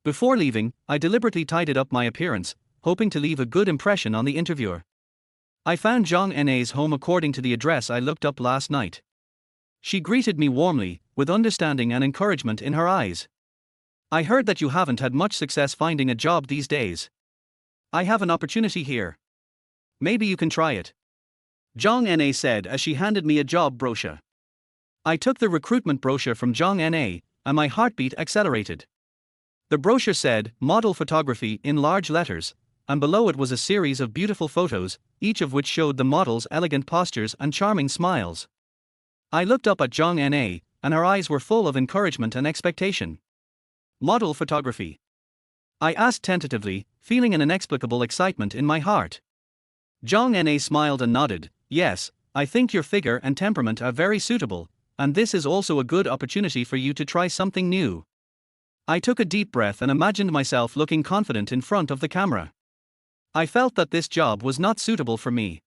Before leaving, I deliberately tidied up my appearance, hoping to leave a good impression on the interviewer. I found Zhang Na's home according to the address I looked up last night. She greeted me warmly, with understanding and encouragement in her eyes. I heard that you haven't had much success finding a job these days. I have an opportunity here. Maybe you can try it. Zhang Na said as she handed me a job brochure. I took the recruitment brochure from Zhang Na, and my heartbeat accelerated. The brochure said, "Model photography" in large letters, and below it was a series of beautiful photos, each of which showed the model's elegant postures and charming smiles. I looked up at Zhang Na, and her eyes were full of encouragement and expectation. Model photography? I asked tentatively, feeling an inexplicable excitement in my heart. Zhang Na smiled and nodded. "Yes, I think your figure and temperament are very suitable, and this is also a good opportunity for you to try something new." I took a deep breath and imagined myself looking confident in front of the camera. I felt that this job was not suitable for me.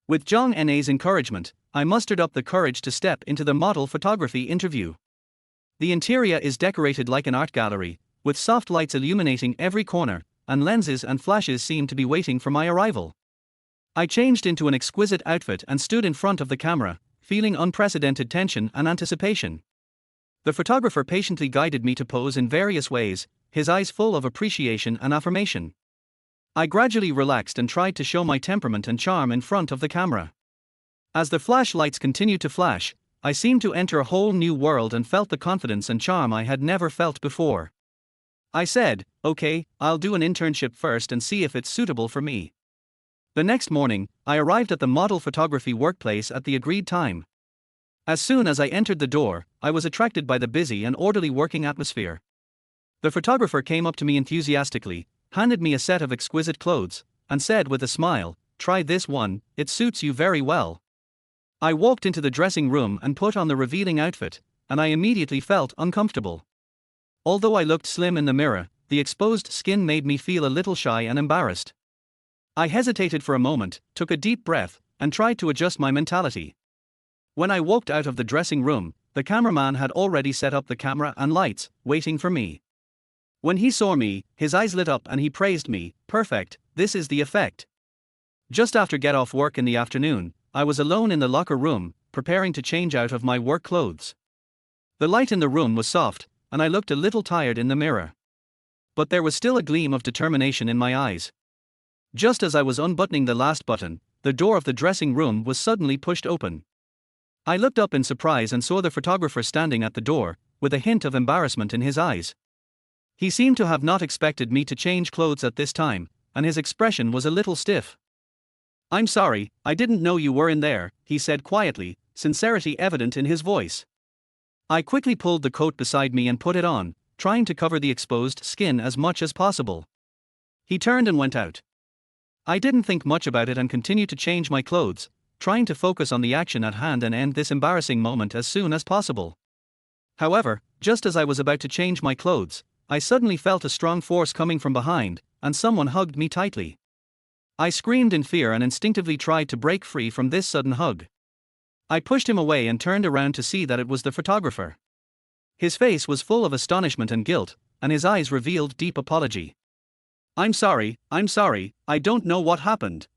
With Zhang Na's encouragement, I mustered up the courage to step into the model photography interview. The interior is decorated like an art gallery, with soft lights illuminating every corner, and lenses and flashes seemed to be waiting for my arrival. I changed into an exquisite outfit and stood in front of the camera, feeling unprecedented tension and anticipation. The photographer patiently guided me to pose in various ways, his eyes full of appreciation and affirmation. I gradually relaxed and tried to show my temperament and charm in front of the camera. As the flashlights continued to flash, I seemed to enter a whole new world and felt the confidence and charm I had never felt before. I said, "Okay, I'll do an internship first and see if it's suitable for me." The next morning, I arrived at the model photography workplace at the agreed time. As soon as I entered the door, I was attracted by the busy and orderly working atmosphere. The photographer came up to me enthusiastically, handed me a set of exquisite clothes, and said with a smile, "Try this one, it suits you very well." I walked into the dressing room and put on the revealing outfit, and I immediately felt uncomfortable. Although I looked slim in the mirror, the exposed skin made me feel a little shy and embarrassed. I hesitated for a moment, took a deep breath, and tried to adjust my mentality. When I walked out of the dressing room, the the cameraman had already set up the camera and lights, waiting for me. When he saw me, his eyes lit up and he praised me. Perfect, this is the effect. Just after get off work in the afternoon, I was alone in the locker room, preparing to change out of my work clothes. The light in the room was soft, and I looked a little tired in the mirror. But there was still a gleam of determination in my eyes. Just as I was unbuttoning the last button, the door of the dressing room was suddenly pushed open. I looked up in surprise and saw the photographer standing at the door, with a hint of embarrassment in his eyes. He seemed to have not expected me to change clothes at this time, and his expression was a little stiff. "I'm sorry, I didn't know you were in there," he said quietly, sincerity evident in his voice. I quickly pulled the coat beside me and put it on, trying to cover the exposed skin as much as possible. He turned and went out. I didn't think much about it and continued to change my clothes, trying to focus on the action at hand and end this embarrassing moment as soon as possible. However, just as I was about to change my clothes, I suddenly felt a strong force coming from behind, and someone hugged me tightly. I screamed in fear and instinctively tried to break free from this sudden hug. I pushed him away and turned around to see that it was the photographer. His face was full of astonishment and guilt, and his eyes revealed deep apology. I'm sorry, I don't know what happened,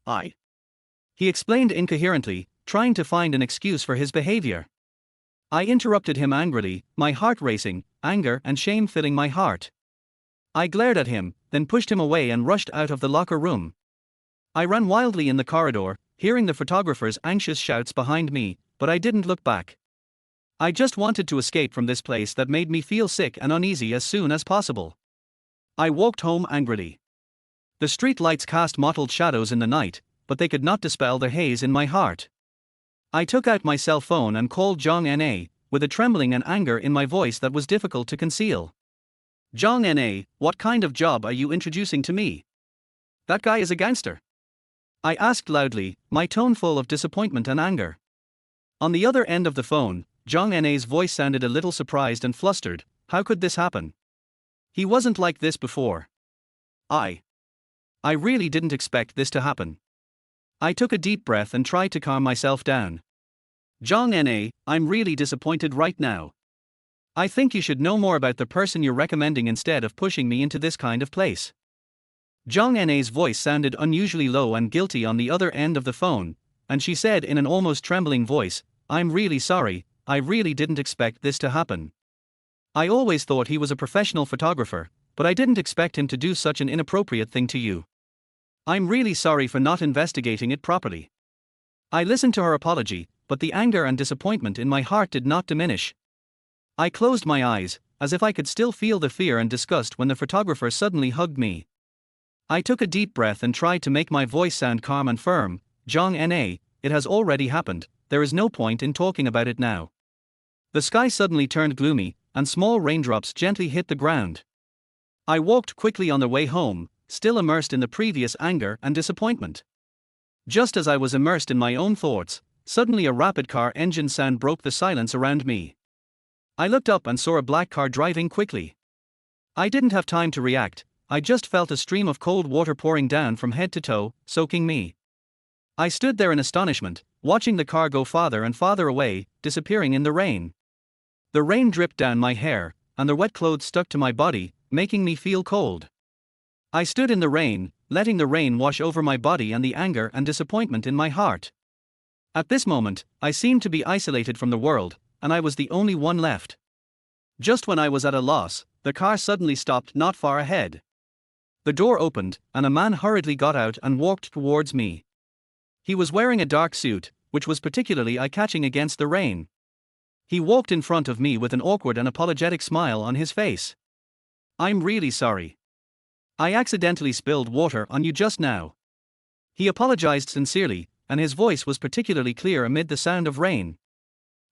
He explained incoherently, trying to find an excuse for his behavior. I interrupted him angrily, my heart racing, anger and shame filling my heart. I glared at him, then pushed him away and rushed out of the locker room. I ran wildly in the corridor, hearing the photographer's anxious shouts behind me, but I didn't look back. I just wanted to escape from this place that made me feel sick and uneasy as soon as possible. I walked home angrily. The street lights cast mottled shadows in the night, but they could not dispel the haze in my heart. I took out my cell phone and called Zhang Na, with a trembling and anger in my voice that was difficult to conceal. Zhang Na, what kind of job are you introducing to me? That guy is a gangster. I asked loudly, my tone full of disappointment and anger. On the other end of the phone, Zhang Na's voice sounded a little surprised and flustered. How could this happen? He wasn't like this before. I really didn't expect this to happen. I took a deep breath and tried to calm myself down. Zhang Na, I'm really disappointed right now. I think you should know more about the person you're recommending instead of pushing me into this kind of place. Zhang Na's voice sounded unusually low and guilty on the other end of the phone, and she said in an almost trembling voice, I'm really sorry, I really didn't expect this to happen. I always thought he was a professional photographer, but I didn't expect him to do such an inappropriate thing to you. I'm really sorry for not investigating it properly. I listened to her apology, but the anger and disappointment in my heart did not diminish. I closed my eyes, as if I could still feel the fear and disgust when the photographer suddenly hugged me. I took a deep breath and tried to make my voice sound calm and firm. Zhang Na, it has already happened, there is no point in talking about it now. The sky suddenly turned gloomy, and small raindrops gently hit the ground. I walked quickly on the way home, still immersed in the previous anger and disappointment. Just as I was immersed in my own thoughts, suddenly a rapid car engine sound broke the silence around me. I looked up and saw a black car driving quickly. I didn't have time to react, I just felt a stream of cold water pouring down from head to toe, soaking me. I stood there in astonishment, watching the car go farther and farther away, disappearing in the rain. The rain dripped down my hair, and the wet clothes stuck to my body, making me feel cold. I stood in the rain, letting the rain wash over my body and the anger and disappointment in my heart. At this moment, I seemed to be isolated from the world, and I was the only one left. Just when I was at a loss, the car suddenly stopped not far ahead. The door opened, and a man hurriedly got out and walked towards me. He was wearing a dark suit, which was particularly eye-catching against the rain. He walked in front of me with an awkward and apologetic smile on his face. I'm really sorry. I accidentally spilled water on you just now. He apologized sincerely, and his voice was particularly clear amid the sound of rain.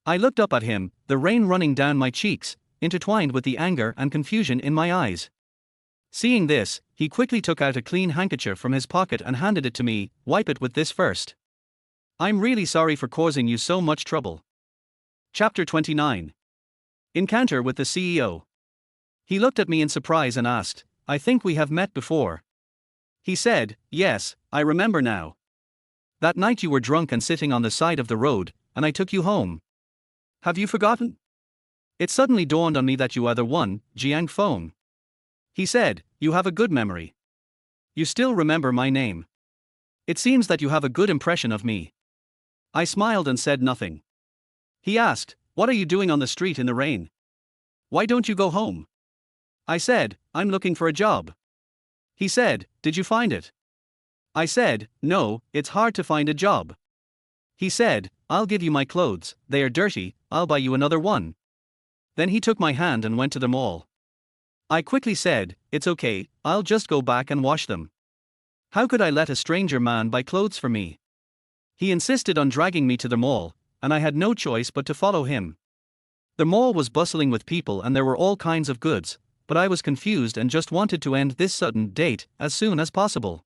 I looked up at him, the rain running down my cheeks, intertwined with the anger and confusion in my eyes. Seeing this, he quickly took out a clean handkerchief from his pocket and handed it to me. Wipe it with this first. I'm really sorry for causing you so much trouble. Chapter 29. Encounter with the CEO. He looked at me in surprise and asked, I think we have met before. He said, yes, I remember now. That night you were drunk and sitting on the side of the road, and I took you home. Have you forgotten? It suddenly dawned on me that you are the one, Jiang Feng. He said, you have a good memory. You still remember my name. It seems that you have a good impression of me. I smiled and said nothing. He asked, what are you doing on the street in the rain? Why don't you go home? I said, I'm looking for a job. He said, did you find it? I said, no, it's hard to find a job. He said, I'll give you my clothes, they are dirty, I'll buy you another one. Then he took my hand and went to the mall. I quickly said, it's okay, I'll just go back and wash them. How could I let a stranger man buy clothes for me? He insisted on dragging me to the mall, and I had no choice but to follow him. The mall was bustling with people and there were all kinds of goods, but I was confused and just wanted to end this sudden date as soon as possible.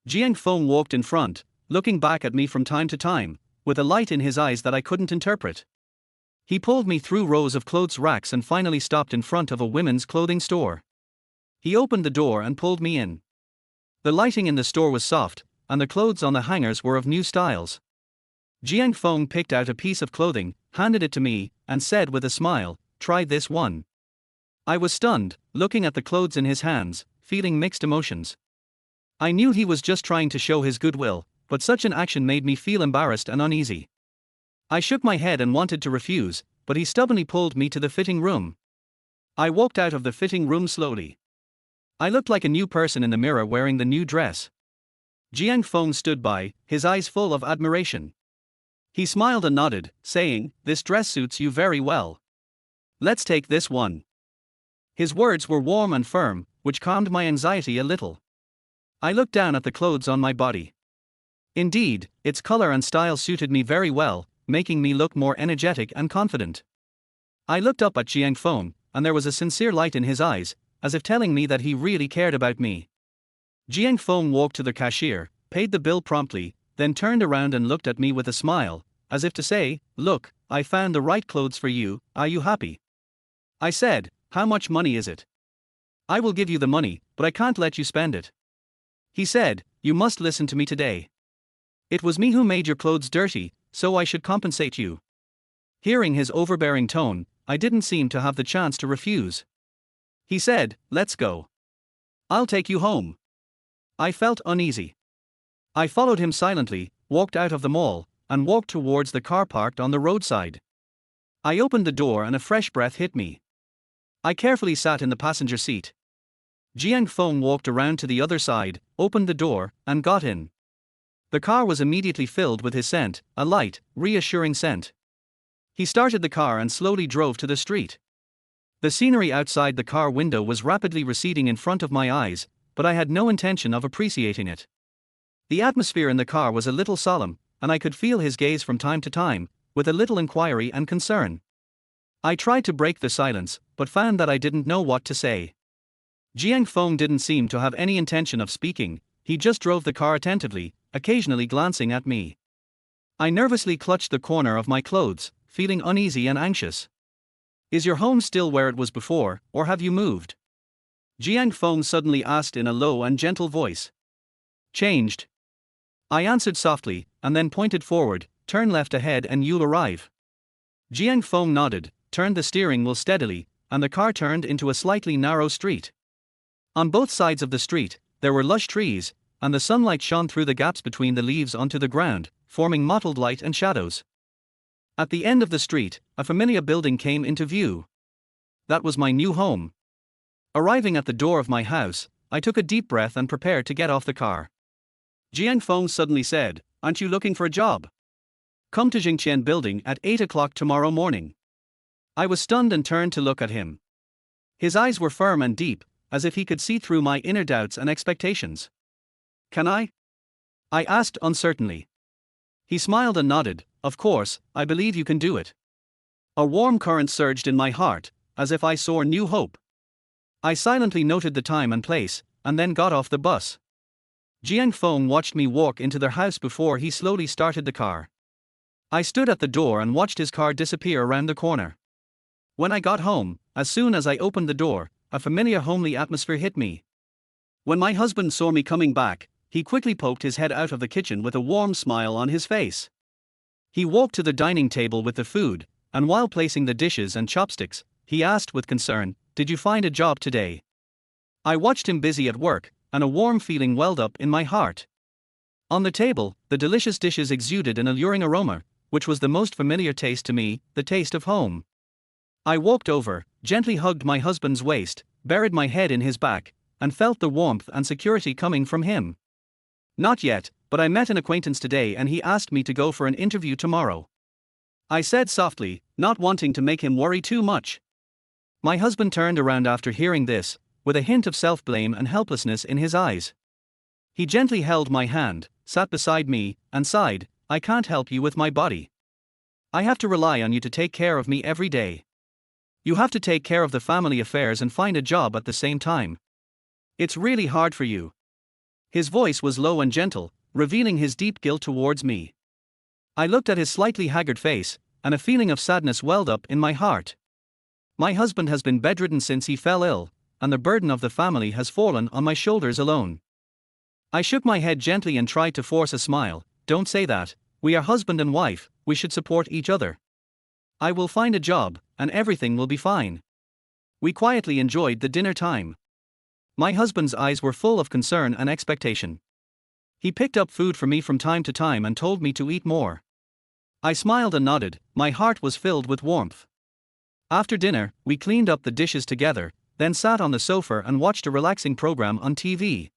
Jiang Feng walked in front, looking back at me from time to time, with a light in his eyes that I couldn't interpret. He pulled me through rows of clothes racks and finally stopped in front of a women's clothing store. He opened the door and pulled me in. The lighting in the store was soft, and the clothes on the hangers were of new styles. Jiang Feng picked out a piece of clothing, handed it to me, and said with a smile, try this one. I was stunned, looking at the clothes in his hands, feeling mixed emotions. I knew he was just trying to show his goodwill, but such an action made me feel embarrassed and uneasy. I shook my head and wanted to refuse, but he stubbornly pulled me to the fitting room. I walked out of the fitting room slowly. I looked like a new person in the mirror wearing the new dress. Jiang Feng stood by, his eyes full of admiration. He smiled and nodded, saying, this dress suits you very well. Let's take this one. His words were warm and firm, which calmed my anxiety a little. I looked down at the clothes on my body. Indeed, its color and style suited me very well, making me look more energetic and confident. I looked up at Jiang Feng, and there was a sincere light in his eyes, as if telling me that he really cared about me. Jiang Feng walked to the cashier, paid the bill promptly, then turned around and looked at me with a smile, as if to say, look, I found the right clothes for you, are you happy? I said, how much money is it? I will give you the money, but I can't let you spend it. He said, you must listen to me today. It was me who made your clothes dirty, so I should compensate you. Hearing his overbearing tone, I didn't seem to have the chance to refuse. He said, let's go. I'll take you home. I felt uneasy. I followed him silently, walked out of the mall, and walked towards the car parked on the roadside. I opened the door and a fresh breath hit me. I carefully sat in the passenger seat. Jiang Feng walked around to the other side, opened the door, and got in. The car was immediately filled with his scent, a light, reassuring scent. He started the car and slowly drove to the street. The scenery outside the car window was rapidly receding in front of my eyes, but I had no intention of appreciating it. The atmosphere in the car was a little solemn, and I could feel his gaze from time to time, with a little inquiry and concern. I tried to break the silence, but found that I didn't know what to say. Jiang Feng didn't seem to have any intention of speaking, he just drove the car attentively, occasionally glancing at me. I nervously clutched the corner of my clothes, feeling uneasy and anxious. Is your home still where it was before, or have you moved? Jiang Feng suddenly asked in a low and gentle voice. Changed. I answered softly, and then pointed forward, turn left ahead and you'll arrive. Jiang Feng nodded, turned the steering wheel steadily, and the car turned into a slightly narrow street. On both sides of the street, there were lush trees, and the sunlight shone through the gaps between the leaves onto the ground, forming mottled light and shadows. At the end of the street, a familiar building came into view. That was my new home. Arriving at the door of my house, I took a deep breath and prepared to get off the car. Jiang Feng suddenly said, aren't you looking for a job? Come to Jingqian building at 8 o'clock tomorrow morning. I was stunned and turned to look at him. His eyes were firm and deep, as if he could see through my inner doubts and expectations. Can I? I asked uncertainly. He smiled and nodded, of course, I believe you can do it. A warm current surged in my heart, as if I saw new hope. I silently noted the time and place, and then got off the bus. Jiang Feng watched me walk into their house before he slowly started the car. I stood at the door and watched his car disappear around the corner. When I got home, as soon as I opened the door, a familiar homely atmosphere hit me. When my husband saw me coming back, he quickly poked his head out of the kitchen with a warm smile on his face. He walked to the dining table with the food, and while placing the dishes and chopsticks, he asked with concern, "Did you find a job today?" I watched him busy at work, and a warm feeling welled up in my heart. On the table, the delicious dishes exuded an alluring aroma, which was the most familiar taste to me, the taste of home. I walked over, gently hugged my husband's waist, buried my head in his back, and felt the warmth and security coming from him. "Not yet, but I met an acquaintance today and he asked me to go for an interview tomorrow," I said softly, not wanting to make him worry too much. My husband turned around after hearing this, with a hint of self-blame and helplessness in his eyes. He gently held my hand, sat beside me, and sighed, "I can't help you with my body. I have to rely on you to take care of me every day. You have to take care of the family affairs and find a job at the same time. It's really hard for you." His voice was low and gentle, revealing his deep guilt towards me. I looked at his slightly haggard face, and a feeling of sadness welled up in my heart. My husband has been bedridden since he fell ill, and the burden of the family has fallen on my shoulders alone. I shook my head gently and tried to force a smile. "Don't say that, we are husband and wife, we should support each other. I will find a job, and everything will be fine." We quietly enjoyed the dinner time. My husband's eyes were full of concern and expectation. He picked up food for me from time to time and told me to eat more. I smiled and nodded, my heart was filled with warmth. After dinner, we cleaned up the dishes together, then sat on the sofa and watched a relaxing program on TV.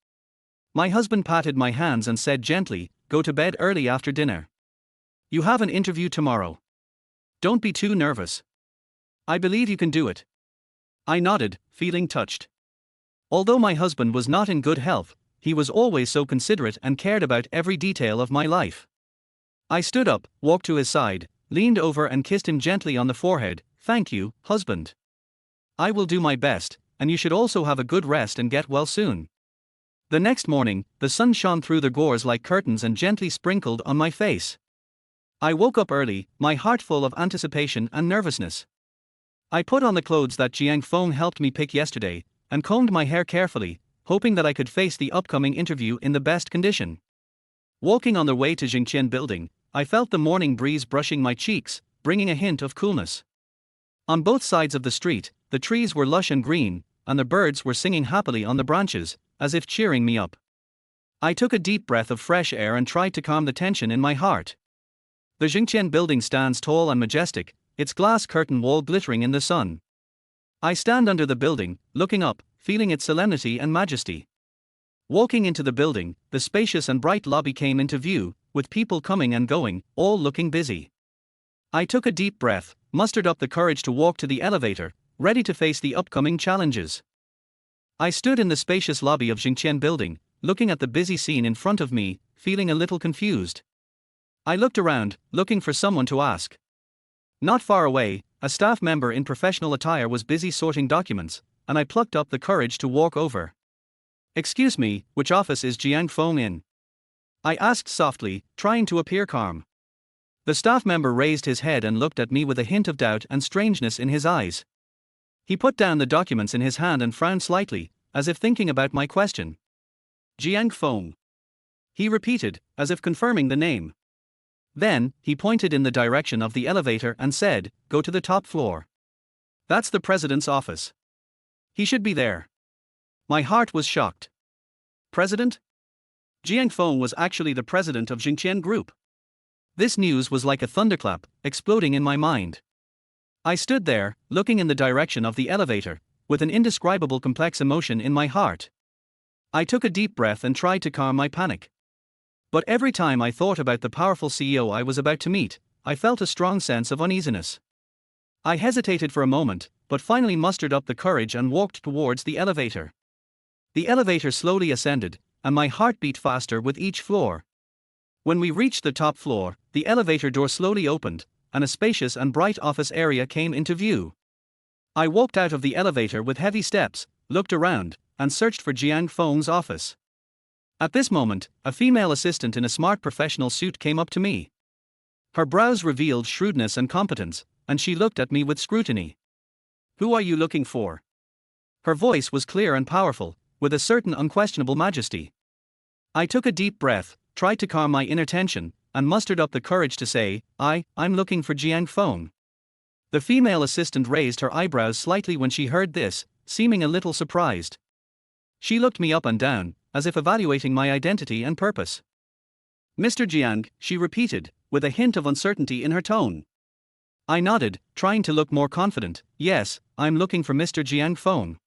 My husband patted my hands and said gently, "Go to bed early after dinner. You have an interview tomorrow. Don't be too nervous. I believe you can do it." I nodded, feeling touched. Although my husband was not in good health, he was always so considerate and cared about every detail of my life. I stood up, walked to his side, leaned over and kissed him gently on the forehead. "Thank you, husband. I will do my best, and you should also have a good rest and get well soon." The next morning, the sun shone through the gores like curtains and gently sprinkled on my face. I woke up early, my heart full of anticipation and nervousness. I put on the clothes that Jiang Feng helped me pick yesterday, and combed my hair carefully, hoping that I could face the upcoming interview in the best condition. Walking on the way to Jingqian building, I felt the morning breeze brushing my cheeks, bringing a hint of coolness. On both sides of the street, the trees were lush and green, and the birds were singing happily on the branches, as if cheering me up. I took a deep breath of fresh air and tried to calm the tension in my heart. The Jingqian building stands tall and majestic, its glass curtain wall glittering in the sun. I stand under the building, looking up, feeling its solemnity and majesty. Walking into the building, the spacious and bright lobby came into view, with people coming and going, all looking busy. I took a deep breath, mustered up the courage to walk to the elevator, ready to face the upcoming challenges. I stood in the spacious lobby of Jingqian building, looking at the busy scene in front of me, feeling a little confused. I looked around, looking for someone to ask. Not far away, a staff member in professional attire was busy sorting documents, and I plucked up the courage to walk over. "Excuse me, which office is Jiang Feng in?" I asked softly, trying to appear calm. The staff member raised his head and looked at me with a hint of doubt and strangeness in his eyes. He put down the documents in his hand and frowned slightly, as if thinking about my question. "Jiang Feng," he repeated, as if confirming the name. Then, he pointed in the direction of the elevator and said, "Go to the top floor. That's the president's office. He should be there." My heart was shocked. President? Jiang Feng was actually the president of Jingqian Group. This news was like a thunderclap, exploding in my mind. I stood there, looking in the direction of the elevator, with an indescribable complex emotion in my heart. I took a deep breath and tried to calm my panic. But every time I thought about the powerful CEO I was about to meet, I felt a strong sense of uneasiness. I hesitated for a moment, but finally mustered up the courage and walked towards the elevator. The elevator slowly ascended, and my heart beat faster with each floor. When we reached the top floor, the elevator door slowly opened, and a spacious and bright office area came into view. I walked out of the elevator with heavy steps, looked around, and searched for Jiang Feng's office. At this moment, a female assistant in a smart professional suit came up to me. Her brows revealed shrewdness and competence, and she looked at me with scrutiny. "Who are you looking for?" Her voice was clear and powerful, with a certain unquestionable majesty. I took a deep breath, tried to calm my inner tension, and mustered up the courage to say, I'm looking for Jiang Feng." The female assistant raised her eyebrows slightly when she heard this, seeming a little surprised. She looked me up and down, as if evaluating my identity and purpose. Mr. Jiang, she repeated, with a hint of uncertainty in her tone. I nodded, trying to look more confident. Yes, I'm looking for Mr. Jiang's phone.